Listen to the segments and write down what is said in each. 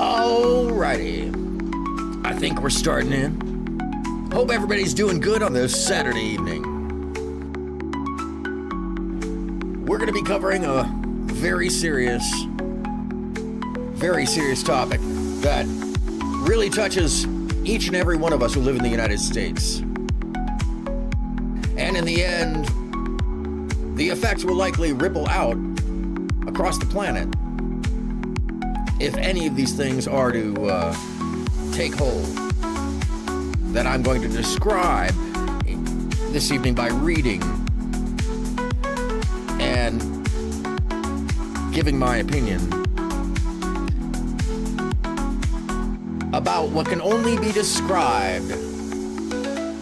Alrighty, I think we're starting in. Hope everybody's doing good on this Saturday evening. We're going to be covering a very serious topic that really touches each and every one of us who live in the United States. And in the end, the effects will likely ripple out across the planet if any of these things are to take hold, that I'm going to describe this evening by reading and giving my opinion about what can only be described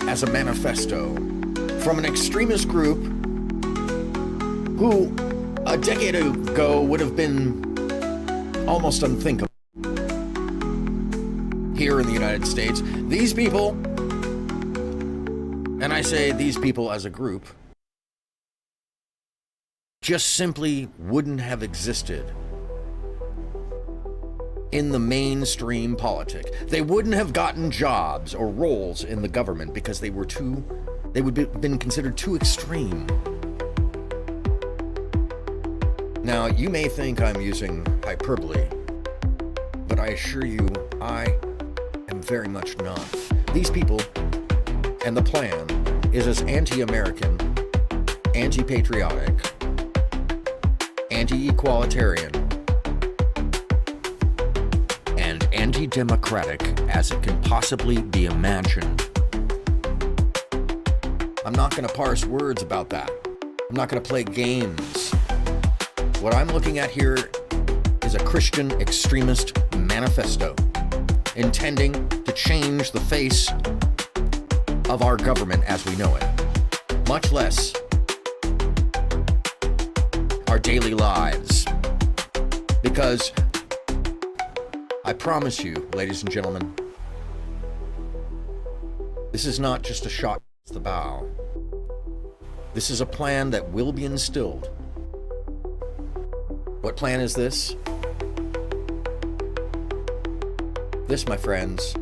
as a manifesto from an extremist group who a decade ago would have been almost unthinkable here in the United States. These people, and I say these people as a group, just simply wouldn't have existed in the mainstream politic. They wouldn't have gotten jobs or roles in the government because they would have been considered too extreme. Now, you may think I'm using hyperbole, but I assure you, I am very much not. These people and the plan is as anti-American, anti-patriotic, anti-equalitarian, and anti-democratic as it can possibly be imagined. I'm not going to parse words about that. I'm not going to play games. What I'm looking at here is a Christian extremist manifesto intending to change the face of our government as we know it, much less our daily lives. Because I promise you, ladies and gentlemen, this is not just a shot at the bow. This is a plan that will be instilled. What plan is this? This, my friends,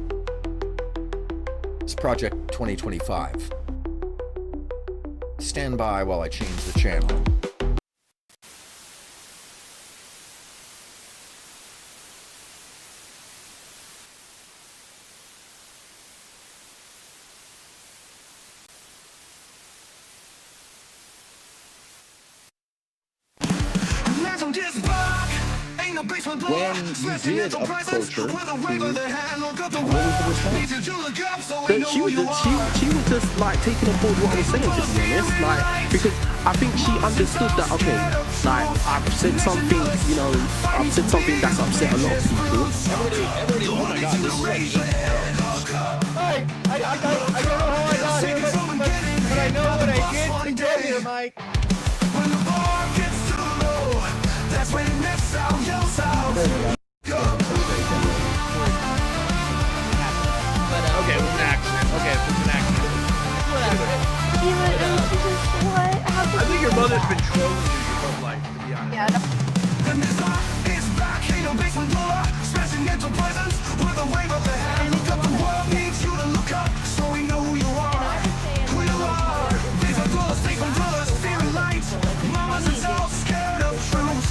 is Project 2025. Stand by while I change the channel. When you did approach her, what was the response? Then she was just like taking on board what I was saying, to be honest, like, because I think she understood that, okay, like, I've said something, you know, I've said something that's upset a lot of people. Everybody, oh my God, this is like... I don't know how I got here, but I know what I did to get here, Mike. When the bar gets too low, that's when that sound yells out. Okay, it was an accident. Okay, it was an accident. Whatever. Even it was just what happened. I think your mother's been trolling you your whole life, to be honest. Yeah. And this bar is back, ain't no basement door, smashing into presence with a wave of the hand. Look up, the world needs you to look up, so we know who you are. Who you are. These are girls, take from brothers, fearing light. Mamas and selves scared of truth.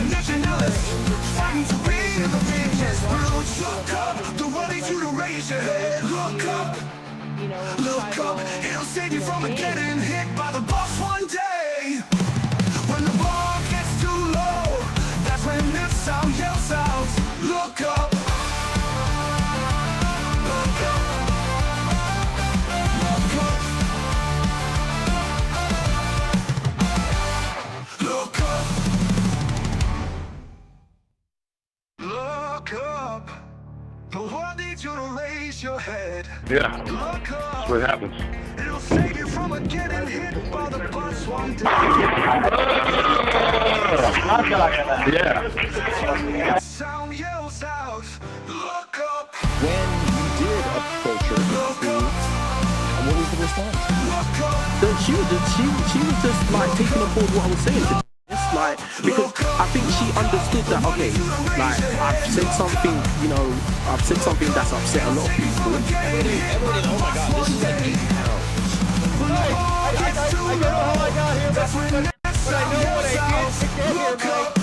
Nationalists fighting to be in the biggest roots. Look up, the world needs you to raise your head. Look up, it'll save you from getting hit by the boss one day. When the bar gets too low, that's when this sound yells out. Look up. Look up. Look up. Look up. The world needs you to raise your head. Yeah, Look up. that's what happens. It'll save you from getting hit by the bus one day. Yeah. Sound yells out. Look up. When you did approach her, Look up. what was the response? Look up. Then she was just like taking on board what I was saying, to be honest, Like, because I think she understood that, okay, like, I've said something, you know, I've said something that's upset a lot of people. Everybody, oh my God, this is like 8 pounds. I don't know how I got here, but I know what I did to get here, Mike.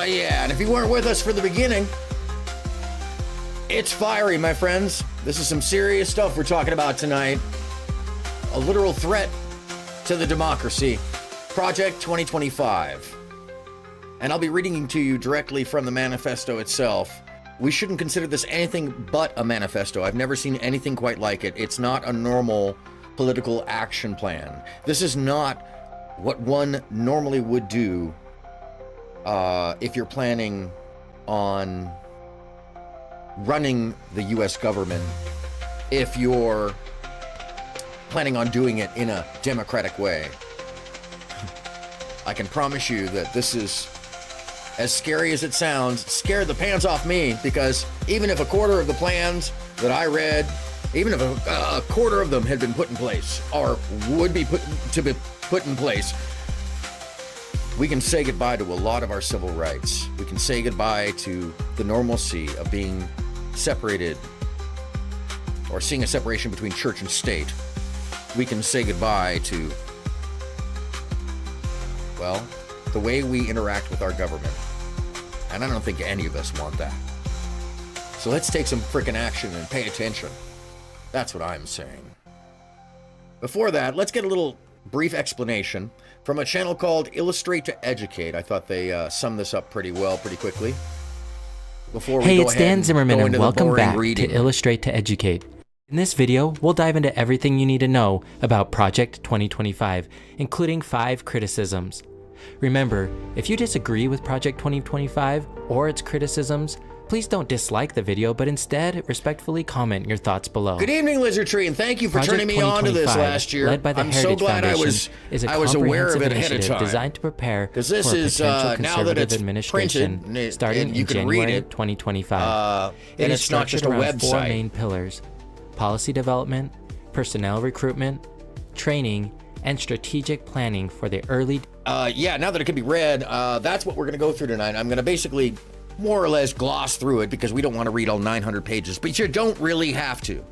Yeah, and if you weren't with us for the beginning, it's fiery, my friends. This is some serious stuff we're talking about tonight. A literal threat to the democracy. Project 2025. And I'll be reading to you directly from the manifesto itself. We shouldn't consider this anything but a manifesto. I've never seen anything quite like it. It's not a normal political action plan. This is not what one normally would do if you're planning on running the US government, if you're planning on doing it in a democratic way. I can promise you that this is, as scary as it sounds, scared the pants off me, because even if a quarter of the plans that I read, even if a quarter of them had been put in place, or would be put in place, we can say goodbye to a lot of our civil rights. We can say goodbye to the normalcy of being separated, or seeing a separation between church and state. We can say goodbye to, well, the way we interact with our government. And I don't think any of us want that. So let's take some frickin' action and pay attention. That's what I'm saying. Before that, let's get a little brief explanation from a channel called Illustrate to Educate. I thought they summed this up pretty well, pretty quickly. Before we Hey, go it's ahead Dan and Zimmerman, go and into the welcome boring back reading. to Illustrate to Educate. In this video, we'll dive into everything you need to know about Project 2025, including 5 criticisms. Remember, if you disagree with Project 2025 or its criticisms, please don't dislike the video, but instead respectfully comment your thoughts below. Good evening, Lizard Tree, and thank you for Project turning me on to this 2025, last year. led by the I'm so Heritage glad Foundation, is a I was aware of it comprehensive ahead of initiative time. designed to prepare for a Because this is, potential now that conservative it's administration printed, starting and you in can January read it, 2025. and is it's not just a structured around 4 website. main pillars: policy development, personnel recruitment, training, and strategic planning for the early. Yeah, now that it can be read, that's what we're going to go through tonight. I'm going to basically more or less gloss through it because we don't want to read all 900 pages, but you don't really have to,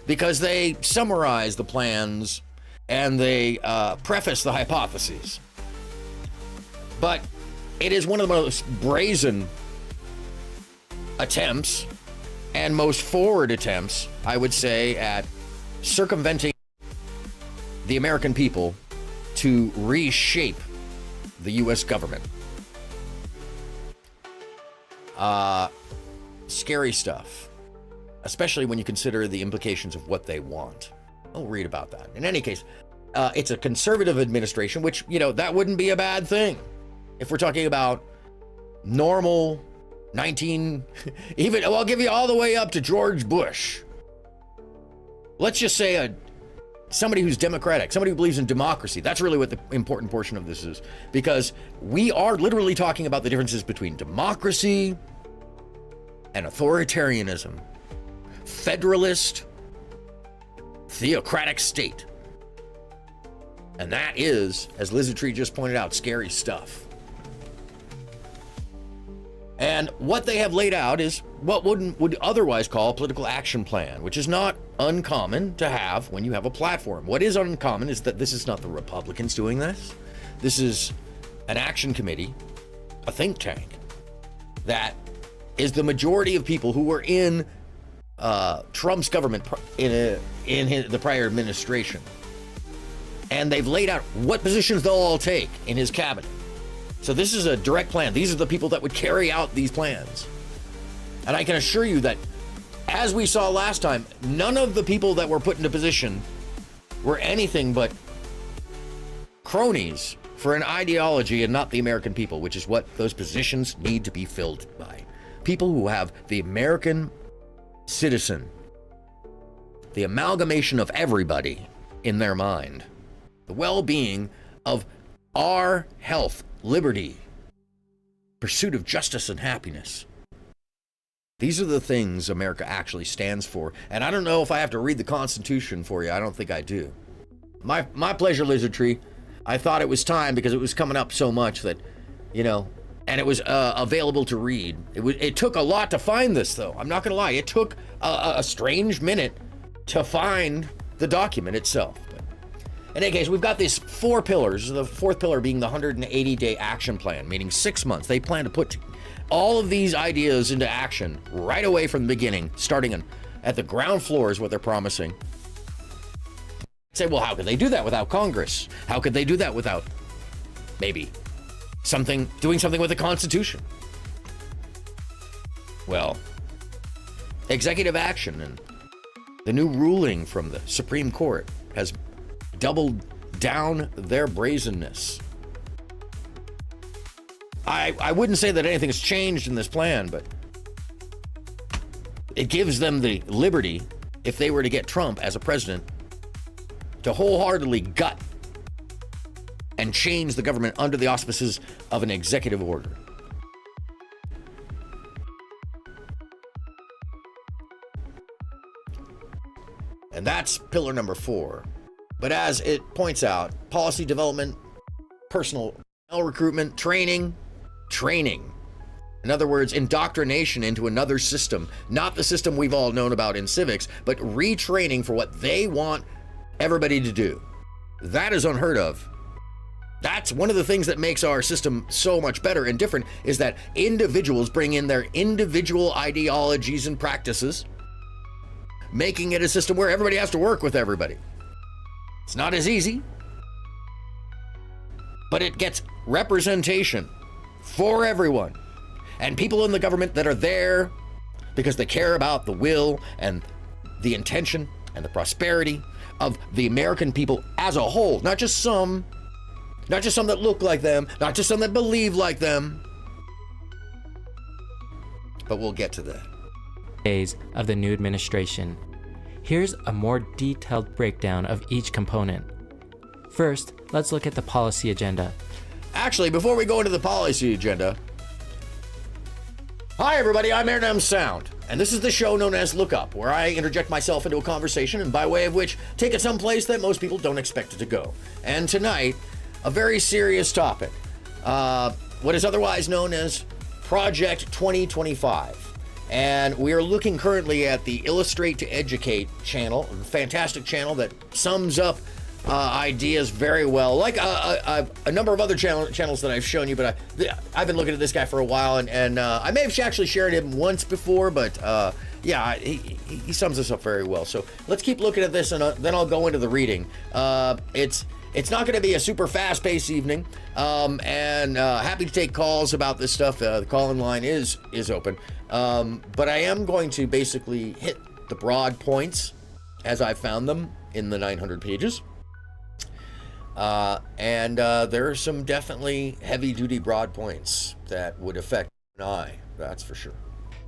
because they summarize the plans and they preface the hypotheses. But it is one of the most brazen attempts and most forward attempts, I would say, at circumventing the American people to reshape the US government. Scary stuff, especially when you consider the implications of what they want. I'll read about that. In any case, it's a conservative administration, which, you know, that wouldn't be a bad thing. If we're talking about normal 19, even, well, I'll give you all the way up to George Bush. Let's just say somebody who's democratic, somebody who believes in democracy. That's really what the important portion of this is, because we are literally talking about the differences between democracy and authoritarianism, federalist, theocratic state. And that is, as Lizard Tree just pointed out, scary stuff. And what they have laid out is what would otherwise call a political action plan, which is not uncommon to have when you have a platform. What is uncommon is that this is not the Republicans doing this. This is an action committee, a think tank, that is the majority of people who were in Trump's government in the prior administration. And they've laid out what positions they'll all take in his cabinet. So this is a direct plan. These are the people that would carry out these plans. And I can assure you that, as we saw last time, none of the people that were put into position were anything but cronies for an ideology and not the American people, which is what those positions need to be filled by. People who have the American citizen, the amalgamation of everybody in their mind, the well-being of our health, liberty, pursuit of justice and happiness. These are the things America actually stands for. And I don't know if I have to read the Constitution for you. I don't think I do. My pleasure, Lizard Tree. I thought it was time because it was coming up so much that, you know, and it was available to read. It took a lot to find this, though. I'm not going to lie. It took a strange minute to find the document itself. But in any case, we've got these 4 pillars, the 4th pillar being the 180-day action plan, meaning 6 months. They plan to put all of these ideas into action right away from the beginning, starting at the ground floor is what they're promising. Say, well, how could they do that without Congress? How could they do that without maybe doing something with the Constitution? Well, executive action and the new ruling from the Supreme Court has doubled down their brazenness. I wouldn't say that anything has changed in this plan, but it gives them the liberty, if they were to get Trump as a president, to wholeheartedly gut and change the government under the auspices of an executive order. And that's pillar number 4. But as it points out, policy development, personnel recruitment, training. In other words, indoctrination into another system, not the system we've all known about in civics, but retraining for what they want everybody to do. That is unheard of. That's one of the things that makes our system so much better and different, is that individuals bring in their individual ideologies and practices, making it a system where everybody has to work with everybody. It's not as easy, but it gets representation for everyone. And people in the government that are there because they care about the will and the intention and the prosperity of the American people as a whole, not just some that look like them, not just some that believe like them. But we'll get to that. Days of the new administration. Here's a more detailed breakdown of each component. First, let's look at the policy agenda. Actually, before we go into the policy agenda, hi everybody, I'm aronmsound, and this is the show known as Lookup, where I interject myself into a conversation and by way of which take it someplace that most people don't expect it to go. And tonight, a very serious topic, what is otherwise known as Project 2025. And we are looking currently at the Illustrate to Educate channel, a fantastic channel that sums up ideas very well, like a number of other channels that I've shown you, but I've been looking at this guy for a while, and I may have actually shared him once before, but yeah, he sums this up very well. So let's keep looking at this, and then I'll go into the reading. It's not going to be a super fast-paced evening, and happy to take calls about this stuff. The call-in line is open, but I am going to basically hit the broad points as I found them in the 900 pages. And there are some definitely heavy-duty broad points that would affect an eye, that's for sure.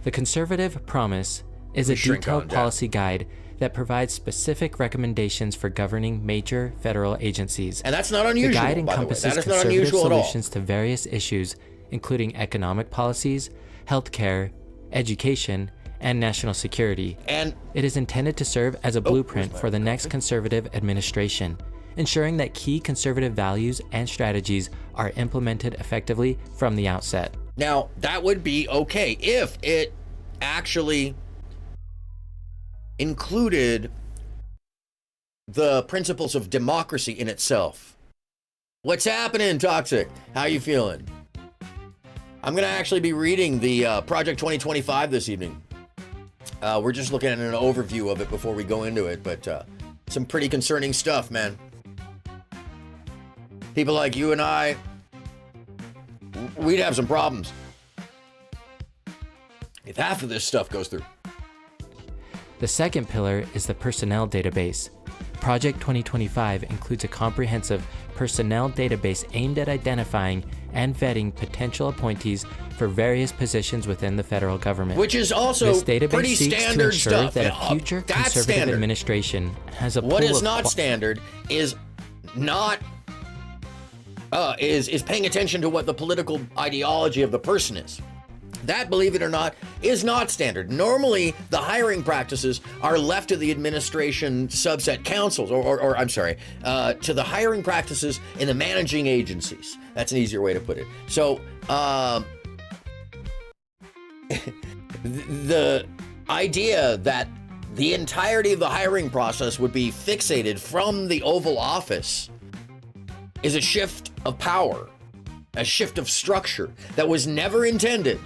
The Conservative Promise is a detailed policy guide that provides specific recommendations for governing major federal agencies. And that's not unusual, The guide by the way. encompasses That is not conservative unusual at all. solutions to various issues, including economic policies, healthcare, education, and national security. And it is intended to serve as a blueprint for the next conservative administration, ensuring that key conservative values and strategies are implemented effectively from the outset. now, that would be okay if it actually included the principles of democracy in itself. What's happening, Toxic? How you feeling? I'm going to actually be reading the Project 2025 this evening. We're just looking at an overview of it before we go into it, but some pretty concerning stuff, man. People like you and I, we'd have some problems if half of this stuff goes through. The second pillar is the personnel database. Project 2025 includes a comprehensive personnel database aimed at identifying and vetting potential appointees for various positions within the federal government. Which is also this database pretty seeks to standard ensure stuff. that a future That's conservative standard. administration has a What pool is of not standard is not is paying attention to what the political ideology of the person is. That, believe it or not, is not standard. Normally, the hiring practices are left to the administration subset councils, or I'm sorry, to the hiring practices in the managing agencies. That's an easier way to put it. So, the idea that the entirety of the hiring process would be fixated from the Oval Office is a shift of power, a shift of structure that was never intended.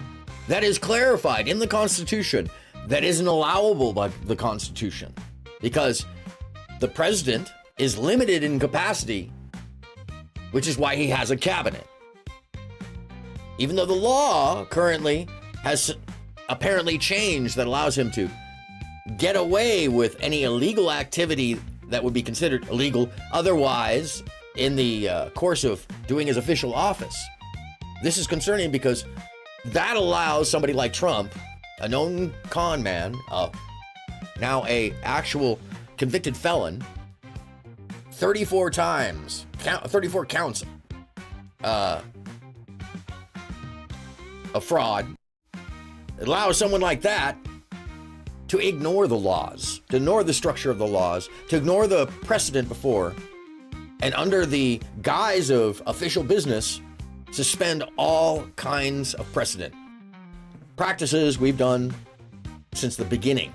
That is clarified in the Constitution. That isn't allowable by the Constitution because the president is limited in capacity, which is why he has a cabinet. Even though the law currently has apparently changed that allows him to get away with any illegal activity that would be considered illegal otherwise in the course of doing his official office. This is concerning because that allows somebody like Trump, a known con man, now a actual convicted felon, 34 times, 34 counts of fraud. It allows someone like that to ignore the laws, to ignore the structure of the laws, to ignore the precedent before, and under the guise of official business, suspend all kinds of precedent. Practices we've done since the beginning.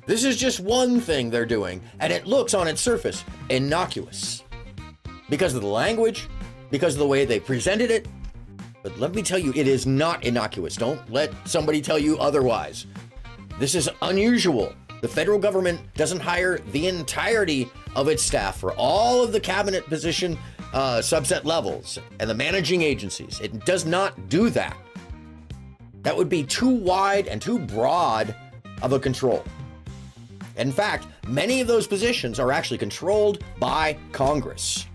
This is just one thing they're doing, and it looks on its surface innocuous because of the language, because of the way they presented it. But let me tell you, it is not innocuous. Don't let somebody tell you otherwise. This is unusual. The federal government doesn't hire the entirety of its staff for all of the cabinet position subset levels and the managing agencies. It does not do that. That would be too wide and too broad of a control. In fact, many of those positions are actually controlled by Congress.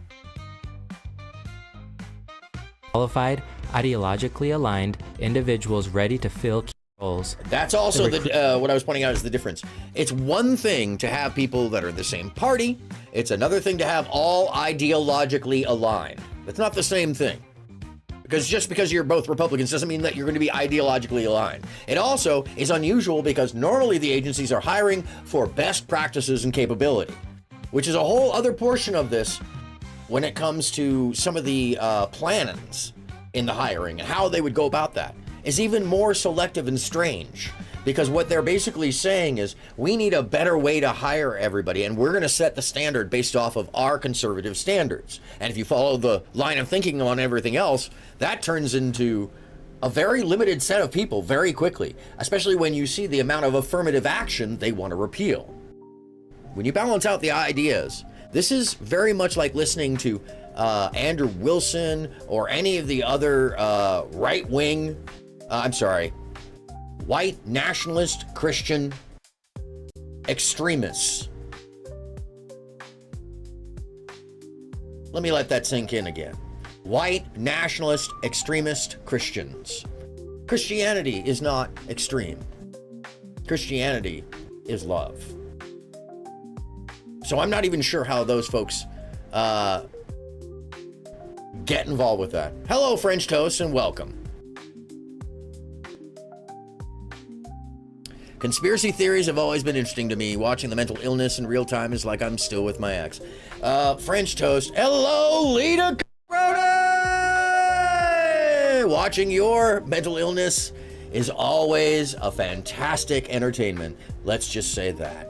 Qualified, ideologically aligned individuals ready to fill key roles. That's also what I was pointing out is the difference. It's one thing to have people that are the same party. It's another thing to have all ideologically aligned. That's not the same thing. Because just because you're both Republicans doesn't mean that you're going to be ideologically aligned. It also is unusual because normally the agencies are hiring for best practices and capability, which is a whole other portion of this when it comes to some of the plans in the hiring and how they would go about that is even more selective and strange. Because what they're basically saying is, we need a better way to hire everybody, and we're going to set the standard based off of our conservative standards. And if you follow the line of thinking on everything else, that turns into a very limited set of people very quickly, especially when you see the amount of affirmative action they want to repeal. When you balance out the ideas, this is very much like listening to Andrew Wilson or any of the other right-wing, white nationalist Christian extremists. Let me let that sink in again. White nationalist extremist Christians. Christianity is not extreme. Christianity is love. So I'm not even sure how those folks get involved with that. Hello, French Toast, and welcome. Conspiracy theories have always been interesting to me. Watching the mental illness in real time is like I'm still with my ex. French Toast. Hello, Lita Corona! Watching your mental illness is always a fantastic entertainment. Let's just say that.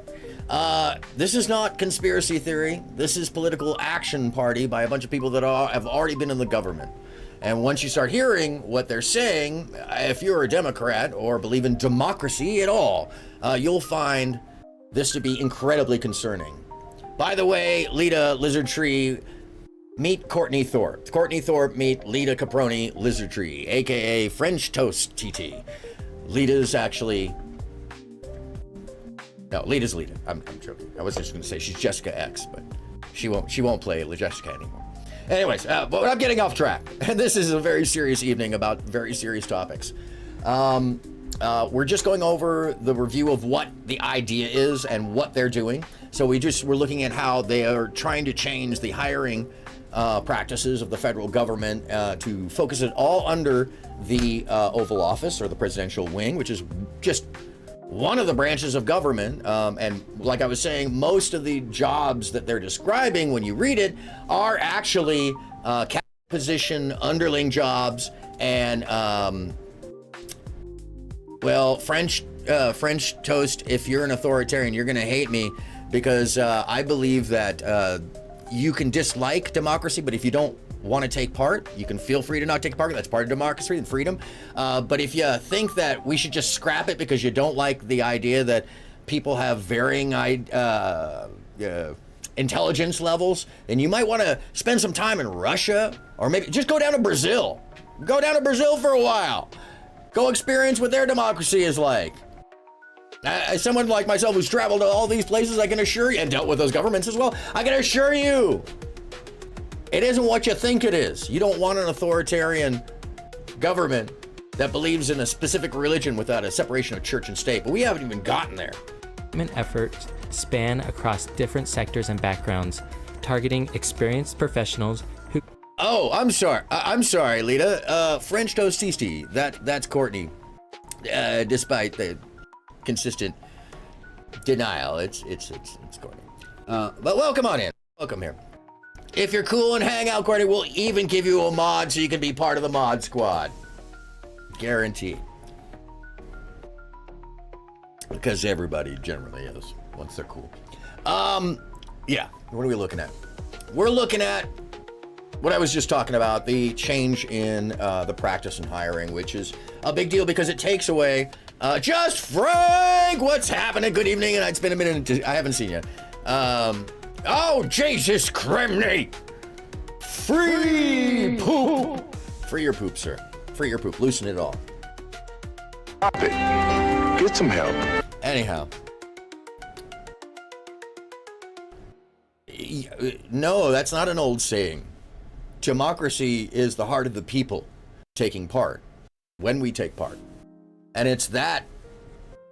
This is not conspiracy theory. This is political action party by a bunch of people that have already been in the government. And once you start hearing what they're saying, if you're a Democrat or believe in democracy at all, you'll find this to be incredibly concerning. By the way, Lita Lizard Tree, meet Courtney Thorpe. Courtney Thorpe, meet Lita Caproni Lizard Tree, aka French Toast TT. Lita's actually... No, Lita's Lita. I'm joking. I was just going to say she's Jessica X, but She won't play Jessica anymore. Anyways, but I'm getting off track. And this is a very serious evening about very serious topics. We're just going over the review of what the idea is and what they're doing. So we're looking at how they are trying to change the hiring practices of the federal government to focus it all under the Oval Office or the presidential wing, which is just one of the branches of government. And like I was saying, most of the jobs that they're describing when you read it are actually cabinet position underling jobs and well, French toast, if you're an authoritarian, you're gonna hate me because I believe that you can dislike democracy, but if you don't want to take part, you can feel free to not take part. That's part of democracy and freedom. But if you think that we should just scrap it because you don't like the idea that people have varying intelligence levels, then you might want to spend some time in Russia, or maybe just go down to Brazil. Go down to Brazil for a while. Go experience what their democracy is like. As someone like myself who's traveled to all these places, I can assure you, and dealt with those governments as well, I can assure you, it isn't what you think it is. You don't want an authoritarian government that believes in a specific religion without a separation of church and state, but we haven't even gotten there. Efforts span across different sectors and backgrounds, targeting experienced professionals who... Oh, I'm sorry, Lita. French toast tisti. That's Courtney. Despite the consistent denial, it's Courtney. But welcome on in. Welcome here. If you're cool and hang out, Courtney, we'll even give you a mod so you can be part of the mod squad. Guaranteed. Because everybody generally is once they're cool. Yeah. What are we looking at? We're looking at what I was just talking about, the change in the practice and hiring, which is a big deal because it takes away just Frank. What's happening? Good evening, and it's been a minute. I haven't seen you. Oh, Jesus Criminy! Free poop! Free your poop, sir. Free your poop. Loosen it all. Stop it. Get some help. Anyhow. No, that's not an old saying. Democracy is the heart of the people taking part, when we take part. And it's that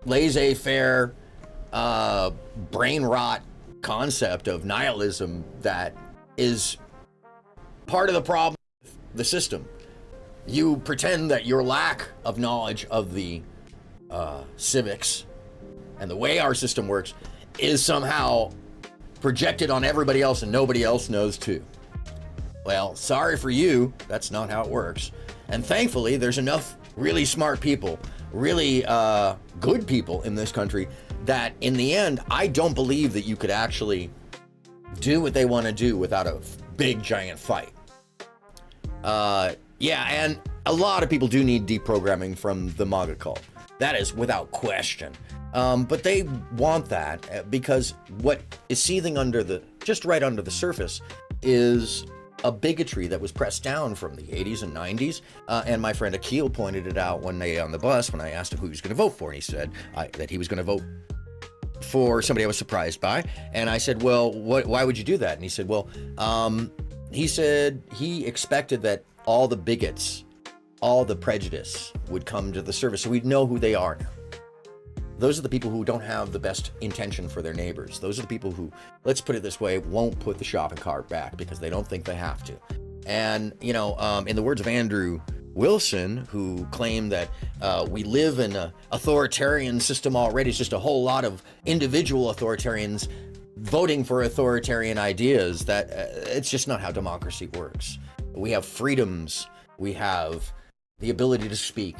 laissez-faire, brain rot concept of nihilism that is part of the problem with the system. You pretend that your lack of knowledge of the civics and the way our system works is somehow projected on everybody else and nobody else knows too. Well, sorry for you, that's not how it works. And thankfully, there's enough really smart people, really good people in this country that in the end, I don't believe that you could actually do what they want to do without a big giant fight. Yeah, and a lot of people do need deprogramming from the MAGA cult. That is without question. But they want that because what is seething just right under the surface is a bigotry that was pressed down from the 80s and 90s. And my friend Akil pointed it out one day on the bus when I asked him who he was going to vote for. And he said that he was going to vote for somebody I was surprised by. And I said, well, why would you do that? And he said, well, he said he expected that all the bigots, all the prejudice would come to the surface so we'd know who they are now. Those are the people who don't have the best intention for their neighbors. Those are the people who, let's put it this way, won't put the shopping cart back because they don't think they have to. And, you know, in the words of Andrew Wilson, who claimed that we live in an authoritarian system already, it's just a whole lot of individual authoritarians voting for authoritarian ideas, that it's just not how democracy works. We have freedoms. We have the ability to speak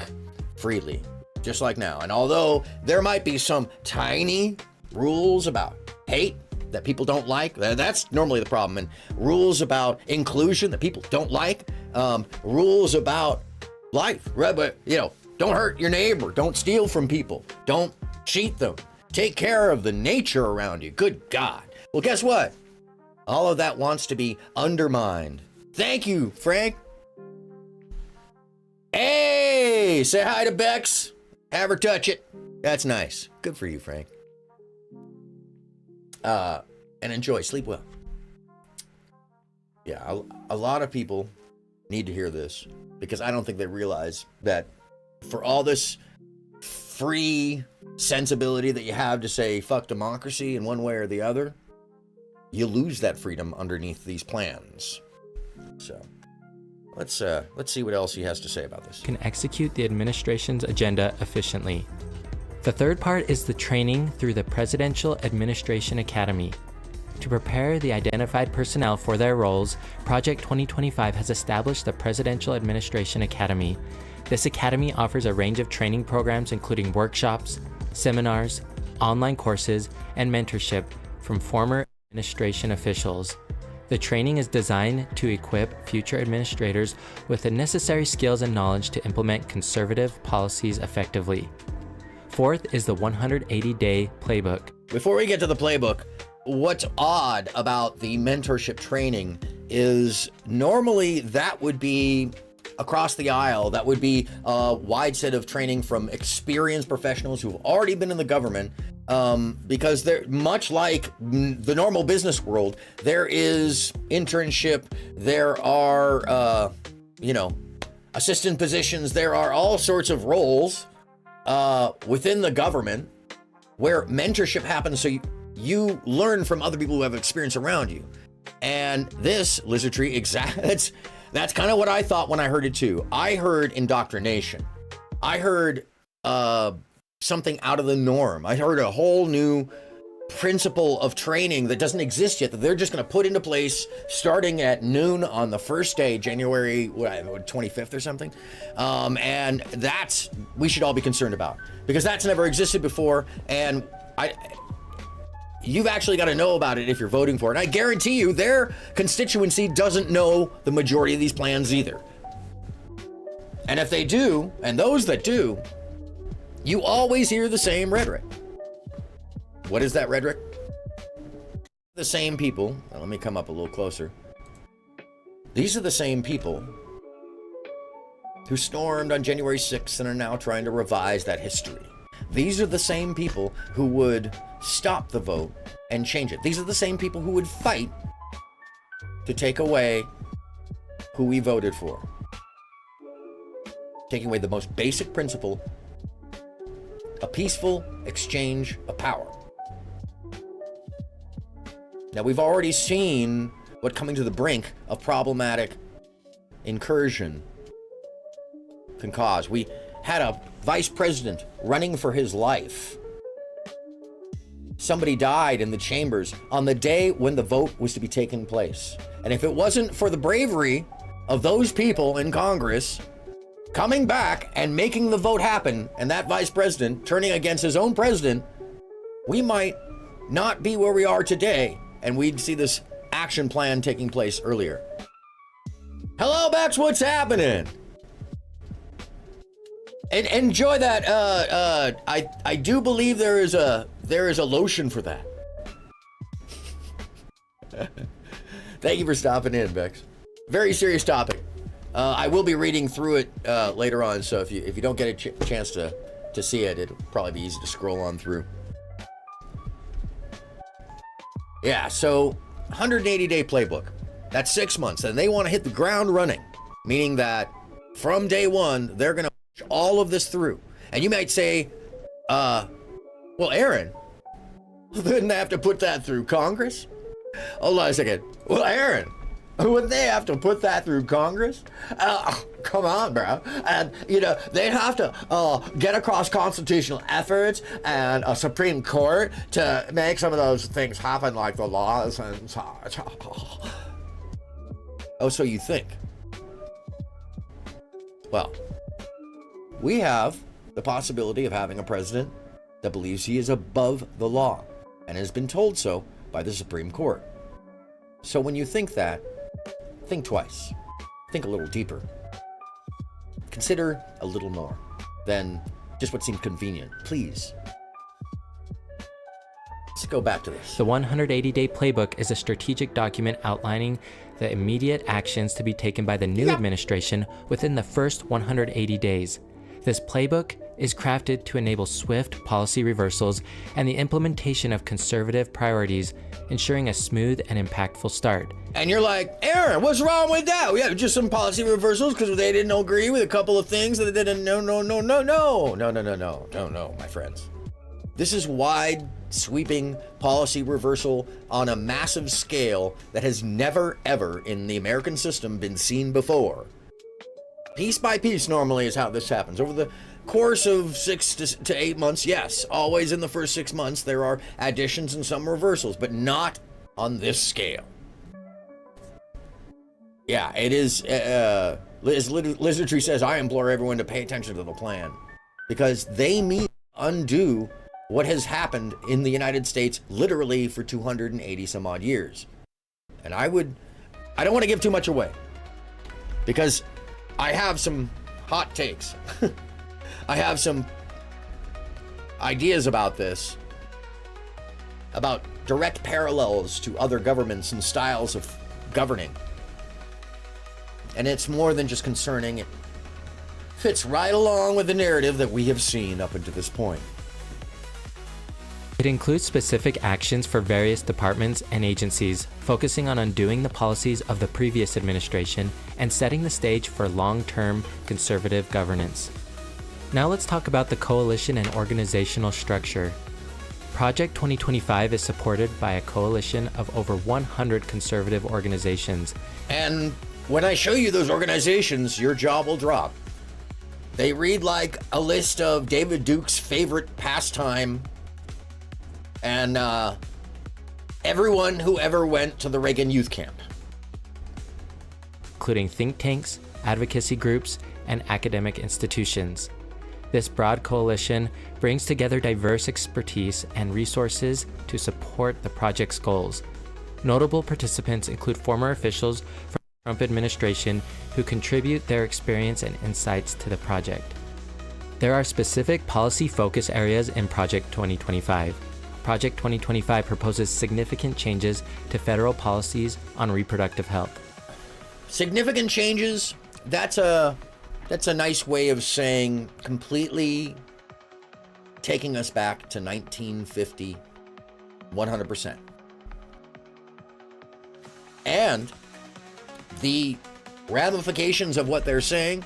freely, just like now. And although there might be some tiny rules about hate that people don't like, that's normally the problem, and rules about inclusion that people don't like, rules about life, right? But, you know, don't hurt your neighbor, don't steal from people, don't cheat them, take care of the nature around you. Good God. Well, guess what? All of that wants to be undermined. Thank you, Frank. Hey, say hi to Bex. Have her touch it. That's nice. Good for you, Frank. And enjoy. Sleep well. Yeah, a lot of people need to hear this because I don't think they realize that for all this free sensibility that you have to say fuck democracy in one way or the other, you lose that freedom underneath these plans. So let's see what else he has to say about this. Can execute the administration's agenda efficiently. The third part is the training through the Presidential Administration Academy. To prepare the identified personnel for their roles, Project 2025 has established the Presidential Administration Academy. This academy offers a range of training programs including workshops, seminars, online courses, and mentorship from former administration officials. The training is designed to equip future administrators with the necessary skills and knowledge to implement conservative policies effectively. Fourth is the 180-day playbook. Before we get to the playbook, what's odd about the mentorship training is normally that would be across the aisle. That would be a wide set of training from experienced professionals who've already been in the government, because they're much like the normal business world. There is internship, there are, assistant positions, there are all sorts of roles within the government where mentorship happens, so you learn from other people who have experience around you. And this lizardry, that's kind of what I thought when I heard it too. I heard indoctrination. I heard something out of the norm. I heard a whole new principle of training that doesn't exist yet, that they're just going to put into place starting at noon on the first day, January 25th or something. And that's, we should all be concerned about, because that's never existed before. And you've actually got to know about it if you're voting for it. And I guarantee you their constituency doesn't know the majority of these plans either. And if they do, and those that do, you always hear the same rhetoric. What is that rhetoric? The same people, now let me come up a little closer. These are the same people who stormed on January 6th and are now trying to revise that history. These are the same people who would stop the vote and change it. These are the same people who would fight to take away who we voted for. Taking away the most basic principle, a peaceful exchange of power. Now, we've already seen what coming to the brink of problematic incursion can cause. We had a vice president running for his life. Somebody died in the chambers on the day when the vote was to be taking place. And if it wasn't for the bravery of those people in Congress coming back and making the vote happen, and that vice president turning against his own president, we might not be where we are today, and we'd see this action plan taking place earlier. Hello, Bex, what's happening? And enjoy that. I do believe there is a lotion for that. Thank you for stopping in, Bex. Very serious topic. I will be reading through it later on, so if you don't get a chance to see it, it'll probably be easy to scroll on through. Yeah, so 180-day playbook. That's 6 months, and they want to hit the ground running, meaning that from day one, they're going to push all of this through. And you might say, well, Aron, didn't they have to put that through Congress? Hold on a second. Well, Aron, would they have to put that through Congress? Come on, bro. And, they'd have to get across constitutional efforts and a Supreme Court to make some of those things happen, like the laws and such. Oh, so you think? Well, we have the possibility of having a president that believes he is above the law and has been told so by the Supreme Court. So when you think that, think twice. Think a little deeper. Consider a little more than just what seemed convenient. Please. Let's go back to this. The 180-day playbook is a strategic document outlining the immediate actions to be taken by the new administration within the first 180 days. This playbook is crafted to enable swift policy reversals and the implementation of conservative priorities, ensuring a smooth and impactful start. And you're like, Aaron, what's wrong with that? Yeah, just some policy reversals because they didn't agree with a couple of things that they didn't. No, my friends. This is wide, sweeping policy reversal on a massive scale that has never, ever in the American system been seen before. Piece by piece normally is how this happens. Over the course of 6 to 8 months, yes, always in the first 6 months, there are additions and some reversals, but not on this scale. Yeah, it is, as Lizardtree says, I implore everyone to pay attention to the plan because they mean to undo what has happened in the United States literally for 280 some odd years. And I don't want to give too much away because I have some hot takes. I have some ideas about this, about direct parallels to other governments and styles of governing. And it's more than just concerning. It fits right along with the narrative that we have seen up until this point. It includes specific actions for various departments and agencies, focusing on undoing the policies of the previous administration and setting the stage for long-term conservative governance. Now let's talk about the coalition and organizational structure. Project 2025 is supported by a coalition of over 100 conservative organizations. And when I show you those organizations, your jaw will drop. They read like a list of David Duke's favorite pastime and everyone who ever went to the Reagan youth camp, including think tanks, advocacy groups, and academic institutions. This broad coalition brings together diverse expertise and resources to support the project's goals. Notable participants include former officials from the Trump administration who contribute their experience and insights to the project. There are specific policy focus areas in Project 2025. Project 2025 proposes significant changes to federal policies on reproductive health. Significant changes, that's a nice way of saying completely taking us back to 1950, 100%. And the ramifications of what they're saying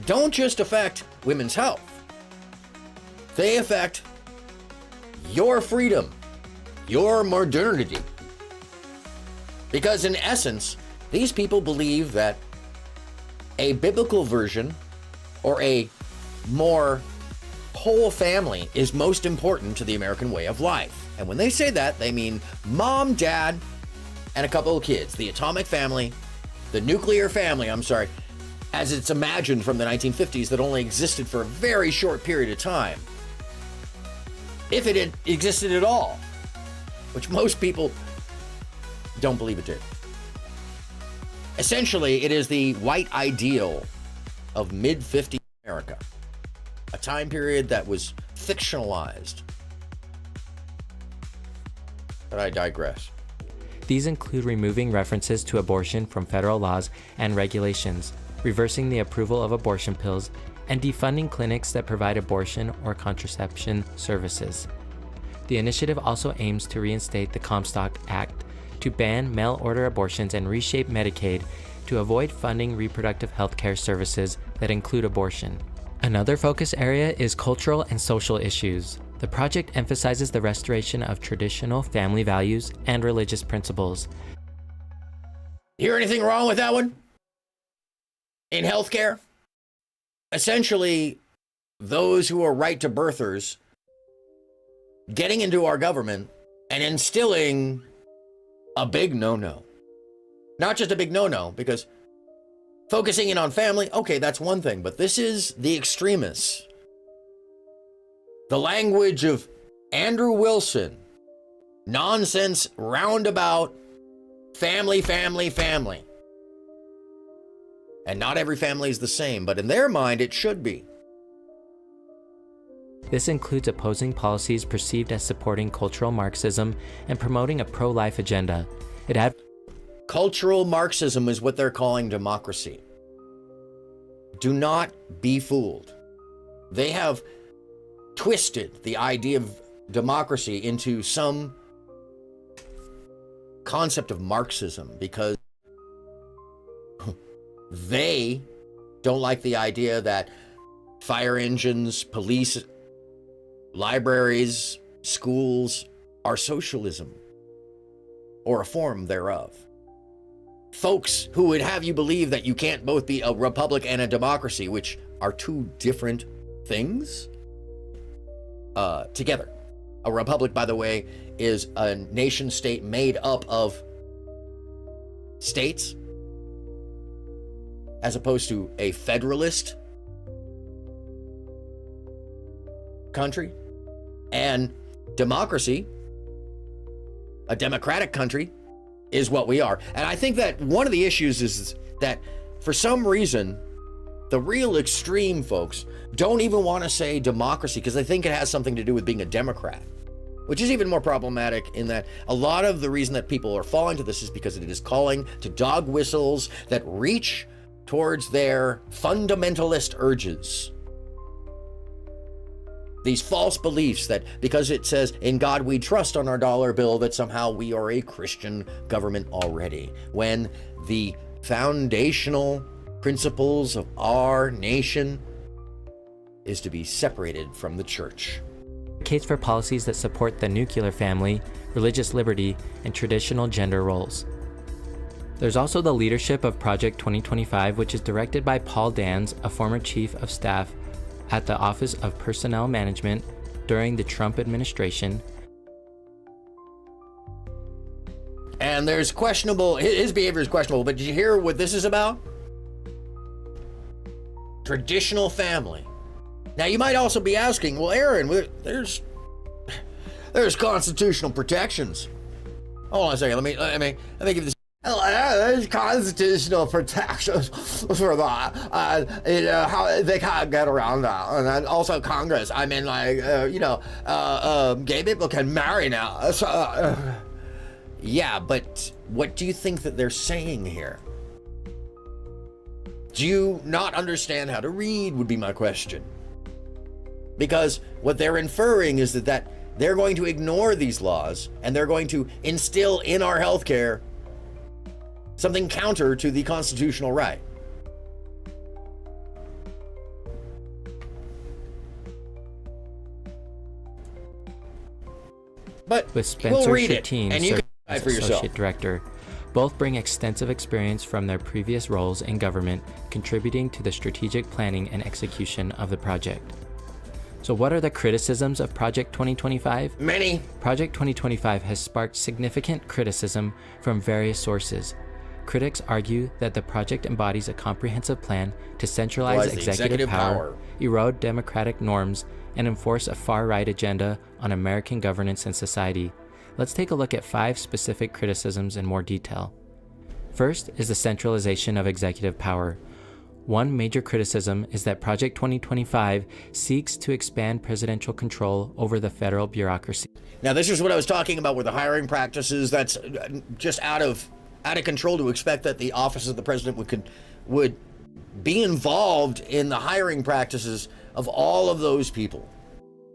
don't just affect women's health. They affect your freedom, your modernity. Because in essence, these people believe that a biblical version or a more whole family is most important to the American way of life. And when they say that, they mean mom, dad, and a couple of kids. The atomic family, the nuclear family, as it's imagined from the 1950s that only existed for a very short period of time. If it had existed at all, which most people don't believe it did. Essentially, it is the white ideal of mid-50s America, a time period that was fictionalized. But I digress. These include removing references to abortion from federal laws and regulations, reversing the approval of abortion pills, and defunding clinics that provide abortion or contraception services. The initiative also aims to reinstate the Comstock Act to ban mail-order abortions and reshape Medicaid to avoid funding reproductive health care services that include abortion. Another focus area is cultural and social issues. The project emphasizes the restoration of traditional family values and religious principles. Hear anything wrong with that one? In healthcare? Essentially, those who are right to birthers getting into our government and instilling a big no-no. Not just a big no-no, because focusing in on family, okay, that's one thing, but this is the extremists. The language of Andrew Wilson, nonsense, roundabout, family, family, family. And not every family is the same, but in their mind, it should be. This includes opposing policies perceived as supporting cultural Marxism and promoting a pro-life agenda. Cultural Marxism is what they're calling democracy. Do not be fooled. They have twisted the idea of democracy into some concept of Marxism because they don't like the idea that fire engines, police, libraries, schools are socialism or a form thereof. Folks who would have you believe that you can't both be a republic and a democracy, which are two different things, together. A republic, by the way, is a nation state made up of states, as opposed to a federalist country. And democracy, a democratic country, is what we are. And I think that one of the issues is that for some reason, the real extreme folks don't even want to say democracy because they think it has something to do with being a Democrat, which is even more problematic in that a lot of the reason that people are falling to this is because it is calling to dog whistles that reach towards their fundamentalist urges. These false beliefs that because it says, in God we trust on our dollar bill, that somehow we are a Christian government already, when the foundational principles of our nation is to be separated from the church. Advocates for policies that support the nuclear family, religious liberty, and traditional gender roles. There's also the leadership of Project 2025, which is directed by Paul Dans, a former chief of staff at the Office of Personnel Management during the Trump administration. And there's questionable, his behavior is questionable, but did you hear what this is about? Traditional family. Now you might also be asking, well, Aaron, there's constitutional protections. Hold on a second, let me give this. There's constitutional protections for that. You know, how they can't get around that. And then also Congress. I mean, like, gay people can marry now. So, yeah, but what do you think that they're saying here? Do you not understand how to read would be my question. Because what they're inferring is that they're going to ignore these laws and they're going to instill in our healthcare something counter to the constitutional right. But with Spencer we'll read it, Shatteen and you can as decide for yourself. Associate Director. Both bring extensive experience from their previous roles in government, contributing to the strategic planning and execution of the project. So what are the criticisms of Project 2025? Many. Project 2025 has sparked significant criticism from various sources. Critics argue that the project embodies a comprehensive plan to centralize executive power, erode democratic norms, and enforce a far-right agenda on American governance and society. Let's take a look at 5 specific criticisms in more detail. First is the centralization of executive power. One major criticism is that Project 2025 seeks to expand presidential control over the federal bureaucracy. Now, this is what I was talking about with the hiring practices. That's just out of control to expect that the office of the president would be involved in the hiring practices of all of those people.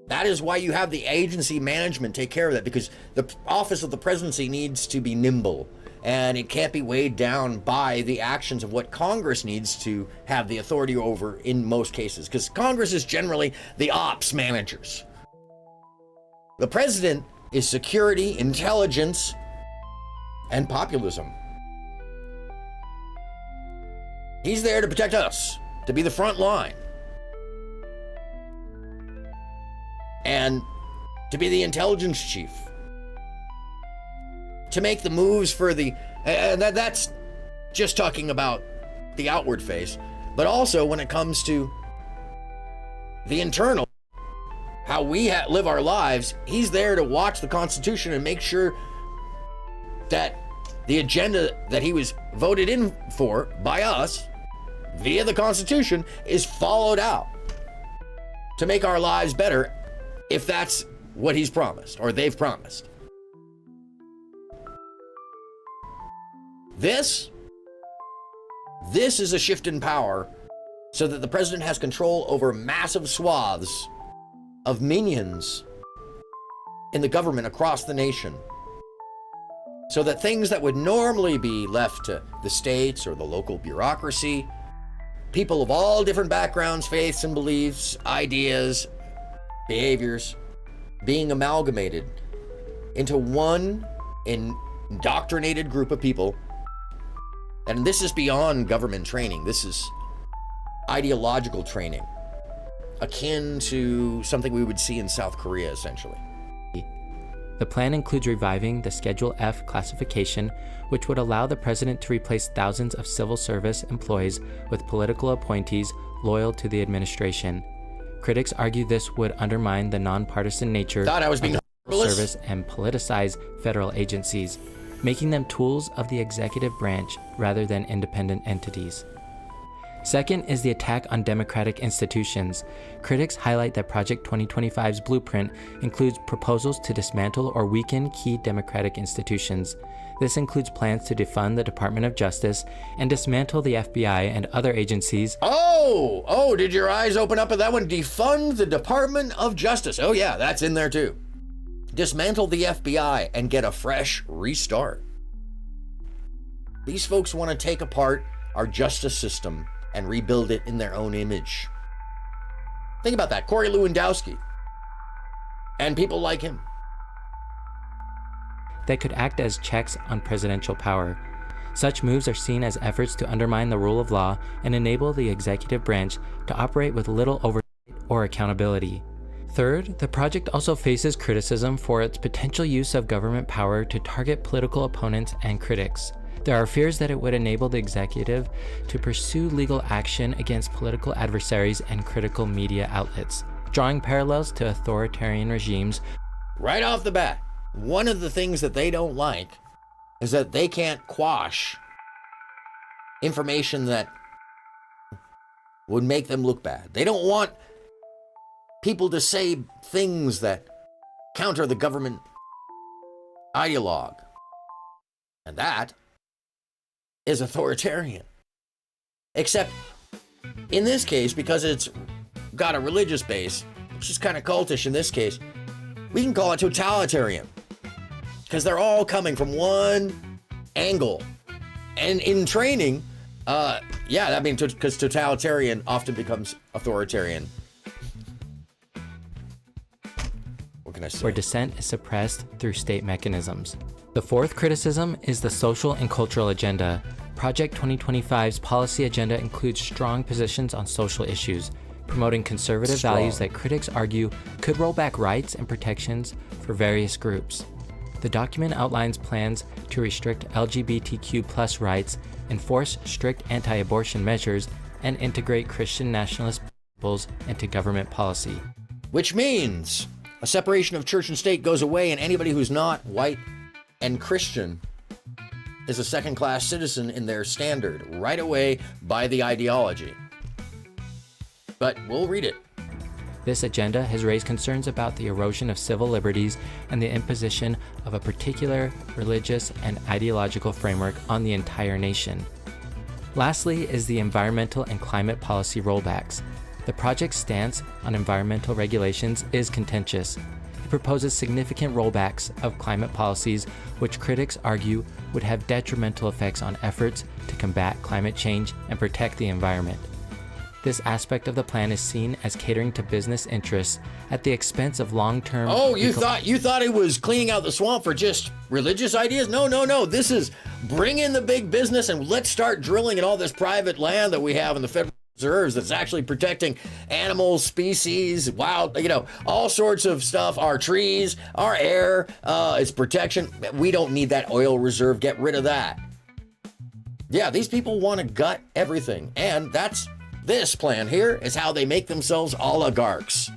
That is why you have the agency management take care of that, because the office of the presidency needs to be nimble and it can't be weighed down by the actions of what Congress needs to have the authority over in most cases, because Congress is generally the ops managers. The president is security, intelligence, and populism. He's there to protect us, to be the front line, and to be the intelligence chief, to make the moves for the, and that's just talking about the outward face, but also when it comes to the internal, how we live our lives, he's there to watch the Constitution and make sure that the agenda that he was voted in for by us via the Constitution is followed out to make our lives better, if that's what he's promised or they've promised. This is a shift in power so that the president has control over massive swaths of minions in the government across the nation, so that things that would normally be left to the states or the local bureaucracy, people of all different backgrounds, faiths and beliefs, ideas, behaviors, being amalgamated into one indoctrinated group of people. And this is beyond government training. This is ideological training, akin to something we would see in South Korea, essentially. The plan includes reviving the Schedule F classification, which would allow the president to replace thousands of civil service employees with political appointees loyal to the administration. Critics argue this would undermine the nonpartisan nature of the service and politicize federal agencies, making them tools of the executive branch rather than independent entities. Second is the attack on democratic institutions. Critics highlight that Project 2025's blueprint includes proposals to dismantle or weaken key democratic institutions. This includes plans to defund the Department of Justice and dismantle the FBI and other agencies. Oh, did your eyes open up at that one? Defund the Department of Justice. Oh yeah, that's in there too. Dismantle the FBI and get a fresh restart. These folks want to take apart our justice system and rebuild it in their own image. Think about that. Corey Lewandowski and people like him. That could act as checks on presidential power. Such moves are seen as efforts to undermine the rule of law and enable the executive branch to operate with little oversight or accountability. Third, the project also faces criticism for its potential use of government power to target political opponents and critics. There are fears that it would enable the executive to pursue legal action against political adversaries and critical media outlets, drawing parallels to authoritarian regimes. Right off the bat, one of the things that they don't like is that they can't quash information that would make them look bad. They don't want people to say things that counter the government ideologue. And that is authoritarian. Except in this case, because it's got a religious base, which is kind of cultish in this case, we can call it totalitarian. Because they're all coming from one angle. And in training, yeah, I mean, because totalitarian often becomes authoritarian. What can I say? Where dissent is suppressed through state mechanisms. The fourth criticism is the social and cultural agenda. Project 2025's policy agenda includes strong positions on social issues, promoting conservative values that critics argue could roll back rights and protections for various groups. The document outlines plans to restrict LGBTQ+ rights, enforce strict anti-abortion measures, and integrate Christian nationalist principles into government policy. Which means a separation of church and state goes away, and anybody who's not white and Christian is a second-class citizen in their standard right away by the ideology. But we'll read it. This agenda has raised concerns about the erosion of civil liberties and the imposition of a particular religious and ideological framework on the entire nation. Lastly is the environmental and climate policy rollbacks. The project's stance on environmental regulations is contentious. It proposes significant rollbacks of climate policies, which critics argue would have detrimental effects on efforts to combat climate change and protect the environment. This aspect of the plan is seen as catering to business interests at the expense of long-term... Oh, you thought it was cleaning out the swamp for just religious ideas? No. This is bring in the big business and let's start drilling in all this private land that we have in the Federal Reserves that's actually protecting animals, species, wild, all sorts of stuff, our trees, our air, it's protection. We don't need that oil reserve. Get rid of that. Yeah, these people want to gut everything, and this plan here is how they make themselves oligarchs,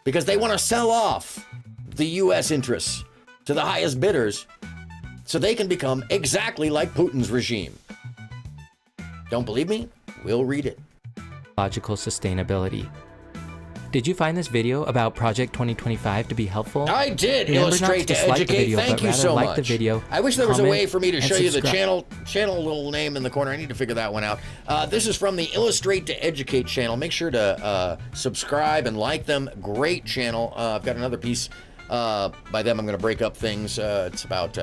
because they want to sell off the U.S. interests to the highest bidders so they can become exactly like Putin's regime. Don't believe me? We'll read it. Logical sustainability. Did you find this video about Project 2025 to be helpful? I did. Remember Illustrate not to just like the educate. video, Thank but you rather so like much. the video, I wish there was a way comment, for me to and show you the subscribe. channel little name in the corner. I need to figure that one out. This is from the Illustrate to Educate channel. Make sure to subscribe and like them. Great channel. I've got another piece by them. I'm going to break up things. It's about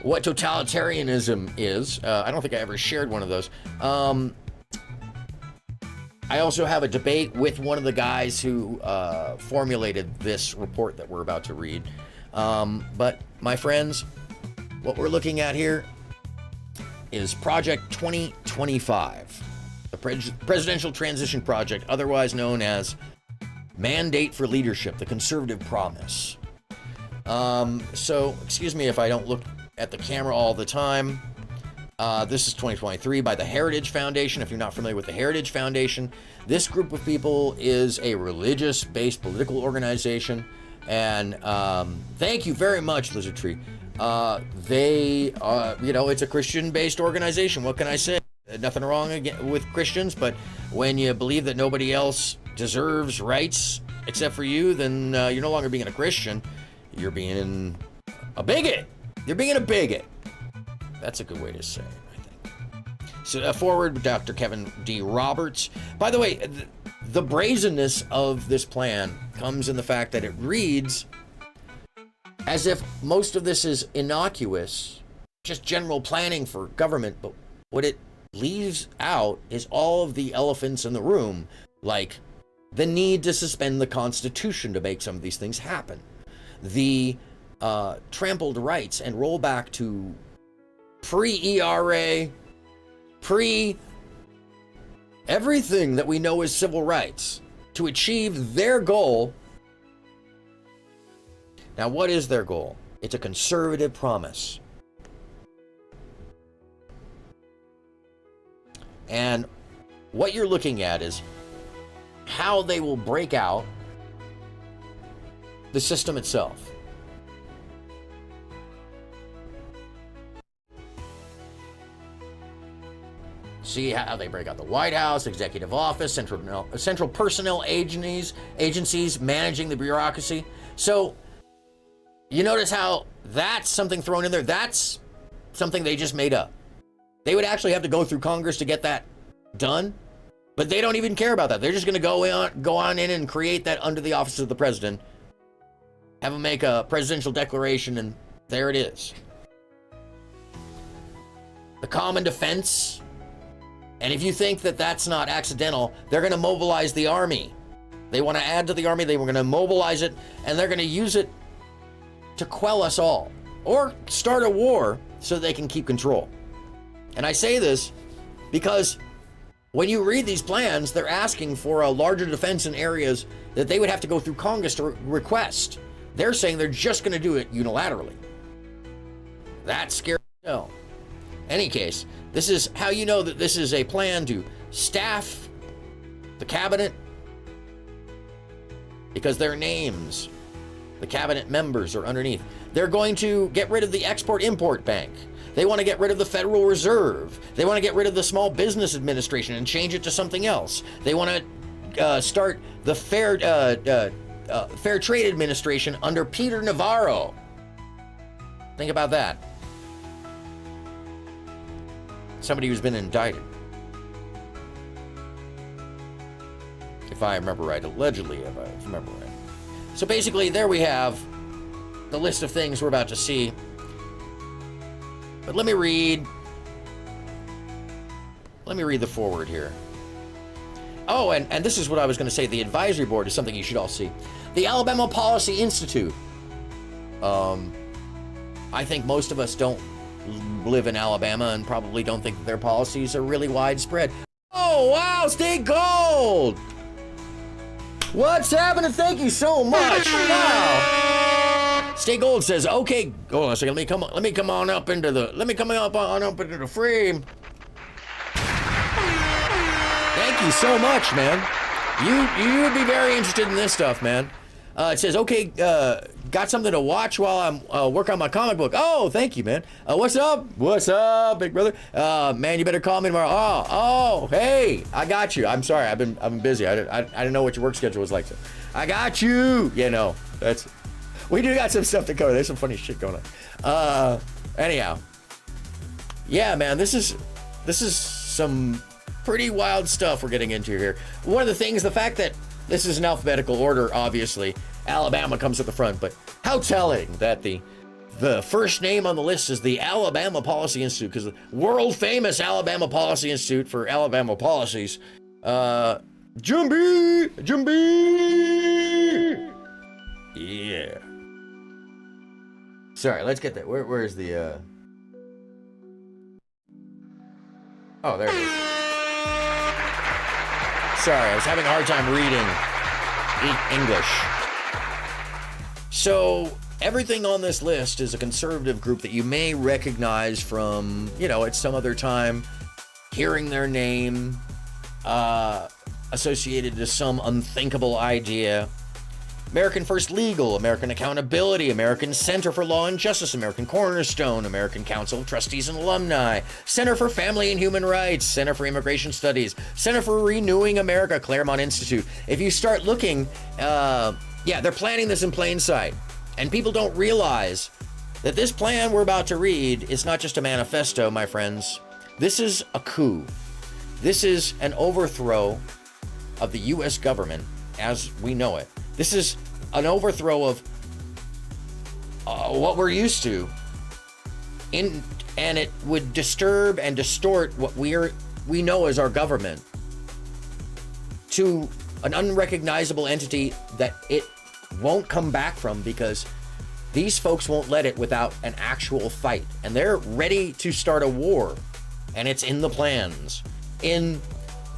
what totalitarianism is. I don't think I ever shared one of those. I also have a debate with one of the guys who formulated this report that we're about to read. But my friends, what we're looking at here is Project 2025, the Presidential Transition Project, otherwise known as Mandate for Leadership, the Conservative Promise. So, excuse me if I don't look at the camera all the time. This is 2023 by the Heritage Foundation. If you're not familiar with the Heritage Foundation, this group of people is a religious-based political organization. And thank you very much, Lizard Tree. They, it's a Christian-based organization. What can I say? Nothing wrong with Christians, but when you believe that nobody else deserves rights except for you, then you're no longer being a Christian. You're being a bigot. You're being a bigot. That's a good way to say it, I think. So forward, Dr. Kevin D. Roberts. By the way, the brazenness of this plan comes in the fact that it reads as if most of this is innocuous, just general planning for government, but what it leaves out is all of the elephants in the room, like the need to suspend the Constitution to make some of these things happen, the trampled rights and roll back to pre-ERA, everything that we know is civil rights to achieve their goal. Now, what is their goal? It's a conservative promise. And what you're looking at is how they will break out the system itself. See how they break out the White House, executive office, central personnel agencies managing the bureaucracy. So you notice how that's something thrown in there. That's something they just made up. They would actually have to go through Congress to get that done, but they don't even care about that. They're just going to go on in and create that under the office of the president, have them make a presidential declaration, and there it is. The common defense. And if you think that that's not accidental, they're going to mobilize the army. They want to add to the army. They were going to mobilize it, and they're going to use it to quell us all or start a war so they can keep control. And I say this because when you read these plans, they're asking for a larger defense in areas that they would have to go through Congress to request. They're saying they're just going to do it unilaterally. That's scary as hell. Any case, this is how you know that this is a plan to staff the cabinet, because their names, the cabinet members, are underneath. They're going to get rid of the Export-Import Bank. They want to get rid of the Federal Reserve. They want to get rid of the Small Business Administration and change it to something else. They want to start the Fair Trade Administration under Peter Navarro. Think about that. Somebody who's been indicted. If I remember right, allegedly, if I remember right. So basically, there we have the list of things we're about to see. But let me read the forward here. Oh, and this is what I was going to say. The advisory board is something you should all see. The Alabama Policy Institute. I think most of us don't live in Alabama and probably don't think that their policies are really widespread. Oh, wow, Stay Gold! What's happening? Thank you so much. Wow. Stay Gold says, okay, hold on a second. Let me come on up into the frame. Thank you so much, man. You would be very interested in this stuff, man. It says, okay, got something to watch while I'm working on my comic book. Oh, thank you, man. What's up? What's up, big brother? Man, you better call me tomorrow. Oh, hey, I got you. I'm sorry, I've been busy. I didn't know what your work schedule was like. So I got you. You know, we do got some stuff to cover. There's some funny shit going on. Anyhow, yeah, man, this is some pretty wild stuff we're getting into here. One of the things, the fact that this is in alphabetical order, obviously, Alabama comes at the front, but how telling that the first name on the list is the Alabama Policy Institute, because the world famous Alabama Policy Institute for Alabama policies. Jumbie! Yeah. Sorry, let's get that. Where's the Oh, there it is. Sorry, I was having a hard time reading English. So, everything on this list is a conservative group that you may recognize from, you know, at some other time, hearing their name associated to some unthinkable idea. American First Legal, American Accountability, American Center for Law and Justice, American Cornerstone, American Council of Trustees and Alumni, Center for Family and Human Rights, Center for Immigration Studies, Center for Renewing America, Claremont Institute. If you start looking, yeah, they're planning this in plain sight. And people don't realize that this plan we're about to read is not just a manifesto, my friends. This is a coup. This is an overthrow of the U.S. government as we know it. This is an overthrow of what we're used to, and it would disturb and distort what we know as our government to an unrecognizable entity that it won't come back from, because these folks won't let it without an actual fight, and they're ready to start a war, and it's in the plans in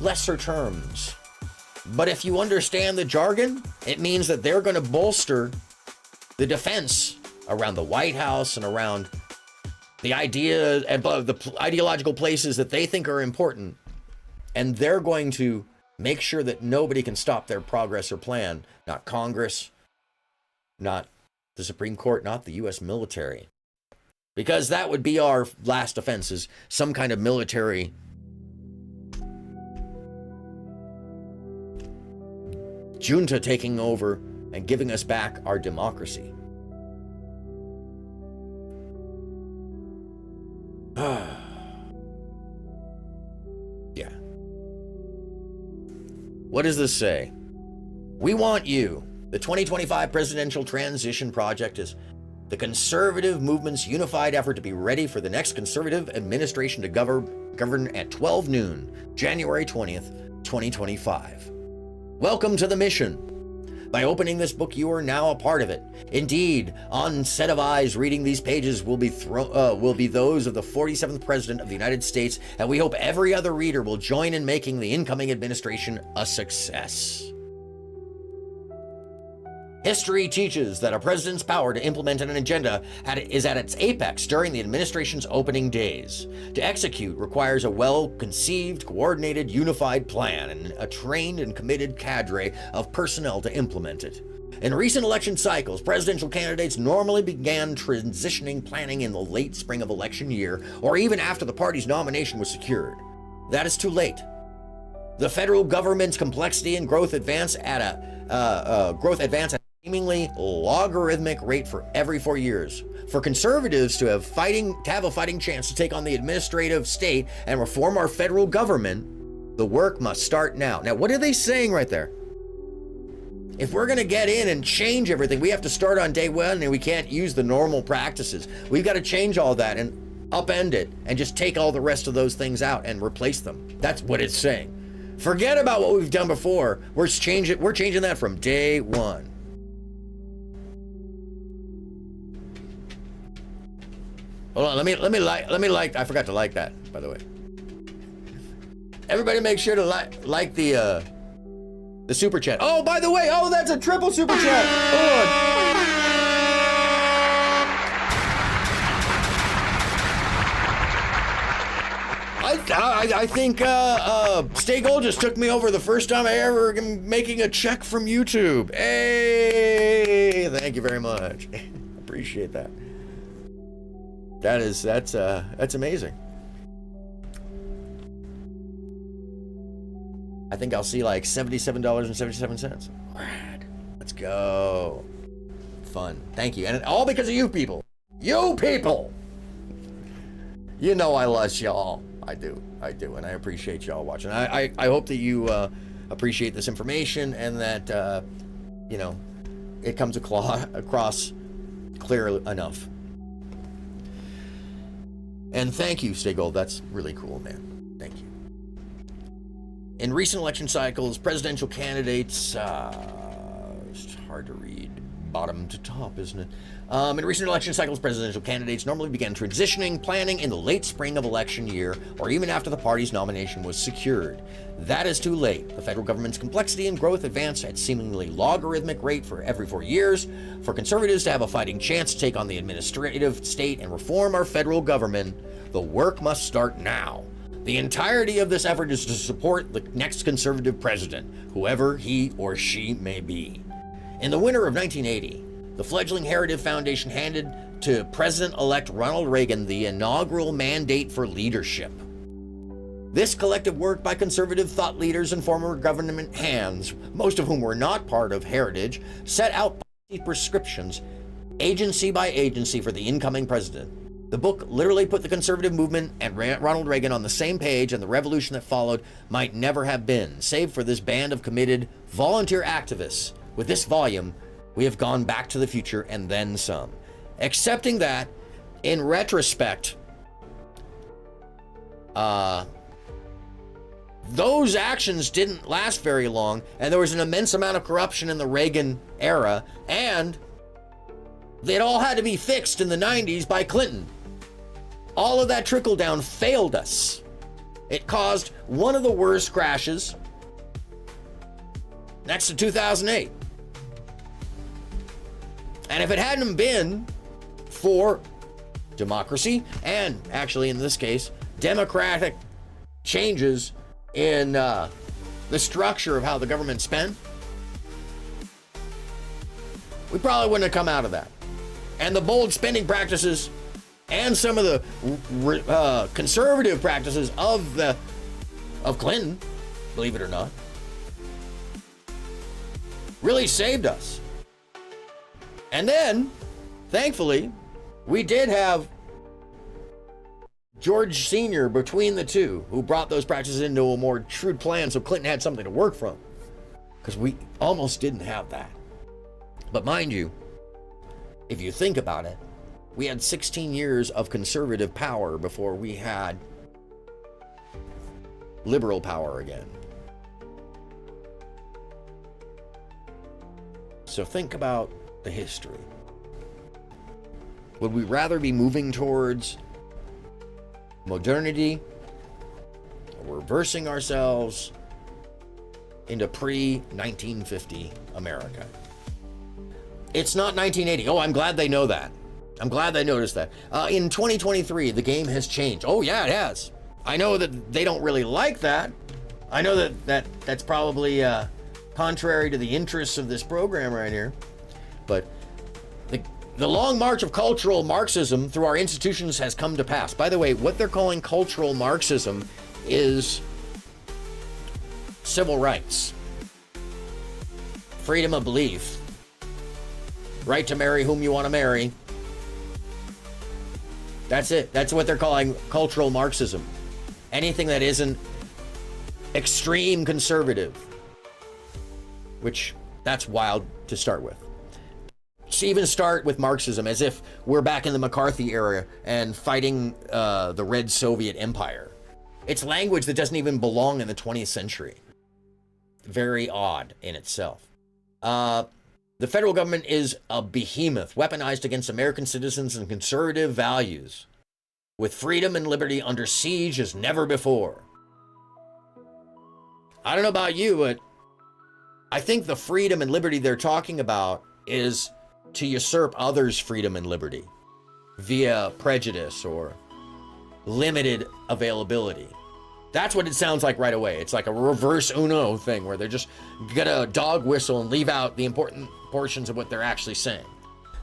lesser terms. But if you understand the jargon, it means that they're going to bolster the defense around the White House and around the idea and the ideological places that they think are important. And they're going to make sure that nobody can stop their progress or plan. Not Congress, not the Supreme Court, not the U.S. military. Because that would be our last defense, is some kind of military junta taking over and giving us back our democracy. Yeah. What does this say? We want you. The 2025 Presidential Transition Project is the conservative movement's unified effort to be ready for the next conservative administration to govern at 12 noon, January 20th, 2025. Welcome to the mission. By opening this book, you are now a part of it. Indeed, on set of eyes reading these pages will be those of the 47th President of the United States, and we hope every other reader will join in making the incoming administration a success. History teaches that a president's power to implement an agenda is at its apex during the administration's opening days. To execute requires a well-conceived, coordinated, unified plan and a trained and committed cadre of personnel to implement it. In recent election cycles, presidential candidates normally began transitioning planning in the late spring of election year, or even after the party's nomination was secured. That is too late. The federal government's complexity and growth advance at a seemingly logarithmic rate for every 4 years. For conservatives to have a fighting chance to take on the administrative state and reform our federal government, the work must start now. Now, what are they saying right there? If we're going to get in and change everything, we have to start on day one, and we can't use the normal practices. We've got to change all that and upend it and just take all the rest of those things out and replace them. That's what it's saying. Forget about what we've done before. We're changing that from day one. Hold on, let me like. I forgot to like that, by the way. Everybody, make sure to like the super chat. Oh, by the way, that's a triple super chat. I think Stay Gold just took me over the first time I ever making a check from YouTube. Hey. Thank you very much. Appreciate that. That's amazing. I think I'll see like $77.77. Rad. Let's go. Fun. Thank you. And all because of you people. You people. You know I love y'all. I do. And I appreciate y'all watching. I hope that you appreciate this information and that, you know, it comes across clear enough. And thank you, Stay Gold. That's really cool, man. Thank you. In recent election cycles, presidential candidates, it's hard to read bottom to top, isn't it? In recent election cycles, presidential candidates normally began transitioning, planning in the late spring of election year, or even after the party's nomination was secured. That is too late. The federal government's complexity and growth advance at seemingly logarithmic rate for every 4 years. For conservatives to have a fighting chance to take on the administrative state and reform our federal government, the work must start now. The entirety of this effort is to support the next conservative president, whoever he or she may be. In the winter of 1980, the fledgling Heritage Foundation handed to President-elect Ronald Reagan the inaugural mandate for leadership. This collective work by conservative thought leaders and former government hands, most of whom were not part of Heritage, set out prescriptions, agency by agency, for the incoming president. The book literally put the conservative movement and Ronald Reagan on the same page, and the revolution that followed might never have been, save for this band of committed volunteer activists. With this volume, we have gone back to the future and then some. Accepting that, in retrospect, those actions didn't last very long, and there was an immense amount of corruption in the Reagan era, and it all had to be fixed in the 90s by Clinton. All of that trickle down failed us. It caused one of the worst crashes next to 2008. And if it hadn't been for democracy, and actually in this case, democratic changes in the structure of how the government spent, we probably wouldn't have come out of that. And the bold spending practices and some of the conservative practices of Clinton, believe it or not, really saved us. And then, thankfully, we did have George Sr. between the two, who brought those practices into a more shrewd plan, so Clinton had something to work from. Because we almost didn't have that. But mind you, if you think about it, we had 16 years of conservative power before we had liberal power again. So think about the history. Would we rather be moving towards modernity, or reversing ourselves into pre-1950 America? It's not 1980. Oh, I'm glad they know that. I'm glad they noticed that. In 2023, the game has changed. Oh yeah, it has. I know that they don't really like that. I know that's probably contrary to the interests of this program right here. But the long march of cultural Marxism through our institutions has come to pass. By the way, what they're calling cultural Marxism is civil rights, freedom of belief, right to marry whom you want to marry. That's it. That's what they're calling cultural Marxism. Anything that isn't extreme conservative, which that's wild to start with. To even start with Marxism as if we're back in the McCarthy era and fighting the Red Soviet Empire. It's language that doesn't even belong in the 20th century. Very odd in itself. The federal government is a behemoth, weaponized against American citizens and conservative values, with freedom and liberty under siege as never before. I don't know about you, but I think the freedom and liberty they're talking about is to usurp others' freedom and liberty via prejudice or limited availability. That's what it sounds like right away. It's like a reverse Uno thing where they're just gonna dog whistle and leave out the important portions of what they're actually saying.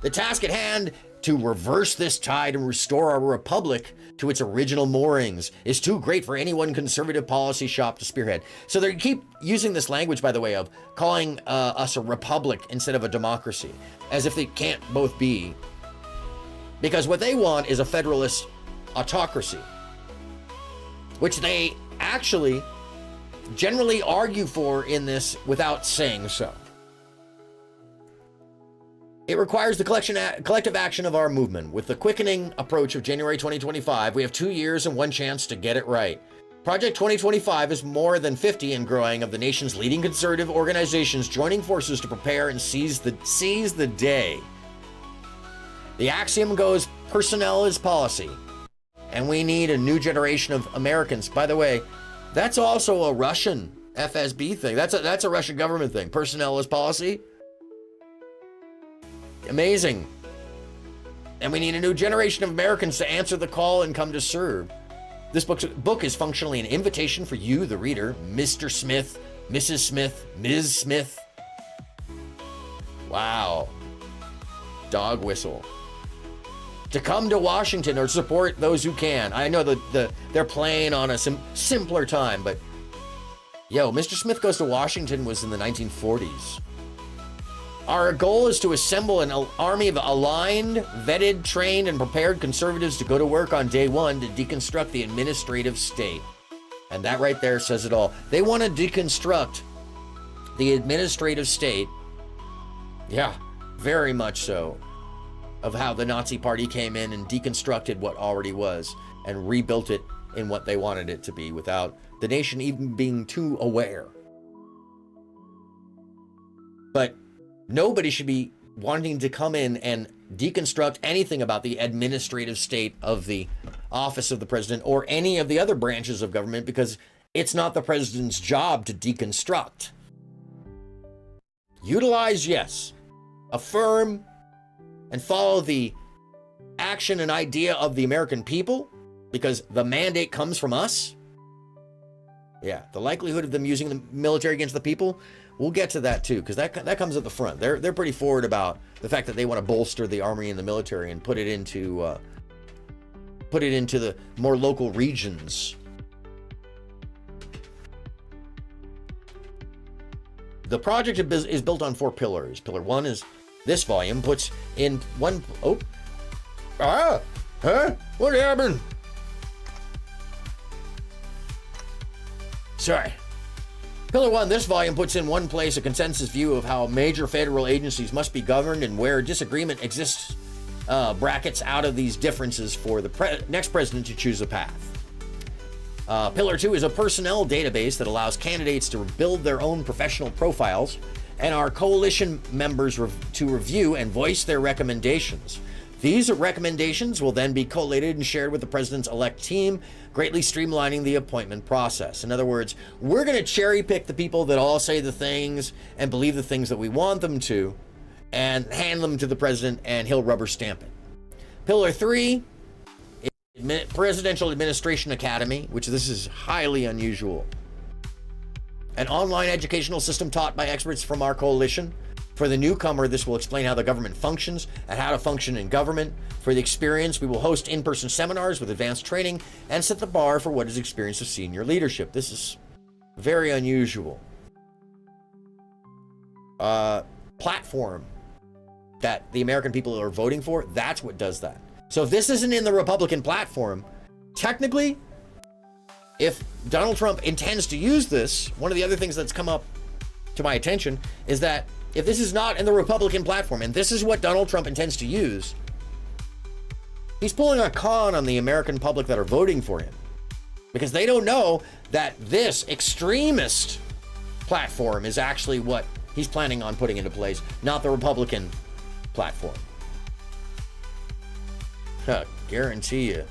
The task at hand to reverse this tide and restore our republic to its original moorings is too great for any one conservative policy shop to spearhead. So they keep using this language, by the way, of calling us a republic instead of a democracy, as if they can't both be. Because what they want is a federalist autocracy, which they actually generally argue for in this without saying so. It requires the collective action of our movement. With the quickening approach of January 2025, we have 2 years and one chance to get it right. Project 2025 is more than 50 and growing of the nation's leading conservative organizations joining forces to prepare and seize the day. The axiom goes, personnel is policy, and we need a new generation of Americans. By the way, that's also a Russian FSB thing. That's a Russian government thing. Personnel is policy. Amazing. And we need a new generation of Americans to answer the call and come to serve. This book is functionally an invitation for you, the reader, Mr. Smith, Mrs. Smith, Ms. Smith. Wow. Dog whistle. To come to Washington or support those who can. I know that they're playing on a simpler time, but yo, Mr. Smith Goes to Washington was in the 1940s. Our goal is to assemble an army of aligned, vetted, trained, and prepared conservatives to go to work on day one to deconstruct the administrative state. And that right there says it all. They want to deconstruct the administrative state. Yeah, very much so. Of how the Nazi Party came in and deconstructed what already was and rebuilt it in what they wanted it to be without the nation even being too aware. But nobody should be wanting to come in and deconstruct anything about the administrative state of the office of the president or any of the other branches of government, because it's not the president's job to deconstruct. Utilize, yes. Affirm and follow the action and idea of the American people, because the mandate comes from us. Yeah, the likelihood of them using the military against the people, we'll get to that too, because that comes at the front. They're pretty forward about the fact that they want to bolster the army and the military and put it into the more local regions. The project is built on 4 pillars. Pillar 1 is this volume puts in one. Oh, what happened? Sorry. Pillar 1, this volume puts in one place a consensus view of how major federal agencies must be governed and where disagreement exists, brackets out of these differences for the next president to choose a path. Pillar 2 is a personnel database that allows candidates to build their own professional profiles and our coalition members to review and voice their recommendations. These recommendations will then be collated and shared with the president's elect team, greatly streamlining the appointment process. In other words, we're going to cherry pick the people that all say the things and believe the things that we want them to and hand them to the president, and he'll rubber stamp it. Pillar 3, Presidential Administration Academy, which this is highly unusual. An online educational system taught by experts from our coalition. For the newcomer, this will explain how the government functions and how to function in government. For the experienced, we will host in-person seminars with advanced training and set the bar for what is experience of senior leadership. This is very unusual. Platform that the American people are voting for, that's what does that. So if this isn't in the Republican platform, technically, if Donald Trump intends to use this, one of the other things that's come up to my attention is that if this is not in the Republican platform and this is what Donald Trump intends to use, he's pulling a con on the American public that are voting for him, because they don't know that this extremist platform is actually what he's planning on putting into place, not the Republican platform. Guarantee you.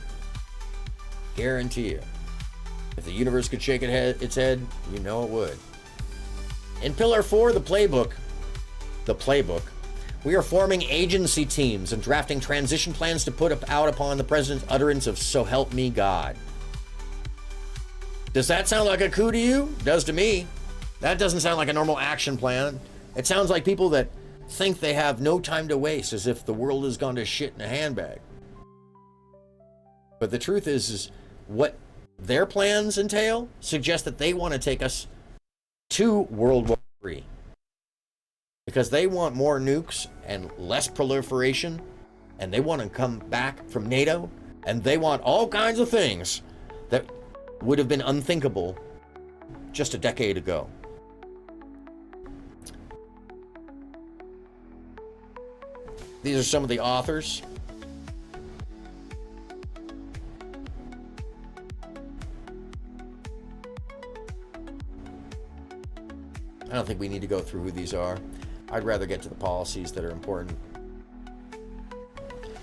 If the universe could shake its head, you know it would. In Pillar 4, the playbook, we are forming agency teams and drafting transition plans to put out upon the president's utterance of "so help me God." Does that sound like a coup to you? It does to me. That doesn't sound like a normal action plan. It sounds like people that think they have no time to waste, as if the world has gone to shit in a handbag. But the truth is what their plans entail suggest that they want to take us to World War III. Because they want more nukes and less proliferation, and they want to come back from NATO, and they want all kinds of things that would have been unthinkable just a decade ago. These are some of the authors. I don't think we need to go through who these are. I'd rather get to the policies that are important.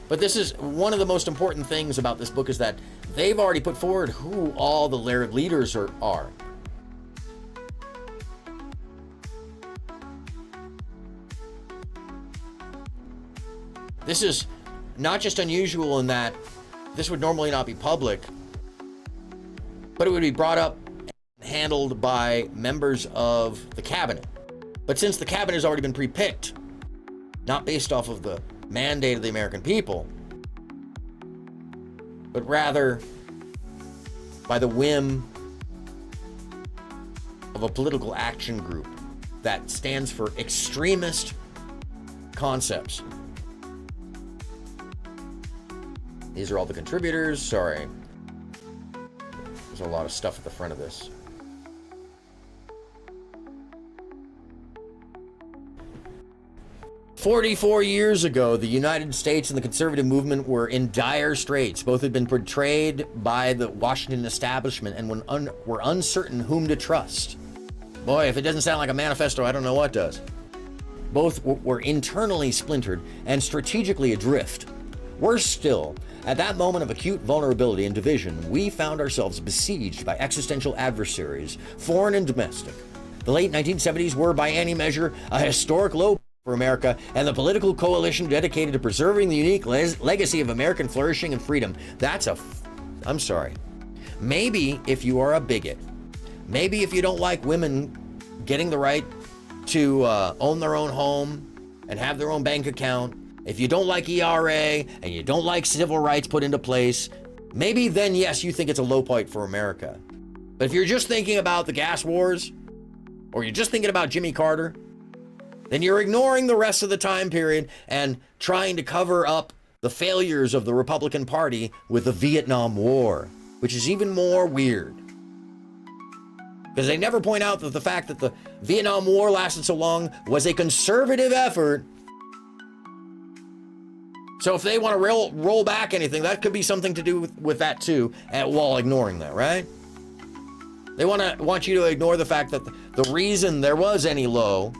But this is one of the most important things about this book, is that they've already put forward who all the leaders are. This is not just unusual in that this would normally not be public, but it would be brought up and handled by members of the cabinet. But since the cabinet has already been pre-picked, not based off of the mandate of the American people, but rather by the whim of a political action group that stands for extremist concepts. These are all the contributors. Sorry. There's a lot of stuff at the front of this. "44 years ago, the United States and the conservative movement were in dire straits. Both had been portrayed by the Washington establishment and were uncertain whom to trust." Boy, if it doesn't sound like a manifesto, I don't know what does. Both were internally splintered and strategically adrift. Worse still, at that moment of acute vulnerability and division, we found ourselves besieged by existential adversaries, foreign and domestic. The late 1970s were, by any measure, a historic low for America, and the political coalition dedicated to preserving the unique legacy of American flourishing and freedom. I'm sorry. Maybe if you are a bigot, maybe if you don't like women getting the right to own their own home and have their own bank account, if you don't like ERA and you don't like civil rights put into place, maybe then, yes, you think it's a low point for America. But if you're just thinking about the gas wars, or you're just thinking about Jimmy Carter, then you're ignoring the rest of the time period and trying to cover up the failures of the Republican Party with the Vietnam War, which is even more weird. Because they never point out that the fact that the Vietnam War lasted so long was a conservative effort. So if they want to roll back anything, that could be something to do with that too, while ignoring that, right? They want you to ignore the fact that the reason there was any low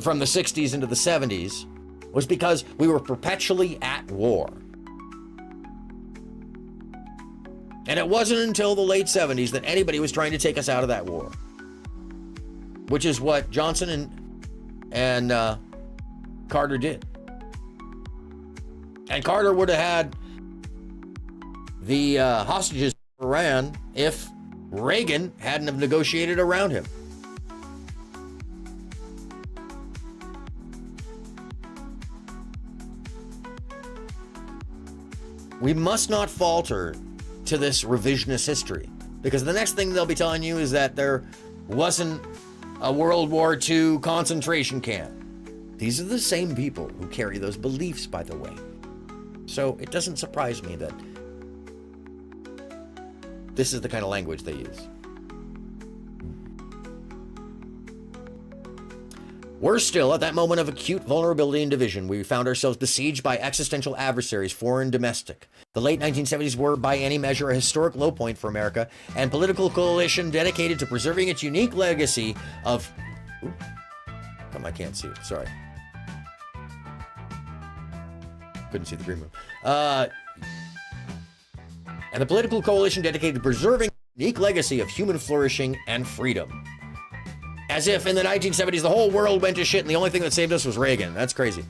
from the 60s into the 70s was because we were perpetually at war. And it wasn't until the late 70s that anybody was trying to take us out of that war, which is what Johnson and Carter did. And Carter would have had the hostages for Iran if Reagan hadn't have negotiated around him. We must not falter to this revisionist history, because the next thing they'll be telling you is that there wasn't a World War II concentration camp. These are the same people who carry those beliefs, by the way. So it doesn't surprise me that this is the kind of language they use. Worse still, at that moment of acute vulnerability and division, we found ourselves besieged by existential adversaries, foreign and domestic. The late 1970s were, by any measure, a historic low point for America, and political coalition dedicated to preserving its unique legacy of... I can't see it, sorry. Couldn't see the green room. And the political coalition dedicated to preserving the unique legacy of human flourishing and freedom. As if in the 1970s, the whole world went to shit and the only thing that saved us was Reagan. That's crazy.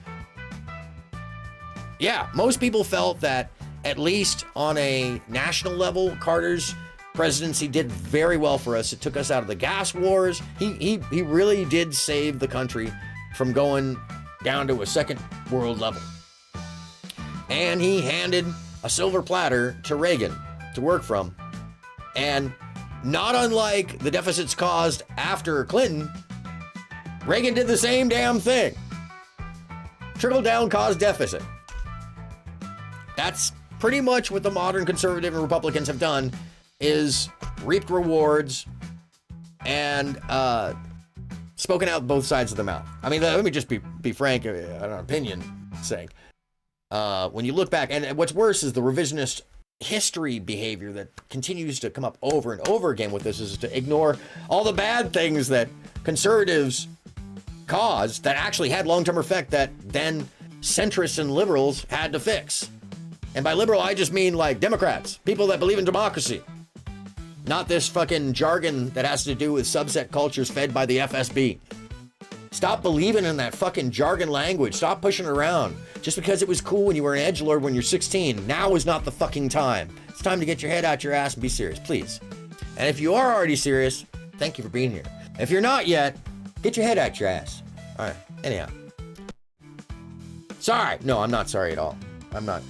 Yeah, most people felt that, at least on a national level, Carter's presidency did very well for us. It took us out of the gas wars. He really did save the country from going down to a second world level. And he handed a silver platter to Reagan to work from. And not unlike the deficits caused after Clinton, Reagan did the same damn thing. Trickle down caused deficit. That's pretty much what the modern conservative and Republicans have done, is reaped rewards and spoken out both sides of the mouth. I mean, let me just be frank, on an opinion sake. When you look back, and what's worse is the revisionist history behavior that continues to come up over and over again with this, is to ignore all the bad things that conservatives caused that actually had long-term effect that then centrists and liberals had to fix. And by liberal, I just mean like Democrats, people that believe in democracy. Not this fucking jargon that has to do with subset cultures fed by the FSB. Stop believing in that fucking jargon language. Stop pushing it around. Just because it was cool when you were an edgelord when you're 16, now is not the fucking time. It's time to get your head out your ass and be serious, please. And if you are already serious, thank you for being here. If you're not yet, get your head out your ass. All right, anyhow. Sorry. No, I'm not sorry at all. I'm not.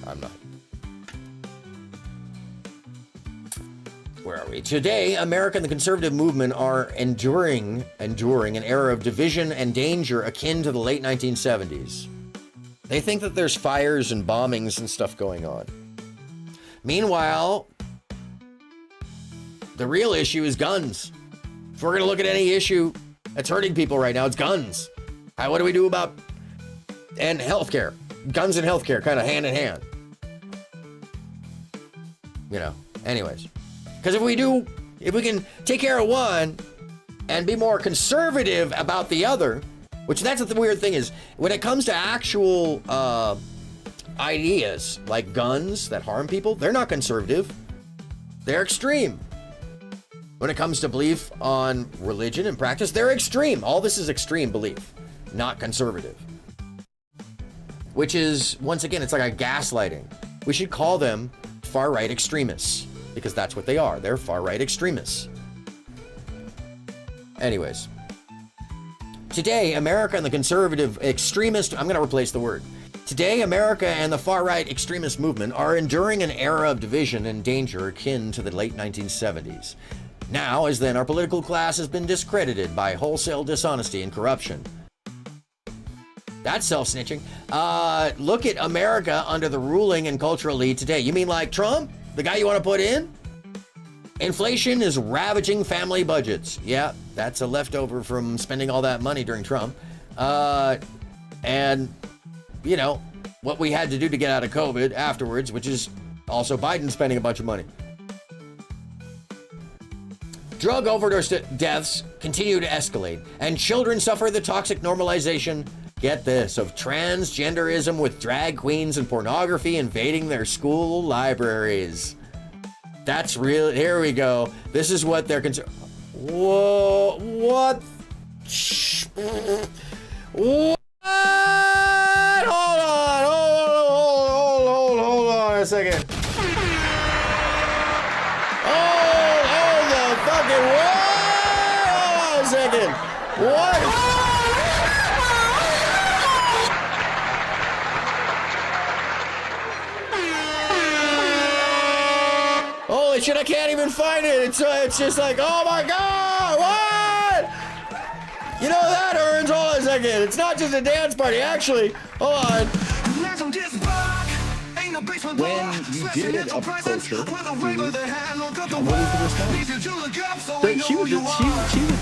Where are we? Today, America and the conservative movement are enduring an era of division and danger akin to the late 1970s. They think that there's fires and bombings and stuff going on. Meanwhile, the real issue is guns. If we're going to look at any issue that's hurting people right now, it's guns. What do we do about, and healthcare? Guns and healthcare kind of hand in hand. You know, anyways. Because if we can take care of one and be more conservative about the other, which that's the weird thing is, when it comes to actual ideas like guns that harm people, they're not conservative. They're extreme. When it comes to belief on religion and practice, they're extreme. All this is extreme belief, not conservative. Which is, once again, it's like a gaslighting. We should call them far-right extremists, because that's what they are. They're far-right extremists. Anyways. Today, America and the conservative extremist, I'm going to replace the word. Today, America and the far-right extremist movement are enduring an era of division and danger akin to the late 1970s. Now, as then, our political class has been discredited by wholesale dishonesty and corruption. That's self-snitching. Look at America under the ruling and cultural elite today. You mean like Trump? The guy you want to put in? Inflation is ravaging family budgets. Yeah, that's a leftover from spending all that money during Trump. And, you know, what we had to do to get out of COVID afterwards, which is also Biden spending a bunch of money. Drug overdose deaths continue to escalate, and children suffer the toxic normalization, get this, of transgenderism, with drag queens and pornography invading their school libraries. That's real. Here we go. This is what they're concerned. Whoa, what? What? Hold on a second. Hold the fucking what? Hold on a second. What? Holy shit, I can't even find it. It's just like, oh my God, what? You know that, Aron, hold on a second. It's not just a dance party, actually. Hold on. When you did approach her, what was the response? But she was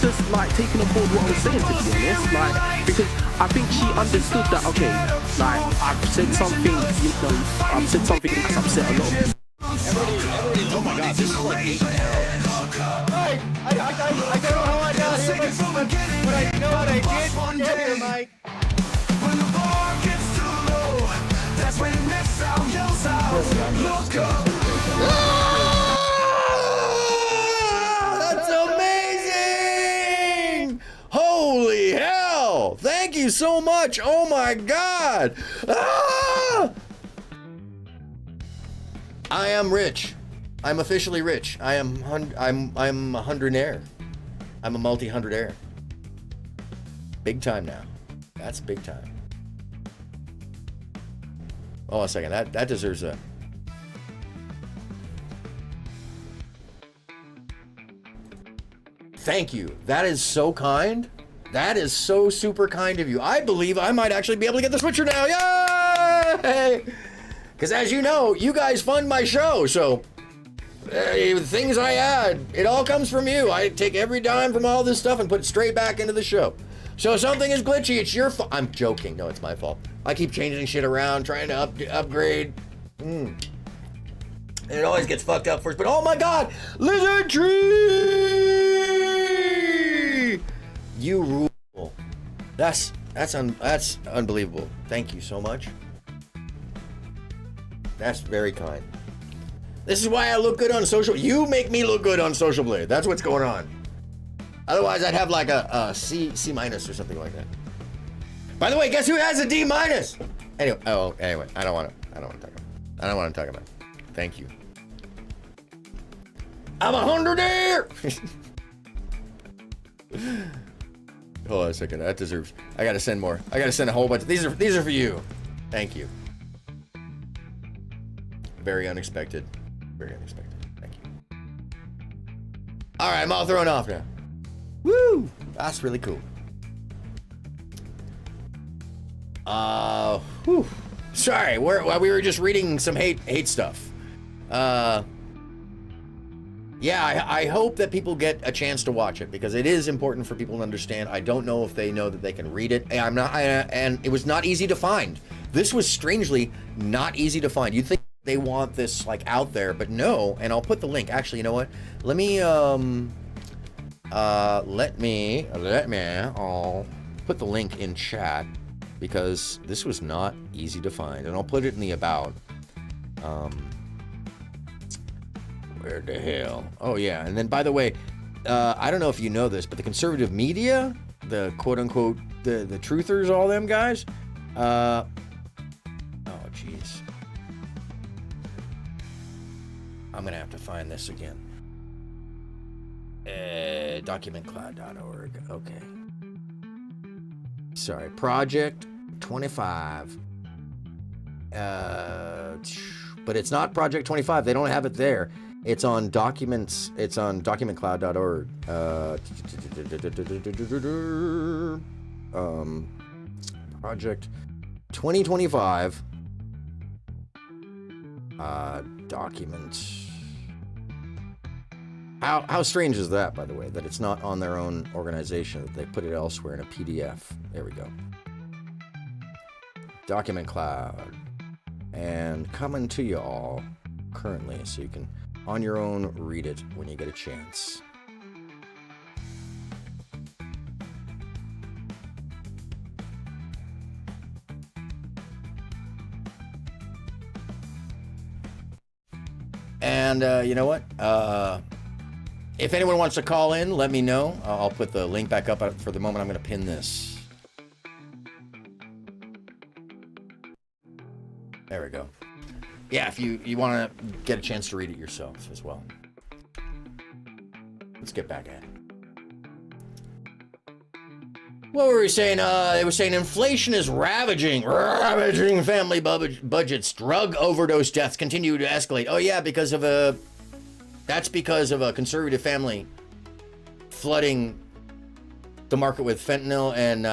just like taking on board what I was saying, to be honest. Like, because I think she understood that, okay, like, I've said something, you know, I've said something that's upset a lot of people. Oh my God, this is like 8 Mike, I don't know how I got here, but I know what I did get here, Mike. When the bar gets too low, that's when that sound yells out. Look up. That's amazing! Holy hell! Thank you so much. Oh my God! Ah! I am rich. I'm officially rich. I'm a hundredaire. I'm a multi-hundredaire. Big time now. That's big time. Hold on a second. That deserves a... Thank you. That is so kind. That is so super kind of you. I believe I might actually be able to get the switcher now. Yay! Because as you know, you guys fund my show, so the things I add, it all comes from you. I take every dime from all this stuff and put it straight back into the show. So if something is glitchy, it's your fault. I'm joking. No, it's my fault. I keep changing shit around, trying to upgrade. And it always gets fucked up first. But oh my God, Lizard Tree! You rule. That's unbelievable. Thank you so much. That's very kind. This is why I look good on social. You make me look good on Social Blade. That's what's going on. Otherwise, I'd have like a C minus or something like that. By the way, guess who has a D minus? Anyway, I don't want to talk about it. Thank you. I'm 100 there. Hold on a second. That deserves. I gotta send more. I gotta send a whole bunch. These are for you. Thank you. Very unexpected. Very unexpected. Thank you. All right, I'm all thrown off now. Woo! That's really cool. Whew. Sorry, we were just reading some hate stuff. Yeah, I hope that people get a chance to watch it because it is important for people to understand. I don't know if they know that they can read it. And it was not easy to find. This was strangely not easy to find. You'd think they want this like out there, but no. And I'll put the link. Actually, you know what? Let me I'll put the link in chat because this was not easy to find, and I'll put it in the about. Where the hell? Oh yeah, and then by the way, I don't know if you know this, but the conservative media, the quote unquote the truthers, all them guys. Oh jeez. I'm gonna have to find this again. Documentcloud.org. Okay. Sorry, Project 25. But it's not Project 25. They don't have it there. It's on documents. It's on documentcloud.org. Project 2025. Documents. How strange is that, by the way, that it's not on their own organization, that they put it elsewhere in a PDF. There we go. Document Cloud. And coming to you all currently, so you can, on your own, read it when you get a chance. And you know what? If anyone wants to call in, let me know. I'll put the link back up. For the moment, I'm going to pin this. There we go. Yeah, if you want to get a chance to read it yourself as well. Let's get back at it. What were we saying? They were saying inflation is ravaging family budgets. Drug overdose deaths continue to escalate. Oh yeah, because of that's because of a conservative family flooding the market with fentanyl and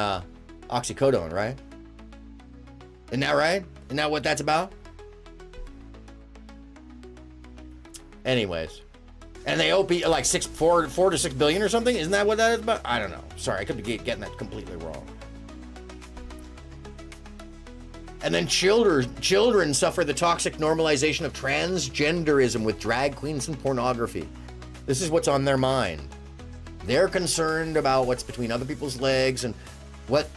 oxycodone, right? Isn't that right? Isn't that what that's about? Anyways. And they owe like 4 to 6 billion or something? Isn't that what that is about? I don't know. Sorry, I could be getting that completely wrong. And then children suffer the toxic normalization of transgenderism with drag queens and pornography. This is what's on their mind. They're concerned about what's between other people's legs and what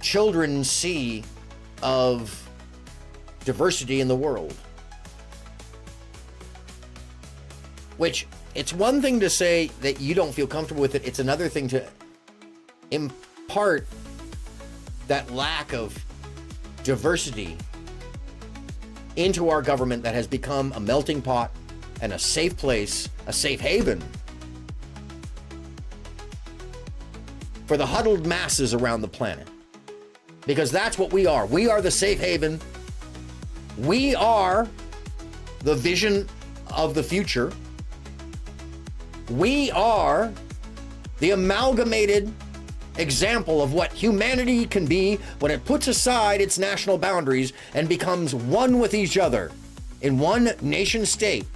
children see of diversity in the world. Which, it's one thing to say that you don't feel comfortable with it. It's another thing to impart that lack of diversity into our government that has become a melting pot and a safe place, a safe haven for the huddled masses around the planet. Because that's what we are. We are the safe haven We are the vision of the future. We are the amalgamated example of what humanity can be when it puts aside its national boundaries and becomes one with each other in one nation state,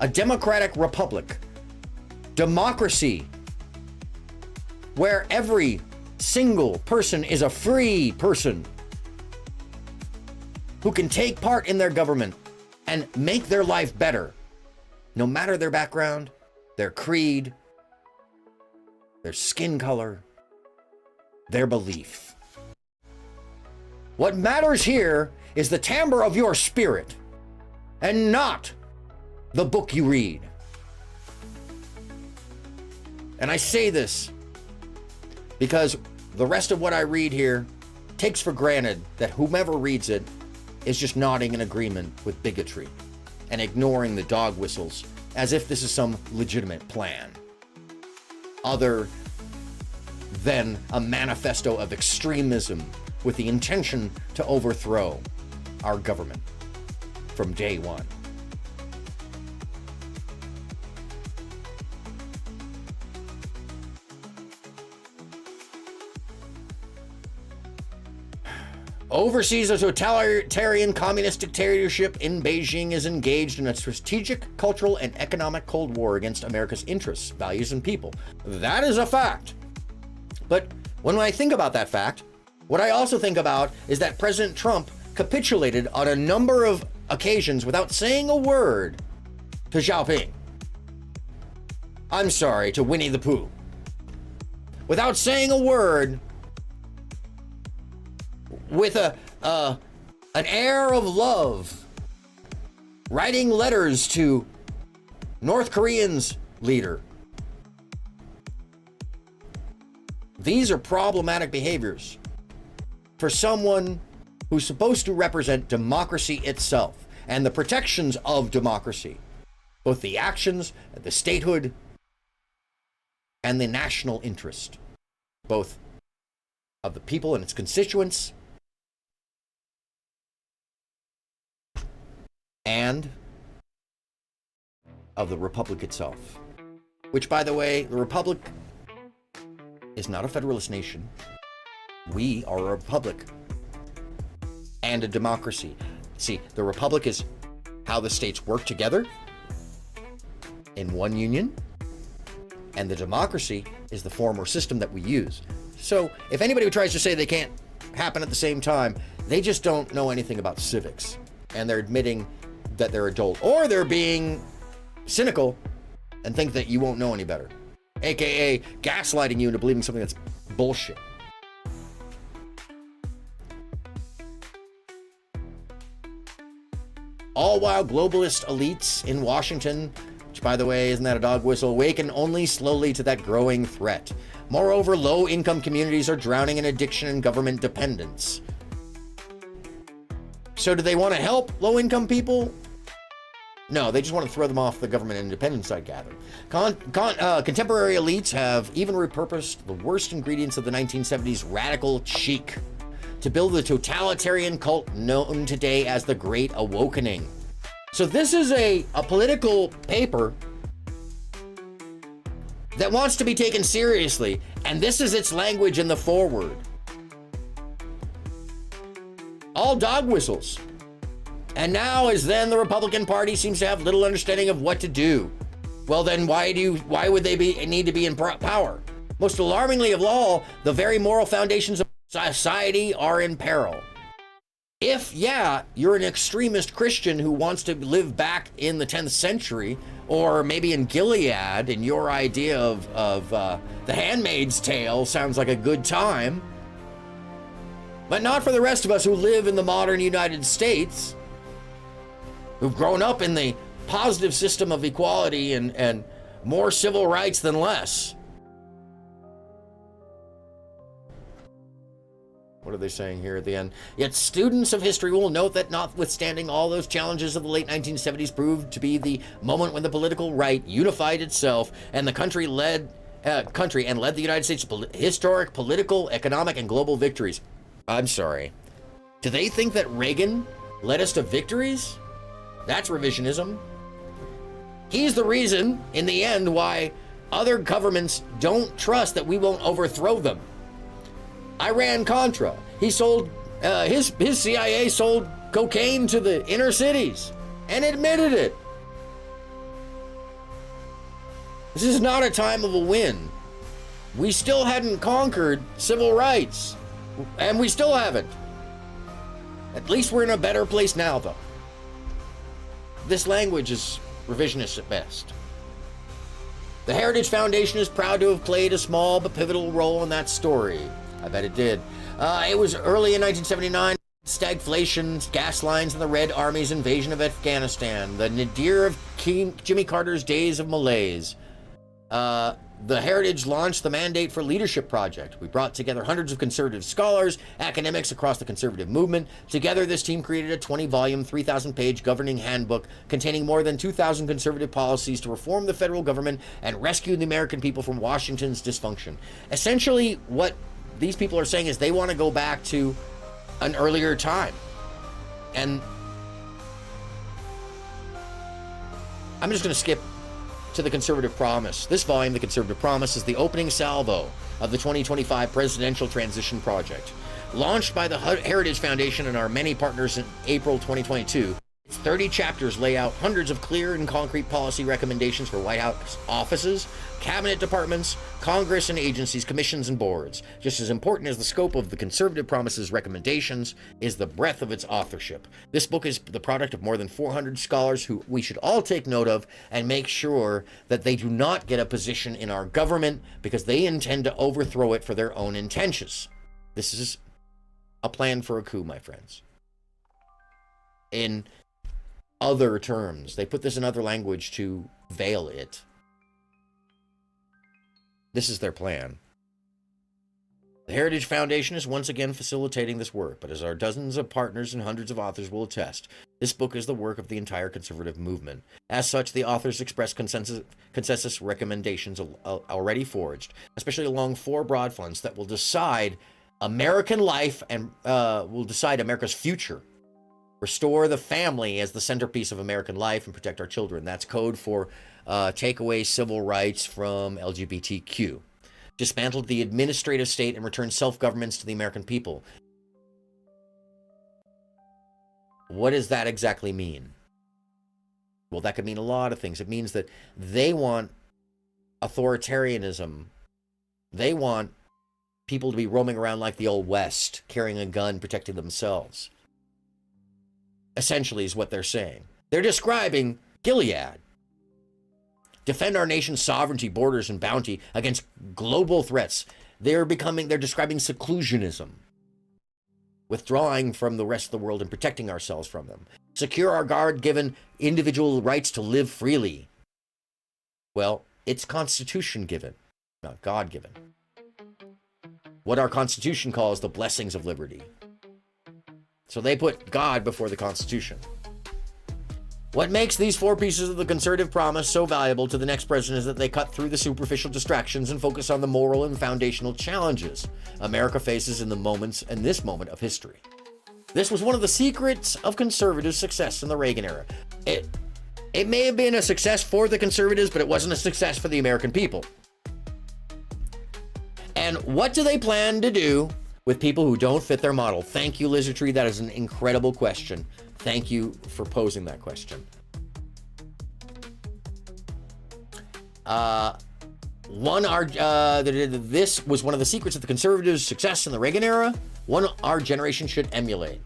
a democratic republic, democracy, where every single person is a free person who can take part in their government and make their life better, no matter their background, their creed, their skin color, their belief. What matters here is the timbre of your spirit and not the book you read. And I say this because the rest of what I read here takes for granted that whomever reads it is just nodding in agreement with bigotry and ignoring the dog whistles as if this is some legitimate plan, other than a manifesto of extremism with the intention to overthrow our government from day one. Overseas, a totalitarian communist dictatorship in Beijing is engaged in a strategic, cultural, and economic Cold War against America's interests, values, and people. That is a fact. But when I think about that fact, what I also think about is that President Trump capitulated on a number of occasions without saying a word to Xiaoping. I'm sorry, to Winnie the Pooh. Without saying a word, with an air of love, writing letters to North Korean's leader. These are problematic behaviors for someone who's supposed to represent democracy itself and the protections of democracy, both the actions, the statehood, and the national interest, both of the people and its constituents, and of the Republic itself. Which, by the way, the Republic is not a federalist nation. We are a republic and a democracy. See, the Republic is how the states work together in one union, and the democracy is the form or system that we use. So if anybody who tries to say they can't happen at the same time, they just don't know anything about civics, and they're admitting that they're adult, or they're being cynical and think that you won't know any better, aka gaslighting you into believing something that's bullshit. All while globalist elites in Washington, which, by the way, isn't that a dog whistle, awaken only slowly to that growing threat. Moreover, low-income communities are drowning in addiction and government dependence. So do they want to help low-income people? No, they just want to throw them off the government independence, I gather. Contemporary elites have even repurposed the worst ingredients of the 1970s radical chic to build the totalitarian cult known today as the Great Awakening. So this is a political paper that wants to be taken seriously, and this is its language in the foreword. All dog whistles. And now, as then, the Republican Party seems to have little understanding of what to do. Well, then why would they need to be in power? Most alarmingly of all, the very moral foundations of society are in peril. If, yeah, you're an extremist Christian who wants to live back in the 10th century, or maybe in Gilead, and your idea of The Handmaid's Tale sounds like a good time, but not for the rest of us who live in the modern United States, who've grown up in the positive system of equality and more civil rights than less. What are they saying here at the end? Yet students of history will note that notwithstanding all those challenges of the late 1970s proved to be the moment when the political right unified itself and the country and led the United States to historic political, economic, and global victories. I'm sorry. Do they think that Reagan led us to victories? That's revisionism. He's the reason, in the end, why other governments don't trust that we won't overthrow them. Iran-Contra. He sold, his CIA sold cocaine to the inner cities and admitted it. This is not a time of a win. We still hadn't conquered civil rights, and we still haven't. At least we're in a better place now, though. This language is revisionist at best. The Heritage Foundation is proud to have played a small but pivotal role in that story. I bet it did. It was early in 1979. Stagflation, gas lines, and the Red Army's invasion of Afghanistan. The nadir of Jimmy Carter's days of malaise. The Heritage launched the Mandate for Leadership Project. We brought together hundreds of conservative scholars, academics across the conservative movement. Together, this team created a 20-volume, 3,000-page governing handbook containing more than 2,000 conservative policies to reform the federal government and rescue the American people from Washington's dysfunction. Essentially, what these people are saying is they want to go back to an earlier time. And I'm just going to skip to the Conservative Promise. This volume, The Conservative Promise, is the opening salvo of the 2025 Presidential Transition Project. Launched by the Heritage Foundation and our many partners in April 2022, its 30 chapters lay out hundreds of clear and concrete policy recommendations for White House offices, cabinet departments, Congress and agencies, commissions and boards. Just as important as the scope of the Conservative Promise's recommendations is the breadth of its authorship. This book is the product of more than 400 scholars who we should all take note of and make sure that they do not get a position in our government because they intend to overthrow it for their own intentions. This is a plan for a coup, my friends. In other terms, they put this in other language to veil it. This is their plan. The Heritage Foundation is once again facilitating this work, but as our dozens of partners and hundreds of authors will attest, this book is the work of the entire conservative movement. As such, the authors express consensus recommendations already forged, especially along 4 broad fronts that will decide American life and will decide America's future. Restore the family as the centerpiece of American life and protect our children. That's code for take away civil rights from LGBTQ. Dismantle the administrative state and return self-governments to the American people. What does that exactly mean? Well, that could mean a lot of things. It means that they want authoritarianism. They want people to be roaming around like the Old West, carrying a gun, protecting themselves. Essentially is what they're saying. They're describing Gilead. Defend our nation's sovereignty, borders, and bounty against global threats. They're describing seclusionism. Withdrawing from the rest of the world and protecting ourselves from them. Secure our God-given individual rights to live freely. Well, it's Constitution-given, not God-given. What our Constitution calls the blessings of liberty. So they put God before the Constitution. What makes these 4 pieces of the Conservative Promise so valuable to the next president is that they cut through the superficial distractions and focus on the moral and foundational challenges America faces in this moment of history. This was one of the secrets of conservative success in the Reagan era. It may have been a success for the conservatives, but it wasn't a success for the American people. And what do they plan to do with people who don't fit their model? Thank you, Lizard Tree. That is an incredible question. Thank you for posing that question. This was one of the secrets of the conservatives' success in the Reagan era. One our generation should emulate.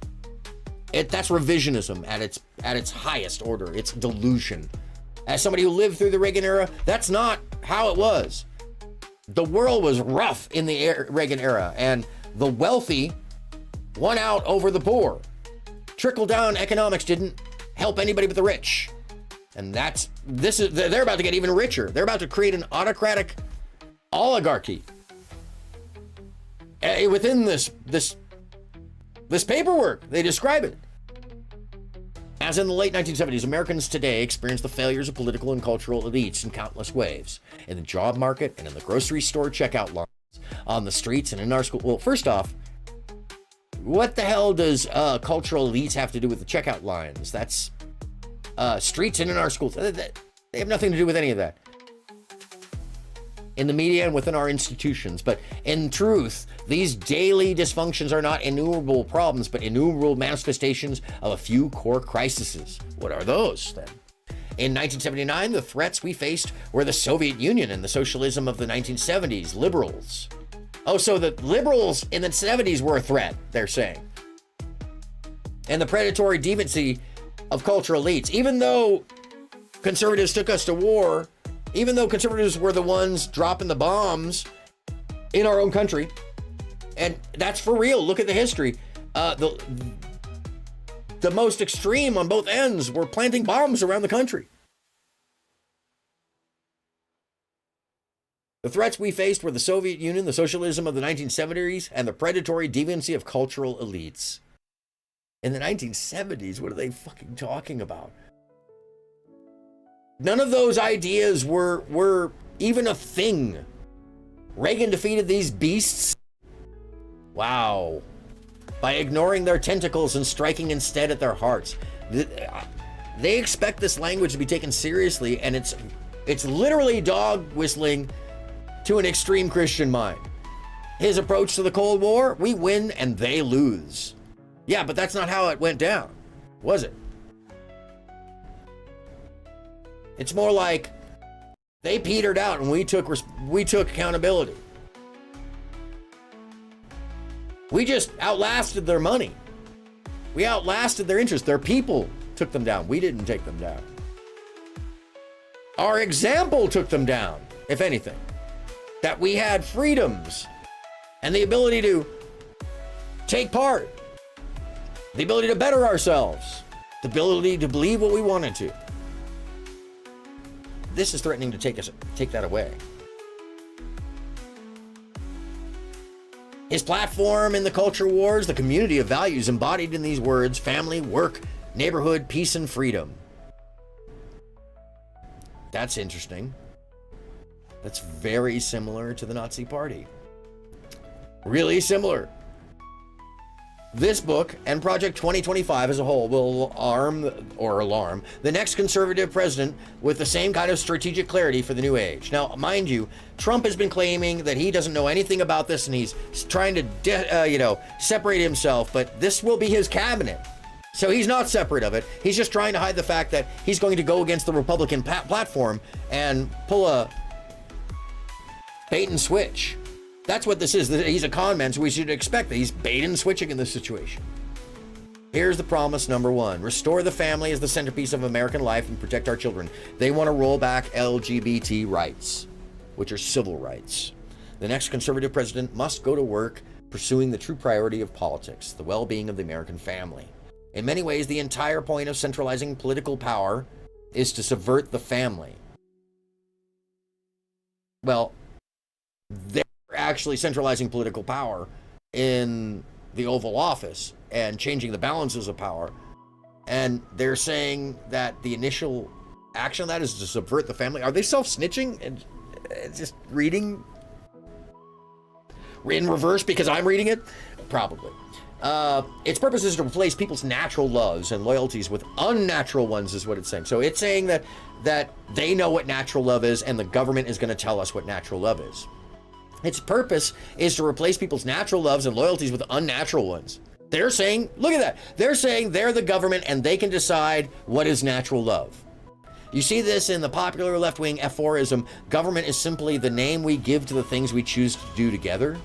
That's revisionism at its highest order. It's delusion. As somebody who lived through the Reagan era, that's not how it was. The world was rough in the Reagan era, and the wealthy won out over the poor. Trickle-down economics didn't help anybody but the rich. And they're about to get even richer. They're about to create an autocratic oligarchy. Within this paperwork, they describe it. As in the late 1970s, Americans today experience the failures of political and cultural elites in countless ways. In the job market and in the grocery store checkout lines, on the streets and in our school. Well, first off, What the hell does cultural elites have to do with the checkout lines? That's streets and in our schools. They have nothing to do with any of that. In the media and within our institutions. But in truth, these daily dysfunctions are not innumerable problems, but innumerable manifestations of a few core crises. What are those then? In 1979, the threats we faced were the Soviet Union and the socialism of the 1970s, liberals. Oh, so the liberals in the 70s were a threat, they're saying. And the predatory deviancy of cultural elites. Even though conservatives took us to war, even though conservatives were the ones dropping the bombs in our own country, and that's for real, look at the history. The most extreme on both ends were planting bombs around the country. The threats we faced were the Soviet Union, the socialism of the 1970s, and the predatory deviancy of cultural elites. In the 1970s, what are they fucking talking about? None of those ideas were even a thing. Reagan defeated these beasts. Wow. By ignoring their tentacles and striking instead at their hearts. They expect this language to be taken seriously, and it's literally dog whistling to an extreme Christian mind. His approach to the Cold War, we win and they lose. Yeah, but that's not how it went down, was it? It's more like they petered out and we took accountability. We just outlasted their money. We outlasted their interest. Their people took them down. We didn't take them down. Our example took them down, if anything. That we had freedoms and the ability to take part, the ability to better ourselves, the ability to believe what we wanted to. This is threatening to take that away. His platform in the culture wars, the community of values embodied in these words: family, work, neighborhood, peace, and freedom. That's interesting. That's very similar to the Nazi Party. Really similar. This book and Project 2025 as a whole will alarm the next conservative president with the same kind of strategic clarity for the new age. Now, mind you, Trump has been claiming that he doesn't know anything about this and he's trying to, separate himself, but this will be his cabinet. So he's not separate of it. He's just trying to hide the fact that he's going to go against the Republican platform and pull a bait and switch. That's what this is. He's a con man, so we should expect that he's bait and switching in this situation. Here's the promise number one. Restore the family as the centerpiece of American life and protect our children. They want to roll back LGBT rights, which are civil rights. The next conservative president must go to work pursuing the true priority of politics, the well-being of the American family. In many ways, the entire point of centralizing political power is to subvert the family. Well, they're actually centralizing political power in the Oval Office and changing the balances of power. And they're saying that the initial action of that is to subvert the family. Are they self-snitching and just reading in reverse because I'm reading it? Probably. Its purpose is to replace people's natural loves and loyalties with unnatural ones, is what it's saying. So it's saying that they know what natural love is and the government is going to tell us what natural love is. Its purpose is to replace people's natural loves and loyalties with unnatural ones. They're saying, look at that. They're saying they're the government and they can decide what is natural love. You see this in the popular left-wing aphorism, government is simply the name we give to the things we choose to do together.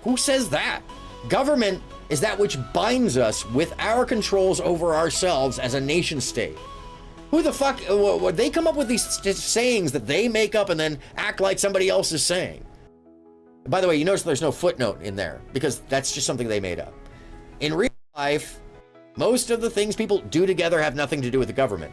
Who says that? Government is that which binds us with our controls over ourselves as a nation state. Who the fuck, they come up with these sayings that they make up and then act like somebody else is saying. By the way, you notice there's no footnote in there because that's just something they made up. In real life, most of the things people do together have nothing to do with the government.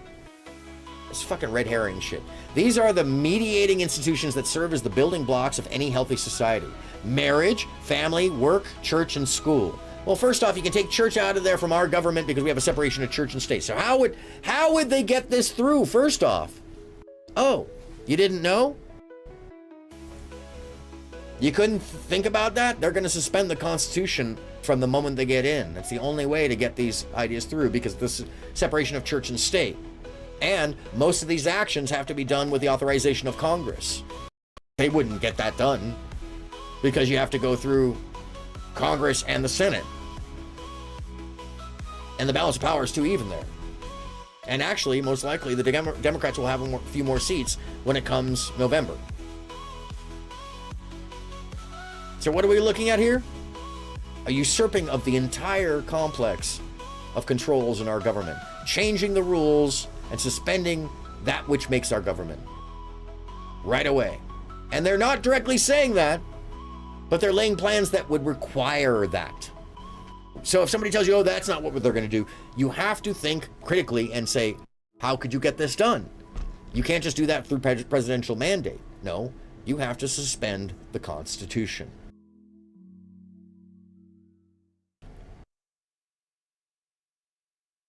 It's fucking red herring shit. These are the mediating institutions that serve as the building blocks of any healthy society. Marriage, family, work, church, and school. Well, first off, you can take church out of there from our government because we have a separation of church and state. So how would they get this through, first off? Oh, you didn't know? You couldn't think about that? They're going to suspend the Constitution from the moment they get in. That's the only way to get these ideas through, because this separation of church and state. And most of these actions have to be done with the authorization of Congress. They wouldn't get that done because you have to go through Congress and the Senate. And the balance of power is too even there. And actually, most likely, the Democrats will have a few more seats when it comes November. So what are we looking at here? A usurping of the entire complex of controls in our government, changing the rules and suspending that which makes our government right away. And they're not directly saying that, but they're laying plans that would require that. So if somebody tells you, oh, that's not what they're going to do, you have to think critically and say, how could you get this done? You can't just do that through presidential mandate. No, you have to suspend the Constitution.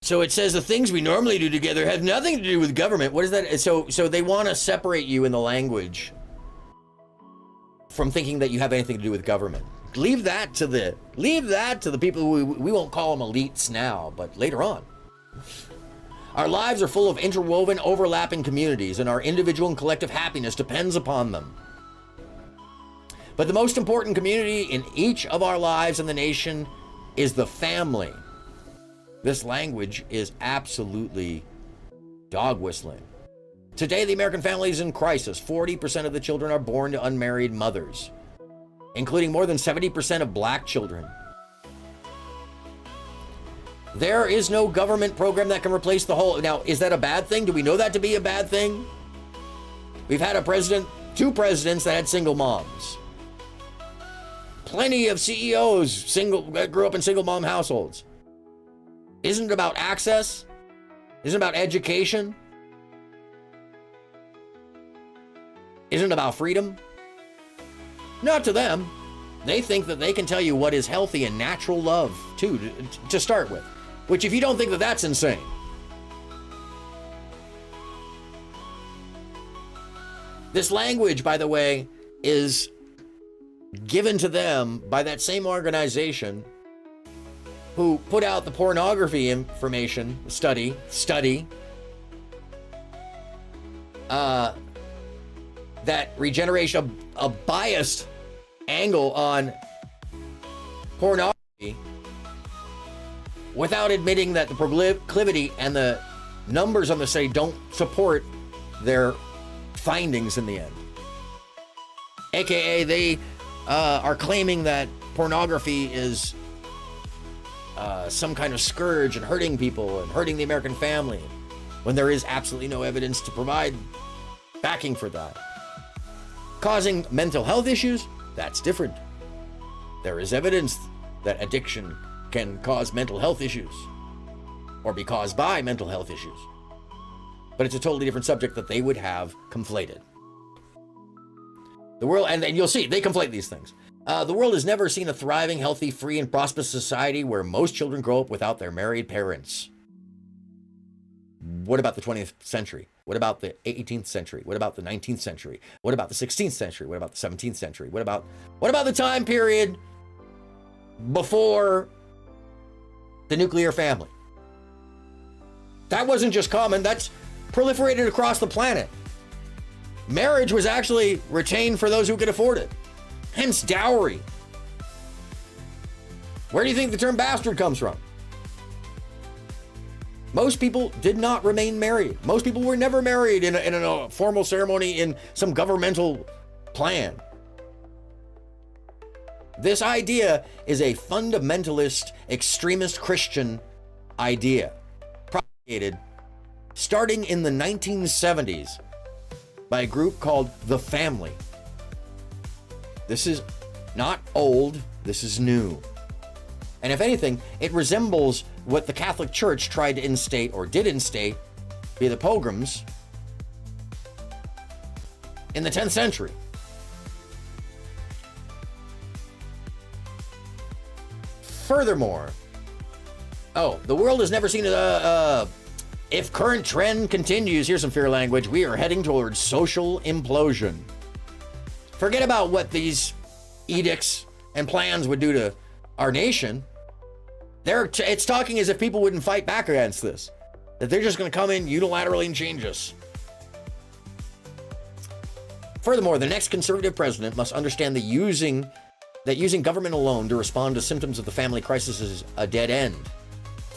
So it says the things we normally do together have nothing to do with government. What is that? So they want to separate you in the language from thinking that you have anything to do with government. Leave that to the people who we won't call them elites now, but later on. Our lives are full of interwoven, overlapping communities, and our individual and collective happiness depends upon them. But the most important community in each of our lives in the nation is the family. This language is absolutely dog whistling. Today, the American family is in crisis. 40% of the children are born to unmarried mothers, including more than 70% of black children. There is no government program that can replace the whole. Now, is that a bad thing? Do we know that to be a bad thing? We've had two presidents that had single moms. Plenty of CEOs that grew up in single mom households. Isn't it about access? Isn't it about education? Isn't it about freedom? Not to them. They think that they can tell you what is healthy and natural love, too, to start with. Which, if you don't think that that's insane. This language, by the way, is given to them by that same organization who put out the pornography information study that regeneration, a biased angle on pornography, without admitting that the proclivity and the numbers on the study don't support their findings in the end. AKA, they are claiming that pornography is some kind of scourge and hurting people and hurting the American family, when there is absolutely no evidence to provide backing for that. Causing mental health issues, that's different. There is evidence that addiction can cause mental health issues or be caused by mental health issues. But it's a totally different subject that they would have conflated. The world, and you'll see, they conflate these things. The world has never seen a thriving, healthy, free, and prosperous society where most children grow up without their married parents. What about the 20th century? What about the 18th century? What about the 19th century? What about the 16th century? What about the 17th century? What about the time period before the nuclear family? That wasn't just common, that's proliferated across the planet. Marriage was actually retained for those who could afford it. Hence dowry. Where do you think the term bastard comes from? Most people did not remain married. Most people were never married in a formal ceremony in some governmental plan. This idea is a fundamentalist, extremist Christian idea, propagated starting in the 1970s by a group called The Family. This is not old, this is new. And if anything, it resembles what the Catholic Church tried to instate, or did instate, via the Pilgrims in the 10th century. Furthermore, the world has never seen if current trend continues, here's some fear language, we are heading towards social implosion. Forget about what these edicts and plans would do to our nation, it's talking as if people wouldn't fight back against this, that they're just going to come in unilaterally and change us. Furthermore, the next conservative president must understand that using government alone to respond to symptoms of the family crisis is a dead end.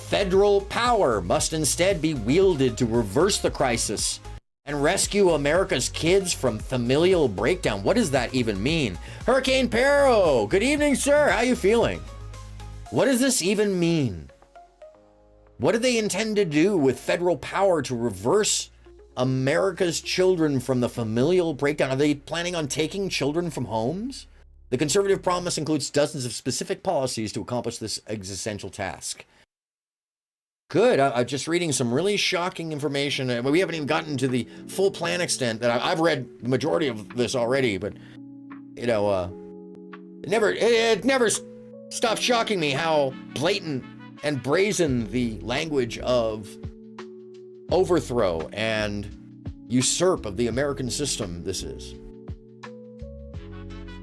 Federal power must instead be wielded to reverse the crisis and rescue America's kids from familial breakdown. What does that even mean? Hurricane Pero, good evening, sir. How you feeling? What does this even mean? What do they intend to do with federal power to reverse America's children from the familial breakdown? Are they planning on taking children from homes? The conservative promise includes dozens of specific policies to accomplish this existential task. Good. I'm just reading some really shocking information. We haven't even gotten to the full plan extent that I've read the majority of this already, but you know, it never stops shocking me how blatant and brazen the language of overthrow and usurp of the American system this is.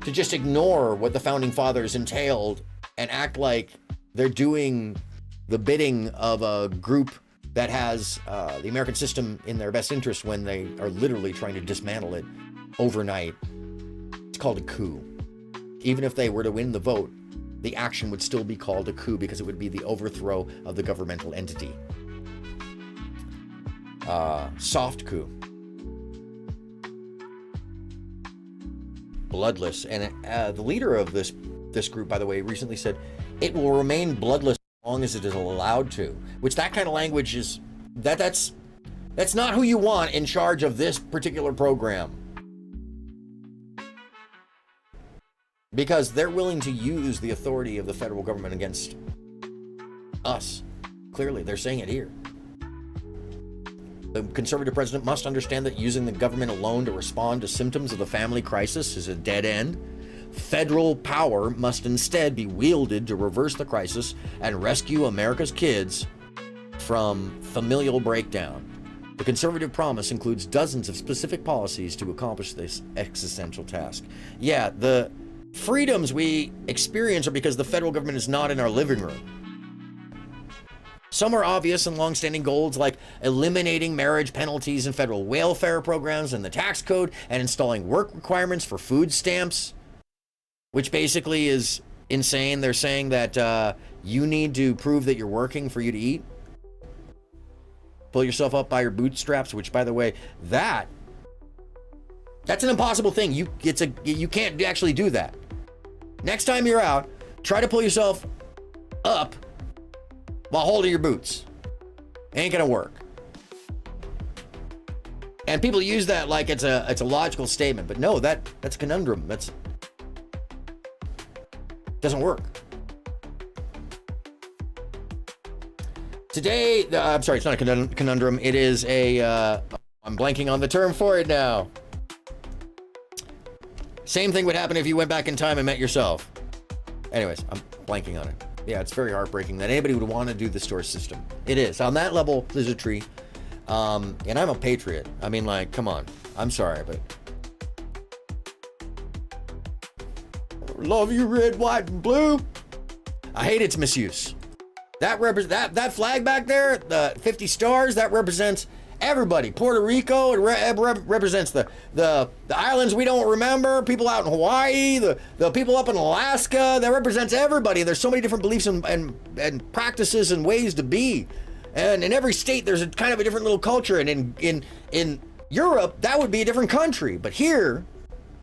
To just ignore what the founding fathers entailed and act like they're doing the bidding of a group that has the American system in their best interest when they are literally trying to dismantle it overnight. It's called a coup. Even if they were to win the vote, the action would still be called a coup because it would be the overthrow of the governmental entity. Soft coup. Bloodless. And the leader of this group, by the way, recently said, it will remain bloodless as long as it is allowed to. Which that kind of language is, that's not who you want in charge of this particular program. Because they're willing to use the authority of the federal government against us. Clearly, they're saying it here. The conservative president must understand that using the government alone to respond to symptoms of the family crisis is a dead end. Federal power must instead be wielded to reverse the crisis and rescue America's kids from familial breakdown. The conservative promise includes dozens of specific policies to accomplish this existential task. Yeah, the freedoms we experience are because the federal government is not in our living room. Some are obvious and long-standing goals like eliminating marriage penalties and federal welfare programs and the tax code and installing work requirements for food stamps, which basically is insane. They're saying that you need to prove that you're working for you to eat. Pull yourself up by your bootstraps, which, by the way, that's an impossible thing. You can't actually do that. Next time you're out, try to pull yourself up while holding your boots. Ain't gonna work. And people use that like it's a logical statement, but no, that's a conundrum. Doesn't work. Today, I'm sorry, it's not a conundrum. It is I'm blanking on the term for it now. Same thing would happen if you went back in time and met yourself. Anyways, I'm blanking on it. Yeah, it's very heartbreaking that anybody would want to do the store system. It is. On that level, there's a tree. And I'm a patriot. I mean, like, come on. I'm sorry, but... Love you, red, white, and blue. I hate its misuse. That flag back there, the 50 stars, that represents everybody. Puerto Rico, it represents the islands we don't remember, people out in Hawaii, the people up in Alaska. That represents everybody. There's so many different beliefs and practices and ways to be. And in every state, there's a kind of a different little culture. And in Europe, that would be a different country. But here,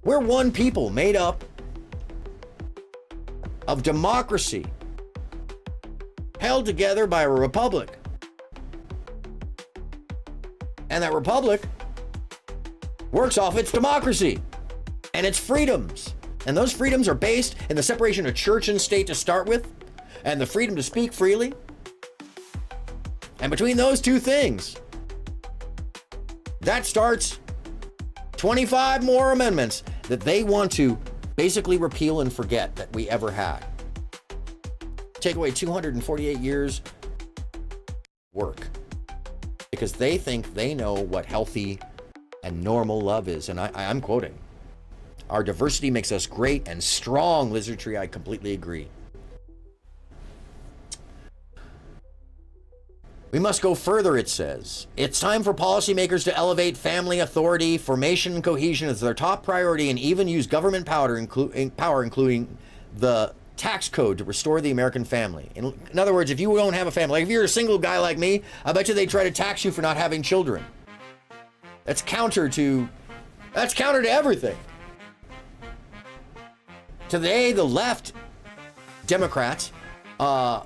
we're one people made up of democracy, held together by a republic. And that republic works off its democracy and its freedoms. And those freedoms are based in the separation of church and state to start with, and the freedom to speak freely. And between those two things, that starts 25 more amendments that they want to basically repeal and forget that we ever had. Take away 248 years work. Because they think they know what healthy and normal love is. And I'm quoting, our diversity makes us great and strong. Lizard Tree, I completely agree. We must go further, it says. It's time for policymakers to elevate family authority, formation, and cohesion as their top priority, and even use government power, including the tax code, to restore the American family. In other words, if you don't have a family, like if you're a single guy like me, I bet you they try to tax you for not having children. That's counter to everything. Today, the left Democrats are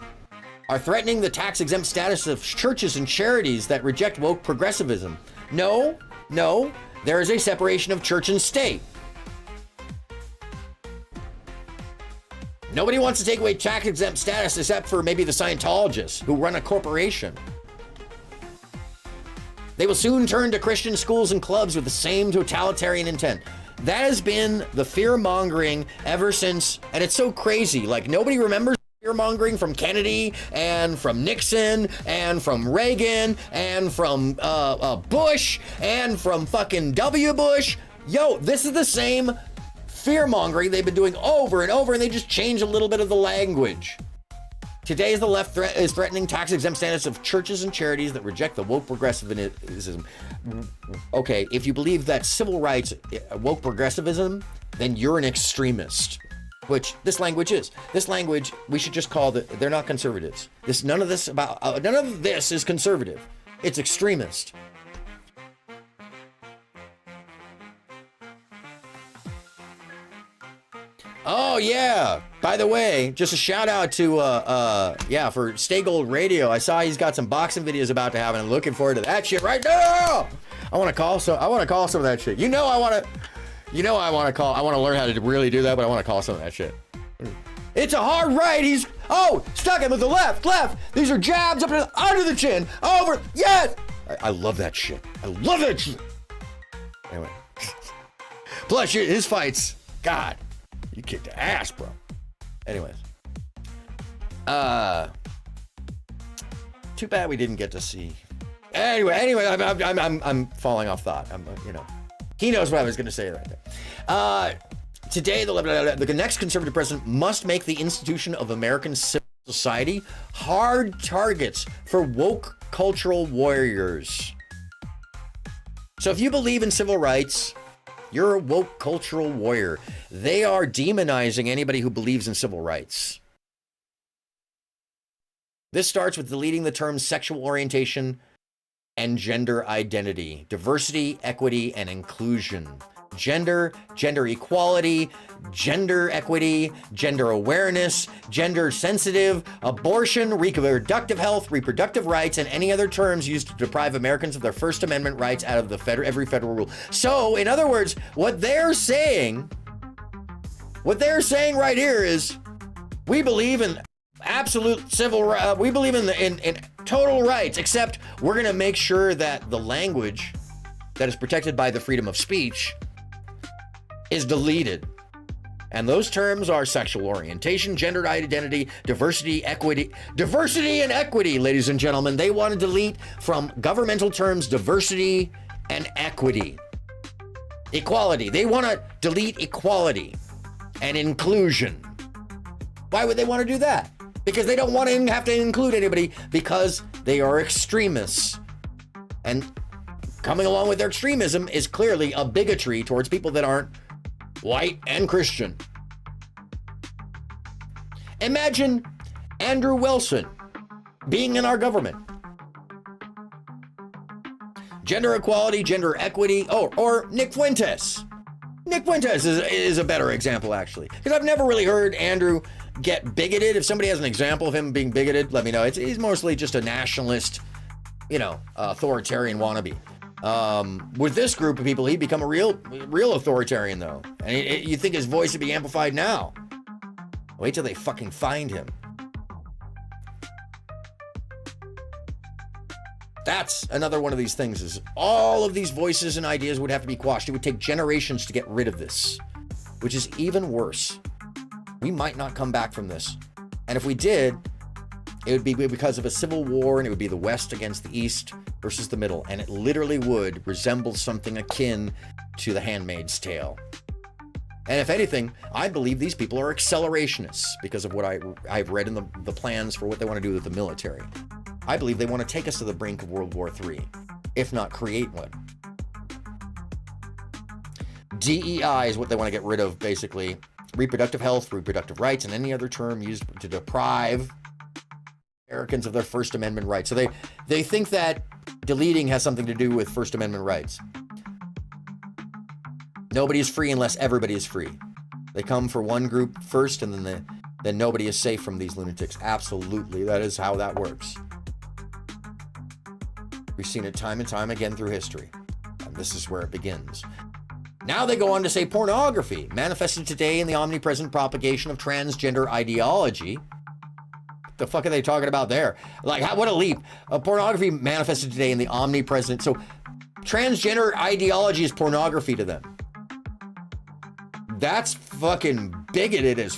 threatening the tax-exempt status of churches and charities that reject woke progressivism. No, there is a separation of church and state. Nobody wants to take away tax-exempt status except for maybe the Scientologists who run a corporation. They will soon turn to Christian schools and clubs with the same totalitarian intent. That has been the fear-mongering ever since, and it's so crazy. Like, nobody remembers fear-mongering from Kennedy and from Nixon and from Reagan and from Bush and from fucking W. Bush. Yo, this is the same fear-mongering they've been doing over and over, and they just change a little bit of the language. Today, the left is threatening tax-exempt status of churches and charities that reject the woke progressivism. Okay, if you believe that civil rights, woke progressivism, then you're an extremist. Which this language is. This language, we should just call they're not conservatives. None of this is conservative. It's extremist. Oh yeah. By the way, just a shout out to for Stay Gold Radio. I saw he's got some boxing videos about to happen. I'm looking forward to that shit right now. I want to call some of that shit. I want to learn how to really do that, but I want to call some of that shit. It's a hard right. Stuck him with the left. These are jabs up to under the chin. Over. Yes. I love that shit. Anyway. Plus his fights. God, you kicked ass, bro. Anyways. Too bad we didn't get to see. Anyway, I'm falling off thought. He knows what I was going to say right there. Today, the next conservative president must make the institution of American civil society hard targets for woke cultural warriors. So if you believe in civil rights, you're a woke cultural warrior. They are demonizing anybody who believes in civil rights. This starts with deleting the terms sexual orientation and gender identity, diversity, equity, and inclusion. Gender equality, gender equity, gender awareness, gender sensitive, abortion, reproductive health, reproductive rights, and any other terms used to deprive Americans of their First Amendment rights out of every federal rule. So, in other words, what they're saying right here is, we believe in absolute civil rights. We believe in total rights, except we're going to make sure that the language that is protected by the freedom of speech is deleted. And those terms are sexual orientation, gender identity, diversity, and equity, ladies and gentlemen. They want to delete from governmental terms diversity and equity. Equality. They want to delete equality and inclusion. Why would they want to do that? Because they don't want to have to include anybody, because they are extremists. And coming along with their extremism is clearly a bigotry towards people that aren't white and Christian. Imagine Andrew Wilson being in our government. Gender equality, gender equity, or Nick Fuentes. Nick Fuentes is a better example, actually, because I've never really heard Andrew get bigoted. If somebody has an example of him being bigoted, let me know. He's mostly just a nationalist, authoritarian wannabe. With this group of people, he'd become a real authoritarian, though. And you think his voice would be amplified now? Wait till they fucking find him. That's another one of these things, is all of these voices and ideas would have to be quashed. It would take generations to get rid of this, which is even worse. We might not come back from this. And if we did, it would be because of a civil war, and it would be the West against the East versus the Middle. And it literally would resemble something akin to The Handmaid's Tale. And if anything, I believe these people are accelerationists because of what I've read in the plans for what they want to do with the military. I believe they want to take us to the brink of World War III, if not create one. DEI is what they want to get rid of, basically. Reproductive health, reproductive rights, and any other term used to deprive Americans of their First Amendment rights. So they think that deleting has something to do with First Amendment rights. Nobody is free unless everybody is free. They come for one group first, and then nobody is safe from these lunatics. Absolutely, that is how that works. We've seen it time and time again through history, and this is where it begins. Now they go on to say pornography, manifested today in the omnipresent propagation of transgender ideology. What the fuck are they talking about there? Like, what a leap. Pornography manifested today in the omnipresent. So transgender ideology is pornography to them. That's fucking bigoted as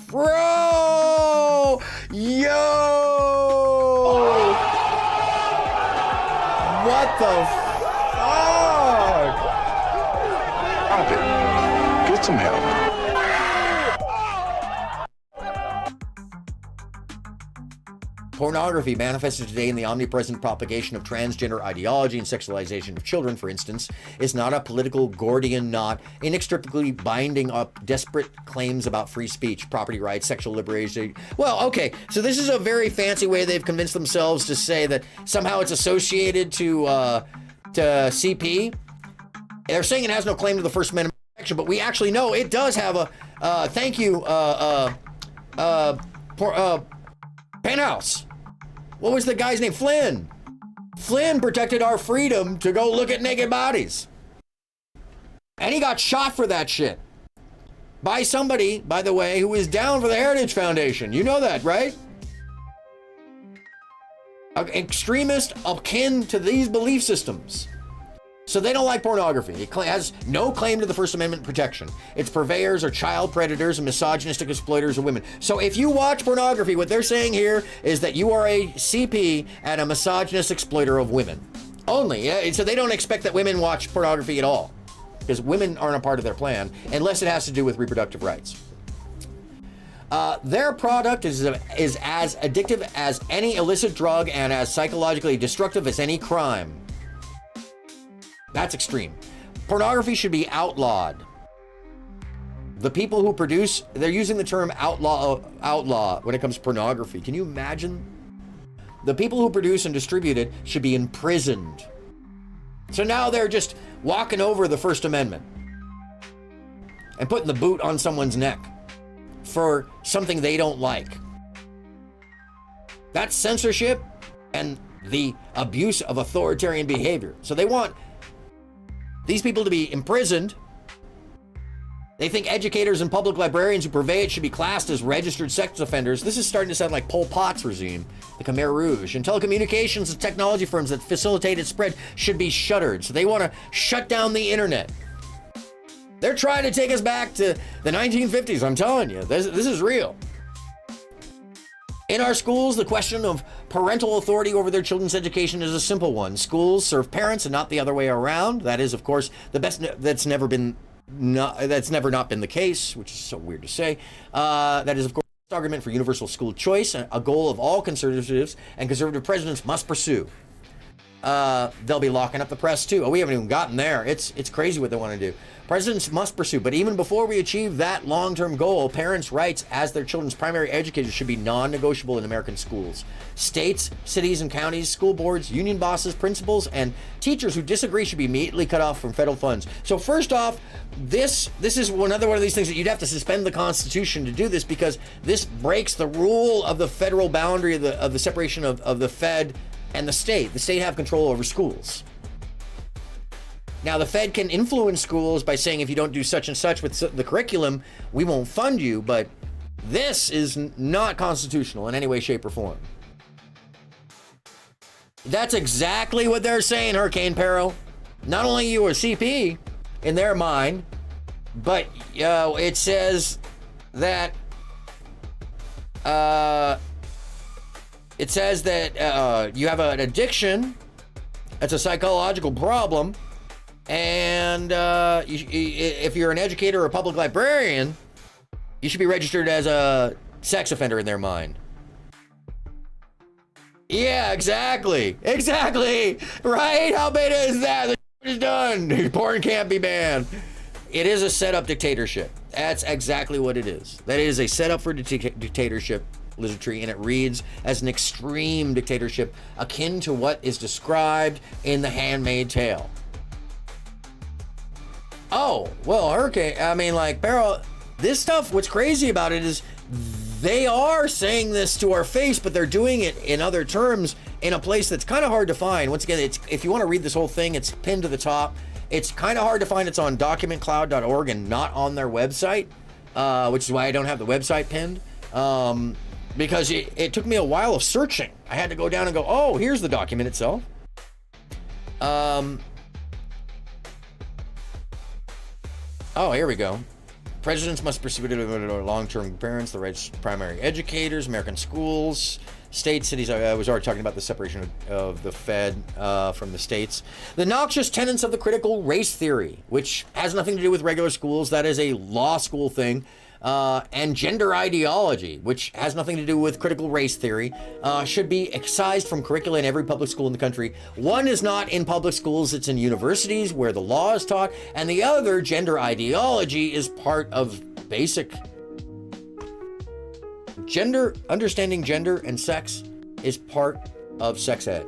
bro. Yo. What the fuck? Stop it. Get some help. Pornography manifested today in the omnipresent propagation of transgender ideology and sexualization of children, for instance, is not a political Gordian knot inextricably binding up desperate claims about free speech, property rights, sexual liberation. Well, okay, so this is a very fancy way they've convinced themselves to say that somehow it's associated to CP. They're saying it has no claim to the First Amendment protection, but we actually know it does have a, thank you, Penthouse. What was the guy's name? Flynn. Flynn protected our freedom to go look at naked bodies. And he got shot for that shit. By somebody, by the way, who was down for the Heritage Foundation. You know that, right? An extremist akin to these belief systems. So they don't like pornography. It has no claim to the First Amendment protection. Its purveyors are child predators and misogynistic exploiters of women. So if you watch pornography, what they're saying here is that you are a CP and a misogynist exploiter of women. Only. So they don't expect that women watch pornography at all, because women aren't a part of their plan unless it has to do with reproductive rights. Their product is as addictive as any illicit drug and as psychologically destructive as any crime. That's extreme. Pornography should be outlawed. The people who produce, they're using the term outlaw when it comes to pornography. Can you imagine? The people who produce and distribute it should be imprisoned. So now they're just walking over the First Amendment and putting the boot on someone's neck for something they don't like. That's censorship and the abuse of authoritarian behavior. So they want these people to be imprisoned. They think educators and public librarians who purvey it should be classed as registered sex offenders. This is starting to sound like Pol Pot's regime, the Khmer Rouge. And telecommunications and technology firms that facilitate its spread should be shuttered. So they want to shut down the internet. They're trying to take us back to the 1950s. I'm telling you, this is real. In our schools, the question of parental authority over their children's education is a simple one. Schools serve parents and not the other way around. That is, of course, the best. That's never not been the case, which is so weird to say. That is, of course, the argument for universal school choice, a goal of all conservatives and conservative presidents must pursue. They'll be locking up the press too. Oh, we haven't even gotten there. It's crazy what they want to do. Presidents must pursue, but even before we achieve that long-term goal, parents' rights as their children's primary educators should be non-negotiable in American schools. States, cities, and counties, school boards, union bosses, principals, and teachers who disagree should be immediately cut off from federal funds. So first off, this is another one of these things that you'd have to suspend the Constitution to do this, because this breaks the rule of the federal boundary of the separation of the Fed and the state. The state have control over schools. Now, the Fed can influence schools by saying, if you don't do such and such with the curriculum, we won't fund you, but this is not constitutional in any way, shape, or form. That's exactly what they're saying, Hurricane Peril. Not only are you a CP in their mind, but it says that you have an addiction. That's a psychological problem. And if you're an educator or a public librarian, you should be registered as a sex offender in their mind. Yeah, exactly. Exactly. Right? How beta is that? The is done. Porn can't be banned. It is a setup dictatorship. That's exactly what it is. That is a setup for dictatorship, Lizard Tree, and it reads as an extreme dictatorship akin to what is described in The Handmaid's Tale. Oh, well, Hurricane, I mean, like, Barrel, this stuff, what's crazy about it is they are saying this to our face, but they're doing it in other terms in a place that's kind of hard to find. Once again, it's, if you want to read this whole thing, it's pinned to the top. It's kind of hard to find. It's on documentcloud.org and not on their website, which is why I don't have the website pinned, because it took me a while of searching. I had to go down and go, oh, here's the document itself. Oh, here we go. Presidents must pursue long-term parents, the rights of primary educators, American schools, states, cities. I was already talking about the separation of the Fed from the states. The noxious tenets of the critical race theory, which has nothing to do with regular schools. That is a law school thing. And gender ideology, which has nothing to do with critical race theory, should be excised from curricula in every public school in the country. One is not in public schools, it's in universities where the law is taught, and the other, gender ideology, is part of basic gender. Understanding gender and sex is part of sex ed.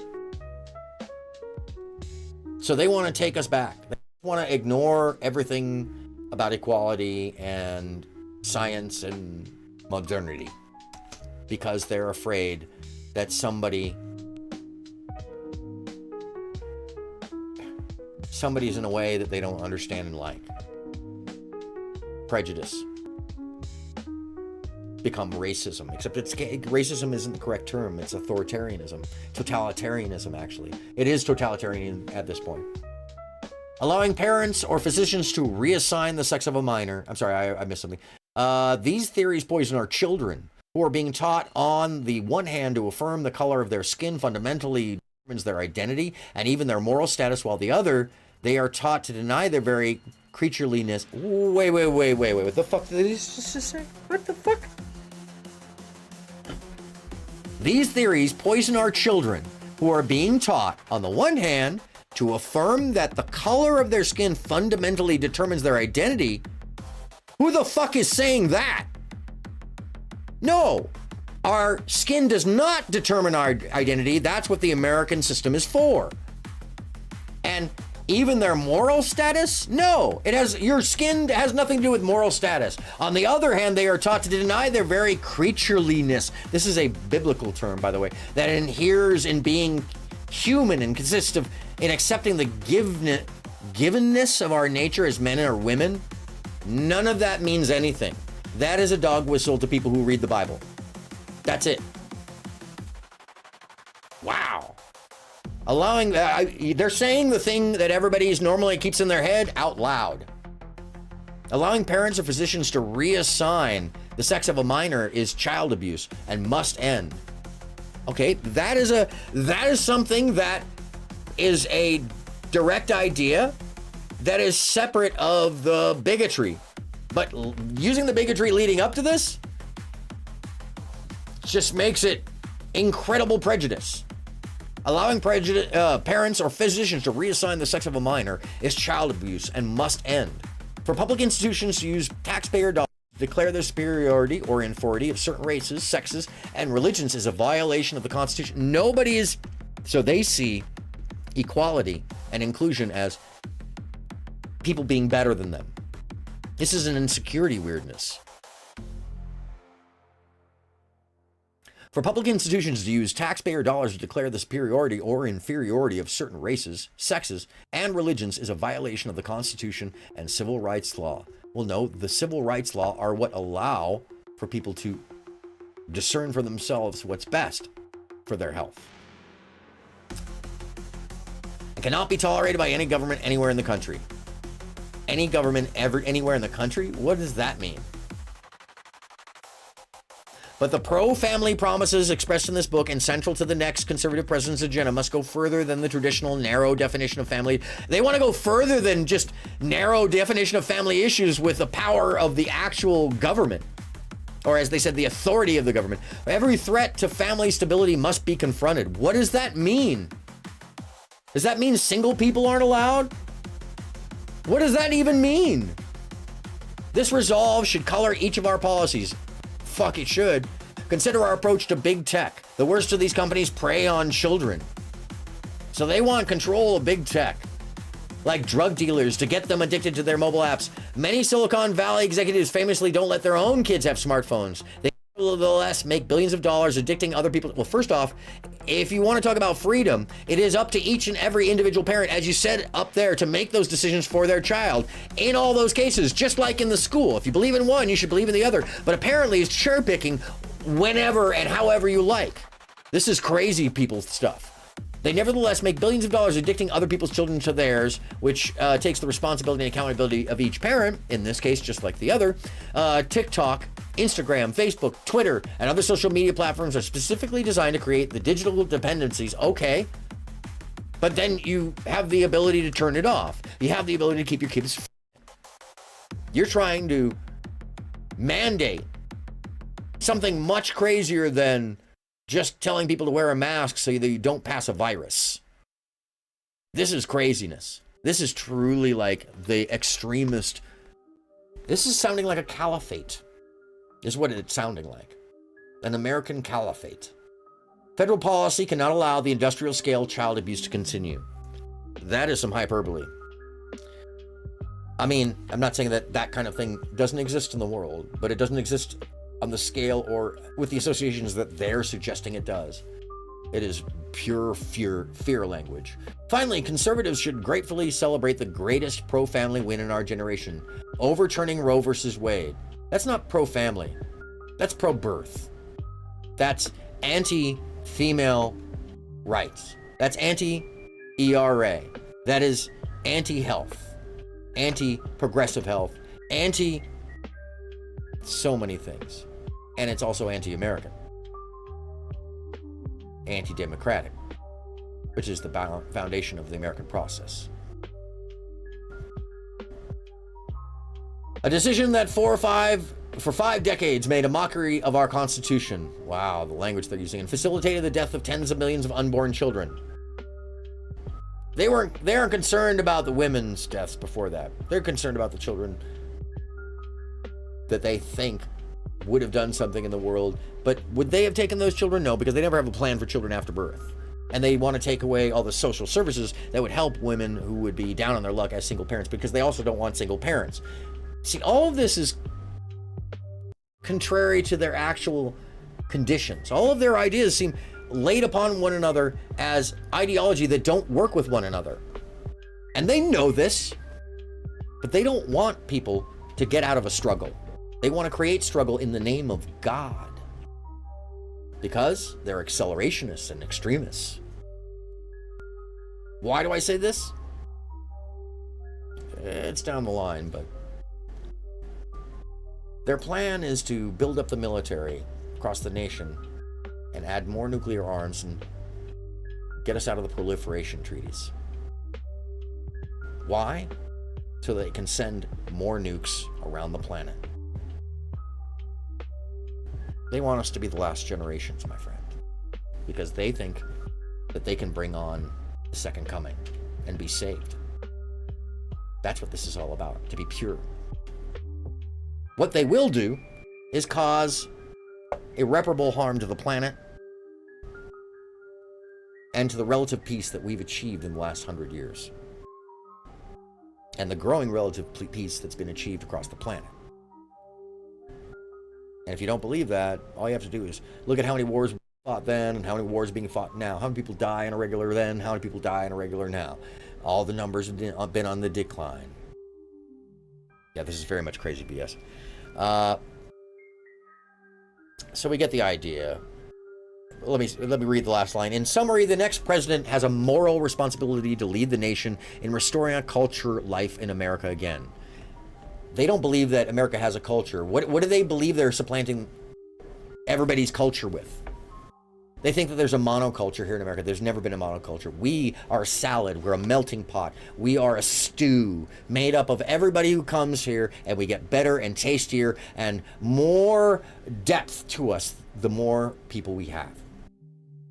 So they want to take us back. They want to ignore everything about equality and science and modernity because they're afraid that somebody's in a way that they don't understand and like. Prejudice become racism, except racism isn't the correct term. It's authoritarianism, totalitarianism. Actually, it is totalitarian at this point. Allowing parents or physicians to reassign the sex of a minor. I'm sorry, I missed something. These theories poison our children, who are being taught on the one hand to affirm the color of their skin fundamentally determines their identity and even their moral status, while the other, they are taught to deny their very creatureliness. Wait, what the fuck did he just say? What the fuck? These theories poison our children, who are being taught on the one hand to affirm that the color of their skin fundamentally determines their identity. Who the fuck is saying that? No, our skin does not determine our identity. That's what the American system is for. And even their moral status? No, it has, your skin has nothing to do with moral status. On the other hand, they are taught to deny their very creatureliness. This is a biblical term, by the way, that inheres in being human and consists of in accepting the givenness of our nature as men or women. None of that means anything. That is a dog whistle to people who read the Bible. That's it. Wow. Allowing, they're saying the thing that everybody normally keeps in their head out loud. Allowing parents or physicians to reassign the sex of a minor is child abuse and must end. Okay, that is something that is a direct idea that is separate of the bigotry. But using the bigotry leading up to this just makes it incredible prejudice. Allowing parents or physicians to reassign the sex of a minor is child abuse and must end. For public institutions to use taxpayer dollars to declare their superiority or inferiority of certain races, sexes, and religions is a violation of the Constitution. Nobody is, so they see equality and inclusion as people being better than them. This is an insecurity weirdness. For public institutions to use taxpayer dollars to declare the superiority or inferiority of certain races, sexes, and religions is a violation of the Constitution and civil rights law. Well, no, the civil rights law are what allow for people to discern for themselves what's best for their health. It cannot be tolerated by any government anywhere in the country. Any government anywhere in the country? What does that mean? But the pro-family promises expressed in this book and central to the next conservative president's agenda must go further than the traditional narrow definition of family. They want to go further than just narrow definition of family issues with the power of the actual government. Or as they said, the authority of the government. Every threat to family stability must be confronted. What does that mean? Does that mean single people aren't allowed? What does that even mean? This resolve should color each of our policies. Fuck, it should. Consider our approach to big tech. The worst of these companies prey on children. So they want control of big tech, like drug dealers, to get them addicted to their mobile apps. Many Silicon Valley executives famously don't let their own kids have smartphones. They nevertheless make billions of dollars addicting other people. Well, first off, if you want to talk about freedom, it is up to each and every individual parent, as you said up there, to make those decisions for their child in all those cases, just like in the school. If you believe in one, you should believe in the other. But apparently it's cherry picking whenever and however you like. This is crazy people stuff. They nevertheless make billions of dollars addicting other people's children to theirs, which takes the responsibility and accountability of each parent, in this case, just like the other. TikTok, Instagram, Facebook, Twitter, and other social media platforms are specifically designed to create the digital dependencies. Okay. But then you have the ability to turn it off. You have the ability to keep your kids. You're trying to mandate something much crazier than just telling people to wear a mask so that you don't pass a virus. This is craziness. This is truly like the extremist. This is sounding like a caliphate. Is what it's sounding like. An American caliphate. Federal policy cannot allow the industrial scale child abuse to continue. That is some hyperbole. I mean, I'm not saying that that kind of thing doesn't exist in the world, but it doesn't exist on the scale or with the associations that they're suggesting it does. It is pure fear language. Finally, conservatives should gratefully celebrate the greatest pro-family win in our generation, overturning Roe versus Wade. That's not pro-family. That's pro-birth. That's anti-female rights. That's anti-ERA. That is anti-health, anti-progressive health, so many things. And it's also anti-American, anti-democratic, which is the foundation of the American process. A decision that for 5 decades made a mockery of our Constitution. Wow, the language they're using, and facilitated the death of tens of millions of unborn children. They aren't concerned about the women's deaths before that. They're concerned about the children that they think would have done something in the world. But would they have taken those children? No, because they never have a plan for children after birth. And they want to take away all the social services that would help women who would be down on their luck as single parents, because they also don't want single parents. See, all of this is contrary to their actual conditions. All of their ideas seem laid upon one another as ideology that don't work with one another. And they know this, but they don't want people to get out of a struggle. They want to create struggle in the name of God, because they're accelerationists and extremists. Why do I say this? It's down the line, but their plan is to build up the military across the nation and add more nuclear arms and get us out of the proliferation treaties. Why? So they can send more nukes around the planet. They want us to be the last generations, my friend, because they think that they can bring on the second coming and be saved. That's what this is all about, to be pure. What they will do is cause irreparable harm to the planet and to the relative peace that we've achieved in the last 100 years, and the growing relative peace that's been achieved across the planet. And if you don't believe that, all you have to do is look at how many wars were fought then and how many wars are being fought now. How many people die in a regular then? How many people die in a regular now? All the numbers have been on the decline. Yeah, this is very much crazy BS. So we get the idea. Let me read the last line. In summary, the next president has a moral responsibility to lead the nation in restoring a culture life in America again. They don't believe that America has a culture. What do they believe they're supplanting everybody's culture with? They think that there's a monoculture here in America. There's never been a monoculture. We are a salad. We're a melting pot. We are a stew made up of everybody who comes here, and we get better and tastier and more depth to us the more people we have.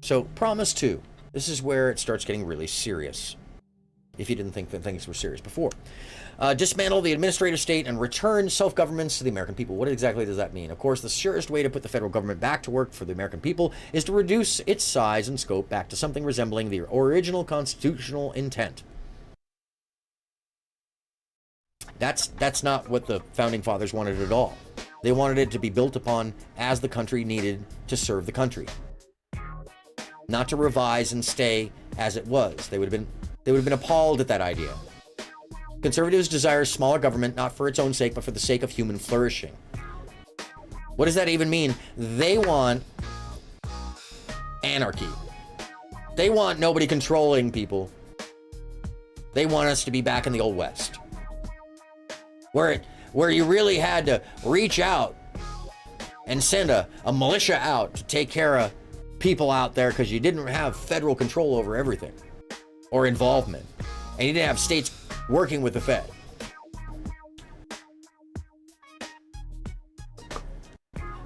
So, promise 2. This is where it starts getting really serious, if you didn't think that things were serious before. Dismantle the administrative state and return self-governments to the American people. What exactly does that mean? Of course, the surest way to put the federal government back to work for the American people is to reduce its size and scope back to something resembling the original constitutional intent. That's not what the Founding Fathers wanted at all. They wanted it to be built upon as the country needed to serve the country, not to revise and stay as it was. They would have been appalled at that idea. Conservatives desire smaller government, not for its own sake, but for the sake of human flourishing. What does that even mean? They want anarchy. They want nobody controlling people. They want us to be back in the Old West, where you really had to reach out and send a militia out to take care of people out there because you didn't have federal control over everything or involvement, and you didn't have states working with the Fed.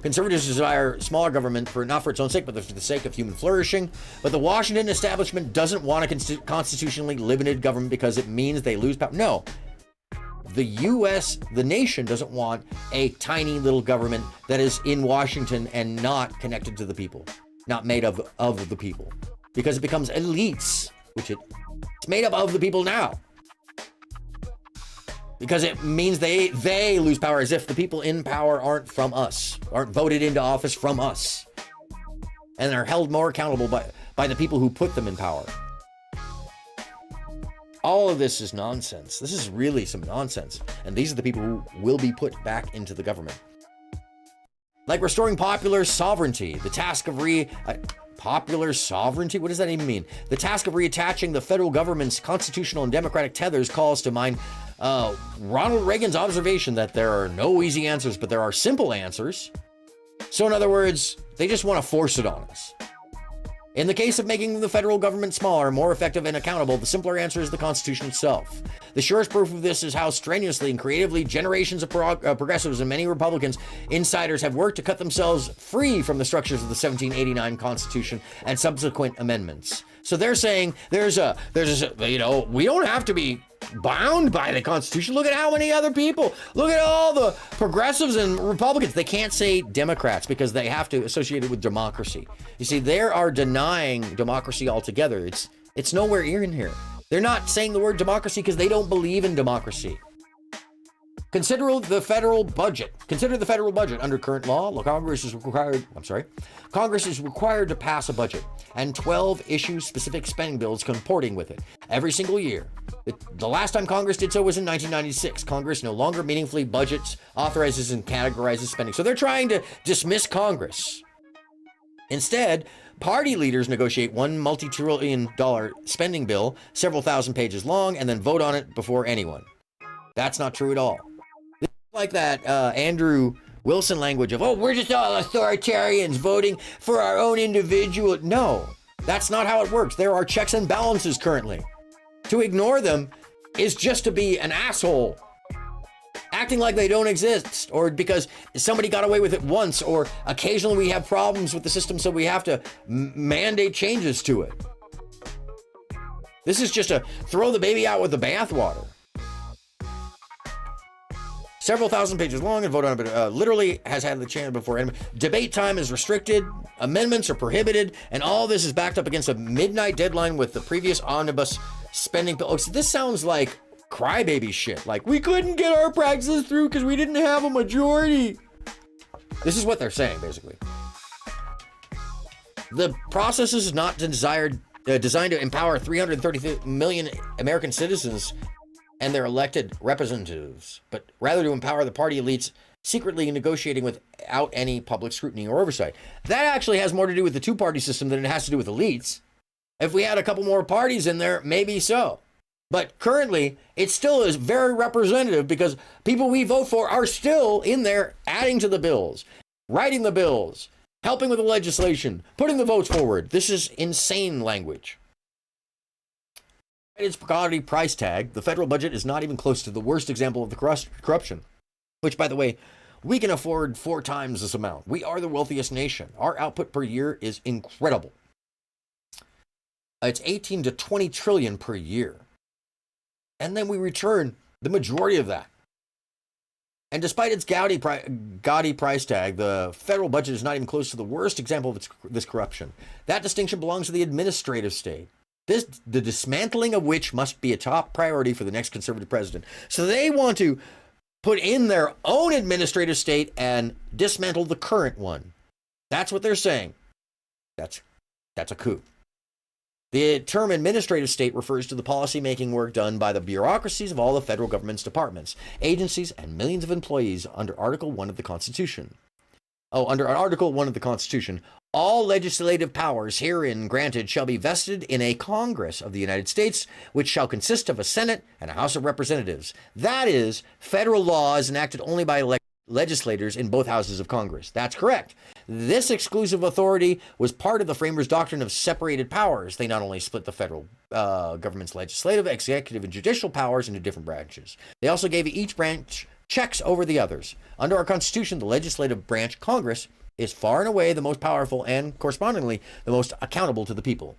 Conservatives desire smaller government not for its own sake, but for the sake of human flourishing. But the Washington establishment doesn't want a constitutionally limited government because it means they lose power. No. The U.S., the nation, doesn't want a tiny little government that is in Washington and not connected to the people, not made of the people, because it becomes elites, which it's made up of the people now. Because it means they lose power, as if the people in power aren't from us, aren't voted into office from us, and are held more accountable by the people who put them in power. All of this is nonsense. This is really some nonsense. And these are the people who will be put back into the government. Like restoring popular sovereignty, the task of popular sovereignty? What does that even mean? The task of reattaching the federal government's constitutional and democratic tethers calls to mind Ronald Reagan's observation that there are no easy answers, but there are simple answers. So in other words, they just want to force it on us. In the case of making the federal government smaller, more effective, and accountable, the simpler answer is the Constitution itself. The surest proof of this is how strenuously and creatively generations of progressives and many Republicans insiders have worked to cut themselves free from the structures of the 1789 Constitution and subsequent amendments. So they're saying we don't have to be bound by the Constitution. Look at how many other people, look at all the progressives and Republicans. They can't say Democrats because they have to associate it with democracy. You see, they are denying democracy altogether. It's nowhere in here. They're not saying the word democracy because they don't believe in democracy. Consider the federal budget. Consider the federal budget. Under current law, Congress is required to pass a budget and 12 issue specific spending bills comporting with it every single year. The last time Congress did so was in 1996. Congress no longer meaningfully budgets, authorizes, and categorizes spending. So they're trying to dismiss Congress. Instead, party leaders negotiate one multi-trillion-dollar spending bill, several thousand pages long, and then vote on it before anyone. That's not true at all. This is like that Andrew Wilson language of, we're just all authoritarians voting for our own individual. No, that's not how it works. There are checks and balances currently. To ignore them is just to be an asshole, acting like they don't exist, or because somebody got away with it once, or occasionally we have problems with the system, so we have to mandate changes to it. This is just a throw the baby out with the bathwater. Several thousand pages long and vote on it, but literally has had the chance before. Debate time is restricted, amendments are prohibited, and all this is backed up against a midnight deadline with the previous omnibus spending bill. So this sounds like crybaby shit. Like, we couldn't get our practices through because we didn't have a majority. This is what they're saying, basically. The process is not designed to empower 330 million American citizens and their elected representatives, but rather to empower the party elites secretly negotiating without any public scrutiny or oversight. That actually has more to do with the two-party system than it has to do with elites. If we had a couple more parties in there, maybe so. But currently, it still is very representative because people we vote for are still in there adding to the bills, writing the bills, helping with the legislation, putting the votes forward. This is insane language. Its commodity price tag, the federal budget is not even close to the worst example of the corruption, which, by the way, we can afford 4 times this amount. We are the wealthiest nation. Our output per year is incredible. It's 18 to 20 trillion per year. And then we return the majority of that. And despite its gaudy price tag, the federal budget is not even close to the worst example of this corruption. That distinction belongs to the administrative state. The dismantling of which must be a top priority for the next conservative president. So they want to put in their own administrative state and dismantle the current one. That's what they're saying. That's a coup. The term administrative state refers to the policy-making work done by the bureaucracies of all the federal government's departments, agencies, and millions of employees under Article 1 of the Constitution. Under Article 1 of the Constitution, all legislative powers herein granted shall be vested in a Congress of the United States, which shall consist of a Senate and a House of Representatives. That is, federal law is enacted only by legislators in both houses of Congress. That's correct. This exclusive authority was part of the framers' doctrine of separated powers. They not only split the federal government's legislative, executive, and judicial powers into different branches, they also gave each branch checks over the others. Under our Constitution, the legislative branch, Congress, is far and away the most powerful and, correspondingly, the most accountable to the people.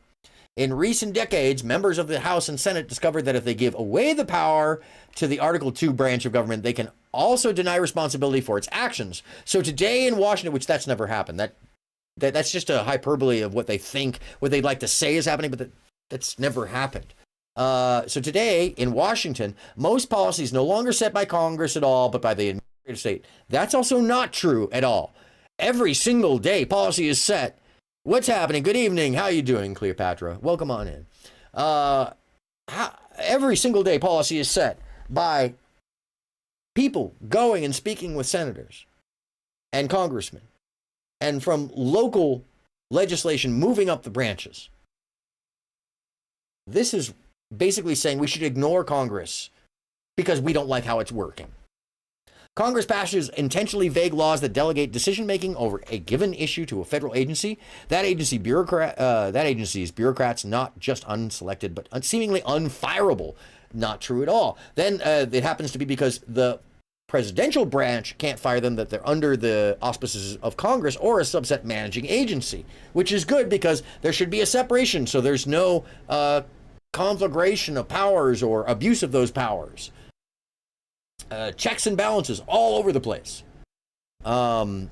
In recent decades, members of the House and Senate discovered that if they give away the power to the Article 2 branch of government, they can also deny responsibility for its actions. So today in Washington, which that's never happened, that's just a hyperbole of what they think, what they'd like to say is happening, but that's never happened. So today in Washington, most policies no longer set by Congress at all, but by the administrative state. That's also not true at all. Every single day, policy is set. What's happening? Good evening. How you doing, Cleopatra? Welcome on in. Every single day, policy is set by people going and speaking with senators and congressmen, and from local legislation moving up the branches. This is basically saying we should ignore Congress because we don't like how it's working. Congress passes intentionally vague laws that delegate decision-making over a given issue to a federal agency. That agency's bureaucrats, not just unselected, but seemingly unfireable. Not true at all. Then it happens to be because the presidential branch can't fire them, that they're under the auspices of Congress or a subset managing agency, which is good because there should be a separation so there's no conflagration of powers or abuse of those powers. Checks and balances all over the place. Then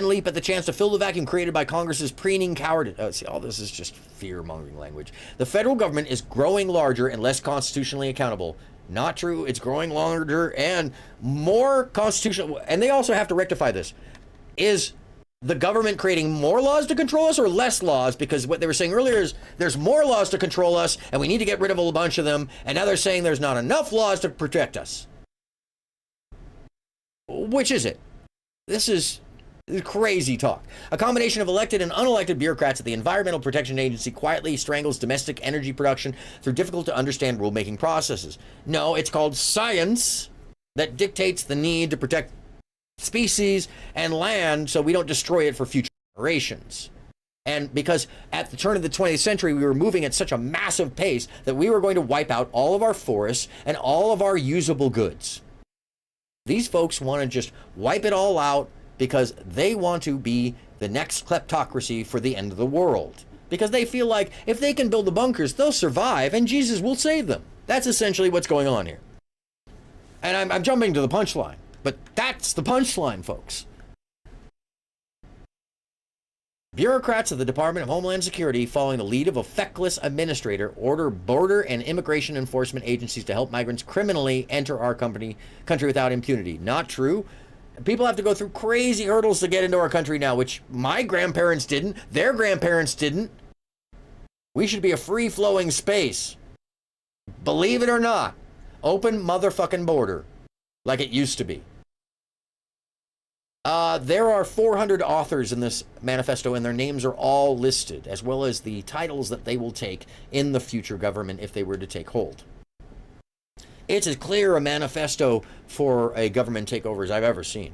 leap at the chance to fill the vacuum created by Congress's preening cowardice. See, all this is just fear-mongering language. The federal government is growing larger and less constitutionally accountable. Not true. It's growing larger and more constitutional. And they also have to rectify this. Is the government creating more laws to control us or less laws? Because what they were saying earlier is there's more laws to control us and we need to get rid of a bunch of them. And now they're saying there's not enough laws to protect us. Which is it? This is crazy talk. A combination of elected and unelected bureaucrats at the Environmental Protection Agency quietly strangles domestic energy production through difficult to understand rulemaking processes. No, it's called science that dictates the need to protect species and land so we don't destroy it for future generations. And because at the turn of the 20th century, we were moving at such a massive pace that we were going to wipe out all of our forests and all of our usable goods. These folks want to just wipe it all out because they want to be the next kleptocracy for the end of the world. Because they feel like if they can build the bunkers, they'll survive and Jesus will save them. That's essentially what's going on here. And I'm jumping to the punchline. But that's the punchline, folks. Bureaucrats of the Department of Homeland Security, following the lead of a feckless administrator, order border and immigration enforcement agencies to help migrants criminally enter our country without impunity. Not true. People have to go through crazy hurdles to get into our country now, which my grandparents didn't, their grandparents didn't. We should be a free-flowing space. Believe it or not. Open motherfucking border, like it used to be. There are 400 authors in this manifesto, and their names are all listed, as well as the titles that they will take in the future government if they were to take hold. It's as clear a manifesto for a government takeover as I've ever seen.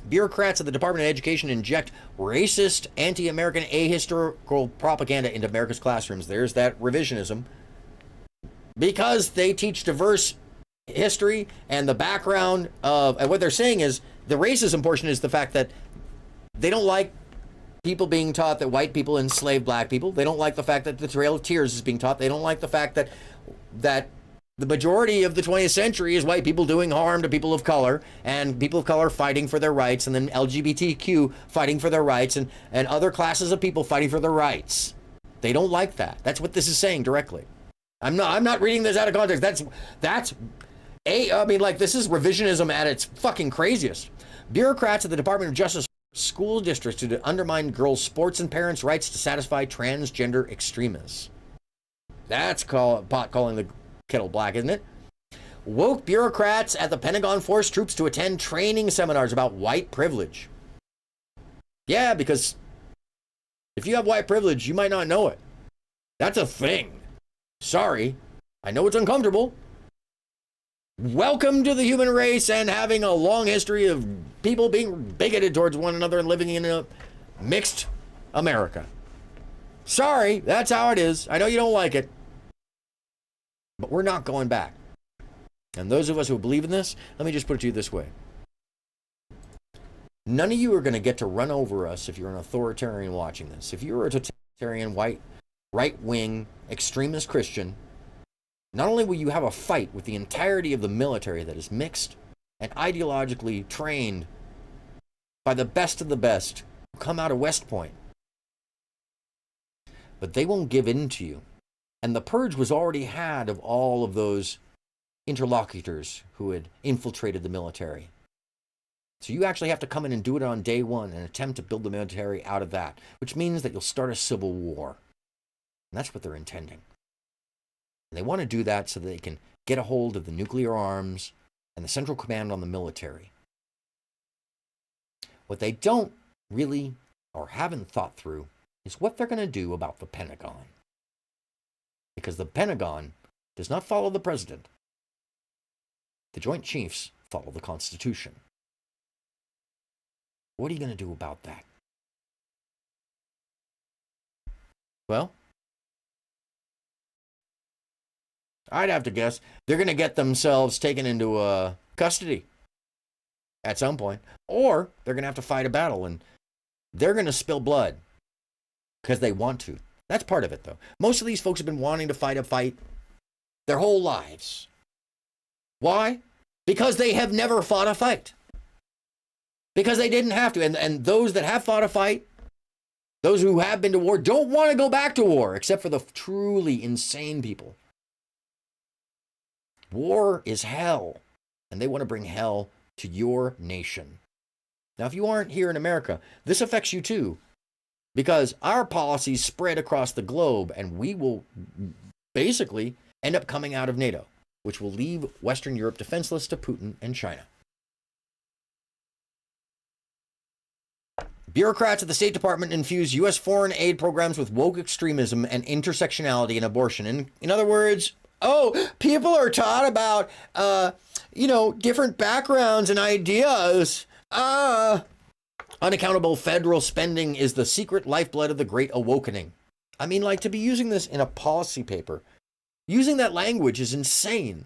bureaucrats at the Department of Education inject racist, anti-American, ahistorical propaganda into America's classrooms. There's that revisionism. Because they teach diverse history and the background of, and what they're saying is, the racism portion is the fact that they don't like people being taught that white people enslaved black people. They don't like the fact that the Trail of Tears is being taught. They don't like the fact that the majority of the 20th century is white people doing harm to people of color, and people of color fighting for their rights, and then LGBTQ fighting for their rights, and other classes of people fighting for their rights. They don't like that. That's what this is saying directly. I'm not reading this out of context. I mean, like, this is revisionism at its fucking craziest. Bureaucrats at the Department of Justice, school districts to undermine girls' sports and parents' rights to satisfy transgender extremists. That's pot calling the kettle black, isn't it? Woke bureaucrats at the Pentagon force troops to attend training seminars about white privilege. Yeah, because if you have white privilege, you might not know it. That's a thing. Sorry, I know it's uncomfortable. Welcome to the human race and having a long history of people being bigoted towards one another and living in a mixed America. Sorry, that's how it is. I know you don't like it. But we're not going back. And those of us who believe in this, let me just put it to you this way. None of you are going to get to run over us if you're an authoritarian watching this. If you're a totalitarian, white, right-wing, extremist Christian, not only will you have a fight with the entirety of the military that is mixed and ideologically trained by the best of the best who come out of West Point, but they won't give in to you. And the purge was already had of all of those interlocutors who had infiltrated the military. So you actually have to come in and do it on day one and attempt to build the military out of that, which means that you'll start a civil war. And that's what they're intending. And they want to do that so that they can get a hold of the nuclear arms and the central command on the military. What they don't really or haven't thought through is what they're going to do about the Pentagon. Because the Pentagon does not follow the president. The Joint Chiefs follow the Constitution. What are you going to do about that? Well, I'd have to guess they're going to get themselves taken into custody at some point. Or they're going to have to fight a battle, and they're going to spill blood because they want to. That's part of it, though. Most of these folks have been wanting to fight a fight their whole lives. Why? Because they have never fought a fight. Because they didn't have to. And those that have fought a fight, those who have been to war, don't want to go back to war, except for the truly insane people. War is hell, and they want to bring hell to your nation. Now, if you aren't here in America, this affects you too, because our policies spread across the globe, and we will basically end up coming out of NATO, which will leave Western Europe defenseless to Putin and China. Bureaucrats at the State Department infuse U.S. foreign aid programs with woke extremism and intersectionality and abortion. In other words, people are taught about, different backgrounds and ideas. Unaccountable federal spending is the secret lifeblood of the Great Awakening. I mean, like, to be using this in a policy paper, using that language is insane.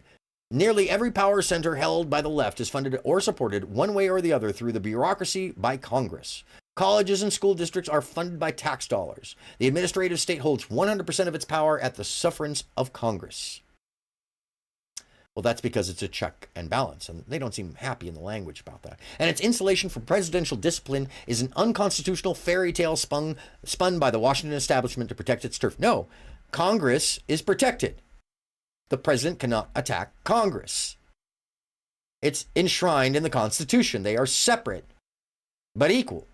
Nearly every power center held by the left is funded or supported one way or the other through the bureaucracy by Congress. Colleges and school districts are funded by tax dollars. The administrative state holds 100% of its power at the sufferance of Congress. Well, that's because it's a check and balance, and they don't seem happy in the language about that. And its insulation from presidential discipline is an unconstitutional fairy tale spun by the Washington establishment to protect its turf. No, Congress is protected. The president cannot attack Congress. It's enshrined in the Constitution. They are separate, but equal,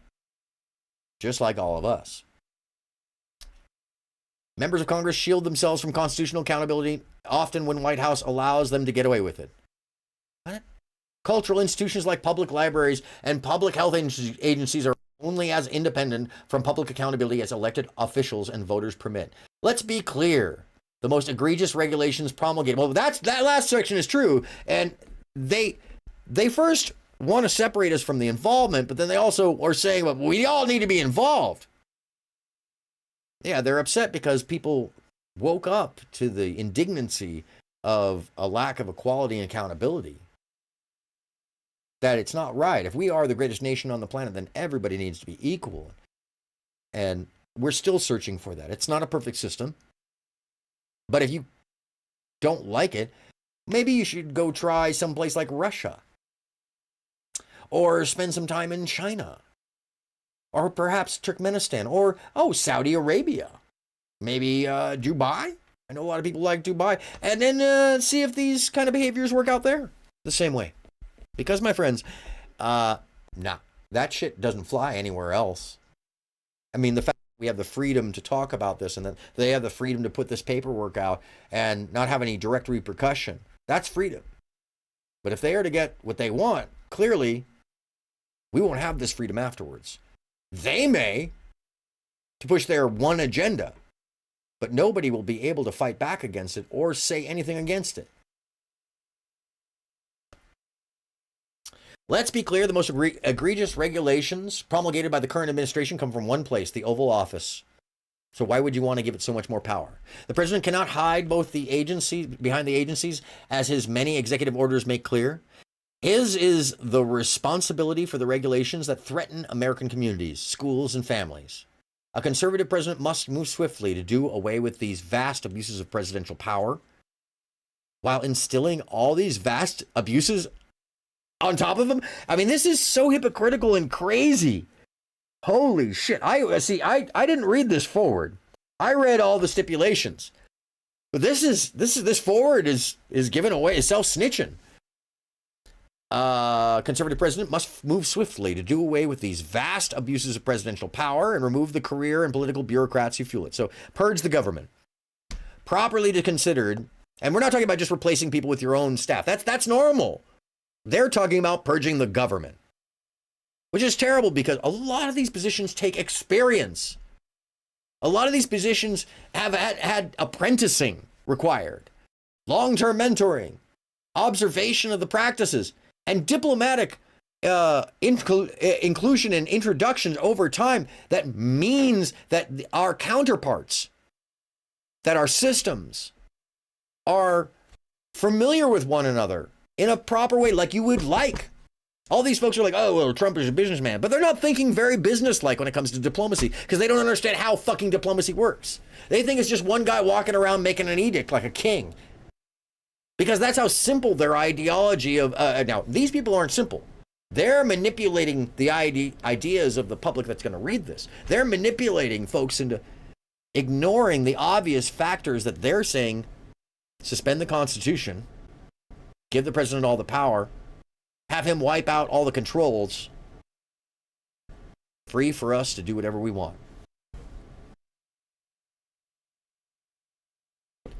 just like all of us. Members of Congress shield themselves from constitutional accountability, often when White House allows them to get away with it. What? Cultural institutions like public libraries and public health agencies are only as independent from public accountability as elected officials and voters permit. Let's be clear. The most egregious regulations promulgated. Well, that last section is true. And they first want to separate us from the involvement, but then they also are saying, well, we all need to be involved. Yeah, they're upset because people woke up to the indignancy of a lack of equality and accountability. That it's not right. If we are the greatest nation on the planet, then everybody needs to be equal. And we're still searching for that. It's not a perfect system. But if you don't like it, maybe you should go try someplace like Russia. Or spend some time in China. Or perhaps Turkmenistan. Or, Saudi Arabia. Maybe Dubai. I know a lot of people like Dubai. And then see if these kind of behaviors work out there the same way. Because, my friends, that shit doesn't fly anywhere else. I mean, the fact that we have the freedom to talk about this and that they have the freedom to put this paperwork out and not have any direct repercussion, that's freedom. But if they are to get what they want, clearly, we won't have this freedom afterwards. They may, to push their one agenda, but nobody will be able to fight back against it or say anything against it. Let's be clear, the most egregious regulations promulgated by the current administration come from one place, the Oval Office. So why would you want to give it so much more power? The president cannot hide both the agencies behind the agencies, as his many executive orders make clear. His is the responsibility for the regulations that threaten American communities, schools, and families. A conservative president must move swiftly to do away with these vast abuses of presidential power, while instilling all these vast abuses on top of them. I mean, this is so hypocritical and crazy. Holy shit. I didn't read this forward. I read all the stipulations. But this forward is giving away, is self-snitching. Conservative president must move swiftly to do away with these vast abuses of presidential power and remove the career and political bureaucrats who fuel it. So purge the government. Properly considered, and we're not talking about just replacing people with your own staff. That's normal. They're talking about purging the government, which is terrible because a lot of these positions take experience. A lot of these positions have had apprenticing required, long-term mentoring, observation of the practices, and diplomatic inclusion and introductions over time. That means that our counterparts, that our systems are familiar with one another in a proper way, like you would like. All these folks are like, oh, well, Trump is a businessman. But they're not thinking very businesslike when it comes to diplomacy because they don't understand how fucking diplomacy works. They think it's just one guy walking around making an edict like a king. Because that's how simple their ideology of... now, these people aren't simple. They're manipulating the ideas of the public that's going to read this. They're manipulating folks into ignoring the obvious factors that they're saying, suspend the Constitution, give the president all the power, have him wipe out all the controls, free for us to do whatever we want.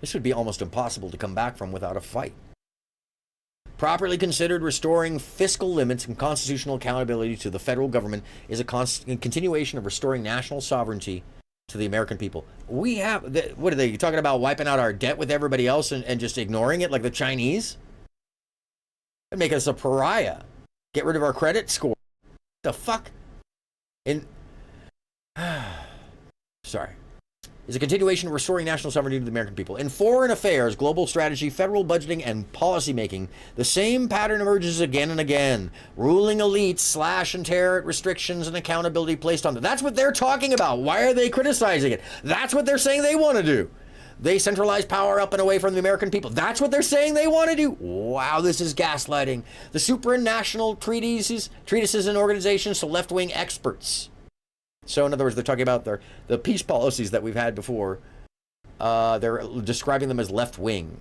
This would be almost impossible to come back from without a fight. Properly considered, restoring fiscal limits and constitutional accountability to the federal government is a continuation of restoring national sovereignty to the American people. We have, what are they talking about, wiping out our debt with everybody else and just ignoring it like the Chinese? It'd make us a pariah. Get rid of our credit score. The fuck? Sorry. Is a continuation of restoring national sovereignty to the American people. In foreign affairs, global strategy, federal budgeting, and policy making, the same pattern emerges again and again. Ruling elites slash and tear at restrictions and accountability placed on them. That's what they're talking about. Why are they criticizing it? That's what they're saying they want to do. They centralize power up and away from the American people. That's what they're saying they want to do. Wow, this is gaslighting. The supranational treatises and organizations to left-wing experts. So in other words, they're talking about the peace policies that we've had before. They're describing them as left-wing.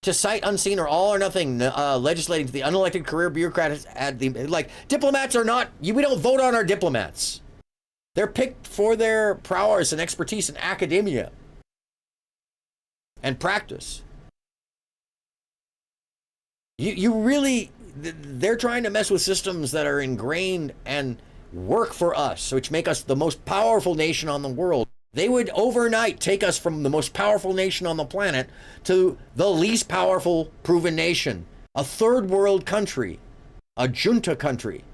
To sight unseen or all or nothing legislating to the unelected career bureaucrats at the, like, diplomats are not, we don't vote on our diplomats. They're picked for their prowess and expertise in academia and practice. You really, they're trying to mess with systems that are ingrained and work for us, which make us the most powerful nation on the world. They would overnight take us from the most powerful nation on the planet to the least powerful proven nation a third world country, a junta country.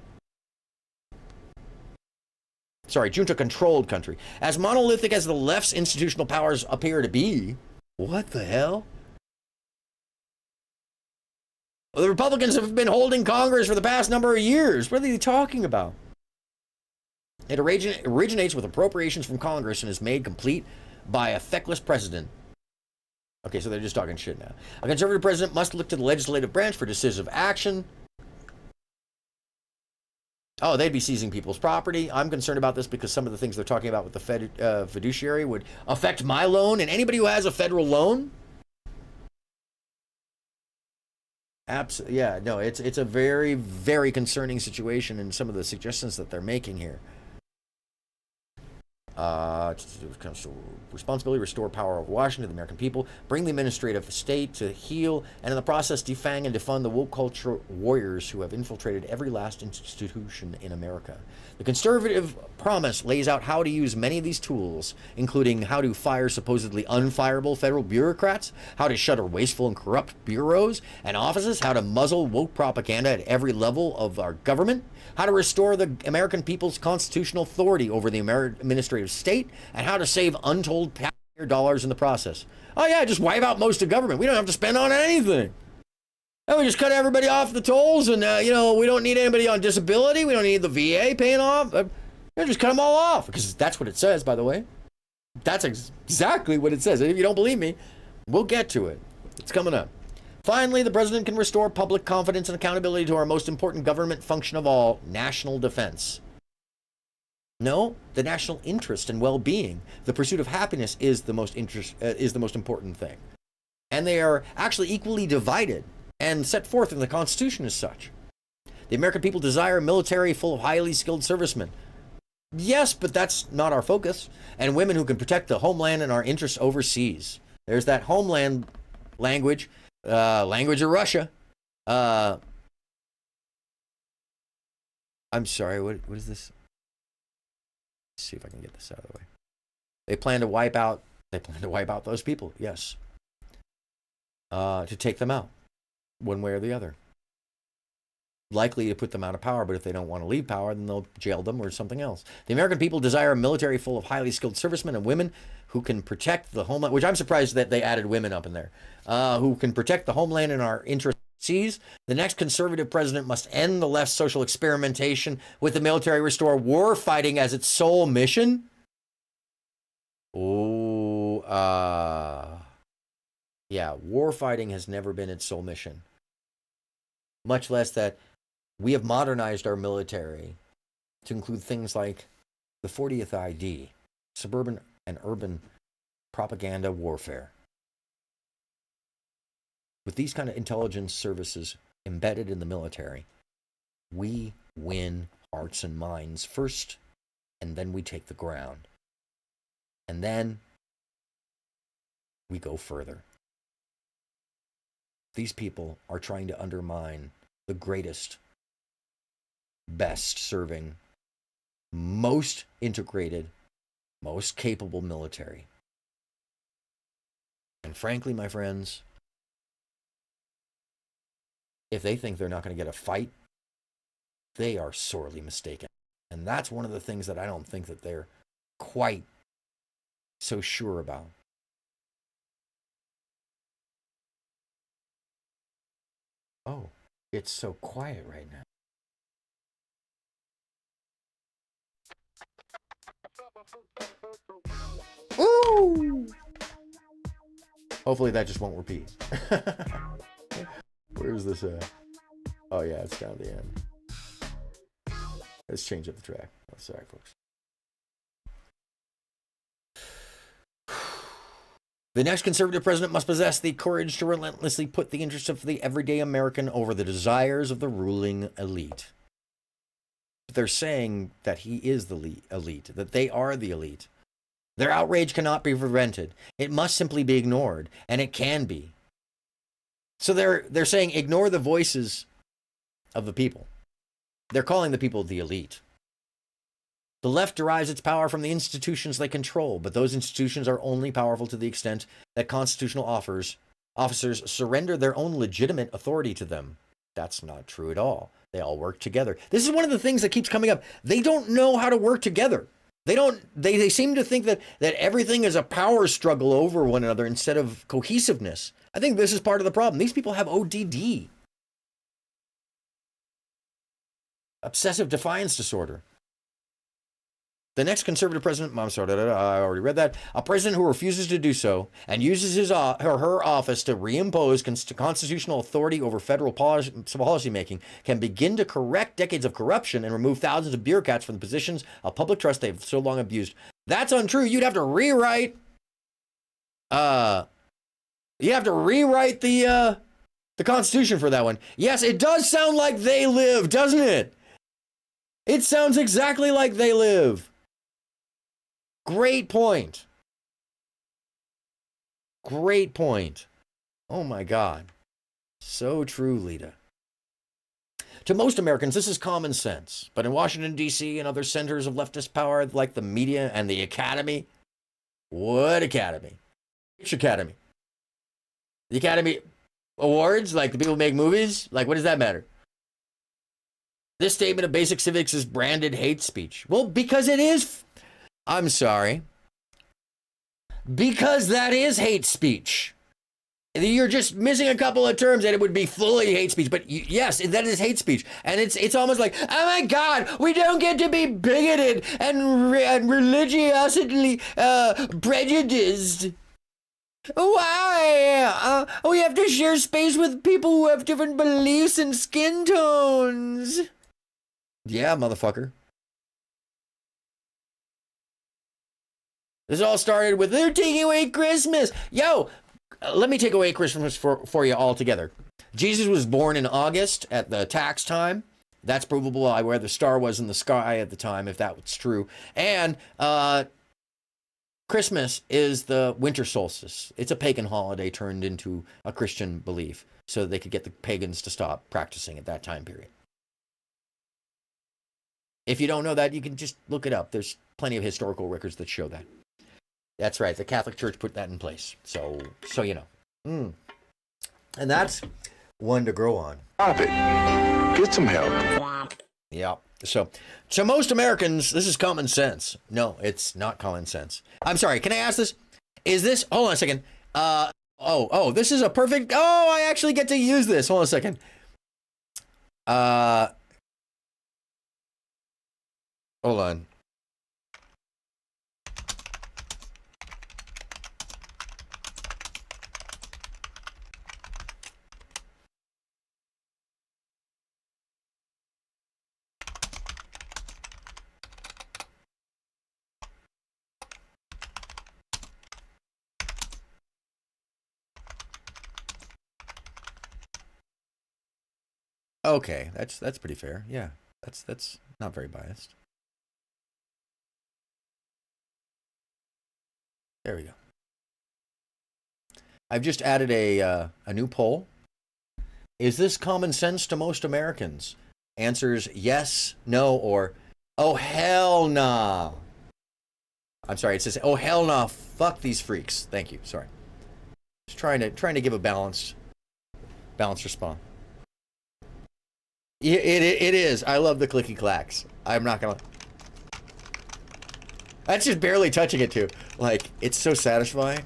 Sorry, junta-controlled country. As monolithic as the left's institutional powers appear to be, what the hell? Well, the Republicans have been holding Congress for the past number of years. What are they talking about? It originates with appropriations from Congress and is made complete by a feckless president. Okay, so they're just talking shit now. A conservative president must look to the legislative branch for decisive action. Oh, they'd be seizing people's property. I'm concerned about this because some of the things they're talking about with the fiduciary would affect my loan and anybody who has a federal loan. Absolutely, yeah, no, it's a very, very concerning situation in some of the suggestions that they're making here. Responsibility, restore power of Washington to the American people, bring the administrative state to heal, and in the process defang and defund the woke culture warriors who have infiltrated every last institution in America. The conservative promise lays out how to use many of these tools, including how to fire supposedly unfireable federal bureaucrats, how to shutter wasteful and corrupt bureaus and offices, how to muzzle woke propaganda at every level of our government, how to restore the American people's constitutional authority over the administrative state, and how to save untold taxpayer dollars in the process. Oh yeah, just wipe out most of government. We don't have to spend on anything. And we just cut everybody off the tolls, and you know, we don't need anybody on disability. We don't need the VA paying off. Just cut them all off, because that's what it says, by the way. That's exactly what it says. If you don't believe me, we'll get to it. It's coming up. Finally, the president can restore public confidence and accountability to our most important government function of all, national defense. No, the national interest and well-being, the pursuit of happiness is the most important thing. And they are actually equally divided and set forth in the Constitution as such. The American people desire a military full of highly skilled servicemen. Yes, but that's not our focus. And women who can protect the homeland and our interests overseas. There's that homeland language, language of Russia. I'm sorry, what is this? Let's see if I can get this out of the way. They plan to wipe out those people, yes. To take them out, one way or the other. Likely to put them out of power, but if they don't want to leave power, then they'll jail them or something else. The American people desire a military full of highly skilled servicemen and women who can protect the homeland, which I'm surprised that they added women up in there, who can protect the homeland and our interests. The next conservative president must end the left's social experimentation with the military, restore war fighting as its sole mission. Oh, yeah, war fighting has never been its sole mission. Much less that we have modernized our military to include things like the 40th ID, suburban and urban propaganda warfare. With these kind of intelligence services embedded in the military, we win hearts and minds first, and then we take the ground. And then we go further. These people are trying to undermine the greatest, best serving, most integrated, most capable military. And frankly, my friends, if they think they're not going to get a fight, they are sorely mistaken. And that's one of the things that I don't think that they're quite so sure about. Oh, it's so quiet right now. Ooh! Hopefully that just won't repeat. Where's this at? Oh yeah, it's down at the end. Let's change up the track. Oh, sorry, folks. The next conservative president must possess the courage to relentlessly put the interests of the everyday American over the desires of the ruling elite. They're saying that he is the elite, that they are the elite. Their outrage cannot be prevented. It must simply be ignored, and it can be. So they're saying ignore the voices of the people. They're calling the people the elite. The left derives its power from the institutions they control, but those institutions are only powerful to the extent that constitutional Officers surrender their own legitimate authority to them. That's not true at all. They all work together. This is one of the things that keeps coming up. They don't know how to work together. They seem to think that everything is a power struggle over one another instead of cohesiveness. I think this is part of the problem. These people have ODD. Obsessive defiance disorder. The next conservative president, I already read that. A president who refuses to do so and uses his or her office to reimpose constitutional authority over federal policy making can begin to correct decades of corruption and remove thousands of bureaucrats from the positions of public trust they've so long abused. That's untrue. You'd have to rewrite. You have to rewrite the Constitution for that one. Yes, it does sound like they live, doesn't it? It sounds exactly like they live. Great point. Great point. Oh my God. So true, Lita. To most Americans, this is common sense. But in Washington, D.C. and other centers of leftist power like the media and the academy, what academy? Which academy? The Academy Awards? Like the people who make movies? Like, what does that matter? This statement of basic civics is branded hate speech. Well, because it is. I'm sorry. Because that is hate speech. You're just missing a couple of terms and it would be fully hate speech. But yes, that is hate speech. And it's almost like, oh my God, we don't get to be bigoted and religiosity prejudiced. Why? We have to share space with people who have different beliefs and skin tones. Yeah, motherfucker. This all started with, they're taking away Christmas. Yo, let me take away Christmas for you all together. Jesus was born in August at the tax time. That's provable by where the star was in the sky at the time, if that was true. And Christmas is the winter solstice. It's a pagan holiday turned into a Christian belief so that they could get the pagans to stop practicing at that time period. If you don't know that, you can just look it up. There's plenty of historical records that show that. That's right. The Catholic Church put that in place. So you know. And that's one to grow on. Stop it. Get some help. Yeah. So to most Americans, this is common sense. No, it's not common sense. I'm sorry. Can I ask this? Is this, hold on a second. This is a perfect, I actually get to use this. Hold on a second. Hold on. Okay, that's pretty fair. Yeah, that's not very biased. There we go. I've just added a new poll. Is this common sense to most Americans? Answers yes, no, or oh hell nah. I'm sorry, it says oh hell nah, fuck these freaks. Thank you. Sorry. Just trying to give a balanced response. It is. I love the clicky clacks. I'm not gonna. That's just barely touching it too. Like, it's so satisfying.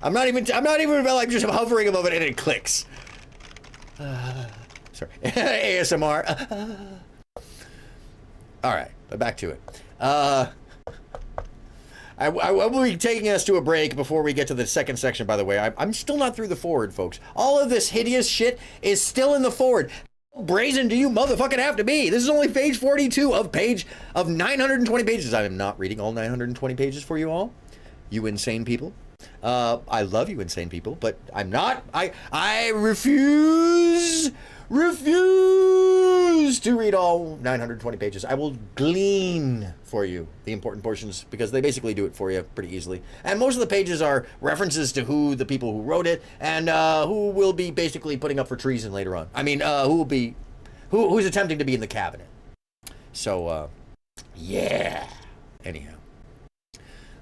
I'm not even like just hovering above it and it clicks. Sorry. ASMR. All right, but back to it. I will be taking us to a break before we get to the second section, by the way. I'm still not through the forward, folks. All of this hideous shit is still in the forward. How brazen do you motherfucking have to be? This is only page 42 of 920 pages. I am not reading all 920 pages for you all. You insane people. I love you insane people, but I'm not. I refuse to read all 920 pages. I will glean for you the important portions because they basically do it for you pretty easily. And most of the pages are references to who the people who wrote it and who will be basically putting up for treason later on. I mean, who's attempting to be in the cabinet. So, yeah. Anyhow.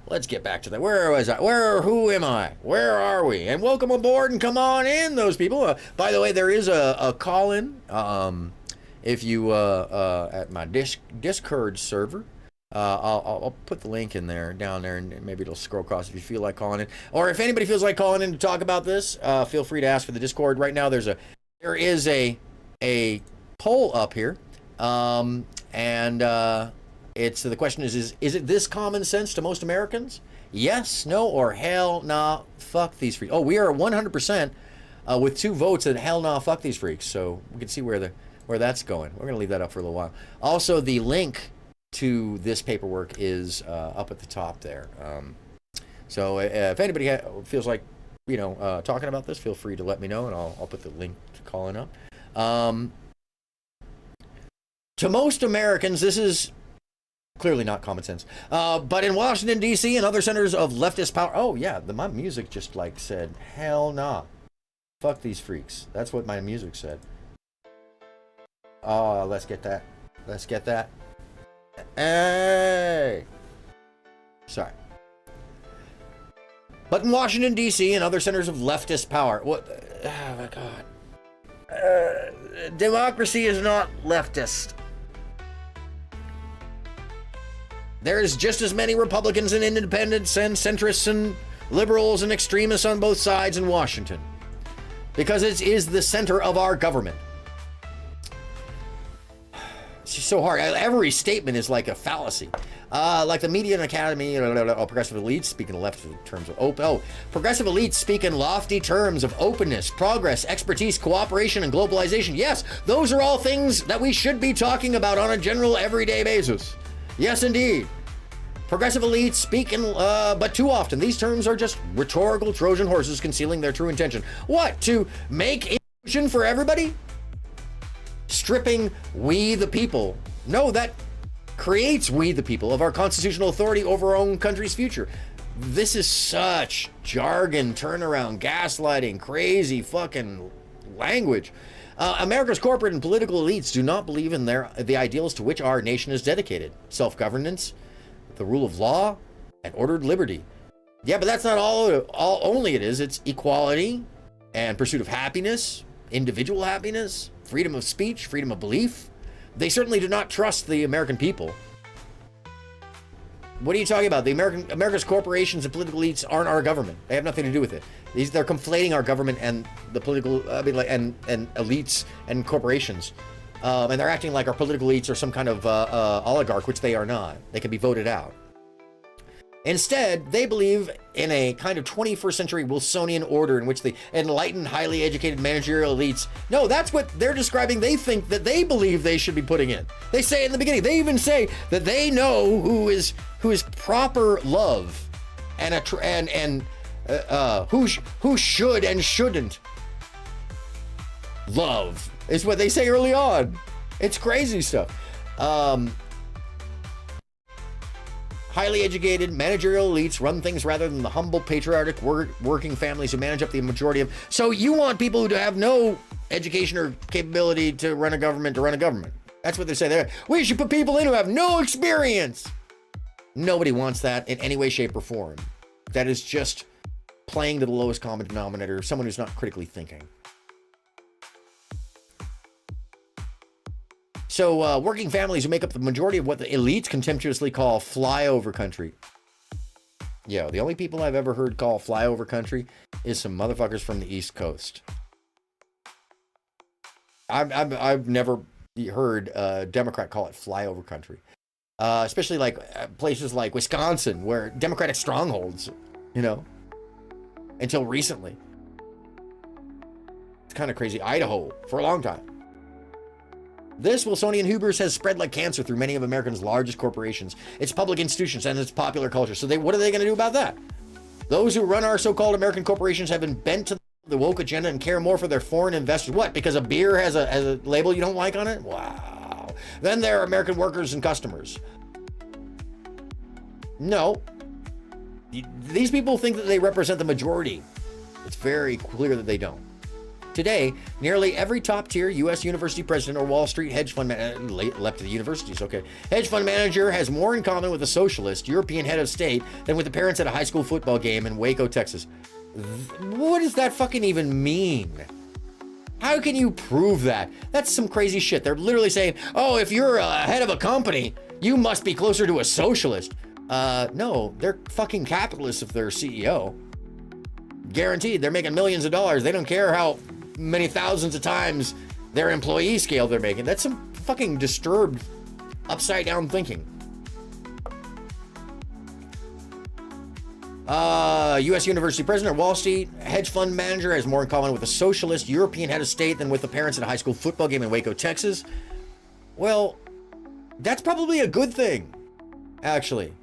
let's get back to that. Where was I? Who am I? Where are we? And welcome aboard and come on in, those people. By the way, there is a call-in. If you, at my Discord server, I'll put the link in there, down there, and maybe it'll scroll across if you feel like calling in. Or if anybody feels like calling in to talk about this, feel free to ask for the Discord. Right now, there is a poll up here, it's the question is it this common sense to most Americans? Yes, no, or hell nah, fuck these freaks. Oh, we are 100% with 2 votes that hell nah, fuck these freaks. So we can see where that's going. We're gonna leave that up for a little while. Also, the link to this paperwork is up at the top there. So if anybody feels like talking about this, feel free to let me know, and I'll put the link to calling up. To most Americans, this is clearly not common sense. But in Washington, D.C. and other centers of leftist power... Oh, yeah, my music just, said, hell nah. Fuck these freaks. That's what my music said. Oh, let's get that. Let's get that. Hey! Sorry. But in Washington, D.C. and other centers of leftist power... What? Oh, my God. Democracy is not leftist. There's just as many Republicans and independents and centrists and liberals and extremists on both sides in Washington, because it is the center of our government. It's just so hard. Every statement is like a fallacy. Like the Media and Academy, progressive elites speak in lofty terms of progressive elites speak in lofty terms of openness, progress, expertise, cooperation, and globalization. Yes, those are all things that we should be talking about on a general, everyday basis. Yes, indeed. Progressive elites speak in, but too often these terms are just rhetorical Trojan horses concealing their true intention. What? To make illusion for everybody? Stripping we the people. No, that creates we the people of our constitutional authority over our own country's future. This is such jargon, turnaround, gaslighting, crazy fucking language. America's corporate and political elites do not believe in the ideals to which our nation is dedicated. Self-governance, the rule of law, and ordered liberty. Yeah, but that's not all only it is. It's equality and pursuit of happiness, individual happiness, freedom of speech, freedom of belief. They certainly do not trust the American people. What are you talking about? America's corporations and political elites aren't our government. They have nothing to do with it. They're conflating our government and the political, and elites and corporations, and they're acting like our political elites are some kind of oligarch, which they are not. They can be voted out. Instead, they believe in a kind of 21st century Wilsonian order in which the enlightened, highly educated managerial elites, no, that's what they're describing. They think that they believe they should be putting in. They say in the beginning, they even say that they know who is proper love and who should and shouldn't love is what they say early on. It's crazy stuff. Highly educated managerial elites run things rather than the humble patriotic working families who manage up the majority of. So you want people who have no education or capability to run a government. That's what they're saying. We should put people in who have no experience. Nobody wants that in any way, shape, or form. That is just playing to the lowest common denominator, someone who's not critically thinking. So working families who make up the majority of what the elites contemptuously call flyover country. Yeah, the only people I've ever heard call flyover country is some motherfuckers from the East Coast. I've never heard a Democrat call it flyover country. Especially like places like Wisconsin, where Democratic strongholds, until recently. It's kind of crazy. Idaho, for a long time. This Wilsonian hubris has spread like cancer through many of America's largest corporations, its public institutions, and its popular culture. So what are they going to do about that? Those who run our so-called American corporations have been bent to the woke agenda and care more for their foreign investors. What? Because a beer has a label you don't like on it? Wow. Then there are American workers and customers. No. These people think that they represent the majority. It's very clear that they don't. Today, nearly every top-tier U.S. university president or Wall Street hedge fund left to the universities, okay. Hedge fund manager has more in common with a socialist European head of state than with the parents at a high school football game in Waco, Texas. What does that fucking even mean? How can you prove that? That's some crazy shit. They're literally saying, oh, if you're a head of a company, you must be closer to a socialist. No, they're fucking capitalists if they're CEO. Guaranteed, they're making millions of dollars. They don't care how many thousands of times their employee scale they're making. That's some fucking disturbed, upside down thinking. U.S. university president or Wall Street hedge fund manager has more in common with a socialist European head of state than with the parents at a high school football game in Waco, Texas. Well, that's probably a good thing, actually.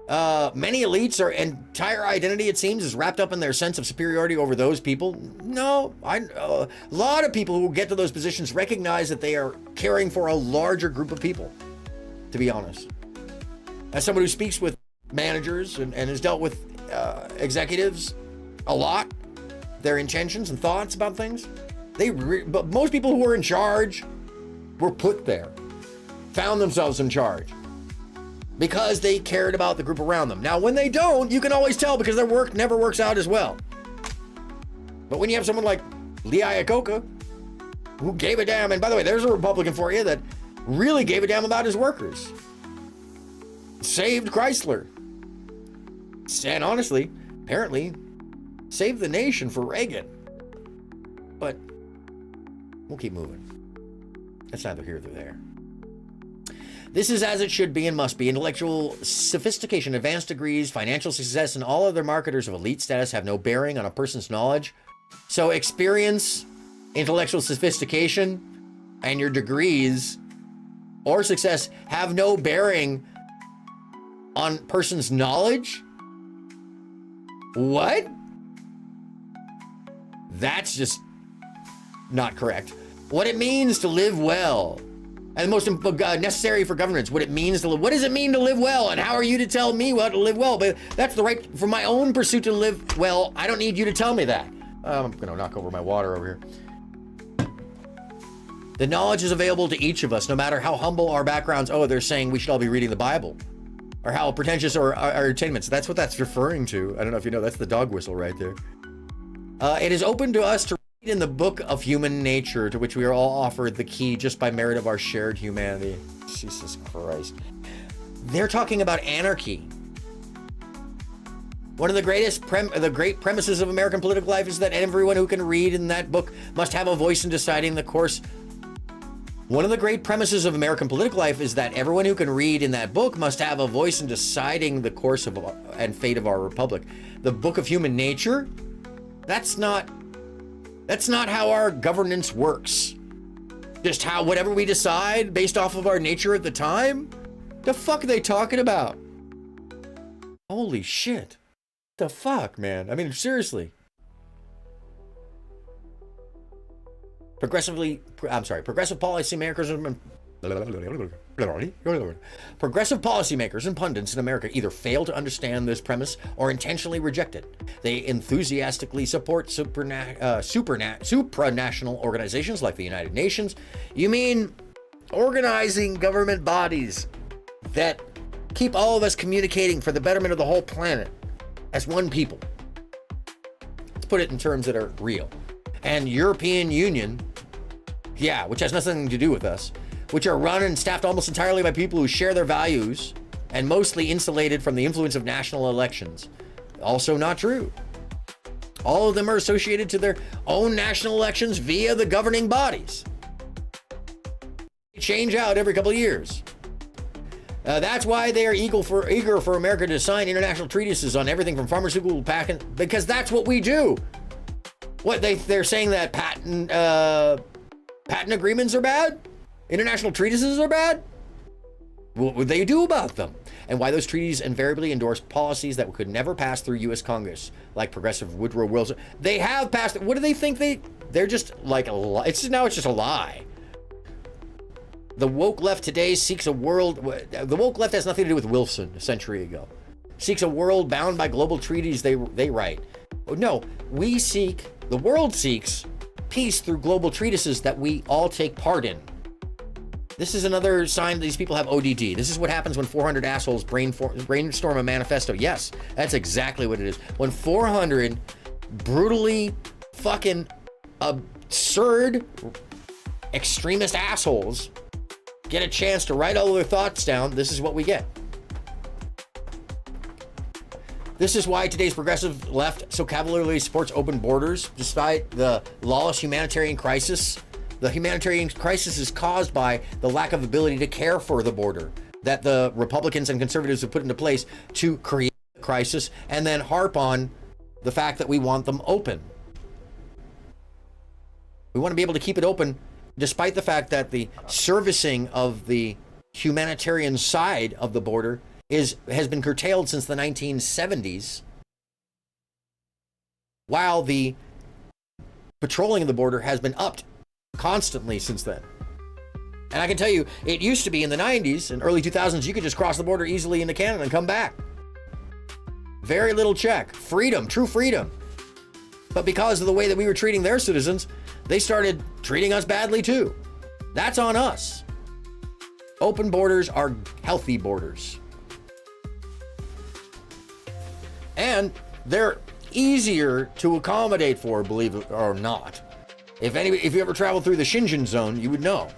Many elites, are entire identity, it seems, is wrapped up in their sense of superiority over those people. No, a lot of people who get to those positions recognize that they are caring for a larger group of people, to be honest. As someone who speaks with managers and has dealt with executives a lot, their intentions and thoughts about things, but most people who are in charge were put there, found themselves in charge, because they cared about the group around them. Now, when they don't, you can always tell because their work never works out as well. But when you have someone like Lee Iacocca, who gave a damn, and by the way, there's a Republican for you that really gave a damn about his workers. Saved Chrysler. And honestly, apparently, saved the nation for Reagan. But we'll keep moving. That's neither here nor there. This is as it should be and must be. Intellectual sophistication, advanced degrees, financial success, and all other marketers of elite status have no bearing on a person's knowledge. So experience, intellectual sophistication, and your degrees or success have no bearing on person's knowledge? What? That's just not correct. What it means to live well, and the most necessary for governance, what it means to live. What does it mean to live well? And how are you to tell me what to live well? But that's the right, for my own pursuit to live well, I don't need you to tell me that. I'm gonna knock over my water over here. The knowledge is available to each of us, no matter how humble our backgrounds. Oh, they're saying we should all be reading the Bible. Or how pretentious our attainments. That's what that's referring to. I don't know if you know, that's the dog whistle right there. It is open to us to read in the book of human nature, to which we are all offered the key just by merit of our shared humanity. Jesus Christ. They're talking about anarchy. One of the great premises of American political life is that everyone who can read in that book must have a voice in deciding the course. One of the great premises of American political life is that everyone who can read in that book must have a voice in deciding the course of and fate of our republic. The book of human nature? That's not how our governance works. Just how whatever we decide based off of our nature at the time? The fuck are they talking about? Holy shit. The fuck, man? I mean, seriously. Progressive policymakers and pundits in America either fail to understand this premise or intentionally reject it. They enthusiastically support supranational organizations like the United Nations. You mean organizing government bodies that keep all of us communicating for the betterment of the whole planet as one people. Let's put it in terms that are real. And European Union, yeah, which has nothing to do with us, which are run and staffed almost entirely by people who share their values and mostly insulated from the influence of national elections. Also not true. All of them are associated to their own national elections via the governing bodies. They change out every couple of years. That's why they are eager for America to sign international treaties on everything from pharmaceutical patent, because that's what we do. What, they're saying that patent agreements are bad? International treatises are bad? What would they do about them? And why those treaties invariably endorse policies that could never pass through U.S. Congress, like Progressive Woodrow Wilson. They have passed. What do they think they're just like a lie? It's just a lie. The woke left today seeks a world. The woke left has nothing to do with Wilson a century ago. Seeks a world bound by global treaties they write. No, the world seeks peace through global treatises that we all take part in. This is another sign that these people have ODD. This is what happens when 400 assholes brainstorm a manifesto. Yes, that's exactly what it is. When 400 brutally fucking absurd extremist assholes get a chance to write all of their thoughts down, this is what we get. This is why today's progressive left so cavalierly supports open borders, despite the lawless humanitarian crisis. The humanitarian crisis is caused by the lack of ability to care for the border that the Republicans and conservatives have put into place to create the crisis and then harp on the fact that we want them open. We want to be able to keep it open despite the fact that the servicing of the humanitarian side of the border has been curtailed since the 1970s, while the patrolling of the border has been upped constantly since then. And I can tell you, it used to be in the 90s and early 2000s, you could just cross the border easily into Canada and come back. Very little check. Freedom, true freedom. But because of the way that we were treating their citizens, they started treating us badly too. That's on us. Open borders are healthy borders. And they're easier to accommodate for, believe it or not. If you ever traveled through the Shenzhen zone, you would know.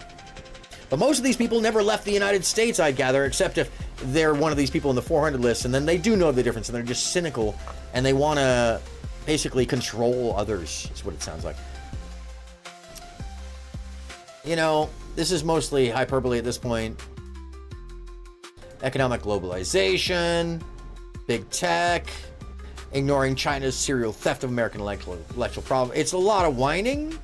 But most of these people never left the United States, I gather, except if they're one of these people in the 400 list, and then they do know the difference, and they're just cynical, and they want to basically control others, is what it sounds like. You know, this is mostly hyperbole at this point. Economic globalization, big tech, ignoring China's serial theft of American intellectual property. It's a lot of whining.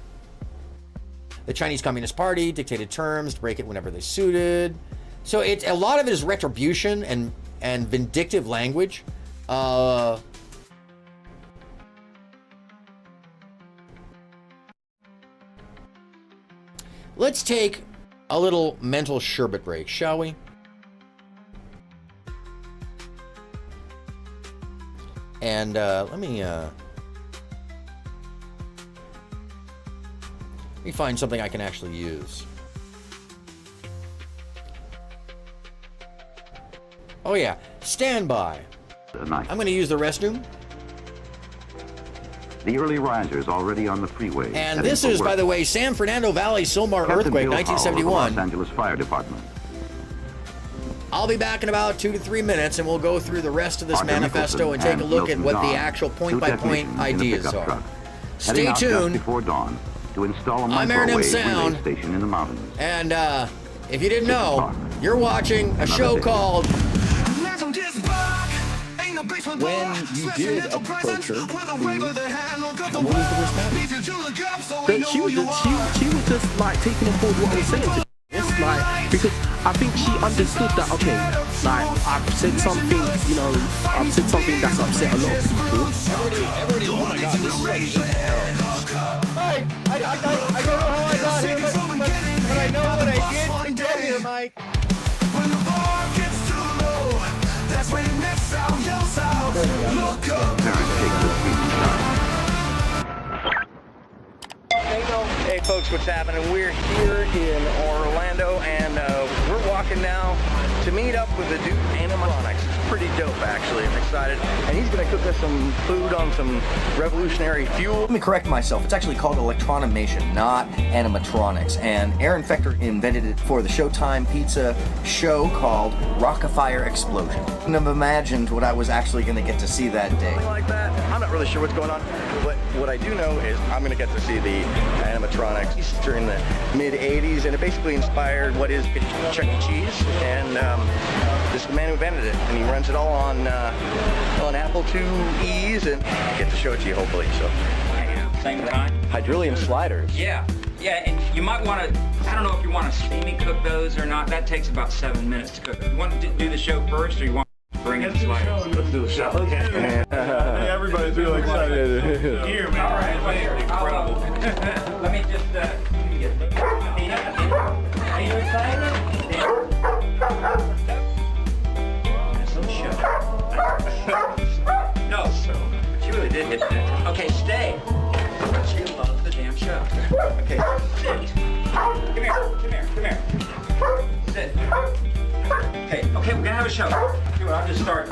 The Chinese Communist Party dictated terms to break it whenever they suited. So a lot of it is retribution and vindictive language. Let's take a little mental sherbet break, shall we? And let me find something I can actually use. Oh yeah, stand by. I'm going to use the restroom. The early risers already on the freeway. And this is, by the way, San Fernando Valley Somar earthquake, 1971. Los Angeles Fire Department. I'll be back in about 2 to 3 minutes, and we'll go through the rest of this manifesto and take a look at what the actual point-by-point ideas are. Stay tuned. Before dawn to install a I'm microwave station in the mountains. And if you didn't know, you're watching a show called... When you did approach her, what was the response? She was just like taking on board what I was saying to her. It's like, because I think she understood that, okay, like, I've said something, you know, I've said something that's upset a lot of people. Everybody, oh my God, this is like... Mike, I don't know how I got here, but I know what I did to get here, Mike. When the bar gets too low, that's when it next sound yells out. Look up. Hey folks, what's happening? We're here in Orlando, and we're walking now to meet up with the dude animatronics. It's pretty dope, actually. I'm excited. And he's gonna cook us some food on some revolutionary fuel. Let me correct myself. It's actually called electronimation, not animatronics. And Aaron Fechter invented it for the Showtime pizza show called Rockafire Explosion. Couldn't have imagined what I was actually going to get to see that day. Something like that. I'm not really sure what's going on, but what I do know is I'm gonna get to see the animatronics during the mid-'80s, and it basically inspired what is Chuck E. Cheese. And this is the man who invented it, and he runs it all on Apple IIe's, and I get to show it to you hopefully. So, Same time. Hydrillium sliders. Yeah, and you might want to, I don't know if you want to steamy cook those or not. That takes about 7 minutes to cook. You want to do the show first, or you want to bring in the sliders? Let's do the show. Okay. Everybody's really excited. Here, man. All right, incredible. Let me just, are you excited? Some show. No, but you really did hit that. Okay, stay. She loves the damn show. a show. Here, I'll just start.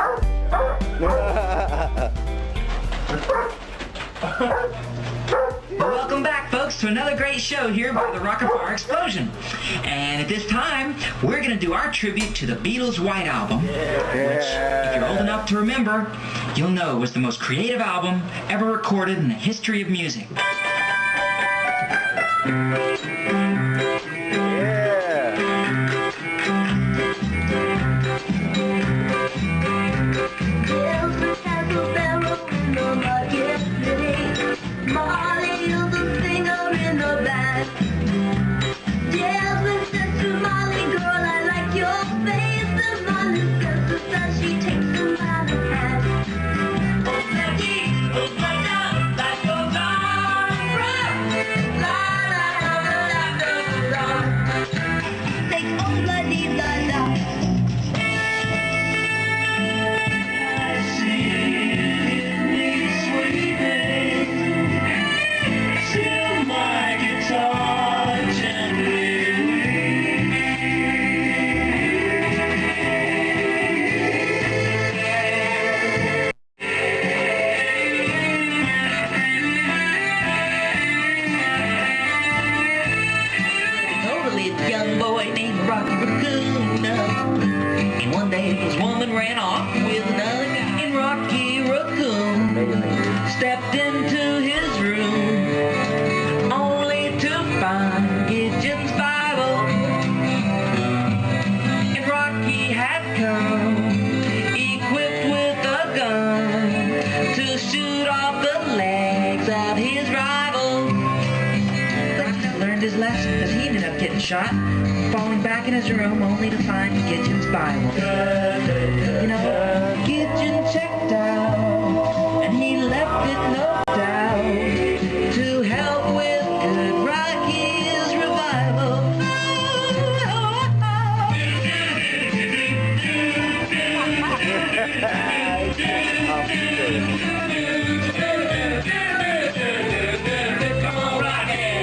Welcome back, folks, to another great show here by the Rock and Fire Explosion. And at this time, we're going to do our tribute to the Beatles' White Album, which, if you're old enough to remember, you'll know was the most creative album ever recorded in the history of music. Stepped into his room, only to find Gideon's Bible. And Rocky had come, equipped with a gun, to shoot off the legs of his rival. Rocky learned his lesson, because he ended up getting shot, falling back in his room, only to find Gideon's Bible. You know, Gideon checked out, and he left it no doubt to help with good Rocky's revival. Come on, Rocky.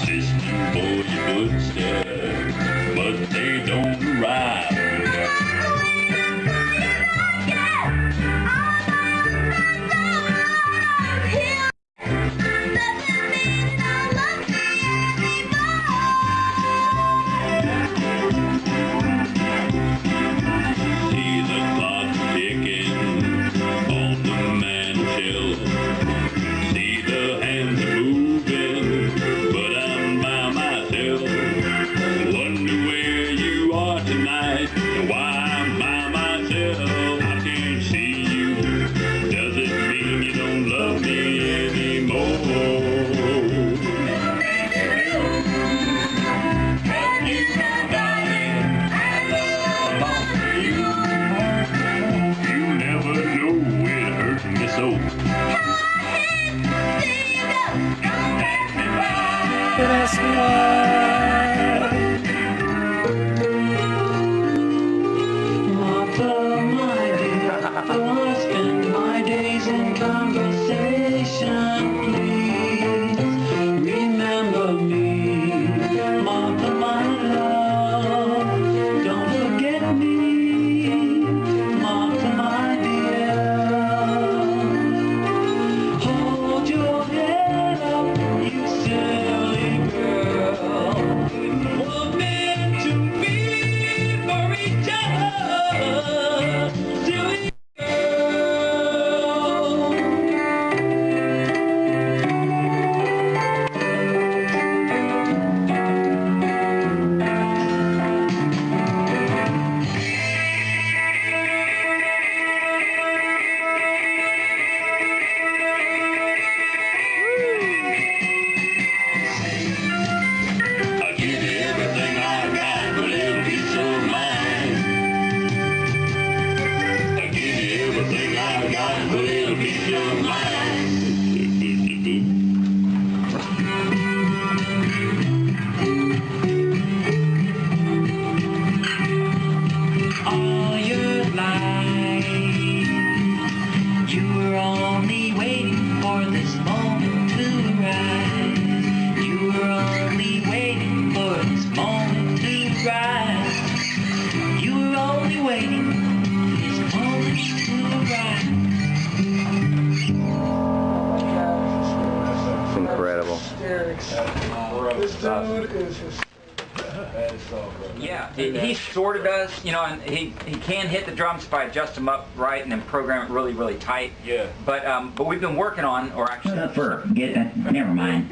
Listening for your footsteps, but they don't arrive. Dude is his. Yeah, he sort of does, you know, and he can hit the drums if I adjust them up right and then program it really, really tight. Yeah. But we've been working on, or actually... never mind.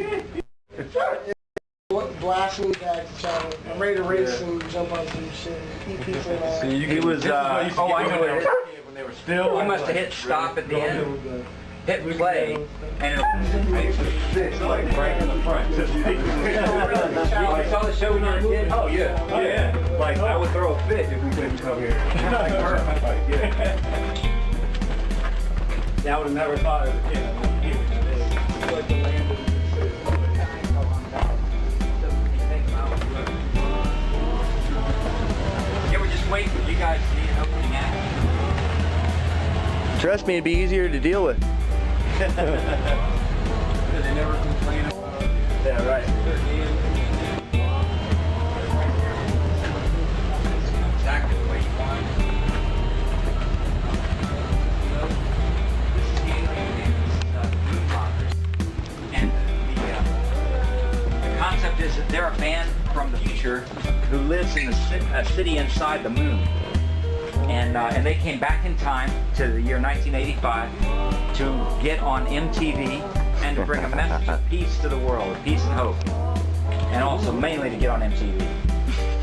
Blasting back to channel. I'm ready to race and jump on some shit. EP.NOREWIND. So he was, I know what it is. When they were still... He must have hit stop at the end. Hit play, and it's like right in the front. You saw the show when you were a kid? Oh yeah, yeah. Like I would throw a fit if we couldn't come here. I would have never thought as a kid. Like the land of yeah, we're just waiting for you guys to need an opening act. Trust me, it'd be easier to deal with. They never complain about it. Yeah, right. Exactly the way you want it. This is the alien moon rockers. And the concept is that they're a band from the future who lives in a city inside the moon. And they came back in time to the year 1985 to get on MTV and to bring a message of peace to the world, peace and hope, and also mainly to get on MTV.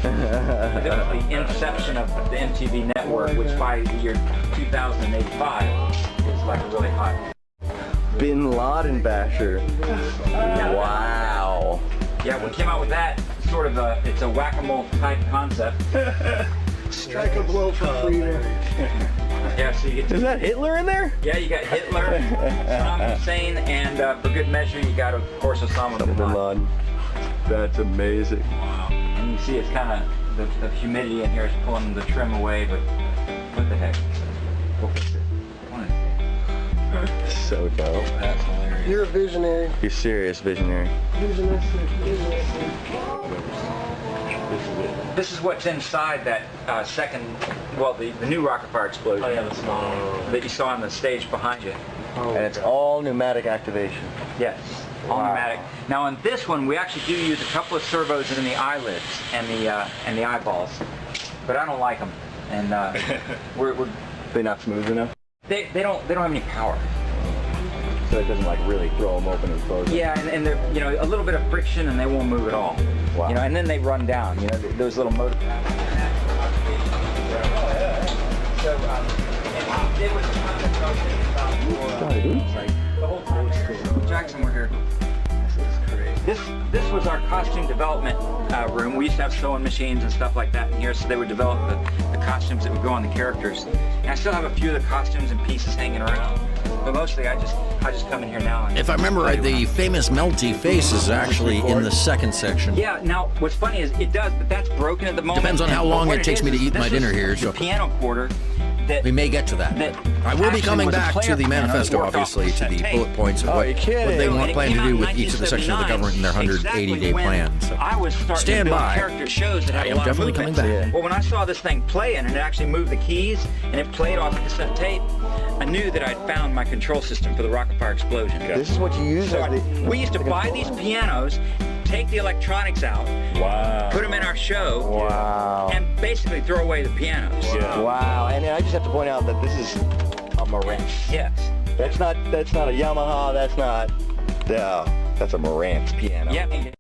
It was the inception of the MTV network, which by the year 2085 is like a really hot. Bin Laden basher. Wow. Yeah, we came out with that sort of it's a whack-a-mole type concept. Strike a blow for freedom. Yeah, so you get to... Is that Hitler in there? Yeah, you got Hitler, Saddam Hussein, and for good measure, you got, of course, Osama bin Laden. That's amazing. Wow. And you see it's kind of, the humidity in here is pulling the trim away, but what the heck? We'll fix it. So dope. That's hilarious. You're a visionary. You're serious visionary. Visionary. This is what's inside that second, well, the new rocket fire explosion. Oh, yeah, the small that you saw on the stage behind you. Oh, and it's all pneumatic activation. Yes, all pneumatic. Now on this one, we actually do use a couple of servos in the eyelids and the eyeballs, but I don't like them, and they're not smooth enough. They don't have any power. So it doesn't like really throw them open and close them. Yeah, and they're, you know, a little bit of friction and they won't move at all. Wow. You know, and then they run down. You know, those little motor pads. So it was the whole time. Jackson, we're here. This was our costume development room. We used to have sewing machines and stuff like that in here, so they would develop the costumes that would go on the characters. And I still have a few of the costumes and pieces hanging around. But mostly I just come in here now. And if I remember right, the famous melty face is actually in the second section. Yeah, now what's funny is it does, but that's broken at the moment. Depends on how long it takes me to eat my dinner here. So piano quarter. We may get to that. I will be coming back to the manifesto, obviously, to the bullet points of what they plan to do with each of the sections of the government in their 180-day plan. So stand by. I am definitely coming back. Well, when I saw this thing playing and it actually moved the keys and it played off the cassette tape, I knew that I'd found my control system for the rocket fire explosion. This is what you use. So we used to buy these pianos, take the electronics out, put them in our show, and basically throw away the pianos. Wow, and I just have to point out that this is a Marantz. Yes. That's not a Yamaha, that's a Marantz piano. Yeah.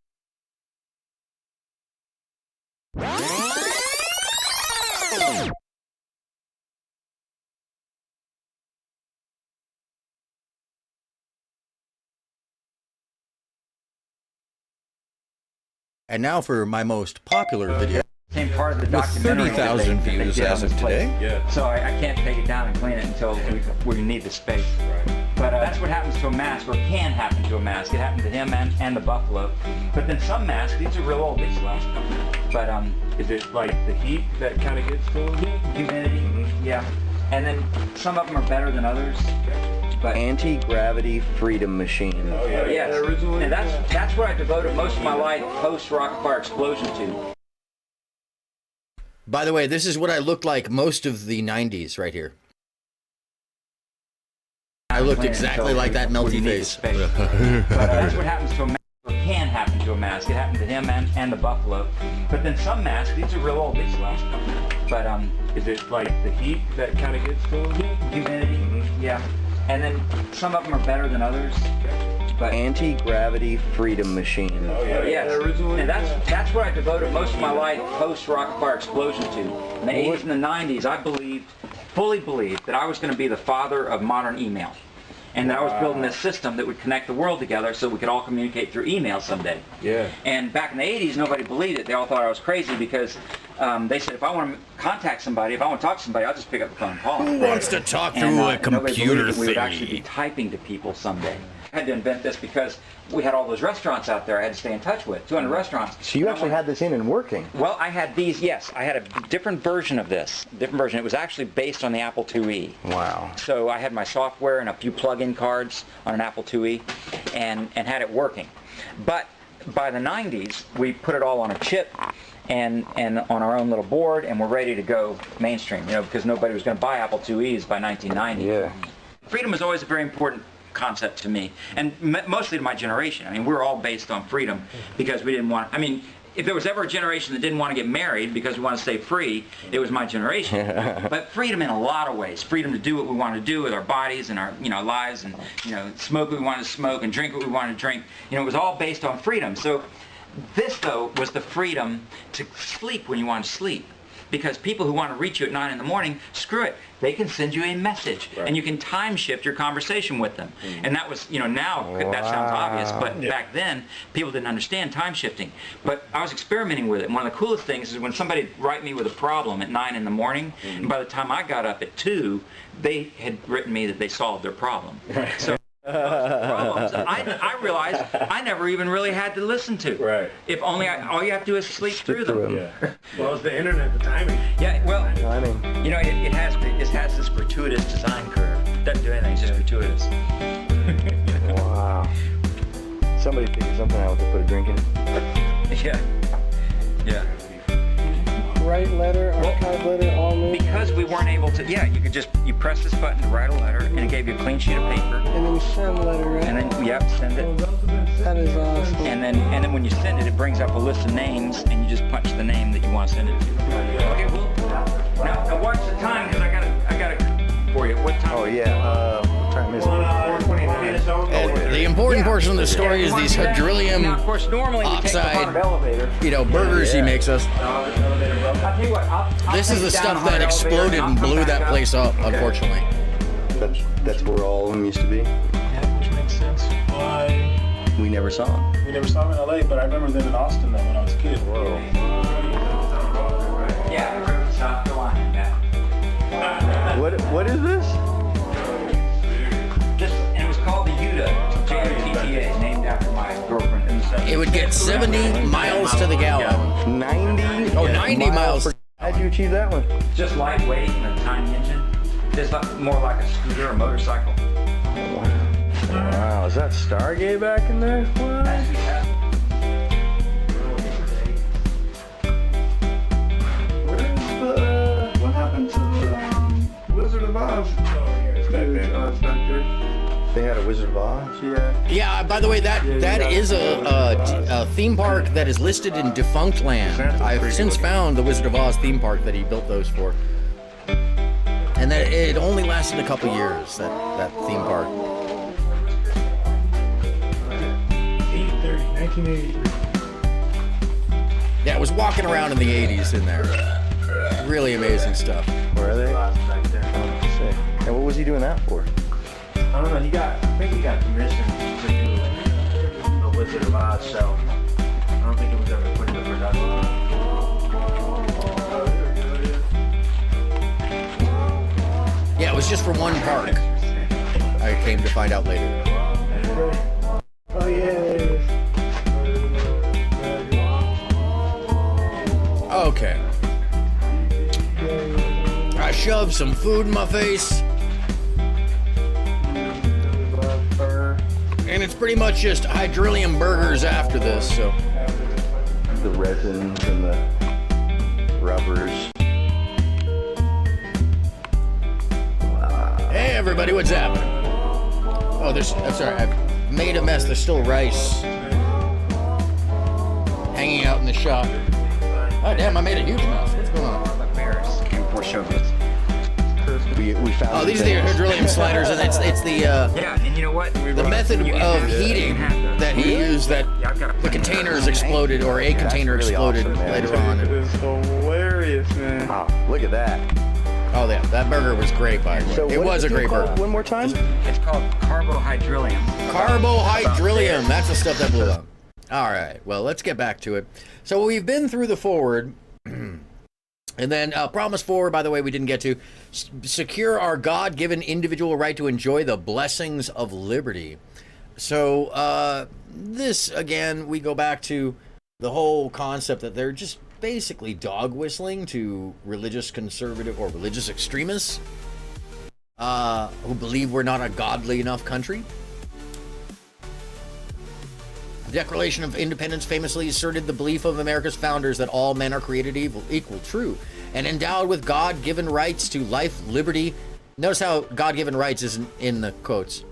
And now for my most popular video. Same part of the with documentary. 30,000 views as of today. Yeah. So I can't take it down and clean it until we need the space. But that's what happens to a mask, or can happen to a mask. It happened to him and the buffalo. But then some masks, these are real old, these last. But is it like the heat that kind of gets to humidity? Yeah. And then some of them are better than others. But anti-gravity freedom machine. Oh yeah. Yes. And that's what I devoted most of my life post rocket fire explosion to. By the way, this is what I looked like most of the 90s right here. I looked exactly like that melty face. But that's what happens to a mask, or can happen to to a mask. It happened to him and the buffalo. But then some masks, these are real old, these last. But is it like the heat that kind of gets to them? Humidity, yeah. And then some of them are better than others. But Anti-gravity freedom machine. Oh yeah, yes. And that's what I devoted most of my life post Rockefeller explosion to. In the 80s and the 90s, I fully believed that I was going to be the father of modern email. And that I was building this system that would connect the world together so we could all communicate through email someday. Yeah. And back in the 80s, nobody believed it. They all thought I was crazy because they said, if I want to contact somebody, if I want to talk to somebody, I'll just pick up the phone and call them. Who wants to talk through a computer that we would actually be thingy? typing to people someday. I had to invent this because we had all those restaurants out there I had to stay in touch with, 200 restaurants. So you actually had this in and working? Well, I had these, yes. I had a different version of this. Different version. It was actually based on the Apple IIe. Wow. So I had my software and a few plug-in cards on an Apple IIe and had it working. But by the 90s, we put it all on a chip and on our own little board, and we're ready to go mainstream, you know, because nobody was going to buy Apple IIes by 1990. Yeah. Freedom is always a very important concept to me, and mostly to my generation. I mean, we're all based on freedom because we didn't want, I mean, if there was ever a generation that didn't want to get married because we want to stay free, it was my generation. But freedom in a lot of ways. Freedom to do what we want to do with our bodies and our, you know, lives, and, you know, smoke what we want to smoke and drink what we want to drink. You know, it was all based on freedom. So this, though, was the freedom to sleep when you want to sleep. Because people who want to reach you at 9 in the morning, screw it. They can send you a message, and you can time shift your conversation with them. And that was, you know, now that sounds obvious, but back then people didn't understand time shifting. But I was experimenting with it. And one of the coolest things is when somebody would write me with a problem at 9 in the morning, and by the time I got up at 2, they had written me that they solved their problem. So problems I realized I never even really had to listen to. Right. If only all you have to do is sleep through them. Yeah. Well, it's the internet, the timing. Yeah, well, Timing. you know, it has this gratuitous design curve. It doesn't do anything, it's just gratuitous. Wow. Somebody figured something out to put a drink in it. Yeah. Yeah. Write letter, archive letter, all in. Because we weren't able to, yeah, you press this button to write a letter, and it gave you a clean sheet of paper. And then send letter, right? And then, yep, send it. That is awesome. And then when you send it, it brings up a list of names, and you just punch the name that you want to send it to. Okay, well, now watch the time, because I got it for you. What time? Oh, yeah. What time is it? 4:29. The important portion of the story is these hydronium Now, of course, normally we take the front oxide, elevator. you know, burgers he makes us. I'll tell you what, I'll This is take the you down stuff on that the elevator, exploded I'll and come blew back that up. place up, unfortunately. That's where all of them used to be. Yeah, which makes sense. We never saw them. We never saw them in LA, but I remember them in Austin though when I was a kid. Whoa. Yeah, South Carolina. Yeah. What is this? And it was called the Utah, J-U-T-T-A, named after my girlfriend in the 70s. It would get 70 miles to the gallon. 90? Oh, 90 miles. How'd you achieve that one? Just lightweight and a tiny engine. Just more like a scooter or motorcycle. Wow, is that Stargate back in there? What? What happened to the Wizard of Oz? It's back there. They had a Wizard of Oz? Yeah. Yeah, by the way, that is a theme park that is listed in defunct land. I've since found the Wizard of Oz theme park that he built those for. And that it only lasted a couple years, that theme park. 1983. Yeah, I was walking around in the 80s in there. Really amazing stuff. Where are they? Back there. Oh, sick. And what was he doing that for? I don't know. I think he got permission to do the Wizard of Oz show. I don't think it was ever put into production. Yeah, it was just for one park. I came to find out later. Oh yeah. Okay. I shoved some food in my face. And it's pretty much just hydronium burgers after this, so. The resins and the rubbers. Hey everybody, what's happening? Oh, I'm sorry, I've made a mess. There's still rice. hanging out in the shop. Oh, damn, I made a huge mess. What's going on? The bears came for chauvinist. We found. Oh, these are the hydrilium sliders, and it's the Yeah, and you know what? the method of heating that he used that the containers exploded, or a container really exploded awesome, man. later on. It's hilarious, man. Oh, look at that. Oh, yeah, that burger was great, by the way. So It what was is a this great called? burger. One more time. It's called carbohydrilium. Carbohydrilium. That's the stuff that blew up. All right. Well, let's get back to it. So we've been through the forward. And then promise forward, by the way, we didn't get to. Secure our God-given individual right to enjoy the blessings of liberty. So this, again, we go back to the whole concept that they're just basically dog whistling to religious conservative or religious extremists who believe we're not a godly enough country. The Declaration of Independence famously asserted the belief of America's founders that all men are created equal, true, and endowed with God-given rights to life, liberty. Notice how God-given rights is in the quotes.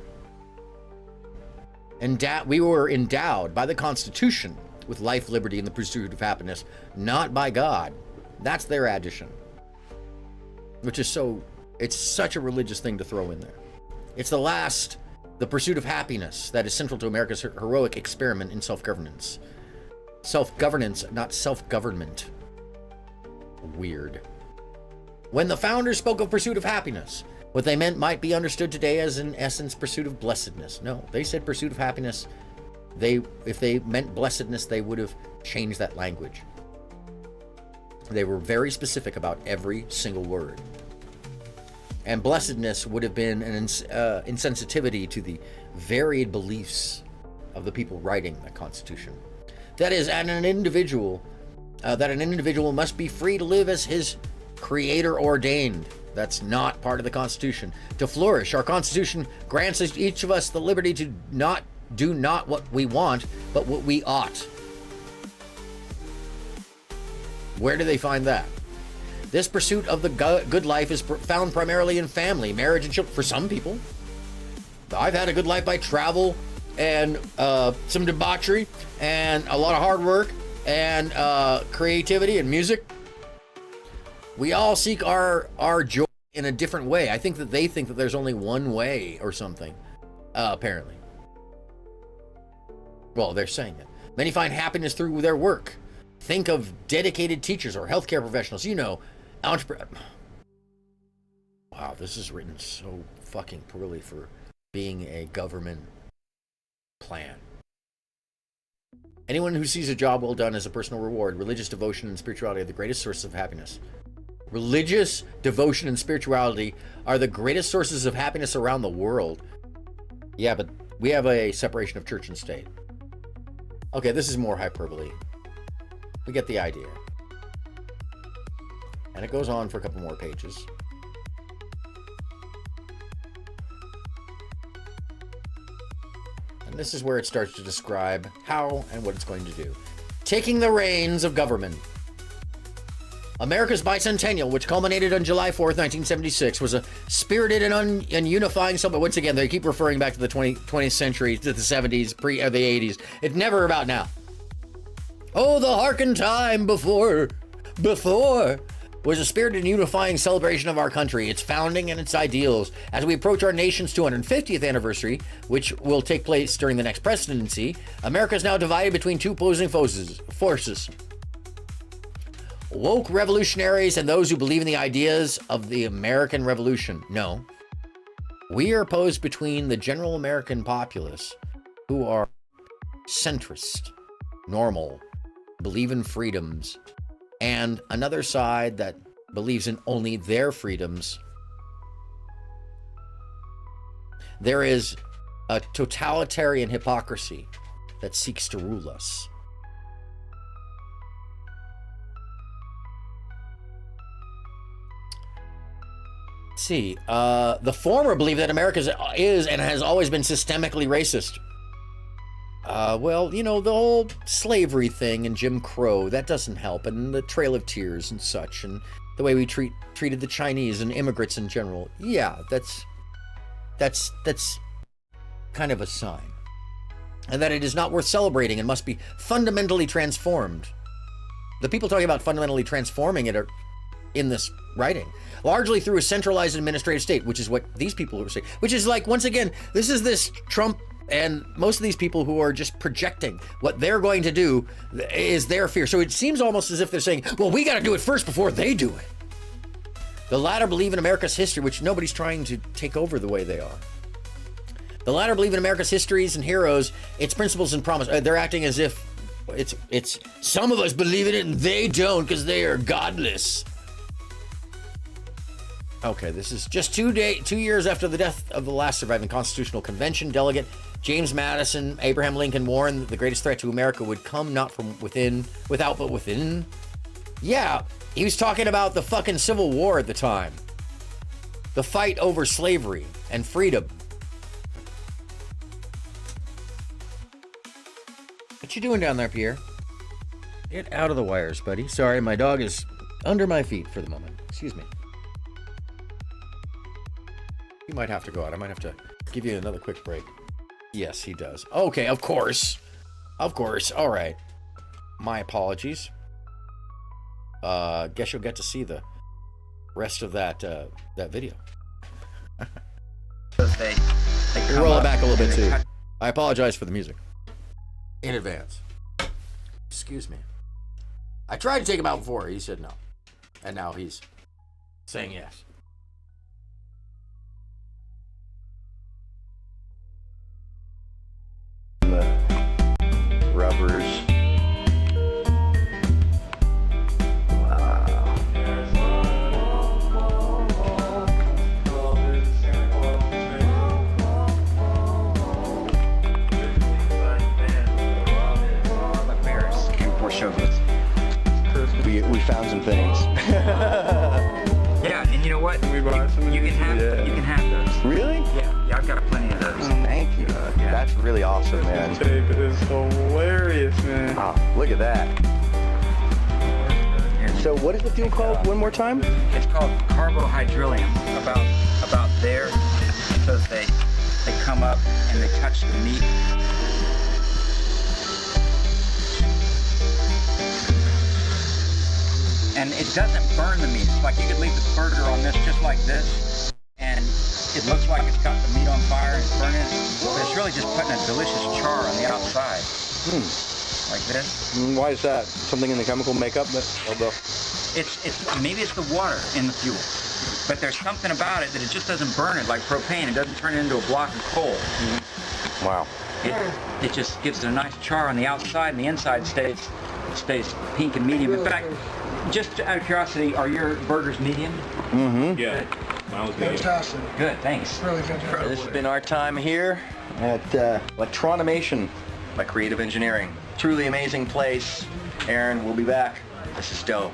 We were endowed by the Constitution with life, liberty, and the pursuit of happiness, not by God. That's their addition. Which is so, it's such a religious thing to throw in there. It's the pursuit of happiness that is central to America's heroic experiment in self-governance. Self-governance, not self-government. Weird. When the founders spoke of pursuit of happiness, what they meant might be understood today as, in essence, pursuit of blessedness. No, they said pursuit of happiness. If they meant blessedness, they would have changed that language. They were very specific about every single word. And blessedness would have been an insensitivity to the varied beliefs of the people writing the Constitution. That is, that an individual must be free to live as his creator ordained. That's not part of the Constitution. To flourish, our Constitution grants each of us the liberty to do not what we want, but what we ought. Where do they find that? This pursuit of the good life is found primarily in family, marriage, and children. For some people, I've had a good life by travel and some debauchery and a lot of hard work and creativity and music. We all seek our joy in a different way. I think that they think that there's only one way or something, apparently. Well, they're saying it. Many find happiness through their work. Think of dedicated teachers or healthcare professionals. You know, wow, this is written so fucking poorly for being a government plan. Anyone who sees a job well done as a personal reward, religious devotion and spirituality are the greatest sources of happiness. Religious devotion and spirituality are the greatest sources of happiness around the world. Yeah, but we have a separation of church and state. Okay, this is more hyperbole. We get the idea. And it goes on for a couple more pages. And this is where it starts to describe how and what it's going to do. Taking the reins of government. America's bicentennial, which culminated on July 4th, 1976, was a spirited and unifying celebration. Once again, they keep referring back to the 20th century, to the 70s, the 80s. It's never about now. Oh, the harken time before was a spirited and unifying celebration of our country, its founding and its ideals. As we approach our nation's 250th anniversary, which will take place during the next presidency, America is now divided between two opposing forces. Woke revolutionaries and those who believe in the ideas of the American Revolution. No. We are opposed between the general American populace, who are centrist, normal, believe in freedoms, and another side that believes in only their freedoms. There is a totalitarian hypocrisy that seeks to rule us. Let's see. The former believe that America is and has always been systemically racist. Well, you know, the whole slavery thing and Jim Crow, that doesn't help, and the Trail of Tears and such, and the way we treated the Chinese and immigrants in general. Yeah, that's kind of a sign. and that it is not worth celebrating and must be fundamentally transformed. The people talking about fundamentally transforming it are in this writing, largely through a centralized administrative state, which is what these people are saying, which is like, once again, this is this Trump and most of these people who are just projecting what they're going to do is their fear. So it seems almost as if they're saying, well, we got to do it first before they do it. The latter believe in America's history, which nobody's trying to take over the way they are. The latter believe in America's histories and heroes, its principles and promise. They're acting as if it's some of us believe in it and they don't because they are godless. Okay, this is just 2 years after the death of the last surviving Constitutional Convention delegate, James Madison. Abraham Lincoln warned that the greatest threat to America would come not from without, but within. Yeah, he was talking about the fucking Civil War at the time. The fight over slavery and freedom. What you doing down there, Pierre? Get out of the wires, buddy. Sorry, my dog is under my feet for the moment. Excuse me. You might have to go out. I might have to give you another quick break. Yes, he does. Okay, of course. Of course. All right. My apologies. Guess you'll get to see the rest of that video. Roll it back a little bit too. I apologize for the music in advance. Excuse me. I tried to take him out before. He said no. And now he's saying yes. The rubbers. We found some things. Yeah, and you know what? You can have those. Really? Yeah, I've got plenty of those. Thank you. Yeah. That's really awesome, man. Tape is hilarious, man. Oh, look at that. So what is the fuel called one more time? It's called carbohydrylium. About there, so they come up and they touch the meat. And it doesn't burn the meat. It's like you could leave the burger on this just like this, and it looks like it's got the meat on fire and it's burning it, but it's really just putting a delicious char on the outside. Like this. Why is that? Something in the chemical makeup that? Maybe it's the water in the fuel, but there's something about it that it just doesn't burn it like propane. It doesn't turn it into a block of coal. Wow. It just gives it a nice char on the outside, and the inside stays pink and medium. In fact, just out of curiosity, are your burgers medium? Mm-hmm. Yeah. Mine was good. Fantastic. Good, thanks. Really fantastic. This has been our time here at Electronimation by Creative Engineering. Truly amazing place. Aaron, we'll be back. This is dope.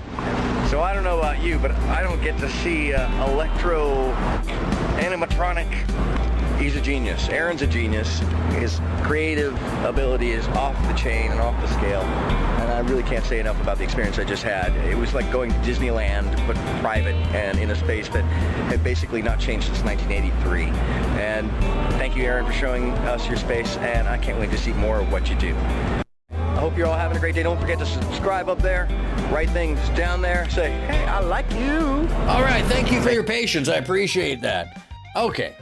So I don't know about you, but I don't get to see electro animatronic. He's a genius. Aaron's a genius. His creative ability is off the chain and off the scale. And I really can't say enough about the experience I just had. It was like going to Disneyland, but private and in a space that had basically not changed since 1983. And thank you, Aaron, for showing us your space, and I can't wait to see more of what you do. I hope you're all having a great day. Don't forget to subscribe up there, write things down there, say, hey, I like you. All right, thank you for your patience. I appreciate that. Okay.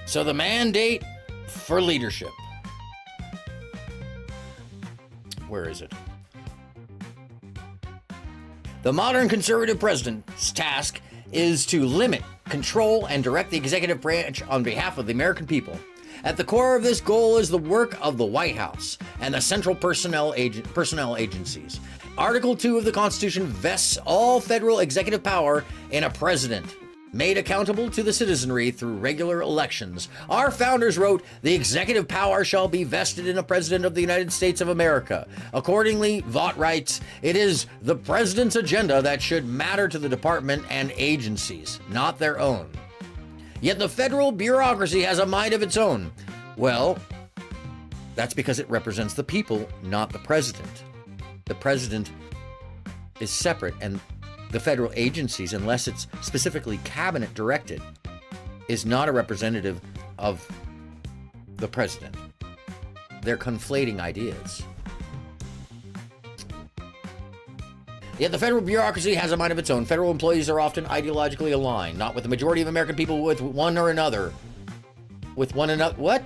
So the mandate for leadership. Where is it? The modern conservative president's task is to limit, control, and direct the executive branch on behalf of the American people. At the core of this goal is the work of the White House and the central personnel agencies. Article 2 of the Constitution vests all federal executive power in a president, made accountable to the citizenry through regular elections. Our founders wrote, the executive power shall be vested in a president of the United States of America. Accordingly, Vaught writes, it is the president's agenda that should matter to the department and agencies, not their own. Yet the federal bureaucracy has a mind of its own. Well, that's because it represents the people, not the president. The president is separate, and the federal agencies, unless it's specifically cabinet directed, is not a representative of the president. They're conflating ideas. Yet the federal bureaucracy has a mind of its own. Federal employees are often ideologically aligned, not with the majority of American people, with one or another. With one another. What?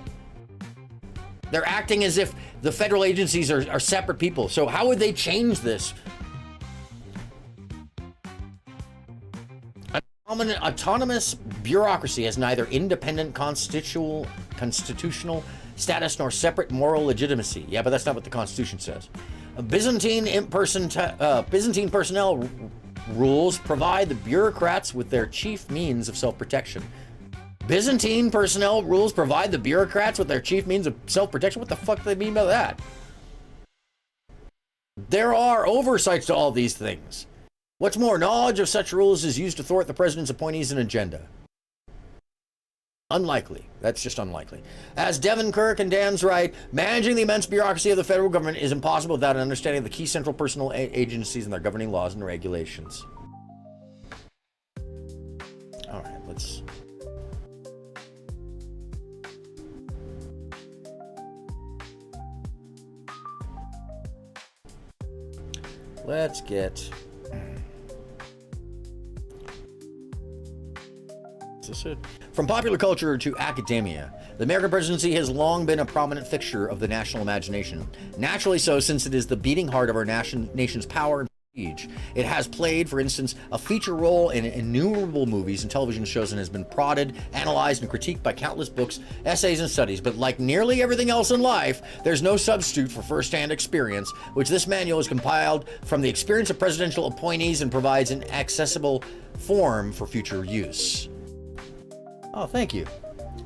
They're acting as if the federal agencies are separate people. So how would they change this? An autonomous bureaucracy has neither independent constitutional status nor separate moral legitimacy. Yeah, but that's not what the Constitution says. Byzantine personnel rules provide the bureaucrats with their chief means of self-protection. Byzantine personnel rules provide the bureaucrats with their chief means of self-protection? What the fuck do they mean by that? There are oversights to all these things. What's more, knowledge of such rules is used to thwart the president's appointees and agenda. Unlikely. That's just unlikely. As Devin Kirk and Dan's right, managing the immense bureaucracy of the federal government is impossible without an understanding of the key central personnel agencies and their governing laws and regulations. All right, let's get... Is this it? From popular culture to academia, the American presidency has long been a prominent fixture of the national imagination. Naturally so, since it is the beating heart of our nation's power and prestige. It has played, for instance, a feature role in innumerable movies and television shows and has been prodded, analyzed, and critiqued by countless books, essays, and studies. But like nearly everything else in life, there's no substitute for first-hand experience, which this manual is compiled from the experience of presidential appointees and provides an accessible form for future use. Oh, thank you.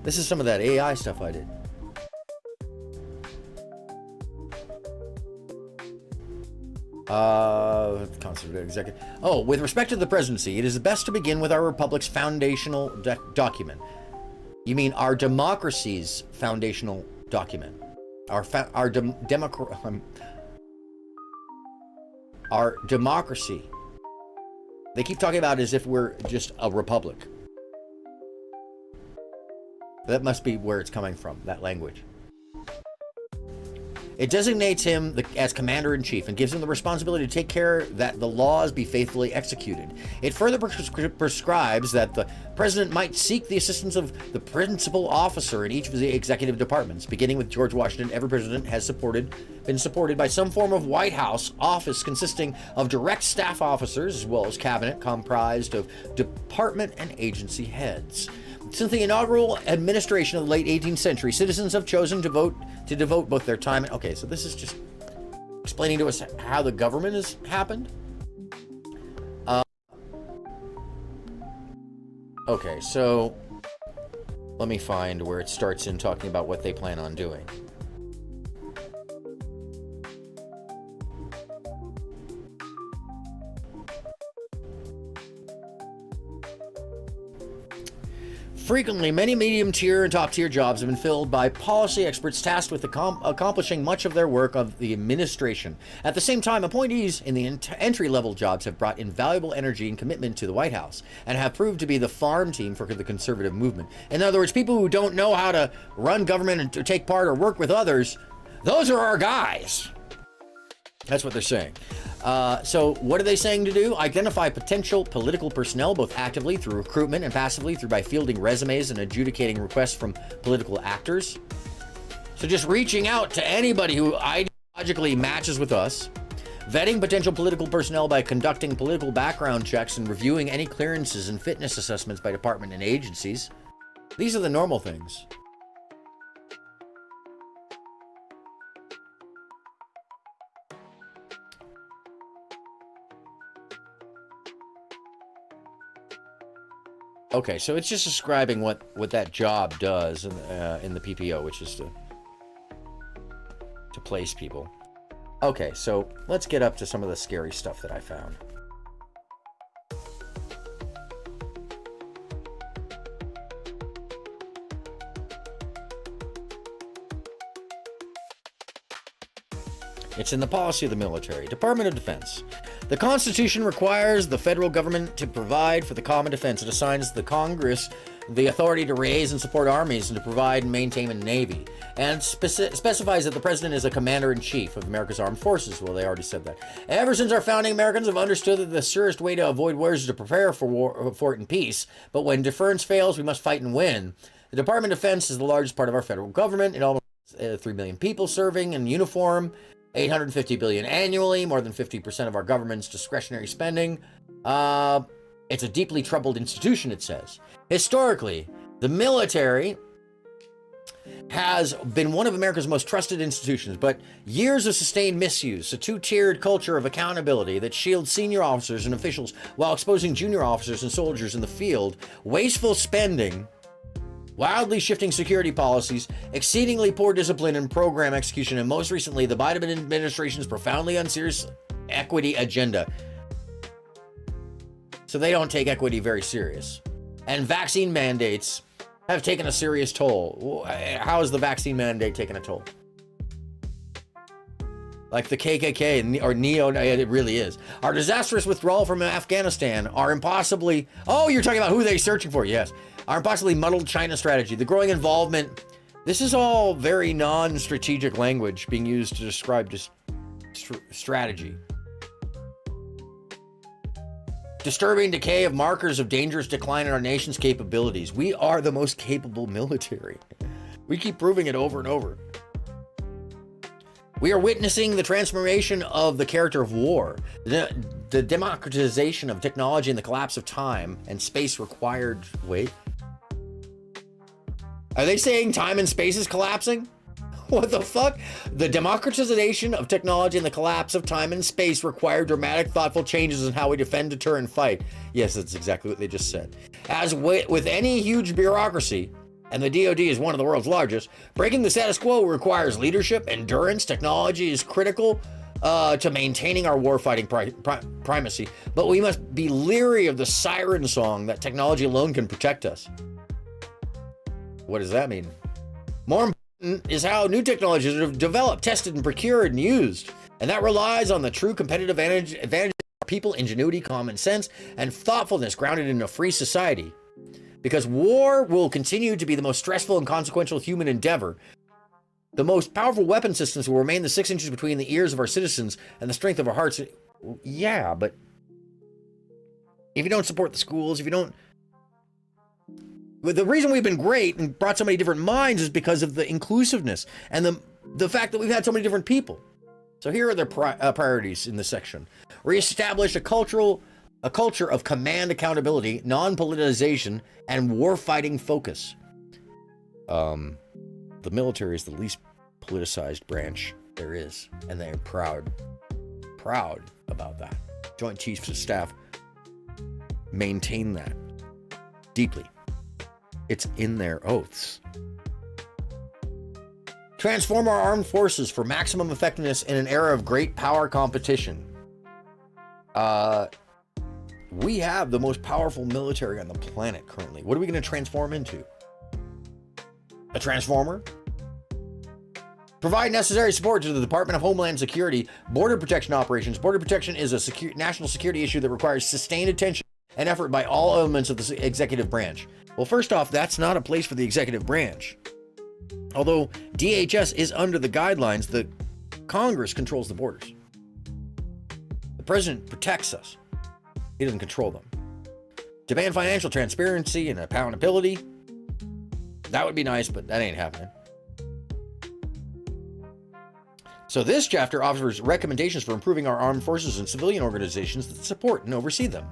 This is some of that AI stuff I did. Constitutional executive. Oh, with respect to the presidency, it is best to begin with our republic's foundational document. You mean our democracy's foundational document? Our democracy. They keep talking about it as if we're just a republic. That must be where it's coming from, that language. It designates him as commander-in-chief and gives him the responsibility to take care that the laws be faithfully executed. It further prescribes that the president might seek the assistance of the principal officer in each of the executive departments. Beginning with George Washington, every president has been supported by some form of White House office consisting of direct staff officers as well as cabinet comprised of department and agency heads. Since the inaugural administration of the late 18th century, citizens have chosen to devote both their time and... Okay, so this is just explaining to us how the government has happened. Okay, so let me find where it starts in talking about what they plan on doing. Frequently, many medium-tier and top-tier jobs have been filled by policy experts tasked with accomplishing much of their work of the administration. At the same time, appointees in the entry-level jobs have brought invaluable energy and commitment to the White House and have proved to be the farm team for the conservative movement. In other words, people who don't know how to run government and to take part or work with others, those are our guys. That's what they're saying. So what are they saying to do? Identify potential political personnel, both actively through recruitment and passively by fielding resumes and adjudicating requests from political actors. So just reaching out to anybody who ideologically matches with us. Vetting potential political personnel by conducting political background checks and reviewing any clearances and fitness assessments by department and agencies. These are the normal things. Okay, so it's just describing what that job does in the PPO, which is to place people. Okay, so let's get up to some of the scary stuff that I found. It's in the policy of the military. Department of Defense. The Constitution requires the federal government to provide for the common defense. It assigns the Congress the authority to raise and support armies and to provide and maintain a navy, and specifies that the president is a commander-in-chief of America's armed forces. Well, they already said that. Ever since our founding, Americans have understood that the surest way to avoid wars is to prepare for it in peace, but when deference fails, we must fight and win. The Department of Defense is the largest part of our federal government. It almost 3 million people serving in uniform, $850 billion annually, more than 50% of our government's discretionary spending. It's a deeply troubled institution, it says. Historically, the military has been one of America's most trusted institutions, but years of sustained misuse, a two-tiered culture of accountability that shields senior officers and officials while exposing junior officers and soldiers in the field, wasteful spending, wildly shifting security policies, exceedingly poor discipline and program execution, and most recently, the Biden administration's profoundly unserious equity agenda. So they don't take equity very serious. And vaccine mandates have taken a serious toll. How is the vaccine mandate taking a toll? Like the KKK or Neo, it really is. Our disastrous withdrawal from Afghanistan, our impossibly, oh, you're talking about who they're searching for, yes. Our impossibly muddled China strategy, the growing involvement. This is all very non-strategic language being used to describe just strategy. Disturbing decay of markers of dangerous decline in our nation's capabilities. We are the most capable military. We keep proving it over and over. We are witnessing the transformation of the character of war, the democratization of technology and the collapse of time and space required. Wait. Are they saying time and space is collapsing? What the fuck? The democratization of technology and the collapse of time and space require dramatic, thoughtful changes in how we defend, deter, and fight. Yes, that's exactly what they just said. As with any huge bureaucracy, and the DoD is one of the world's largest, breaking the status quo requires leadership, endurance. Technology is critical to maintaining our warfighting primacy, but we must be leery of the siren song that technology alone can protect us. What does that mean? More important is how new technologies are developed, tested, and procured and used. And that relies on the true competitive advantage of people, ingenuity, common sense, and thoughtfulness grounded in a free society. Because war will continue to be the most stressful and consequential human endeavor. The most powerful weapon systems will remain the 6 inches between the ears of our citizens and the strength of our hearts. Yeah, but if you don't support the schools, if you don't... But the reason we've been great and brought so many different minds is because of the inclusiveness and the fact that we've had so many different people. So here are their priorities in this section. Reestablish a culture of command accountability, non-politicization, and warfighting focus. The military is the least politicized branch there is, and they're proud about that. Joint Chiefs of Staff maintain that deeply. It's in their oaths. Transform our armed forces for maximum effectiveness in an era of great power competition. We have the most powerful military on the planet currently. What are we going to transform into? A transformer? Provide necessary support to the Department of Homeland Security border protection operations. Border protection is a national security issue that requires sustained attention and effort by all elements of the executive branch. Well, first off, that's not a place for the executive branch. Although DHS is under the guidelines, the Congress controls the borders. The president protects us. He doesn't control them. Demand financial transparency and accountability. That would be nice, but that ain't happening. So this chapter offers recommendations for improving our armed forces and civilian organizations that support and oversee them.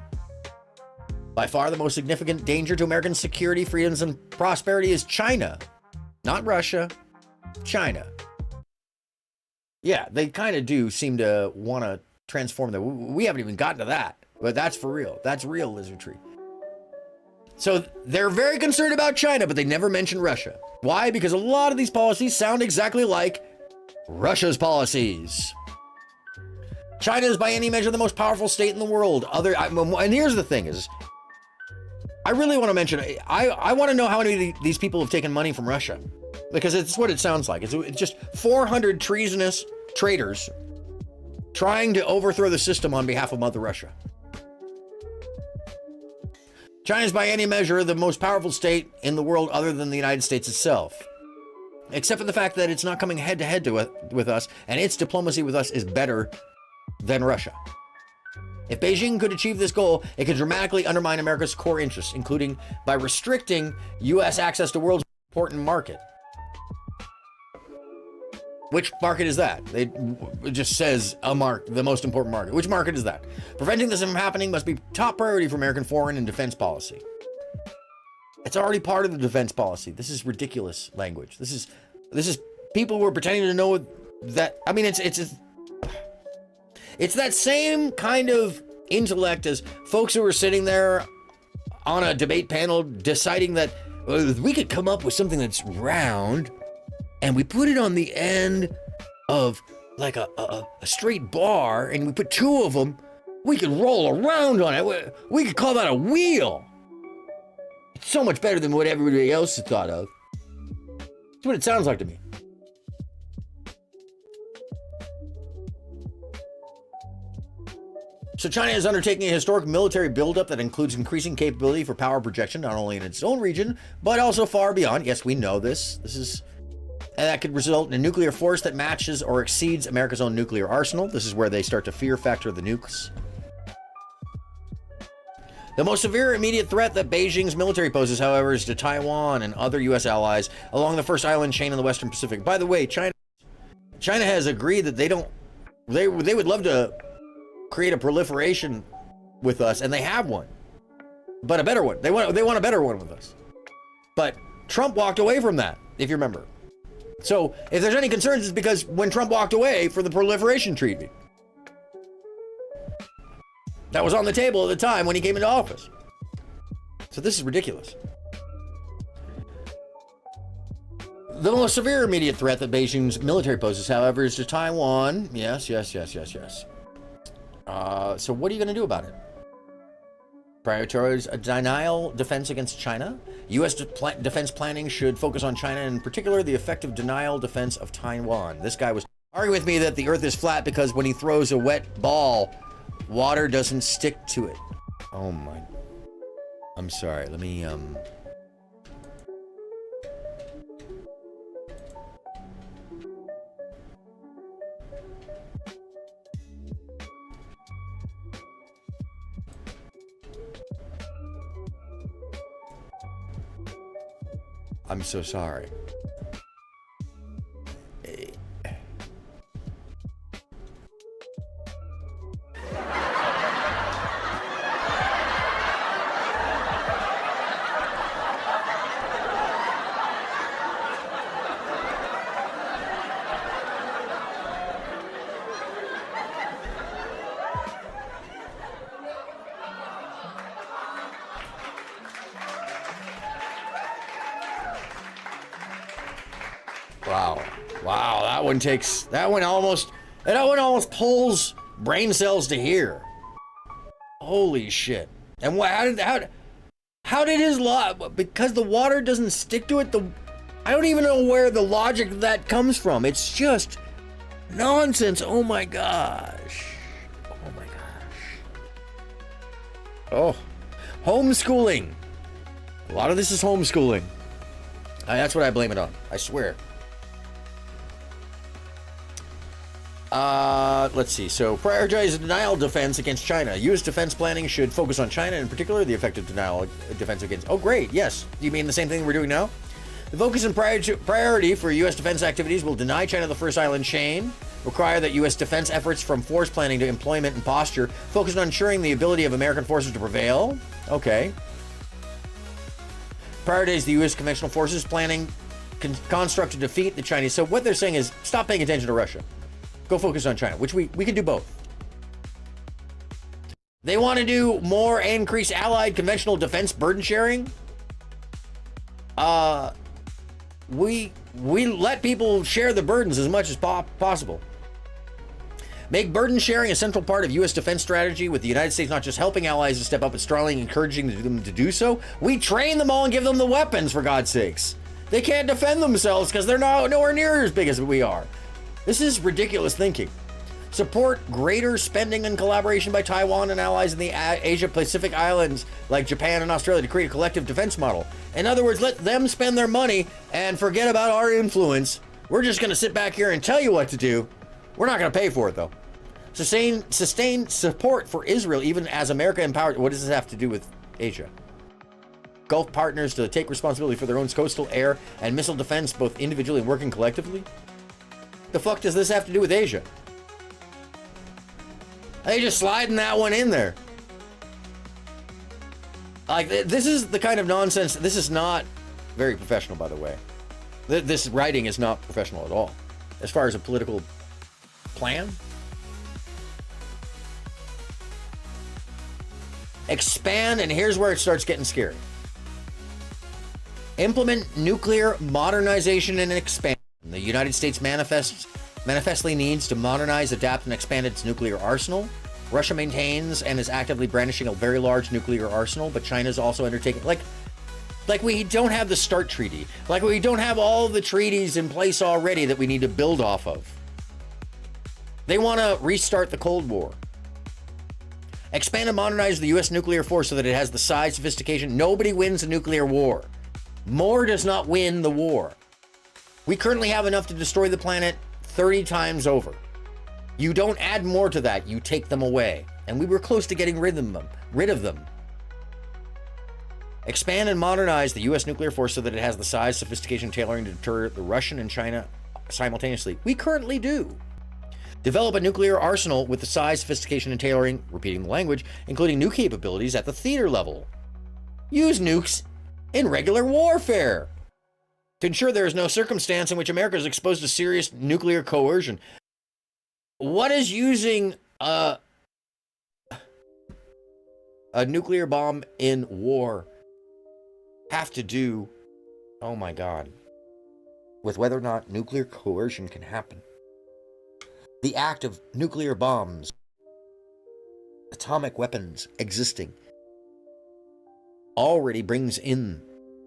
By far the most significant danger to American security, freedoms, and prosperity is China. Not Russia, China. Yeah, they kind of do seem to want to transform them. We haven't even gotten to that, but that's for real. That's real lizardry. So they're very concerned about China, but they never mention Russia. Why? Because a lot of these policies sound exactly like Russia's policies. China is by any measure the most powerful state in the world. And here's the thing is, I really want to mention, I want to know how many of these people have taken money from Russia, because it's what it sounds like. It's just 400 treasonous traitors trying to overthrow the system on behalf of Mother Russia. China is by any measure the most powerful state in the world other than the United States itself. Except for the fact that it's not coming head to head with us, and its diplomacy with us is better than Russia. If Beijing could achieve this goal, it could dramatically undermine America's core interests, including by restricting U.S. access to the world's important market. Which market is that? It just says the most important market. Which market is that? Preventing this from happening must be top priority for American foreign and defense policy. It's already part of the defense policy. This is ridiculous language. This is people who are pretending to know that. I mean, it's that same kind of intellect as folks who are sitting there on a debate panel deciding that we could come up with something that's round and we put it on the end of like a straight bar and we put two of them, we could roll around on it. We could call that a wheel. It's so much better than what everybody else had thought of. That's what it sounds like to me. So China is undertaking a historic military buildup that includes increasing capability for power projection, not only in its own region, but also far beyond. Yes, we know this. And that could result in a nuclear force that matches or exceeds America's own nuclear arsenal. This is where they start to fear factor the nukes. The most severe immediate threat that Beijing's military poses, however, is to Taiwan and other U.S. allies along the first island chain in the Western Pacific. By the way, China has agreed that they would love to create a proliferation with us, and they have one, but a better one. They want a better one with us. But Trump walked away from that, if you remember. So if there's any concerns, it's because when Trump walked away for the proliferation treaty. That was on the table at the time when he came into office. So this is ridiculous. The most severe immediate threat that Beijing's military poses, however, is to Taiwan. Yes. So what are you going to do about it? Prioritize a denial defense against China. U.S. defense planning should focus on China, and in particular, the effective denial defense of Taiwan. This guy was arguing with me that the earth is flat because when he throws a wet ball, water doesn't stick to it. Oh my. I'm sorry. Let me, I'm so sorry. Wow, that one almost pulls brain cells to here. Holy shit. And how did his because the water doesn't stick to it, I don't even know where the logic of that comes from. It's just nonsense. Oh my gosh. Oh, homeschooling. A lot of this is homeschooling. That's what I blame it on, I swear. Let's see. So, prioritize denial defense against China. U.S. defense planning should focus on China, in particular, the effective denial defense against... Oh, great. Yes. You mean the same thing we're doing now? The focus and priority for U.S. defense activities will deny China the first island chain, require that U.S. defense efforts from force planning to employment and posture focus on ensuring the ability of American forces to prevail. Okay. Prioritize the U.S. conventional forces planning construct to defeat the Chinese. So what they're saying is stop paying attention to Russia. Go focus on China, which we can do both. They want to do more increased allied conventional defense burden sharing. We let people share the burdens as much as possible. Make burden sharing a central part of U.S. defense strategy, with the United States not just helping allies to step up, but strongly encouraging them to do so. We train them all and give them the weapons, for God's sakes. They can't defend themselves because they're nowhere near as big as we are. This is ridiculous thinking. Support greater spending and collaboration by Taiwan and allies in the Asia-Pacific islands like Japan and Australia to create a collective defense model. In other words, let them spend their money and forget about our influence. We're just going to sit back here and tell you what to do. We're not going to pay for it, though. Sustain support for Israel, even as America empowered. What does this have to do with Asia? Gulf partners to take responsibility for their own coastal, air, and missile defense, both individually and working collectively? The fuck does this have to do with Asia? They just sliding that one in there. Like, this is the kind of nonsense. This is not very professional, by the way. This writing is not professional at all. As far as a political plan. Expand, and here's where it starts getting scary. Implement nuclear modernization and expansion. The United States manifestly needs to modernize, adapt, and expand its nuclear arsenal. Russia maintains and is actively brandishing a very large nuclear arsenal, but China is also undertaking, like we don't have the START treaty, like we don't have all the treaties in place already that we need to build off of. They want to restart the Cold War. Expand and modernize the U.S. nuclear force so that it has the size, sophistication. Nobody wins a nuclear war. More does not win the war. We currently have enough to destroy the planet 30 times over. You don't add more to that, you take them away. And we were close to getting rid of them. Expand and modernize the U.S. nuclear force so that it has the size, sophistication, tailoring to deter the Russian and China simultaneously. We currently do. Develop a nuclear arsenal with the size, sophistication, and tailoring, repeating the language, including new capabilities at the theater level. Use nukes in regular warfare to ensure there is no circumstance in which America is exposed to serious nuclear coercion. What is using a nuclear bomb in war have to do, oh my God, with whether or not nuclear coercion can happen? The act of nuclear bombs, atomic weapons existing, already brings in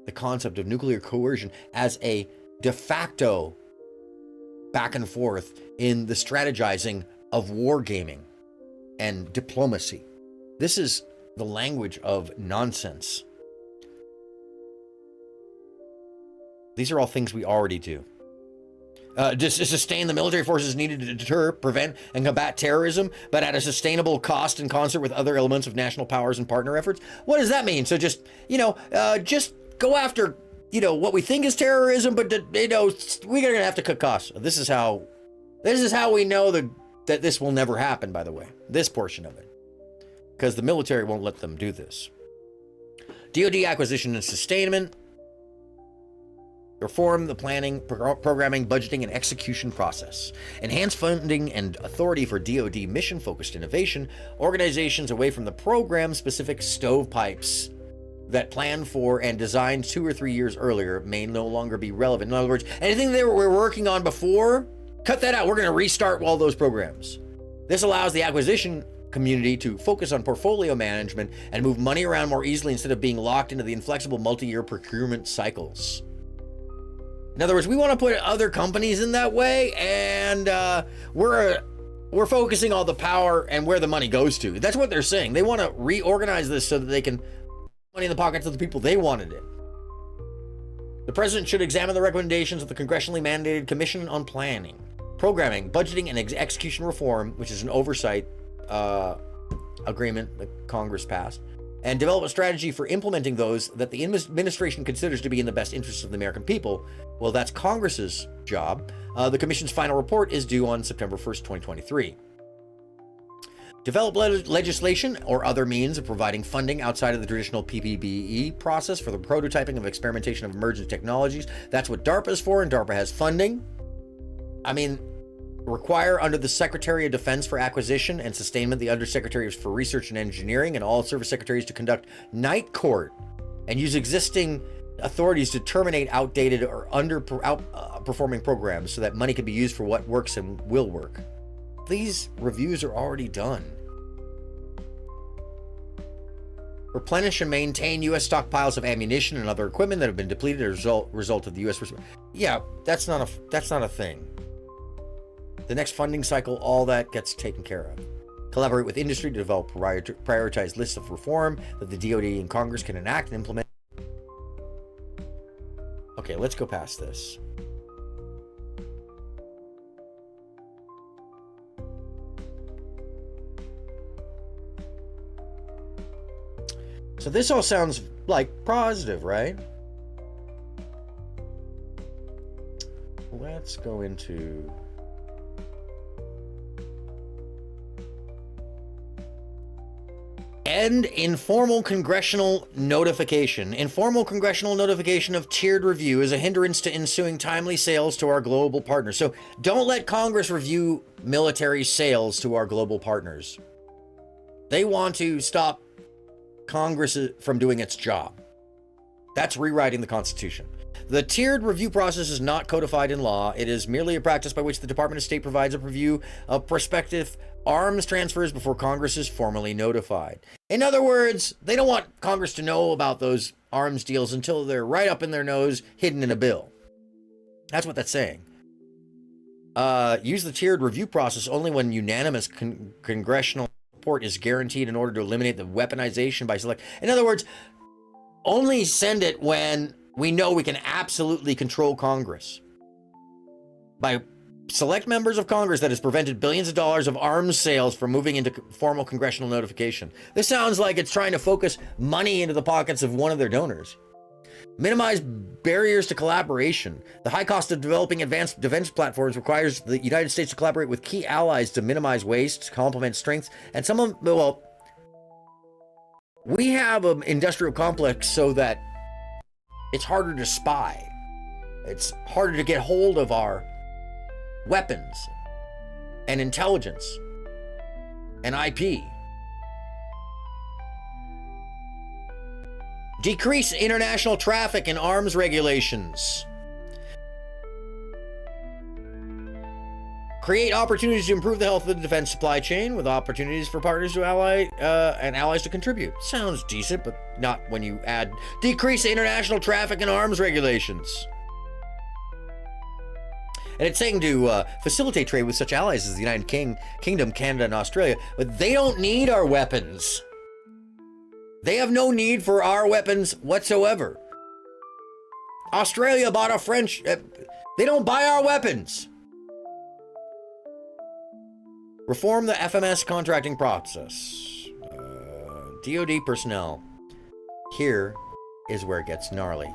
the concept of nuclear coercion as a de facto back and forth in the strategizing of wargaming and diplomacy. This is the language of nonsense. These are all things we already do. To sustain the military forces needed to deter, prevent, and combat terrorism, but at a sustainable cost in concert with other elements of national powers and partner efforts. What does that mean? So just, just go after, what we think is terrorism, but, we're going to have to cut costs. This is how we know that this will never happen, by the way. This portion of it. Because the military won't let them do this. DoD acquisition and sustainment. Reform the planning, programming, budgeting, and execution process. Enhance funding and authority for DoD mission-focused innovation. Organizations away from the program-specific stovepipes that planned for and designed 2 or 3 years earlier may no longer be relevant. In other words, anything they were working on before, cut that out. We're going to restart all those programs. This allows the acquisition community to focus on portfolio management and move money around more easily instead of being locked into the inflexible multi-year procurement cycles. In other words, we want to put other companies in that way, and we're focusing all the power and where the money goes to. That's what they're saying. They want to reorganize this so that they can put money in the pockets of the people they wanted it. The president should examine the recommendations of the congressionally mandated Commission on Planning, Programming, Budgeting, and Execution Reform, which is an oversight agreement that Congress passed, and develop a strategy for implementing those that the administration considers to be in the best interests of the American people. Well, that's Congress's job. The Commission's final report is due on September 1st, 2023. Develop legislation or other means of providing funding outside of the traditional PPBE process for the prototyping of experimentation of emerging technologies. That's what DARPA is for, and DARPA has funding. Require under the Secretary of Defense for Acquisition and Sustainment, the Undersecretaries for Research and Engineering, and all service secretaries to conduct night court and use existing authorities to terminate outdated or outperforming programs so that money can be used for what works and will work. These reviews are already done. Replenish and maintain U.S. stockpiles of ammunition and other equipment that have been depleted as a result of the U.S. Yeah, that's not a thing. The next funding cycle, all that gets taken care of. Collaborate with industry to develop prioritized lists of reform that the DoD and Congress can enact and implement. Okay, let's go past this. So this all sounds like positive, right? Let's go into... End informal congressional notification. Informal congressional notification of tiered review is a hindrance to ensuing timely sales to our global partners. So don't let Congress review military sales to our global partners. They want to stop Congress from doing its job. That's rewriting the Constitution. The tiered review process is not codified in law. It is merely a practice by which the Department of State provides a review of prospective arms transfers before Congress is formally notified. In other words, they don't want Congress to know about those arms deals until they're right up in their nose, hidden in a bill. That's what that's saying. Use the tiered review process only when unanimous congressional support is guaranteed in order to eliminate the weaponization by select. In other words, only send it when we know we can absolutely control Congress. By select members of Congress that has prevented billions of dollars of arms sales from moving into formal congressional notification. This sounds like it's trying to focus money into the pockets of one of their donors. Minimize barriers to collaboration. The high cost of developing advanced defense platforms requires the United States to collaborate with key allies to minimize waste, complement strengths, and some of, well, we have an industrial complex so that it's harder to spy. It's harder to get hold of our weapons and intelligence and IP. Decrease international traffic in arms regulations. Create opportunities to improve the health of the defense supply chain with opportunities for partners to and allies to contribute. Sounds decent, but not when you add decrease international traffic in arms regulations. And it's saying to facilitate trade with such allies as the United Kingdom, Canada, and Australia, but they don't need our weapons. They have no need for our weapons whatsoever. Australia bought a French... they don't buy our weapons. Reform the FMS contracting process. DoD personnel. Here is where it gets gnarly.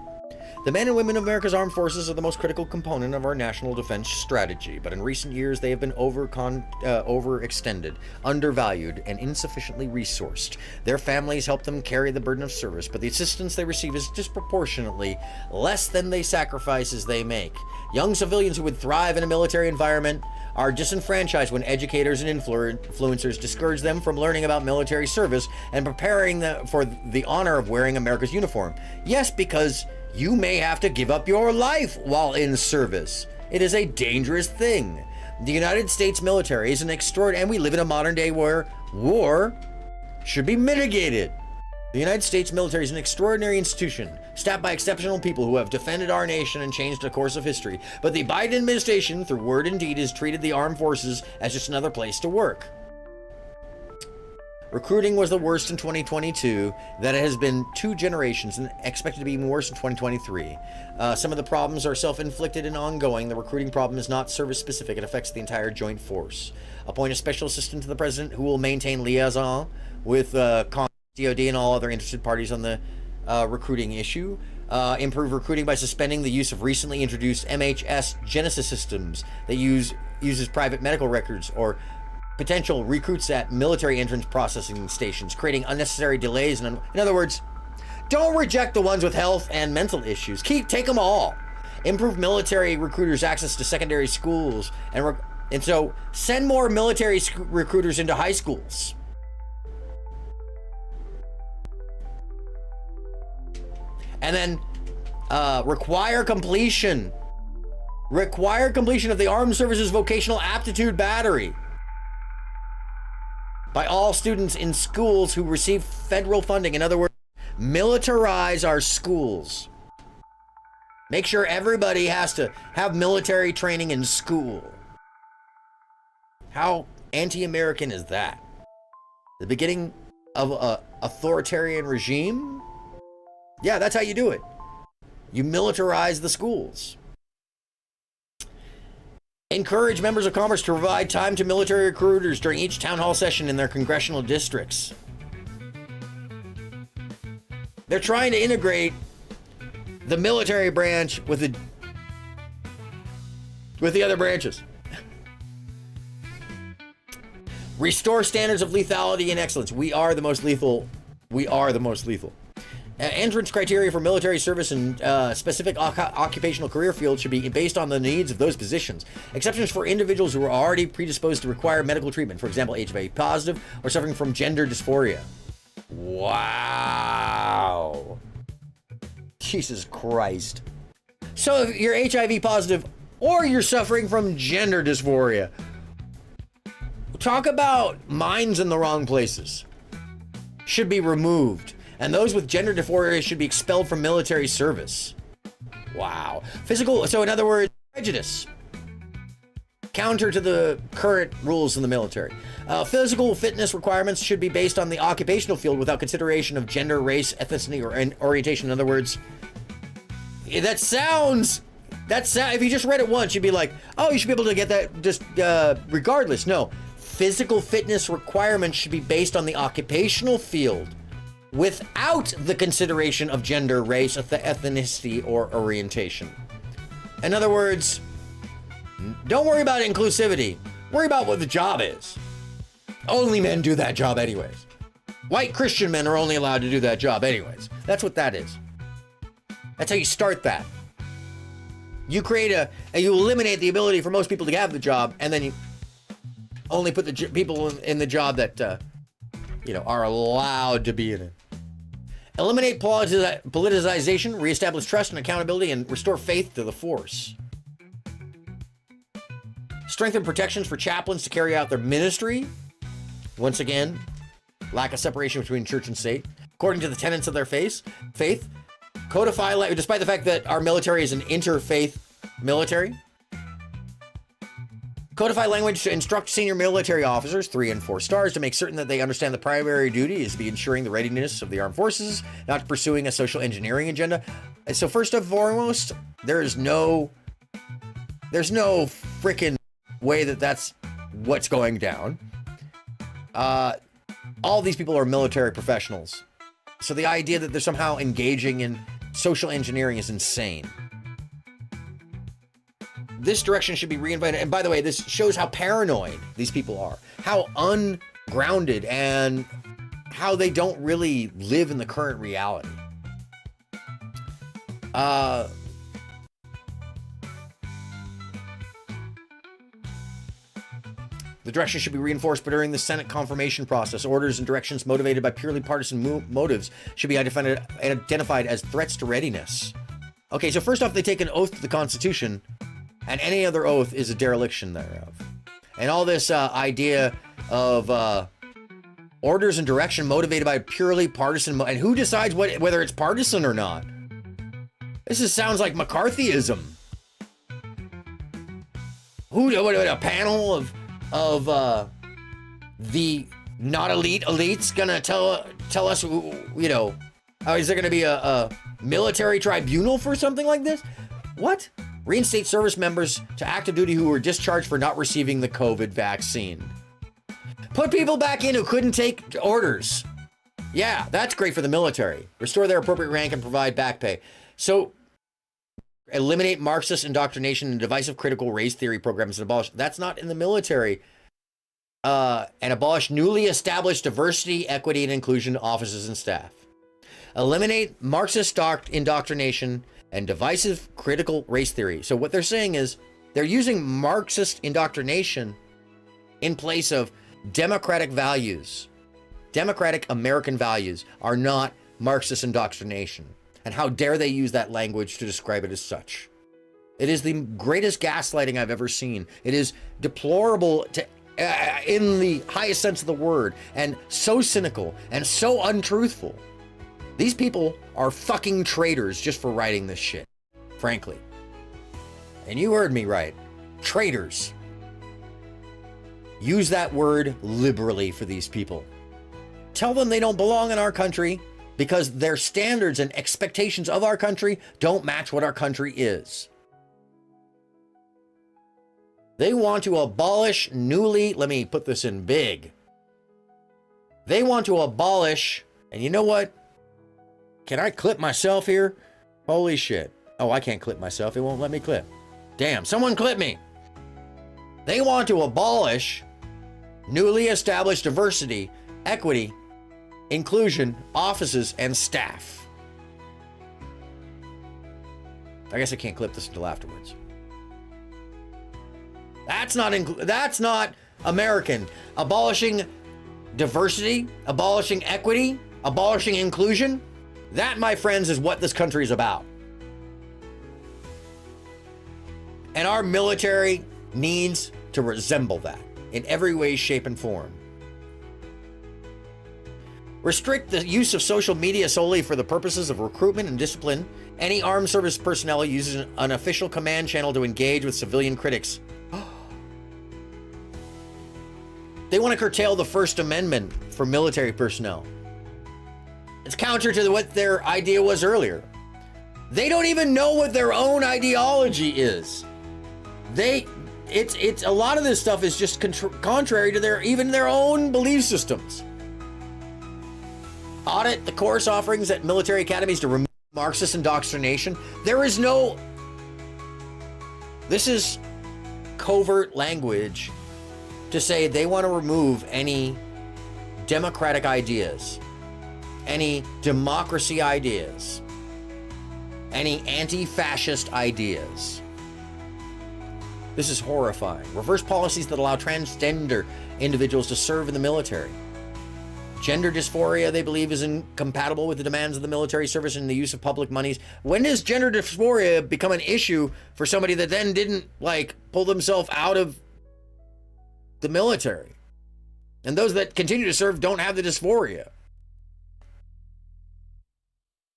The men and women of America's armed forces are the most critical component of our national defense strategy, but in recent years they have been overextended, undervalued, and insufficiently resourced. Their families help them carry the burden of service, but the assistance they receive is disproportionately less than the sacrifices they make. Young civilians who would thrive in a military environment are disenfranchised when educators and influencers discourage them from learning about military service and preparing them for the honor of wearing America's uniform. Yes, because you may have to give up your life while in service. It is a dangerous thing. The United States military is an extraordinary, and we live in a modern day where war should be mitigated. The United States military is an extraordinary institution, staffed by exceptional people who have defended our nation and changed the course of history. But the Biden administration, through word and deed, has treated the armed forces as just another place to work. Recruiting was the worst in 2022, that it has been 2 generations and expected to be even worse in 2023. Some of the problems are self-inflicted and ongoing. The recruiting problem is not service-specific. It affects the entire joint force. Appoint a special assistant to the president who will maintain liaison with Congress, DoD, and all other interested parties on the recruiting issue. Improve recruiting by suspending the use of recently introduced MHS Genesis systems that uses private medical records or potential recruits at military entrance processing stations, creating unnecessary delays. And in other words, don't reject the ones with health and mental issues. Take them all. Improve military recruiters' access to secondary schools, and so send more military recruiters into high schools. And then require completion of the Armed Services Vocational Aptitude Battery by all students in schools who receive federal funding. In other words, militarize our schools. Make sure everybody has to have military training in school. How anti-American is that? The beginning of an authoritarian regime? Yeah, that's how you do it. You militarize the schools. Encourage members of Congress to provide time to military recruiters during each town hall session in their congressional districts. They're trying to integrate the military branch with the other branches. Restore standards of lethality and excellence. We are the most lethal. We are the most lethal. Entrance criteria for military service and specific occupational career fields should be based on the needs of those positions. Exceptions for individuals who are already predisposed to require medical treatment, for example, HIV positive or suffering from gender dysphoria. Wow. Jesus Christ. So if you're HIV positive or you're suffering from gender dysphoria, talk about minds in the wrong places. Should be removed. And those with gender dysphoria should be expelled from military service. Wow. Physical, so in other words, prejudice. Counter to the current rules in the military. Physical fitness requirements should be based on the occupational field without consideration of gender, race, ethnicity, or orientation. In other words, if you just read it once, you'd be like, oh, you should be able to get that just regardless. No. Physical fitness requirements should be based on the occupational field without the consideration of gender, race, ethnicity, or orientation. In other words, don't worry about inclusivity. Worry about what the job is. Only men do that job anyways. White Christian men are only allowed to do that job anyways. That's what that is. That's how you start that. You you eliminate the ability for most people to have the job, and then you only put the people in the job that, are allowed to be in it. Eliminate politicization, reestablish trust and accountability, and restore faith to the force. Strengthen protections for chaplains to carry out their ministry. Once again, lack of separation between church and state. According to the tenets of their faith. Codify, despite the fact that our military is an interfaith military. Codify language to instruct senior military officers, 3 and 4 stars, to make certain that they understand the primary duty is to be ensuring the readiness of the armed forces, not pursuing a social engineering agenda. And so first and foremost, there's no freaking way that that's what's going down. All these people are military professionals. So the idea that they're somehow engaging in social engineering is insane. This direction should be reinvited. And by the way, this shows how paranoid these people are, how ungrounded, and how they don't really live in the current reality. The direction should be reinforced, but during the Senate confirmation process, orders and directions motivated by purely partisan motives should be identified as threats to readiness. Okay, so first off, they take an oath to the Constitution, and any other oath is a dereliction thereof. And all this idea of orders and direction motivated by purely partisan, and who decides whether it's partisan or not? This sounds like McCarthyism. A panel of the not elite elites gonna tell us, is there gonna be a military tribunal for something like this? What? Reinstate service members to active duty who were discharged for not receiving the COVID vaccine. Put people back in who couldn't take orders. Yeah, that's great for the military. Restore their appropriate rank and provide back pay. So, eliminate Marxist indoctrination and divisive critical race theory programs and abolish. That's not in the military. And abolish newly established diversity, equity, and inclusion offices and staff. Eliminate Marxist indoctrination and divisive critical race theory. So what they're saying is they're using Marxist indoctrination in place of democratic values. Democratic American values are not Marxist indoctrination. And how dare they use that language to describe it as such? It is the greatest gaslighting I've ever seen. It is deplorable in the highest sense of the word, and so cynical and so untruthful. These people are fucking traitors just for writing this shit, frankly. And you heard me right. Traitors. Use that word liberally for these people. Tell them they don't belong in our country because their standards and expectations of our country don't match what our country is. They want to abolish newly, let me put this in big. They want to abolish, and you know what? Can I clip myself here? Holy shit. Oh, I can't clip myself. It won't let me clip. Damn, someone clip me. They want to abolish newly established diversity, equity, inclusion, offices, and staff. I guess I can't clip this until afterwards. That's not American. Abolishing diversity, abolishing equity, abolishing inclusion. That, my friends, is what this country is about. And our military needs to resemble that in every way, shape, and form. Restrict the use of social media solely for the purposes of recruitment and discipline. Any armed service personnel uses an official command channel to engage with civilian critics. They want to curtail the First Amendment for military personnel. It's counter to what their idea was earlier. They don't even know what their own ideology is. It's a lot of this stuff is just contrary to even their own belief systems. Audit the course offerings at military academies to remove Marxist indoctrination. This is covert language to say they want to remove any democratic ideas, any democracy ideas, any anti-fascist ideas. This is horrifying. Reverse policies that allow transgender individuals to serve in the military. Gender dysphoria, they believe, is incompatible with the demands of the military service and the use of public monies. When does gender dysphoria become an issue for somebody that then didn't, pull themselves out of the military? And those that continue to serve don't have the dysphoria.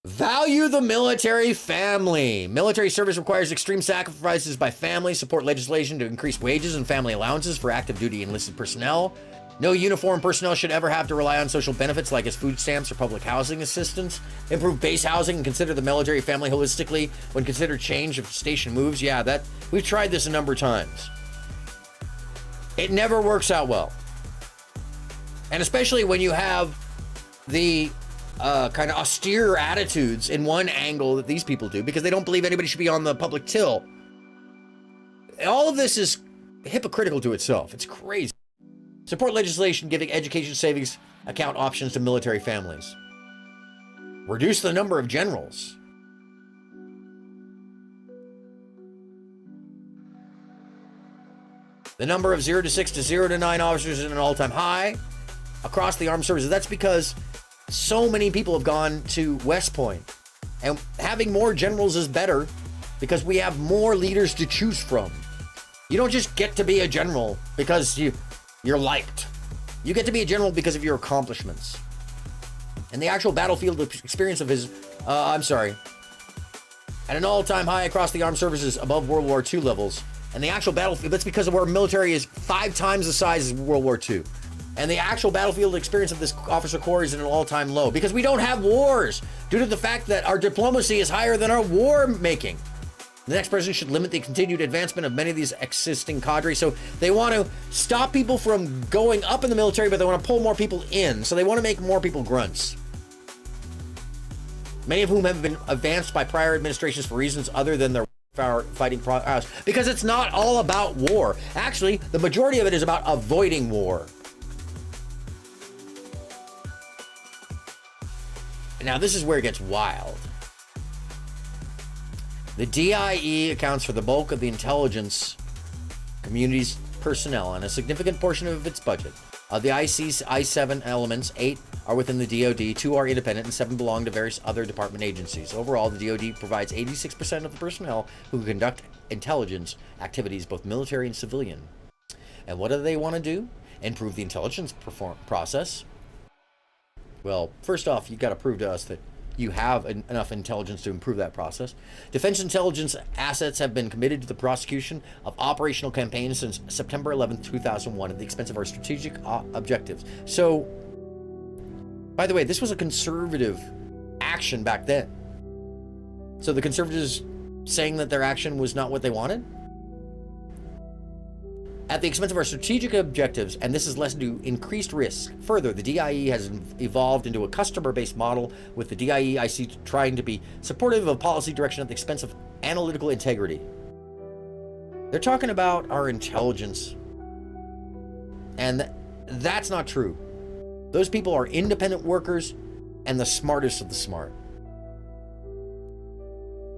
Value the military family. Military service requires extreme sacrifices by families. Support legislation to increase wages and family allowances for active duty enlisted personnel. No uniformed personnel should ever have to rely on social benefits like as food stamps or public housing assistance. Improve base housing and consider the military family holistically when considered change of station moves. Yeah, we've tried this a number of times. It never works out well. And especially when you have the kind of austere attitudes in one angle that these people do because they don't believe anybody should be on the public till. All of this is hypocritical to itself. It's crazy. Support legislation giving education savings account options to military families. Reduce the number of generals. The number of 0 to 6 to 0 to 9 officers is at an all-time high across the armed services. That's because so many people have gone to West Point, and having more generals is better because we have more leaders to choose from. You don't just get to be a general because you're liked. You get to be a general because of your accomplishments. And the actual battlefield experience of his, at an all-time high across the armed services above World War II levels. And the actual battlefield, that's because of our military is 5 times the size of World War II. And the actual battlefield experience of this officer corps is at an all-time low because we don't have wars due to the fact that our diplomacy is higher than our war making. The next president should limit the continued advancement of many of these existing cadres. So they want to stop people from going up in the military, but they want to pull more people in. So they want to make more people grunts. Many of whom have been advanced by prior administrations for reasons other than their fighting prowess. Because it's not all about war. Actually, the majority of it is about avoiding war. Now, this is where it gets wild. The DIE accounts for the bulk of the intelligence community's personnel and a significant portion of its budget. Of the IC's I-7 elements, 8 are within the DoD, 2 are independent, and 7 belong to various other department agencies. Overall, the DoD provides 86% of the personnel who conduct intelligence activities, both military and civilian. And what do they want to do? Improve the intelligence process. Well, first off, you've got to prove to us that you have enough intelligence to improve that process. Defense intelligence assets have been committed to the prosecution of operational campaigns since September 11th, 2001 at the expense of our strategic objectives. So, by the way, this was a conservative action back then. So the conservatives saying that their action was not what they wanted? At the expense of our strategic objectives, and this has led to increased risk. Further, the DIE has evolved into a customer-based model, with the DIE I see trying to be supportive of policy direction at the expense of analytical integrity. They're talking about our intelligence, and that's not true. Those people are independent workers and the smartest of the smart.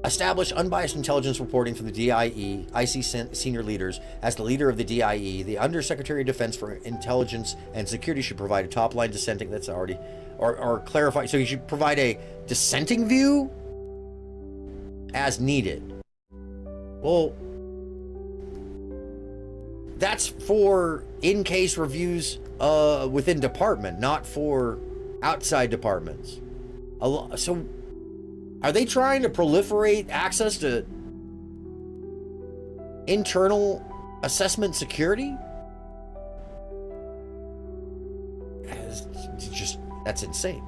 Establish unbiased intelligence reporting from the DIE. I see senior leaders. As the leader of the DIE, the Undersecretary of Defense for Intelligence and Security should provide a top-line dissenting, that's already, or clarify, so you should provide a dissenting view as needed. Well, that's for in-case reviews within department, not for outside departments. So, are they trying to proliferate access to internal assessment security? That's insane.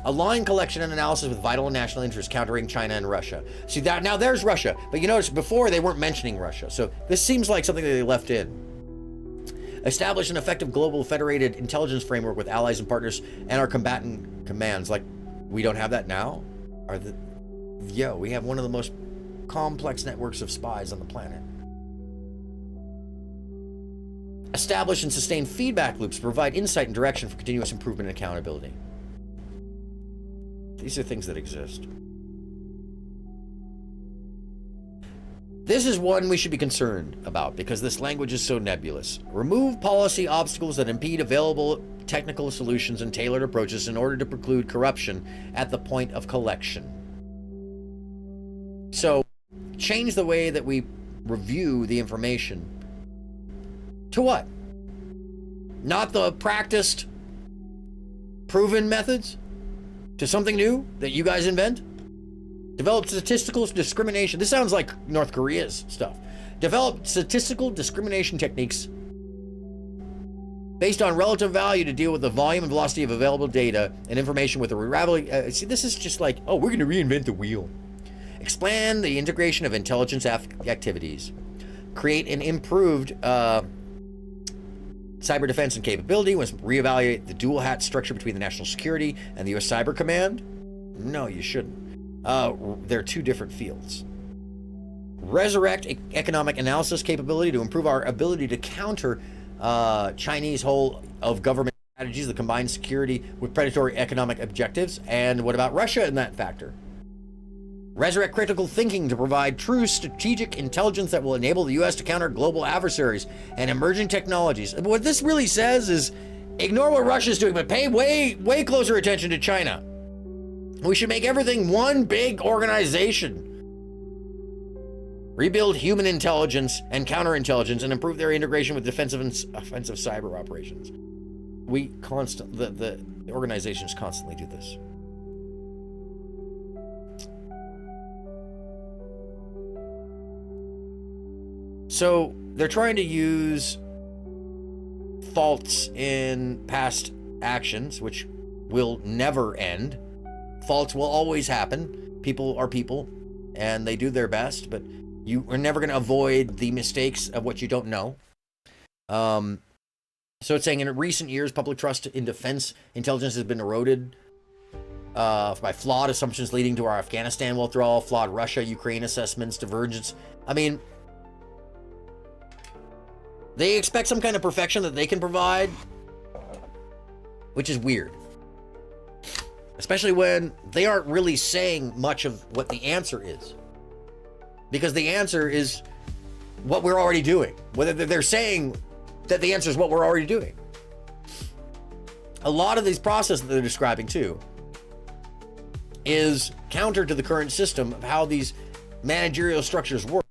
Align collection and analysis with vital and national interests, countering China and Russia. See that now there's Russia, but you notice before they weren't mentioning Russia. So this seems like something that they left in. Establish an effective global federated intelligence framework with allies and partners and our combatant commands. Like, we don't have that now? We have one of the most complex networks of spies on the planet. Establish and sustain feedback loops to provide insight and direction for continuous improvement and accountability. These are things that exist. This is one we should be concerned about because this language is so nebulous. Remove policy obstacles that impede available technical solutions and tailored approaches in order to preclude corruption at the point of collection. So, change the way that we review the information. To what? Not the practiced, proven methods? To something new that you guys invent? Develop statistical discrimination. This sounds like North Korea's stuff. Develop statistical discrimination techniques based on relative value to deal with the volume and velocity of available data and information with a rivalry. See, this is just like, oh, we're going to reinvent the wheel. Expand the integration of intelligence activities. Create an improved cyber defense and capability. Was reevaluate the dual hat structure between the national security and the U.S. Cyber Command? No, you shouldn't. They're two different fields. Resurrect economic analysis capability to improve our ability to counter Chinese whole of government strategies that combine security with predatory economic objectives. And what about Russia in that factor? Resurrect critical thinking to provide true strategic intelligence that will enable the U.S. to counter global adversaries and emerging technologies. What this really says is ignore what Russia's doing, but pay way closer attention to China. We should make everything one big organization. Rebuild human intelligence and counterintelligence and improve their integration with defensive and offensive cyber operations. The organizations constantly do this. So they're trying to use faults in past actions, which will never end. Faults will always happen. People are people, and they do their best, but you are never going to avoid the mistakes of what you don't know. So it's saying in recent years, public trust in defense intelligence has been eroded by flawed assumptions leading to our Afghanistan withdrawal, flawed Russia-Ukraine assessments, divergence. I mean, they expect some kind of perfection that they can provide, which is weird. Especially when they aren't really saying much of what the answer is. Because the answer is what we're already doing. Whether they're saying that the answer is what we're already doing. A lot of these processes that they're describing too is counter to the current system of how these managerial structures work.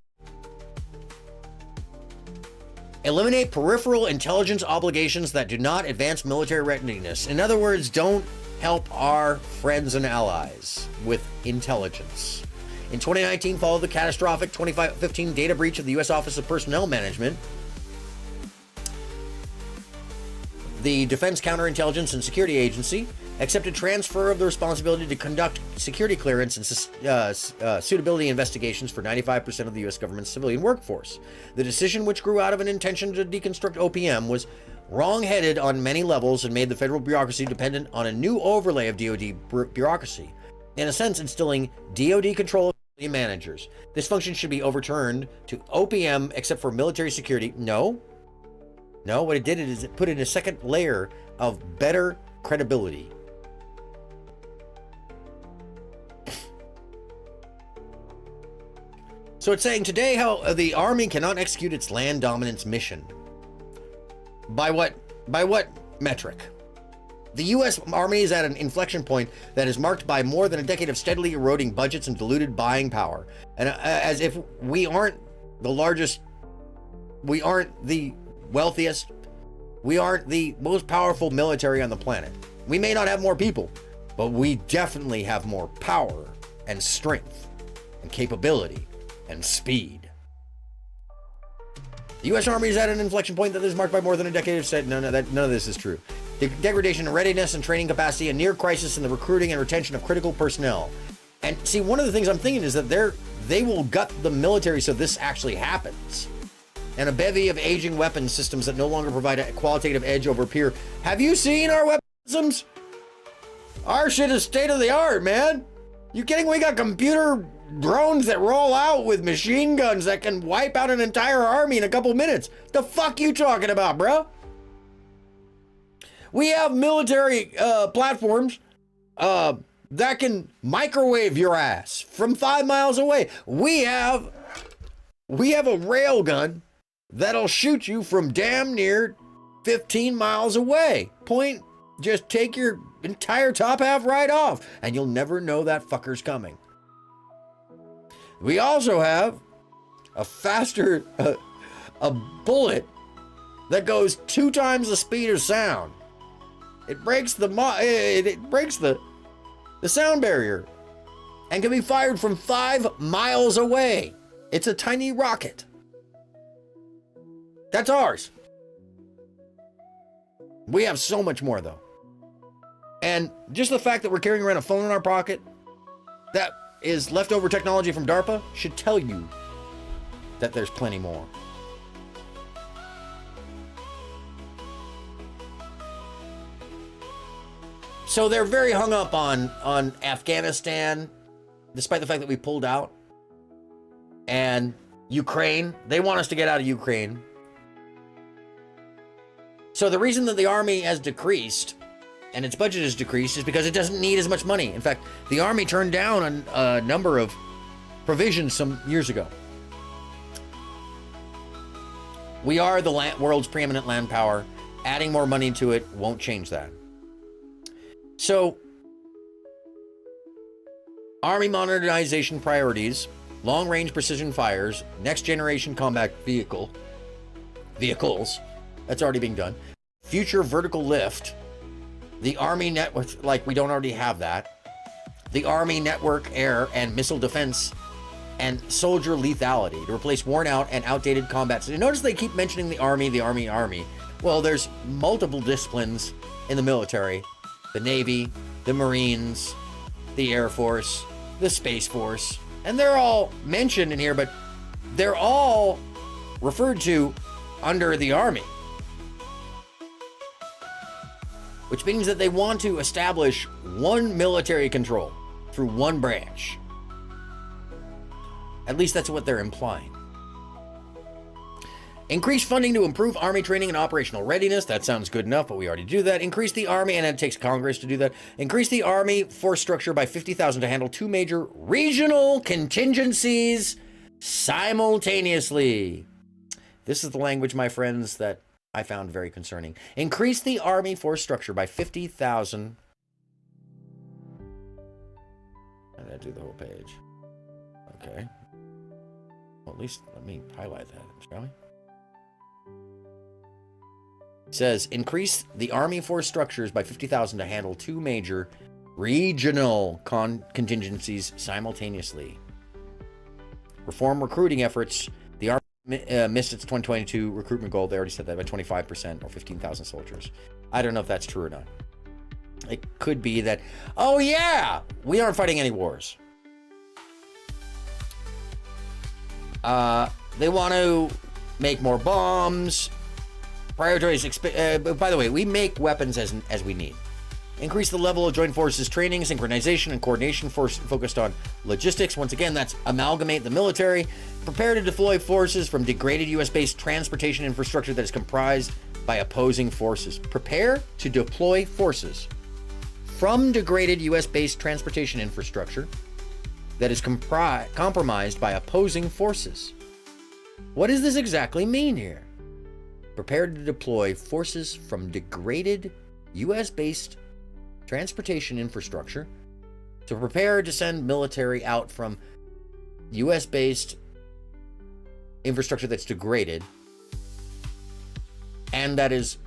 Eliminate peripheral intelligence obligations that do not advance military readiness. In other words, don't help our friends and allies with intelligence. In 2019, following the catastrophic 2015 data breach of the U.S. Office of Personnel Management, the Defense Counterintelligence and Security Agency accepted transfer of the responsibility to conduct security clearance and suitability investigations for 95% of the U.S. government's civilian workforce. The decision, which grew out of an intention to deconstruct OPM, was wrong-headed on many levels and made the federal bureaucracy dependent on a new overlay of DoD bureaucracy, in a sense instilling DoD control of civilian managers. This function should be overturned to OPM except for military security. No, what it did is it put in a second layer of better credibility. So it's saying today how the Army cannot execute its land dominance mission. By what metric? The U.S. Army is at an inflection point that is marked by more than a decade of steadily eroding budgets and diluted buying power. And as if we aren't the largest, we aren't the wealthiest, we aren't the most powerful military on the planet. We may not have more people, but we definitely have more power and strength and capability and speed. The U.S. Army is at an inflection point that is marked by more than a decade of said none of this is true. The degradation in readiness and training capacity, a near crisis in the recruiting and retention of critical personnel. And see, one of the things I'm thinking is that they will gut the military so this actually happens. And a bevy of aging weapons systems that no longer provide a qualitative edge over peer. Have you seen our weapon systems? Our shit is state of the art, man. You kidding? We got computer drones that roll out with machine guns that can wipe out an entire army in a couple minutes. The fuck you talking about, bro? We have military platforms that can microwave your ass from 5 miles away. We have a rail gun that'll shoot you from damn near 15 miles away. Point, just take your entire top half right off and you'll never know that fucker's coming. We also have a faster, a bullet that goes 2 times the speed of sound. It breaks the sound barrier and can be fired from 5 miles away. It's a tiny rocket. That's ours. We have so much more though. And just the fact that we're carrying around a phone in our pocket that is leftover technology from DARPA should tell you that there's plenty more. So they're very hung up on Afghanistan, despite the fact that we pulled out. And Ukraine, they want us to get out of Ukraine. So the reason that the Army has decreased and its budget has decreased is because it doesn't need as much money. In fact, the Army turned down a number of provisions some years ago. We are the world's preeminent land power. Adding more money to it won't change that. So, Army modernization priorities, long-range precision fires, next-generation combat vehicles, that's already being done, future vertical lift, the Army network, like we don't already have that, the Army network air and missile defense, and soldier lethality to replace worn-out and outdated combat. So notice they keep mentioning the Army, the Army, Army. Well, there's multiple disciplines in the military. The Navy, the Marines, the Air Force, the Space Force, and they're all mentioned in here, but they're all referred to under the Army. Which means that they want to establish one military control through one branch. At least that's what they're implying. Increase funding to improve Army training and operational readiness. That sounds good enough, but we already do that. Increase the Army, and it takes Congress to do that. Increase the Army force structure by 50,000 to handle 2 major regional contingencies simultaneously. This is the language, my friends, that I found very concerning. Increase the Army force structure by 50,000. I'm going to do the whole page. Okay. Well, at least let me highlight that, shall we? says increase the Army force structures by 50,000 to handle 2 major regional contingencies simultaneously. Reform recruiting efforts. The Army missed its 2022 recruitment goal. They already said that by 25% or 15,000 soldiers. I don't know if that's true or not. It could be that, oh yeah, we aren't fighting any wars. They want to make more bombs. Prioritize, by the way, we make weapons as we need. Increase the level of joint forces training, synchronization, and coordination focused on logistics. Once again, that's amalgamate the military. Prepare to deploy forces from degraded US-based transportation infrastructure that is comprised by opposing forces. Prepare to deploy forces from degraded US-based transportation infrastructure that is compromised by opposing forces. What does this exactly mean here? Prepare to deploy forces from degraded US-based transportation infrastructure to prepare to send military out from US-based infrastructure that's degraded and that is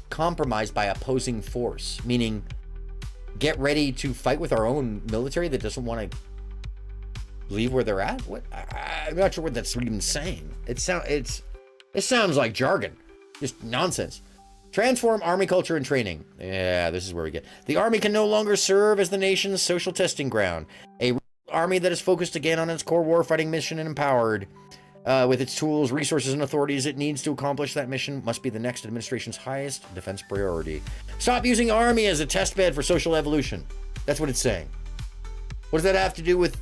compromised by opposing force, meaning get ready to fight with our own military that doesn't want to leave where they're at. What? I'm not sure what that's even saying. It sounds like jargon, just nonsense. Transform Army culture and training. Yeah, this is where we get. The Army can no longer serve as the nation's social testing ground. A Army that is focused again on its core warfighting mission and empowered with its tools, resources, and authorities it needs to accomplish that mission must be the next administration's highest defense priority. Stop using Army as a test bed for social evolution. That's what it's saying. What does that have to do with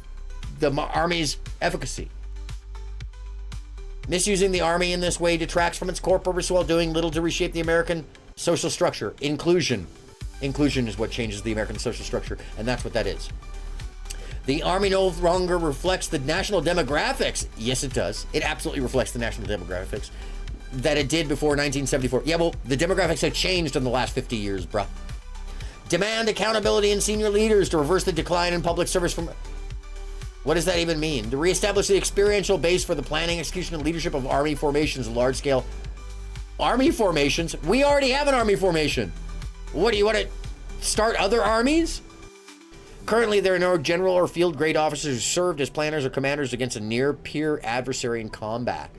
the Army's efficacy? Misusing the Army in this way detracts from its core purpose while doing little to reshape the American social structure. Inclusion. Inclusion is what changes the American social structure, and that's what that is. The Army no longer reflects the national demographics. Yes, it does. It absolutely reflects the national demographics that it did before 1974. Yeah, well, the demographics have changed in the last 50 years, bruh. Demand accountability in senior leaders to reverse the decline in public service from... What does that even mean? To reestablish the experiential base for the planning, execution, and leadership of Army formations, large-scale Army formations? We already have an Army formation. What, do you want to start other armies? Currently, there are no general or field-grade officers who served as planners or commanders against a near-peer adversary in combat.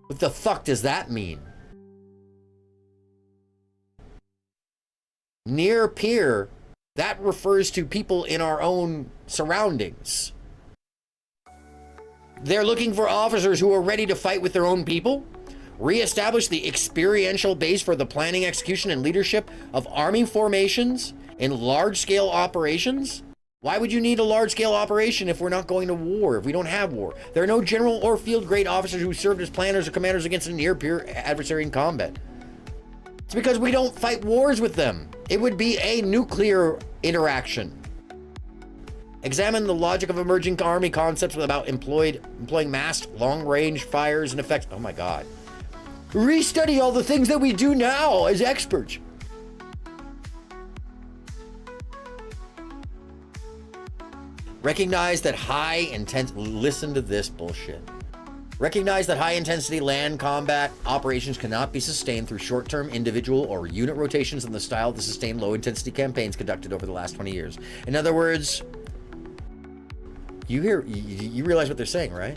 What the fuck does that mean? Near-peer, that refers to people in our own surroundings. They're looking for officers who are ready to fight with their own people, reestablish the experiential base for the planning, execution, and leadership of Army formations in large-scale operations. Why would you need a large-scale operation if we're not going to war, if we don't have war? There are no general or field-grade officers who served as planners or commanders against a near-peer adversary in combat. It's because we don't fight wars with them. It would be a nuclear interaction. Examine the logic of emerging Army concepts about employing massed long-range fires and effects. Oh my God. Restudy all the things that we do now as experts. Recognize that listen to this bullshit. Recognize that high-intensity land combat operations cannot be sustained through short-term individual or unit rotations in the style of the sustained low-intensity campaigns conducted over the last 20 years. In other words, you realize what they're saying, right?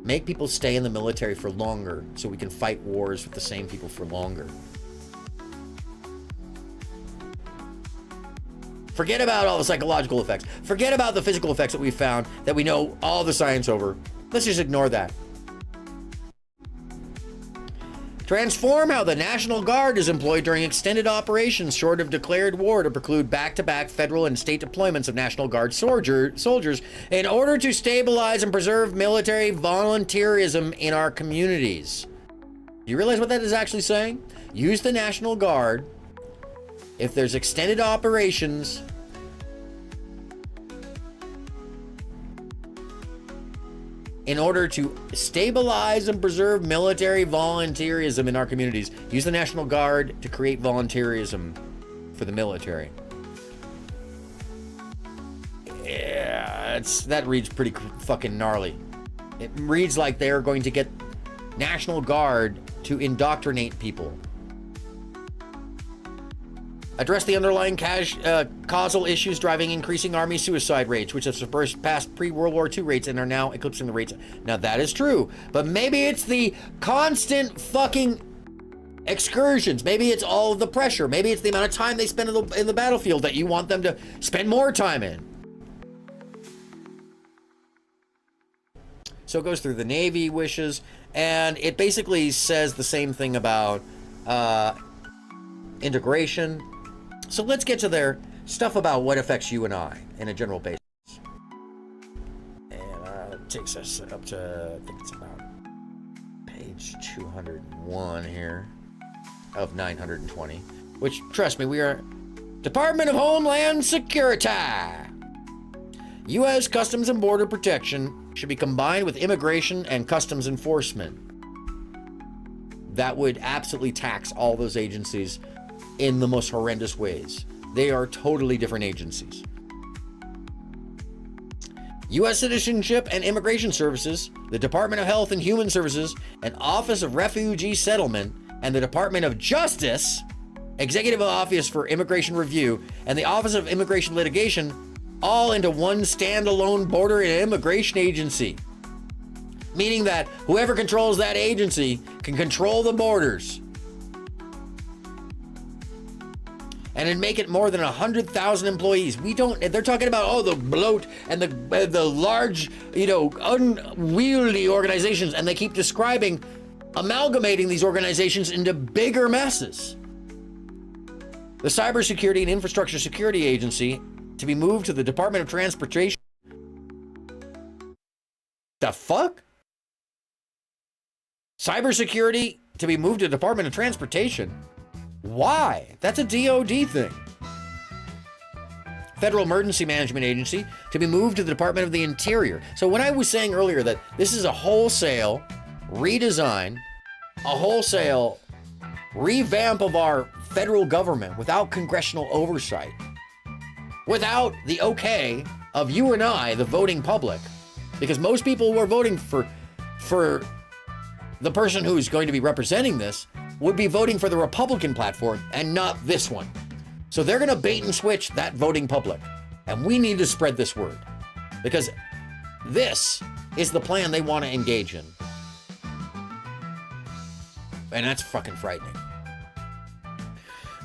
Make people stay in the military for longer so we can fight wars with the same people for longer. Forget about all the psychological effects. Forget about the physical effects that we found, that we know all the science over. Let's just ignore that. Transform how the National Guard is employed during extended operations short of declared war to preclude back-to-back federal and state deployments of National Guard soldiers in order to stabilize and preserve military volunteerism in our communities. Do you realize what that is actually saying? Use the National Guard if there's extended operations in order to stabilize and preserve military volunteerism in our communities. Use the National Guard to create volunteerism for the military. Yeah, that reads pretty fucking gnarly. It reads like they're going to get National Guard to indoctrinate people. Address the underlying causal issues driving increasing Army suicide rates, which have surpassed pre-World War II rates and are now eclipsing the rates. Now that is true, but maybe it's the constant fucking excursions. Maybe it's all of the pressure. Maybe it's the amount of time they spend in the battlefield that you want them to spend more time in. So it goes through the Navy wishes, and it basically says the same thing about integration. So let's get to their stuff about what affects you and I in a general basis. And it takes us up to, I think it's about page 201 here of 920, which, trust me, we are Department of Homeland Security. U.S. Customs and Border Protection should be combined with immigration and customs enforcement. That would absolutely tax all those agencies in the most horrendous ways. They are totally different agencies. U.S. Citizenship and Immigration Services, the Department of Health and Human Services, and Office of Refugee Settlement, and the Department of Justice, Executive Office for Immigration Review, and the Office of Immigration Litigation, all into one standalone border and immigration agency. Meaning that whoever controls that agency can control the borders. And it'd make it more than 100,000 employees. They're talking about, oh, the bloat and the large, unwieldy organizations. And they keep describing amalgamating these organizations into bigger messes. The Cybersecurity and Infrastructure Security Agency to be moved to the Department of Transportation. The fuck? Cybersecurity to be moved to the Department of Transportation? Why? That's a DOD thing. Federal Emergency Management Agency to be moved to the Department of the Interior. So when I was saying earlier that this is a wholesale redesign, a wholesale revamp of our federal government without congressional oversight, without the okay of you and I, the voting public, because most people who are voting for the person who's going to be representing this would be voting for the Republican platform and not this one. So they're going to bait and switch that voting public. And we need to spread this word because this is the plan they want to engage in. And that's fucking frightening.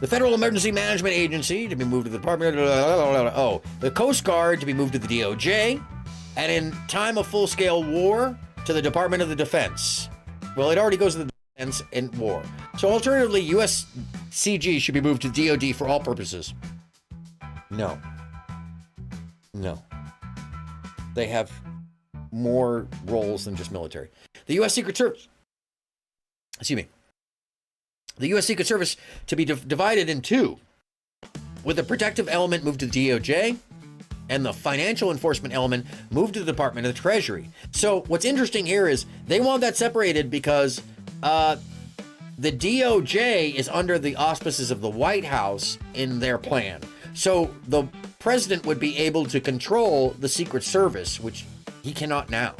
The Federal Emergency Management Agency to be moved to the Department of... the Coast Guard to be moved to the DOJ. And in time of full-scale war, to the Department of the Defense. Well, it already goes to the Defense in war. So alternatively, USCG should be moved to DOD for all purposes. No. No. They have more roles than just military. The U.S. Secret Service... Excuse me. The U.S. Secret Service to be divided in two, with the protective element moved to the DOJ and the financial enforcement element moved to the Department of the Treasury. So what's interesting here is they want that separated because the DOJ is under the auspices of the White House in their plan. So the president would be able to control the Secret Service, which he cannot now.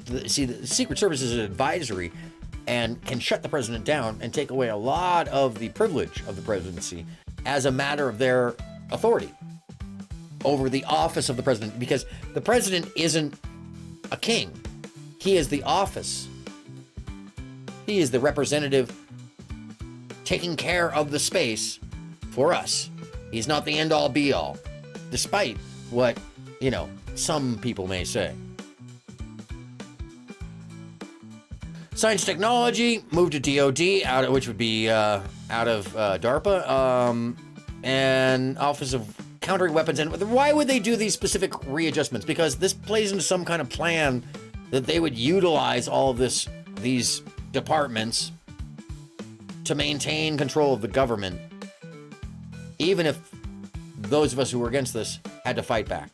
The Secret Service is an advisory and can shut the president down and take away a lot of the privilege of the presidency as a matter of their authority over the office of the president, because the president isn't a king. He is the office. He is the representative taking care of the space for us. He's not the end-all be-all, despite what, some people may say. Science Technology moved to DOD, which would be out of DARPA, and Office of Countering Weapons. And why would they do these specific readjustments? Because this plays into some kind of plan that they would utilize all of these departments to maintain control of the government, even if those of us who were against this had to fight back.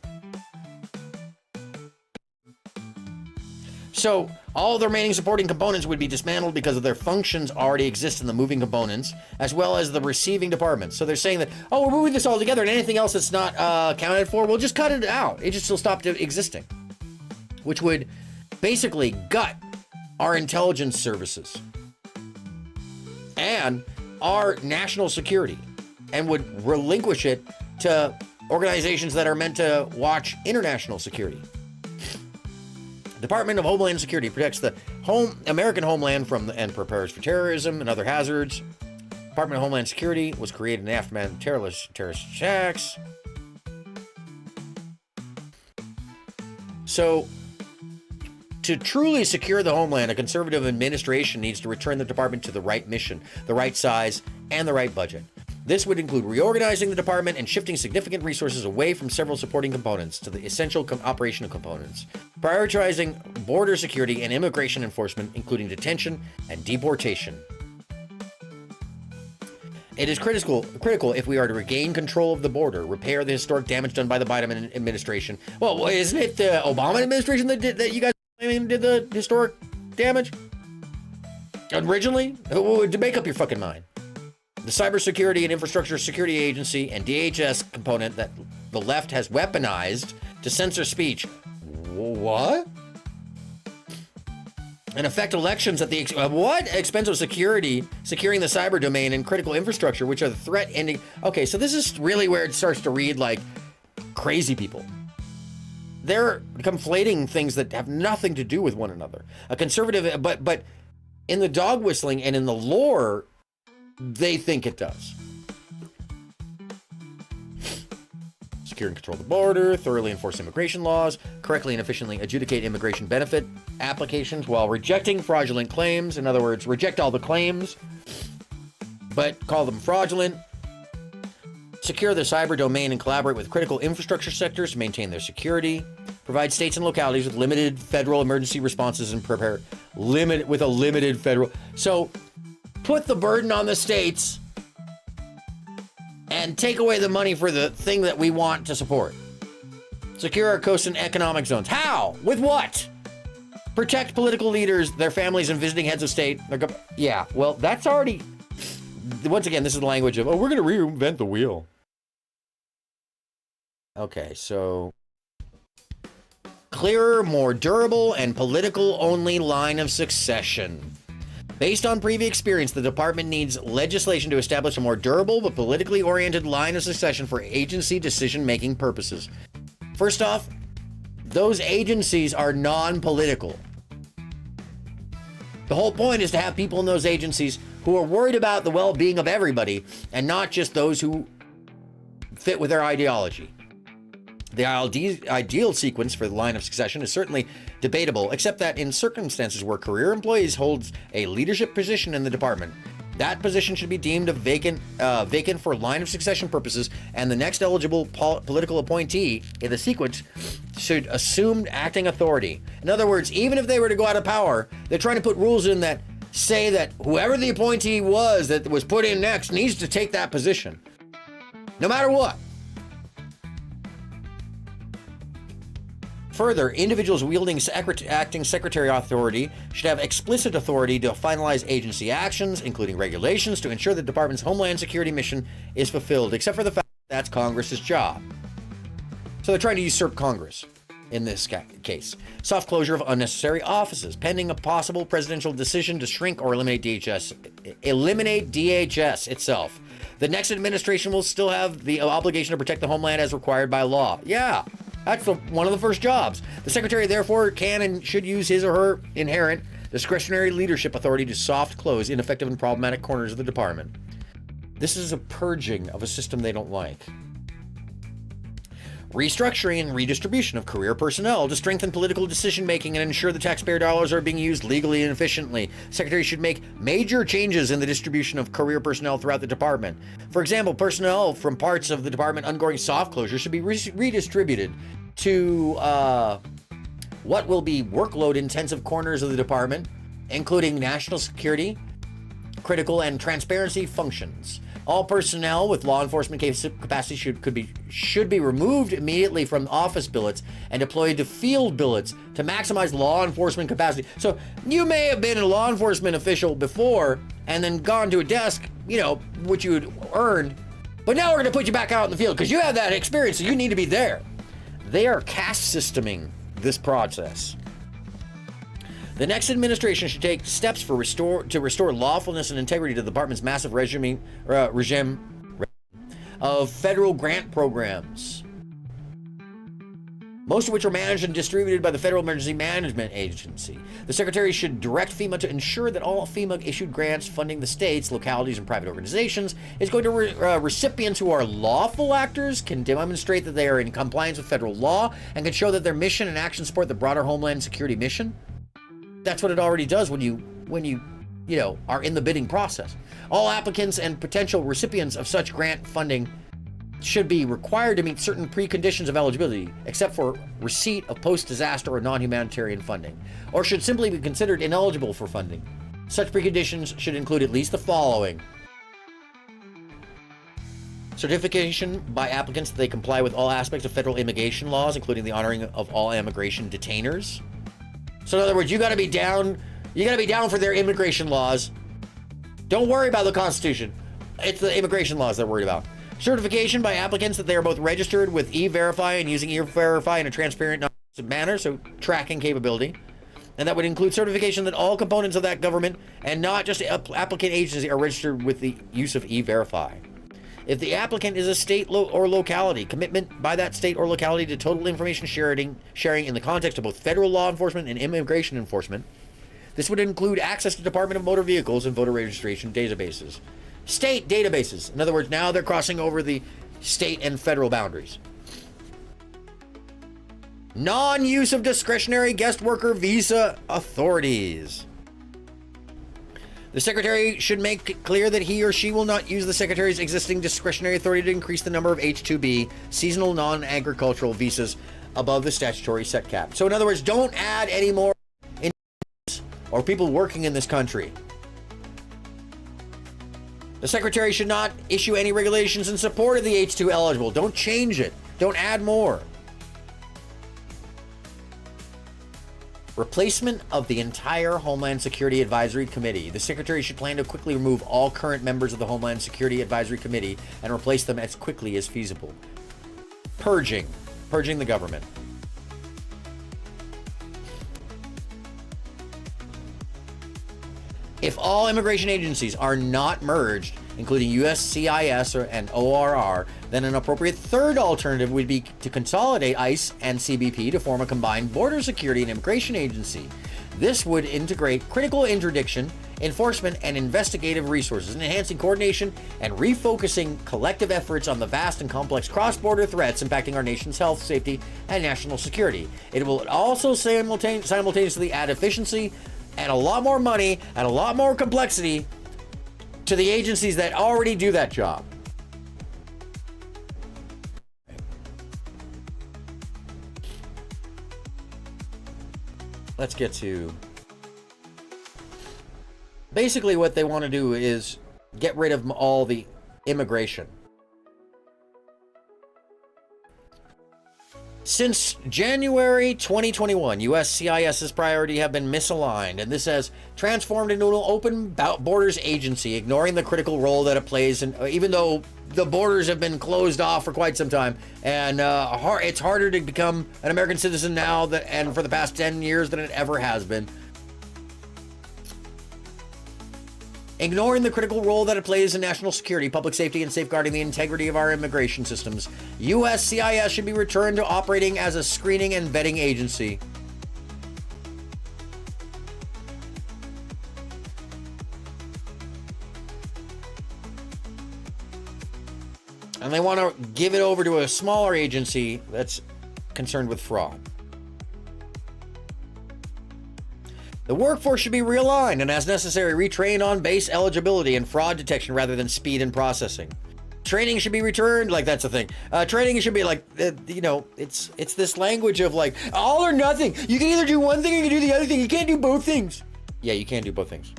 So all the remaining supporting components would be dismantled because of their functions already exist in the moving components, as well as the receiving departments. So they're saying that, we're moving this all together, and anything else that's not accounted for, we'll just cut it out. It just will stop existing, which would basically gut our intelligence services and our national security and would relinquish it to organizations that are meant to watch international security. Department of Homeland Security protects the American homeland and prepares for terrorism and other hazards. Department of Homeland Security was created in the aftermath of terrorist attacks. So, to truly secure the homeland, a conservative administration needs to return the department to the right mission, the right size, and the right budget. This would include reorganizing the department and shifting significant resources away from several supporting components to the essential operational components, prioritizing border security and immigration enforcement, including detention and deportation. It is critical if we are to regain control of the border, repair the historic damage done by the Biden administration. Well, isn't it the Obama administration that you guys did the historic damage? Originally? To make up your fucking mind. The Cybersecurity and Infrastructure Security Agency and DHS component that the left has weaponized to censor speech. What? And affect elections at the expense of securing the cyber domain and critical infrastructure, which are the threat ending. Okay, so this is really where it starts to read like crazy people. They're conflating things that have nothing to do with one another. A conservative, but in the dog whistling and in the lore, they think it does. Secure and control the border, thoroughly enforce immigration laws, correctly and efficiently adjudicate immigration benefit applications while rejecting fraudulent claims. In other words, reject all the claims, but call them fraudulent. Secure the cyber domain and collaborate with critical infrastructure sectors to maintain their security. Provide states and localities with limited federal emergency responses and prepare with a limited federal. So put the burden on the states and take away the money for the thing that we want to support. Secure our coast and economic zones. How? With what? Protect political leaders, their families, and visiting heads of state. Yeah, well, that's already... Once again, this is the language of, oh, we're going to reinvent the wheel. Okay, so... Clearer, more durable, and political-only line of succession. Based on previous experience, the department needs legislation to establish a more durable but politically oriented line of succession for agency decision-making purposes. First off, those agencies are non-political. The whole point is to have people in those agencies who are worried about the well-being of everybody and not just those who fit with their ideology. The ideal sequence for the line of succession is certainly debatable, except that in circumstances where career employees hold a leadership position in the department, that position should be deemed vacant for line of succession purposes, and the next eligible political appointee in the sequence should assume acting authority. In other words, even if they were to go out of power, they're trying to put rules in that say that whoever the appointee was that was put in next needs to take that position, no matter what. Further, individuals wielding acting secretary authority should have explicit authority to finalize agency actions, including regulations, to ensure the department's homeland security mission is fulfilled, except for the fact that that's Congress's job. So they're trying to usurp Congress in this case. Soft closure of unnecessary offices, pending a possible presidential decision to shrink or eliminate DHS. Eliminate DHS itself. The next administration will still have the obligation to protect the homeland as required by law. Yeah. That's one of the first jobs. The secretary, therefore, can and should use his or her inherent discretionary leadership authority to soft close ineffective and problematic corners of the department. This is a purging of a system they don't like. Restructuring and redistribution of career personnel to strengthen political decision-making and ensure the taxpayer dollars are being used legally and efficiently. The secretary should make major changes in the distribution of career personnel throughout the department. For example, personnel from parts of the department undergoing soft closure should be redistributed to what will be workload-intensive corners of the department, including national security, critical and transparency functions. All personnel with law enforcement capacity should be removed immediately from office billets and deployed to field billets to maximize law enforcement capacity. So you may have been a law enforcement official before and then gone to a desk, you know, which you had earned, but now we're going to put you back out in the field because you have that experience, so you need to be there. They are caste systeming this process. The next administration should take steps to restore lawfulness and integrity to the department's massive regime of federal grant programs, most of which are managed and distributed by the Federal Emergency Management Agency. The Secretary should direct FEMA to ensure that all FEMA-issued grants funding the states, localities, and private organizations is going to recipients who are lawful actors, can demonstrate that they are in compliance with federal law, and can show that their mission and action support the broader Homeland Security mission. That's what it already does when you are in the bidding process. All applicants and potential recipients of such grant funding should be required to meet certain preconditions of eligibility, except for receipt of post-disaster or non-humanitarian funding, or should simply be considered ineligible for funding. Such preconditions should include at least the following: certification by applicants that they comply with all aspects of federal immigration laws, including the honoring of all immigration detainers. So in other words, you gotta be down for their immigration laws. Don't worry about the Constitution. It's the immigration laws they're worried about. Certification by applicants that they are both registered with E-Verify and using E-Verify in a transparent manner, so tracking capability. And that would include certification that all components of that government and not just applicant agency are registered with the use of E-Verify. If the applicant is a state or locality, commitment by that state or locality to total information sharing in the context of both federal law enforcement and immigration enforcement. This would include access to Department of Motor Vehicles and voter registration databases. State databases. In other words, now they're crossing over the state and federal boundaries. Non-use of discretionary guest worker visa authorities. The Secretary should make it clear that he or she will not use the Secretary's existing discretionary authority to increase the number of H-2B, seasonal non-agricultural visas, above the statutory set cap. So in other words, don't add any more or people working in this country. The Secretary should not issue any regulations in support of the H-2 eligible. Don't change it. Don't add more. Replacement of the entire Homeland Security Advisory Committee. The Secretary should plan to quickly remove all current members of the Homeland Security Advisory Committee and replace them as quickly as feasible. Purging the government. If all immigration agencies are not merged, including USCIS and ORR, then an appropriate third alternative would be to consolidate ICE and CBP to form a combined border security and immigration agency. This would integrate critical interdiction, enforcement, and investigative resources, enhancing coordination and refocusing collective efforts on the vast and complex cross-border threats impacting our nation's health, safety, and national security. It will also simultaneously add efficiency and a lot more money and a lot more complexity to the agencies that already do that job. Let's get to... Basically what they want to do is get rid of all the immigration. Since January 2021, USCIS's priorities have been misaligned, and this has transformed into an open borders agency, ignoring the critical role that it plays, and even though the borders have been closed off for quite some time, and it's harder to become an American citizen now and for the past 10 years than it ever has been. Ignoring the critical role that it plays in national security, public safety, and safeguarding the integrity of our immigration systems, USCIS should be returned to operating as a screening and vetting agency. And they want to give it over to a smaller agency that's concerned with fraud. The workforce should be realigned and, as necessary, retrained on base eligibility and fraud detection rather than speed and processing. Training should be returned, like that's the thing. Training should be like, it's this language of like, all or nothing. You can either do one thing or you can do the other thing. You can't do both things. Yeah, you can't do both things.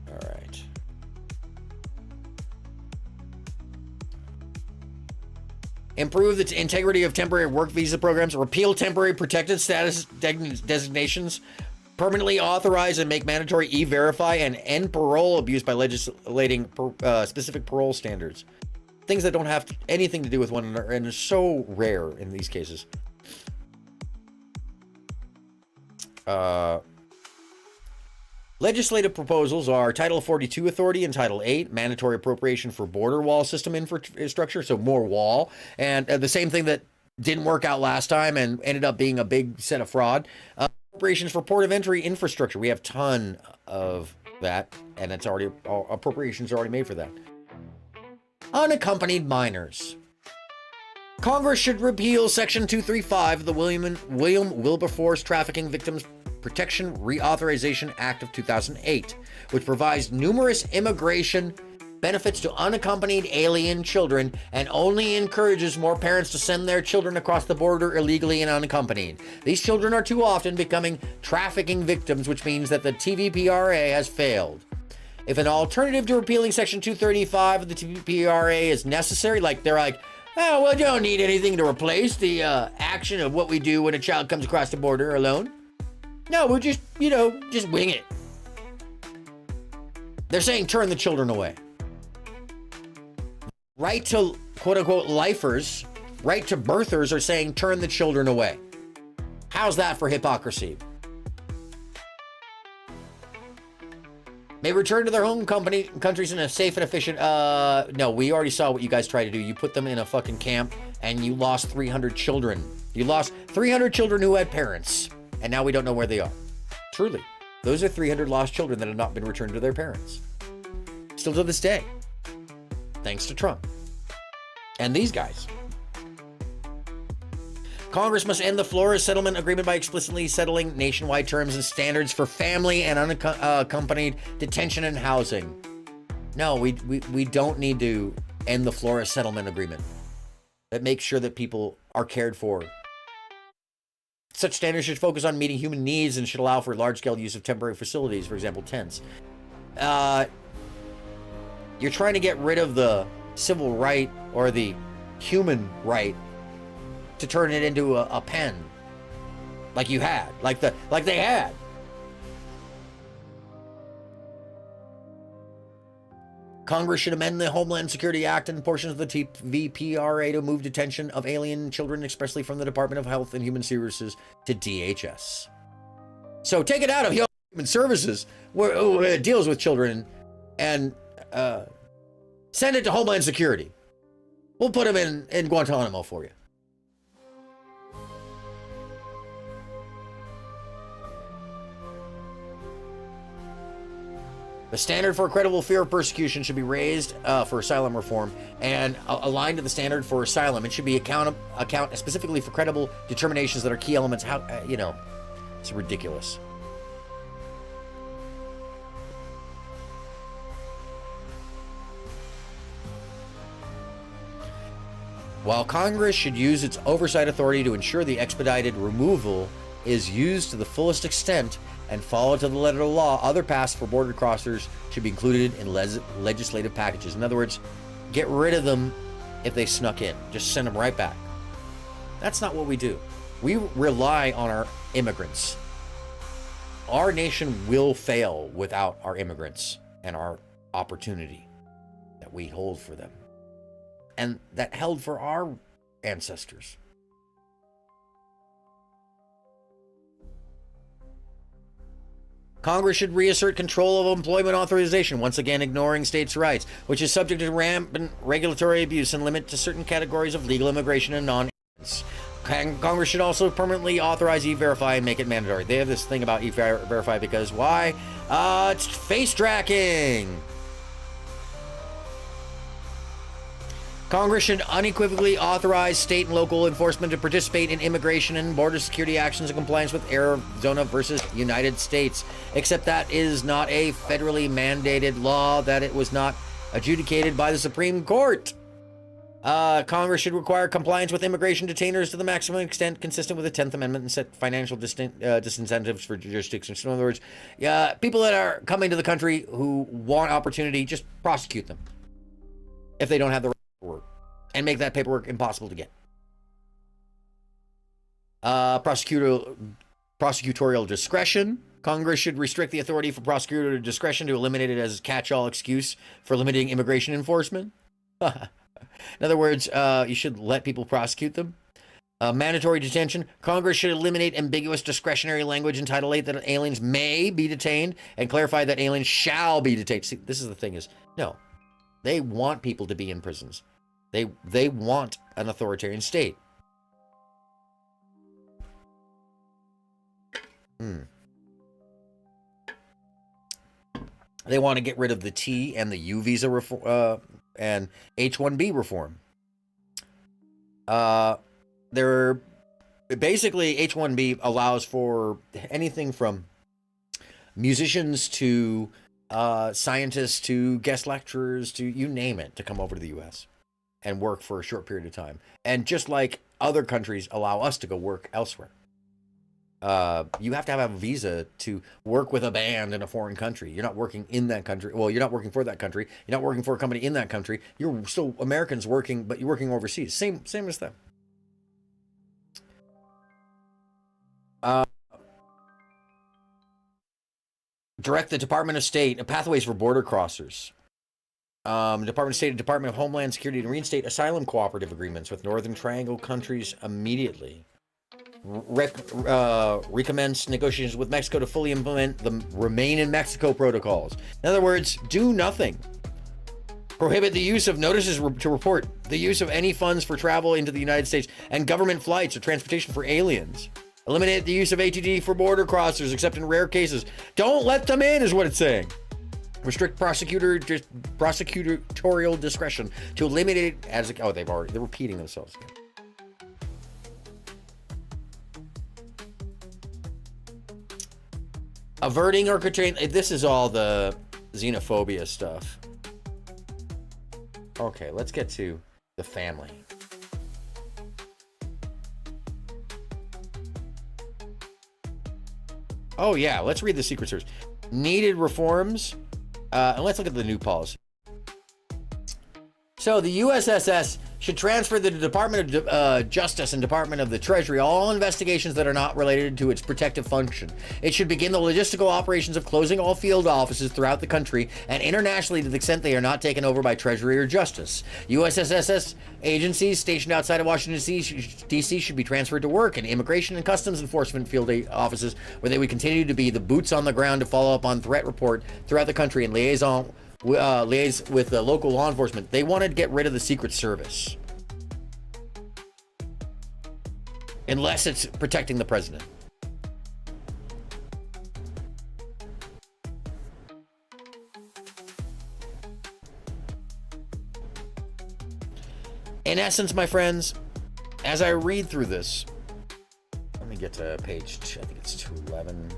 All right. Improve the integrity of temporary work visa programs. Repeal temporary protected status designations. Permanently authorize and make mandatory E-Verify and end parole abuse by legislating specific parole standards. Things that don't have anything to do with one another and are so rare in these cases. Legislative proposals are Title 42 authority and Title 8, mandatory appropriation for border wall system infrastructure, so more wall, and the same thing that didn't work out last time and ended up being a big set of fraud. Appropriations for port of entry infrastructure. We have a ton of that, and it's already, appropriations are already made for that. Unaccompanied minors. Congress should repeal Section 235 of the William Wilberforce Trafficking Victims Protection Reauthorization Act of 2008, which provides numerous immigration benefits to unaccompanied alien children and only encourages more parents to send their children across the border illegally and unaccompanied. These children are too often becoming trafficking victims, which means that the TVPRA has failed. If an alternative to repealing Section 235 of the TVPRA is necessary, like they're like, oh, well, you don't need anything to replace the action of what we do when a child comes across the border alone. No, we'll just, just wing it. They're saying turn the children away. Right to quote-unquote lifers, right to birthers are saying turn the children away. How's that for hypocrisy? May return to their home countries in a safe and efficient... no, we already saw what you guys tried to do. You put them in a fucking camp and you lost 300 children. You lost 300 children who had parents. And now we don't know where they are. Truly. Those are 300 lost children that have not been returned to their parents. Still to this day. Thanks to Trump. And these guys. Congress must end the Flores settlement agreement by explicitly settling nationwide terms and standards for family and unaccompanied detention and housing. No, we don't need to end the Flores settlement agreement. That makes sure that people are cared for. Such standards should focus on meeting human needs and should allow for large-scale use of temporary facilities, for example, tents. You're trying to get rid of the civil right or the human right to turn it into a pen, like you had, like they had. Congress should amend the Homeland Security Act and portions of the TVPRA to move detention of alien children expressly from the Department of Health and Human Services to DHS. So take it out of Human Services, where it deals with children, and send it to Homeland Security. We'll put them in Guantanamo for you. The standard for a credible fear of persecution should be raised for asylum reform and aligned to the standard for asylum. It should be account specifically for credible determinations that are key elements. How it's ridiculous. While Congress should use its oversight authority to ensure the expedited removal is used to the fullest extent and follow to the letter of the law, other paths for border crossers should be included in legislative packages. In other words, get rid of them if they snuck in. Just send them right back. That's not what we do. We rely on our immigrants. Our nation will fail without our immigrants and our opportunity that we hold for them and that held for our ancestors. Congress should reassert control of employment authorization, once again ignoring states' rights, which is subject to rampant regulatory abuse and limit to certain categories of legal immigration and non-immigrants. Congress should also permanently authorize E-Verify and make it mandatory. They have this thing about E-Verify because why? It's face tracking. Congress should unequivocally authorize state and local enforcement to participate in immigration and border security actions in compliance with Arizona versus United States, except that is not a federally mandated law, that it was not adjudicated by the Supreme Court. Congress should require compliance with immigration detainers to the maximum extent consistent with the 10th Amendment and set financial disincentives for jurisdictions. In other words, people that are coming to the country who want opportunity, just prosecute them if they don't have the right paperwork and make that paperwork impossible to get. Prosecutorial discretion. Congress should restrict the authority for prosecutorial discretion to eliminate it as a catch-all excuse for limiting immigration enforcement. In other words, you should let people prosecute them. Mandatory detention. Congress should eliminate ambiguous discretionary language in Title 8 that aliens may be detained and clarify that aliens shall be detained. See, this is the thing is, no, they want people to be in prisons. They want an authoritarian state. They want to get rid of the T and the U visa reform and H-1B reform. They're basically H-1B allows for anything from musicians to scientists to guest lecturers to you name it to come over to the U.S. and work for a short period of time. And just like other countries allow us to go work elsewhere. You have to have a visa to work with a band in a foreign country. You're not working in that country. Well, you're not working for that country. You're not working for a company in that country. You're still Americans working, but you're working overseas. Same as them. Direct the Department of State pathways for border crossers. Department of State and Department of Homeland Security to reinstate asylum cooperative agreements with Northern Triangle countries immediately. Recommends negotiations with Mexico to fully implement the Remain in Mexico protocols. In other words, do nothing. Prohibit the use of notices to report the use of any funds for travel into the United States and government flights or transportation for aliens. Eliminate the use of ATD for border crossers except in rare cases. Don't let them in is what it's saying. Restrict prosecutorial discretion to eliminate as they're repeating themselves again. Averting or curtailing. This is all the xenophobia stuff. Okay, let's get to the family. Oh yeah, let's read the Secret Service. Needed reforms. And let's look at the new policy. So the USSS should transfer the Department of Justice and Department of the Treasury all investigations that are not related to its protective function. It should begin the logistical operations of closing all field offices throughout the country and internationally to the extent they are not taken over by Treasury or Justice. USSS agencies stationed outside of Washington, D.C. should be transferred to work in immigration and customs enforcement field offices where they would continue to be the boots on the ground to follow up on threat report throughout the country and liaise with the local law enforcement. They wanted to get rid of the Secret Service. Unless it's protecting the president. In essence, my friends, as I read through this, let me get to page, I think it's 211.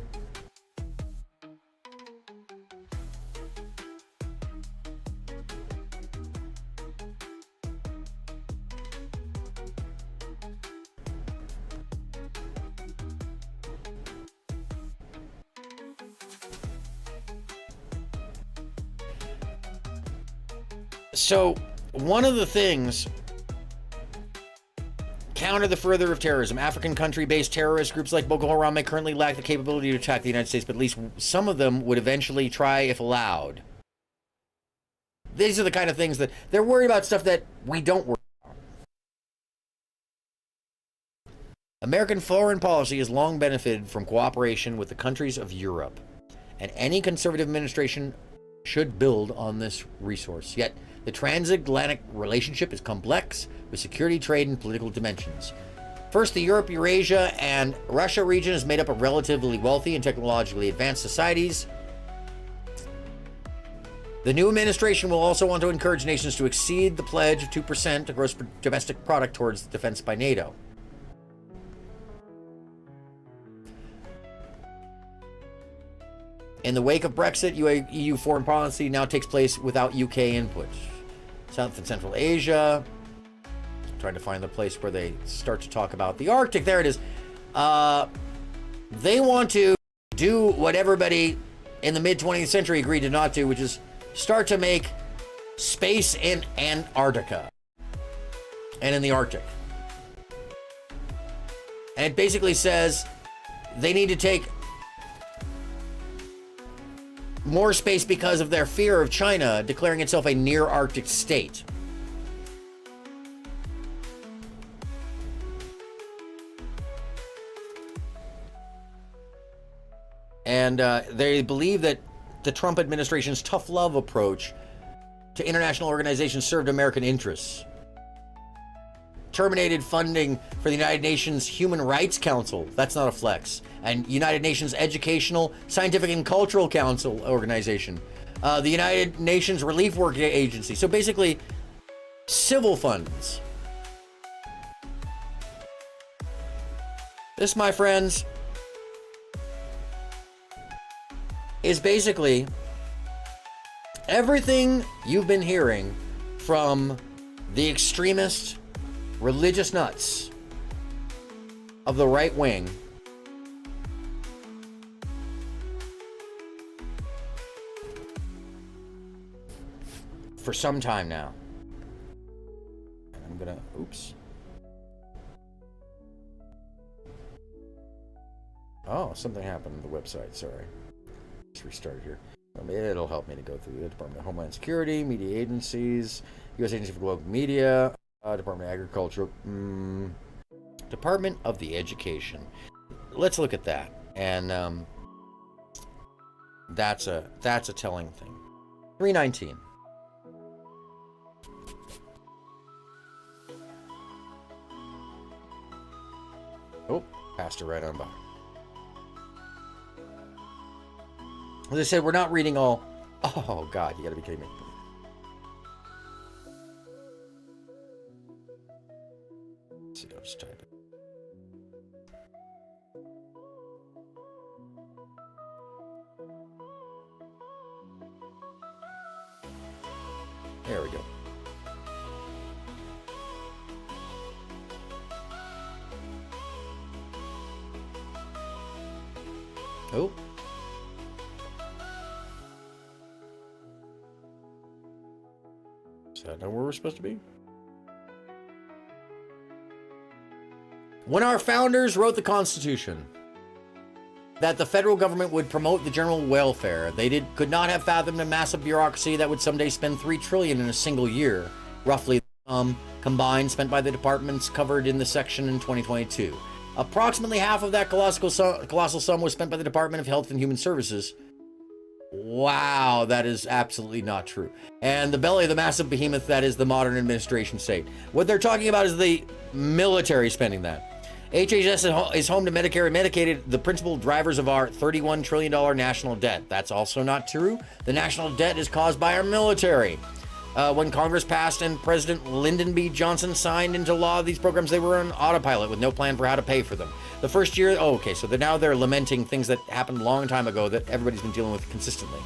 So, one of the things, counter the further of terrorism. African country-based terrorist groups like Boko Haram may currently lack the capability to attack the United States, but at least some of them would eventually try if allowed. These are the kind of things that they're worried about, stuff that we don't worry about. American foreign policy has long benefited from cooperation with the countries of Europe, and any conservative administration should build on this resource. Yet, the transatlantic relationship is complex with security, trade, and political dimensions. First, the Europe, Eurasia, and Russia region is made up of relatively wealthy and technologically advanced societies. The new administration will also want to encourage nations to exceed the pledge of 2% of gross domestic product towards defense by NATO. In the wake of Brexit, EU foreign policy now takes place without UK input. South and Central Asia. I'm trying to find the place where they start to talk about the Arctic. There it is. They want to do what everybody in the mid-20th century agreed to not do, which is start to make space in Antarctica and in the Arctic. And it basically says they need to take more space because of their fear of China declaring itself a near-Arctic state. And they believe that the Trump administration's tough love approach to international organizations served American interests. Terminated funding for the United Nations Human Rights Council, that's not a flex, and United Nations Educational, Scientific, and Cultural Council organization, the United Nations Relief Work Agency. So basically, civil funds. This, my friends, is basically everything you've been hearing from the extremist religious nuts of the right wing for some time now. And I'm gonna, oops. Oh, something happened to the website, sorry. Just restarted here. It'll help me to go through the Department of Homeland Security, media agencies, U.S. Agency for Global Media, Department of Agriculture, Department of the Education. Let's look at that, and that's a telling thing. 319. Oh, passed it right on by. As I said, we're not reading all. Oh God, you got to be kidding me. Let's see, I'll just type it. There we go. Oh. Is that not where we're supposed to be? When our founders wrote the Constitution that the federal government would promote the general welfare, they could not have fathomed a massive bureaucracy that would someday spend $3 trillion in a single year, roughly combined spent by the departments covered in the section in 2022. Approximately half of that colossal sum was spent by the Department of Health and Human Services. Wow, that is absolutely not true. And the belly of the massive behemoth that is the modern administration state. What they're talking about is the military spending that. HHS is home to Medicare and Medicaid, the principal drivers of our $31 trillion national debt. That's also not true. The national debt is caused by our military. When Congress passed and President Lyndon B. Johnson signed into law these programs, they were on autopilot with no plan for how to pay for them. The first year, oh, okay, so now they're lamenting things that happened a long time ago that everybody's been dealing with consistently.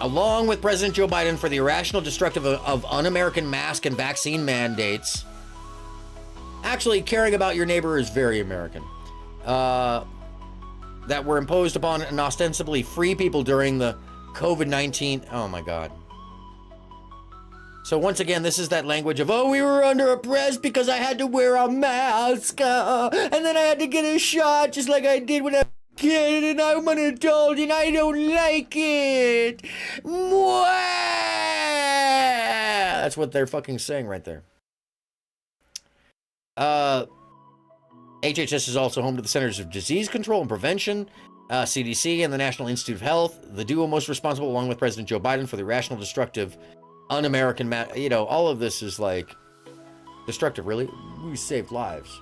Along with President Joe Biden for the irrational, destructive of un-American mask and vaccine mandates. Actually, caring about your neighbor is very American. That were imposed upon an ostensibly free people during the COVID-19. Oh my God. So once again, this is that language of, oh, we were under oppressed because I had to wear a mask. And then I had to get a shot just like I did when I was a kid and I'm an adult and I don't like it. Mwah! That's what they're fucking saying right there. HHS is also home to the Centers of Disease Control and Prevention, CDC, and the National Institute of Health, the duo most responsible, along with President Joe Biden, for the irrational, destructive, un-American, all of this is like destructive, really. We saved lives.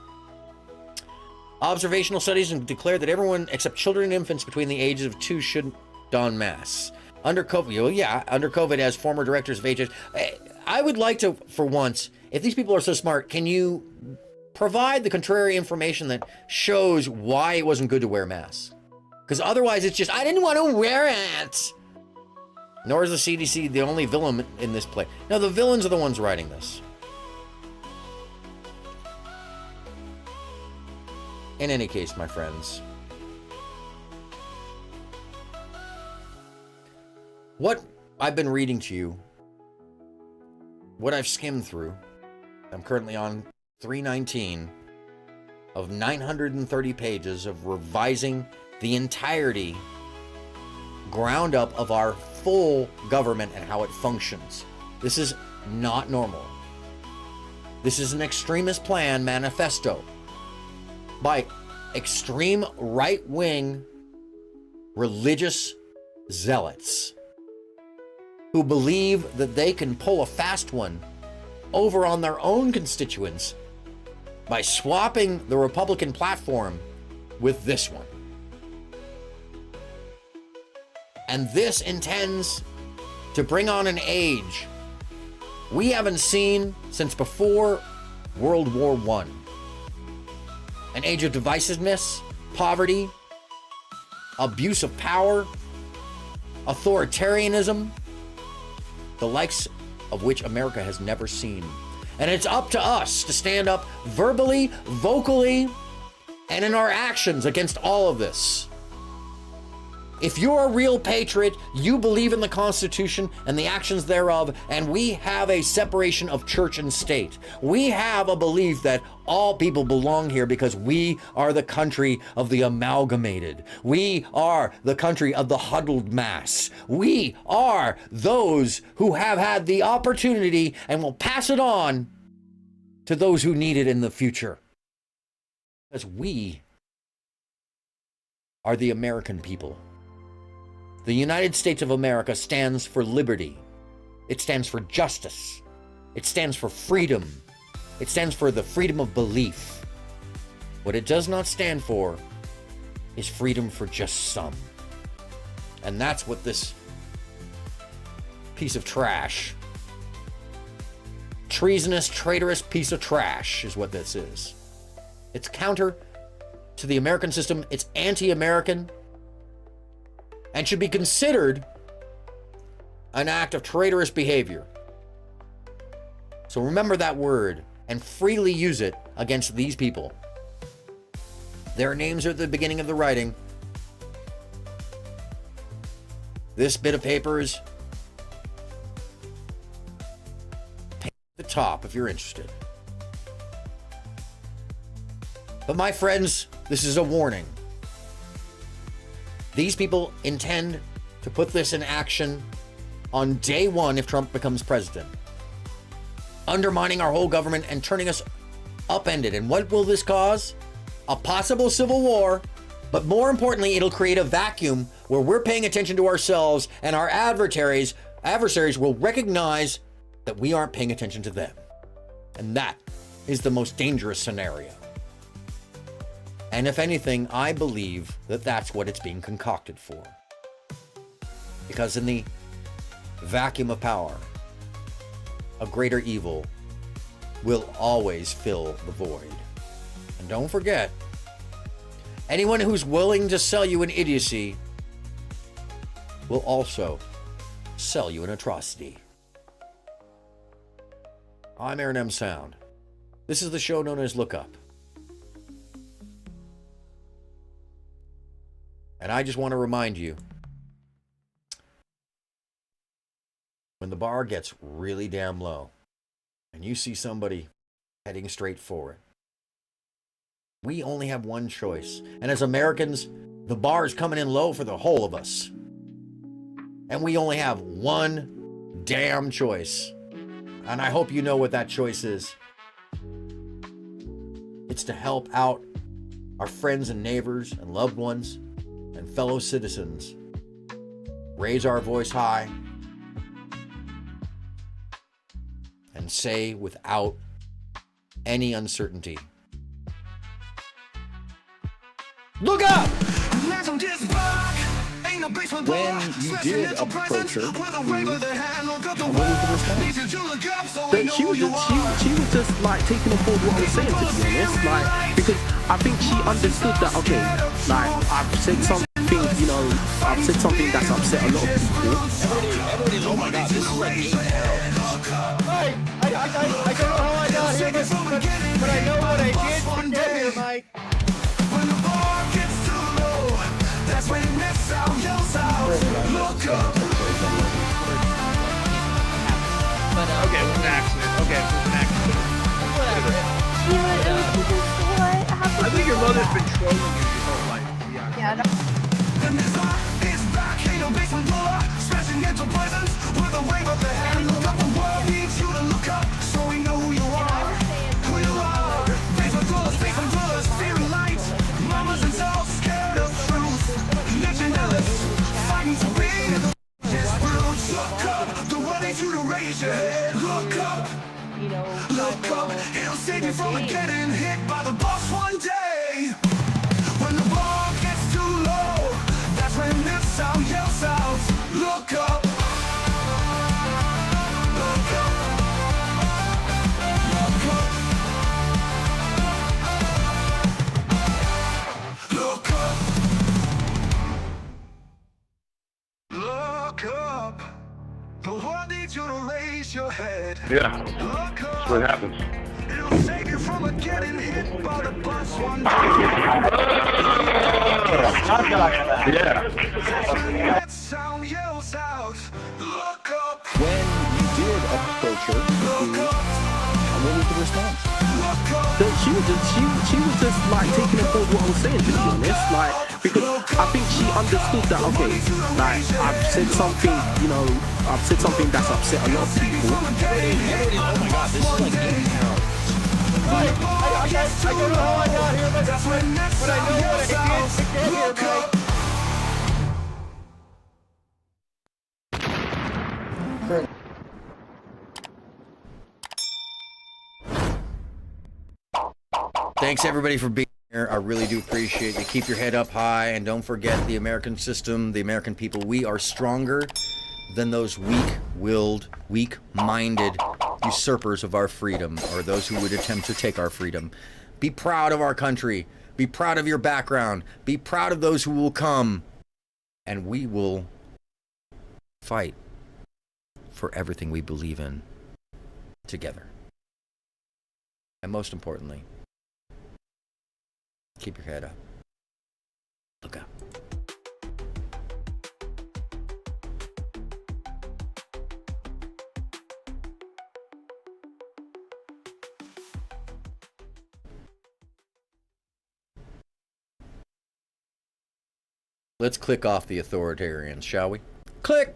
Observational studies declared that everyone except children and infants between the ages of 2 should don masks. Under COVID, under COVID, as former directors of HHS, I would like to, for once, if these people are so smart, can you provide the contrary information that shows why it wasn't good to wear masks? Because otherwise it's just, I didn't want to wear it. Nor is the CDC the only villain in this play. No, the villains are the ones writing this. In any case, my friends, what I've been reading to you, what I've skimmed through, I'm currently on 319 of 930 pages of revising the entirety, ground up, of our full government and how it functions. This is not normal. This is an extremist plan manifesto by extreme right-wing religious zealots who believe that they can pull a fast one over on their own constituents by swapping the Republican platform with this one. And this intends to bring on an age we haven't seen since before World War I. An age of divisiveness, poverty, abuse of power, authoritarianism, the likes of which America has never seen. And it's up to us to stand up verbally, vocally, and in our actions against all of this. If you're a real patriot, you believe in the Constitution and the actions thereof, and we have a separation of church and state. We have a belief that all people belong here because we are the country of the amalgamated. We are the country of the huddled mass. We are those who have had the opportunity and will pass it on to those who need it in the future. Because we are the American people. The United States of America stands for liberty. It stands for justice. It stands for freedom. It stands for the freedom of belief. What it does not stand for is freedom for just some. And that's what this piece of trash, treasonous, traitorous piece of trash is what this is. It's counter to the American system. It's anti-American and should be considered an act of traitorous behavior. So remember that word and freely use it against these people. Their names are at the beginning of the writing. This bit of paper is at the top if you're interested. But my friends, this is a warning. These people intend to put this in action on day one if Trump becomes president, undermining our whole government and turning us upended. And what will this cause? A possible civil war, but more importantly, it'll create a vacuum where we're paying attention to ourselves and our adversaries will recognize that we aren't paying attention to them. And that is the most dangerous scenario. And if anything, I believe that that's what it's being concocted for. Because in the vacuum of power, a greater evil will always fill the void. And don't forget, anyone who's willing to sell you an idiocy will also sell you an atrocity. I'm aronmsound. This is the show known as Lookup. And I just want to remind you, when the bar gets really damn low and you see somebody heading straight for it, we only have one choice. And as Americans, the bar is coming in low for the whole of us. And we only have one damn choice. And I hope you know what that choice is. It's to help out our friends and neighbors and loved ones and fellow citizens. Raise our voice high and say without any uncertainty, look up! When you did approach her, what was the response? But she was just like taking on board what I was saying, to be honest. Like, because I think she understood that, okay, like I've said something, you know, I've said something that's upset a lot of people. Everybody, oh my God, this is like 8 pounds. I don't know how I got here, but I know what I did to get here, Mike. When the bar gets too low, that's when it lets out, yells out, look up. Okay, it was an accident. Okay, it was an accident. Whatever. I think your mother's been trolling you your whole life, to be honest. Yeah, The missile is back, ain't no basement blower, smashing into presence with a wave of the hand. Look up, the world needs you to look up, so we know who you are. raise your head. Look up, you know, look up. It'll save you from game. getting hit by the boss one day. When the bar gets too low, that's when this sound yells out. Look up. Look up. Look up. Look up. Look up. The world needs you to raise your head. Yeah, Look up. that's what happens. It'll save you from getting hit by the bus one day. Yeah. That sound yells out. Look up. When you did approach her, what was the response? She was just like taking on board what I was saying, to be honest, like, because I think she understood that, okay, like, I've said something, you know, I've said something that's upset a lot of people. Oh my god, this is like getting out. I don't know how I got here, but I know what I did to get here, Mike. Thanks everybody for being here. I really do appreciate you. Keep your head up high and don't forget the American system, the American people. We are stronger than those weak-willed, weak-minded usurpers of our freedom, or those who would attempt to take our freedom. Be proud of our country. Be proud of your background. Be proud of those who will come. And we will fight for everything we believe in together. And most importantly, keep your head up. Look up. Let's click off the authoritarians, shall we? Click!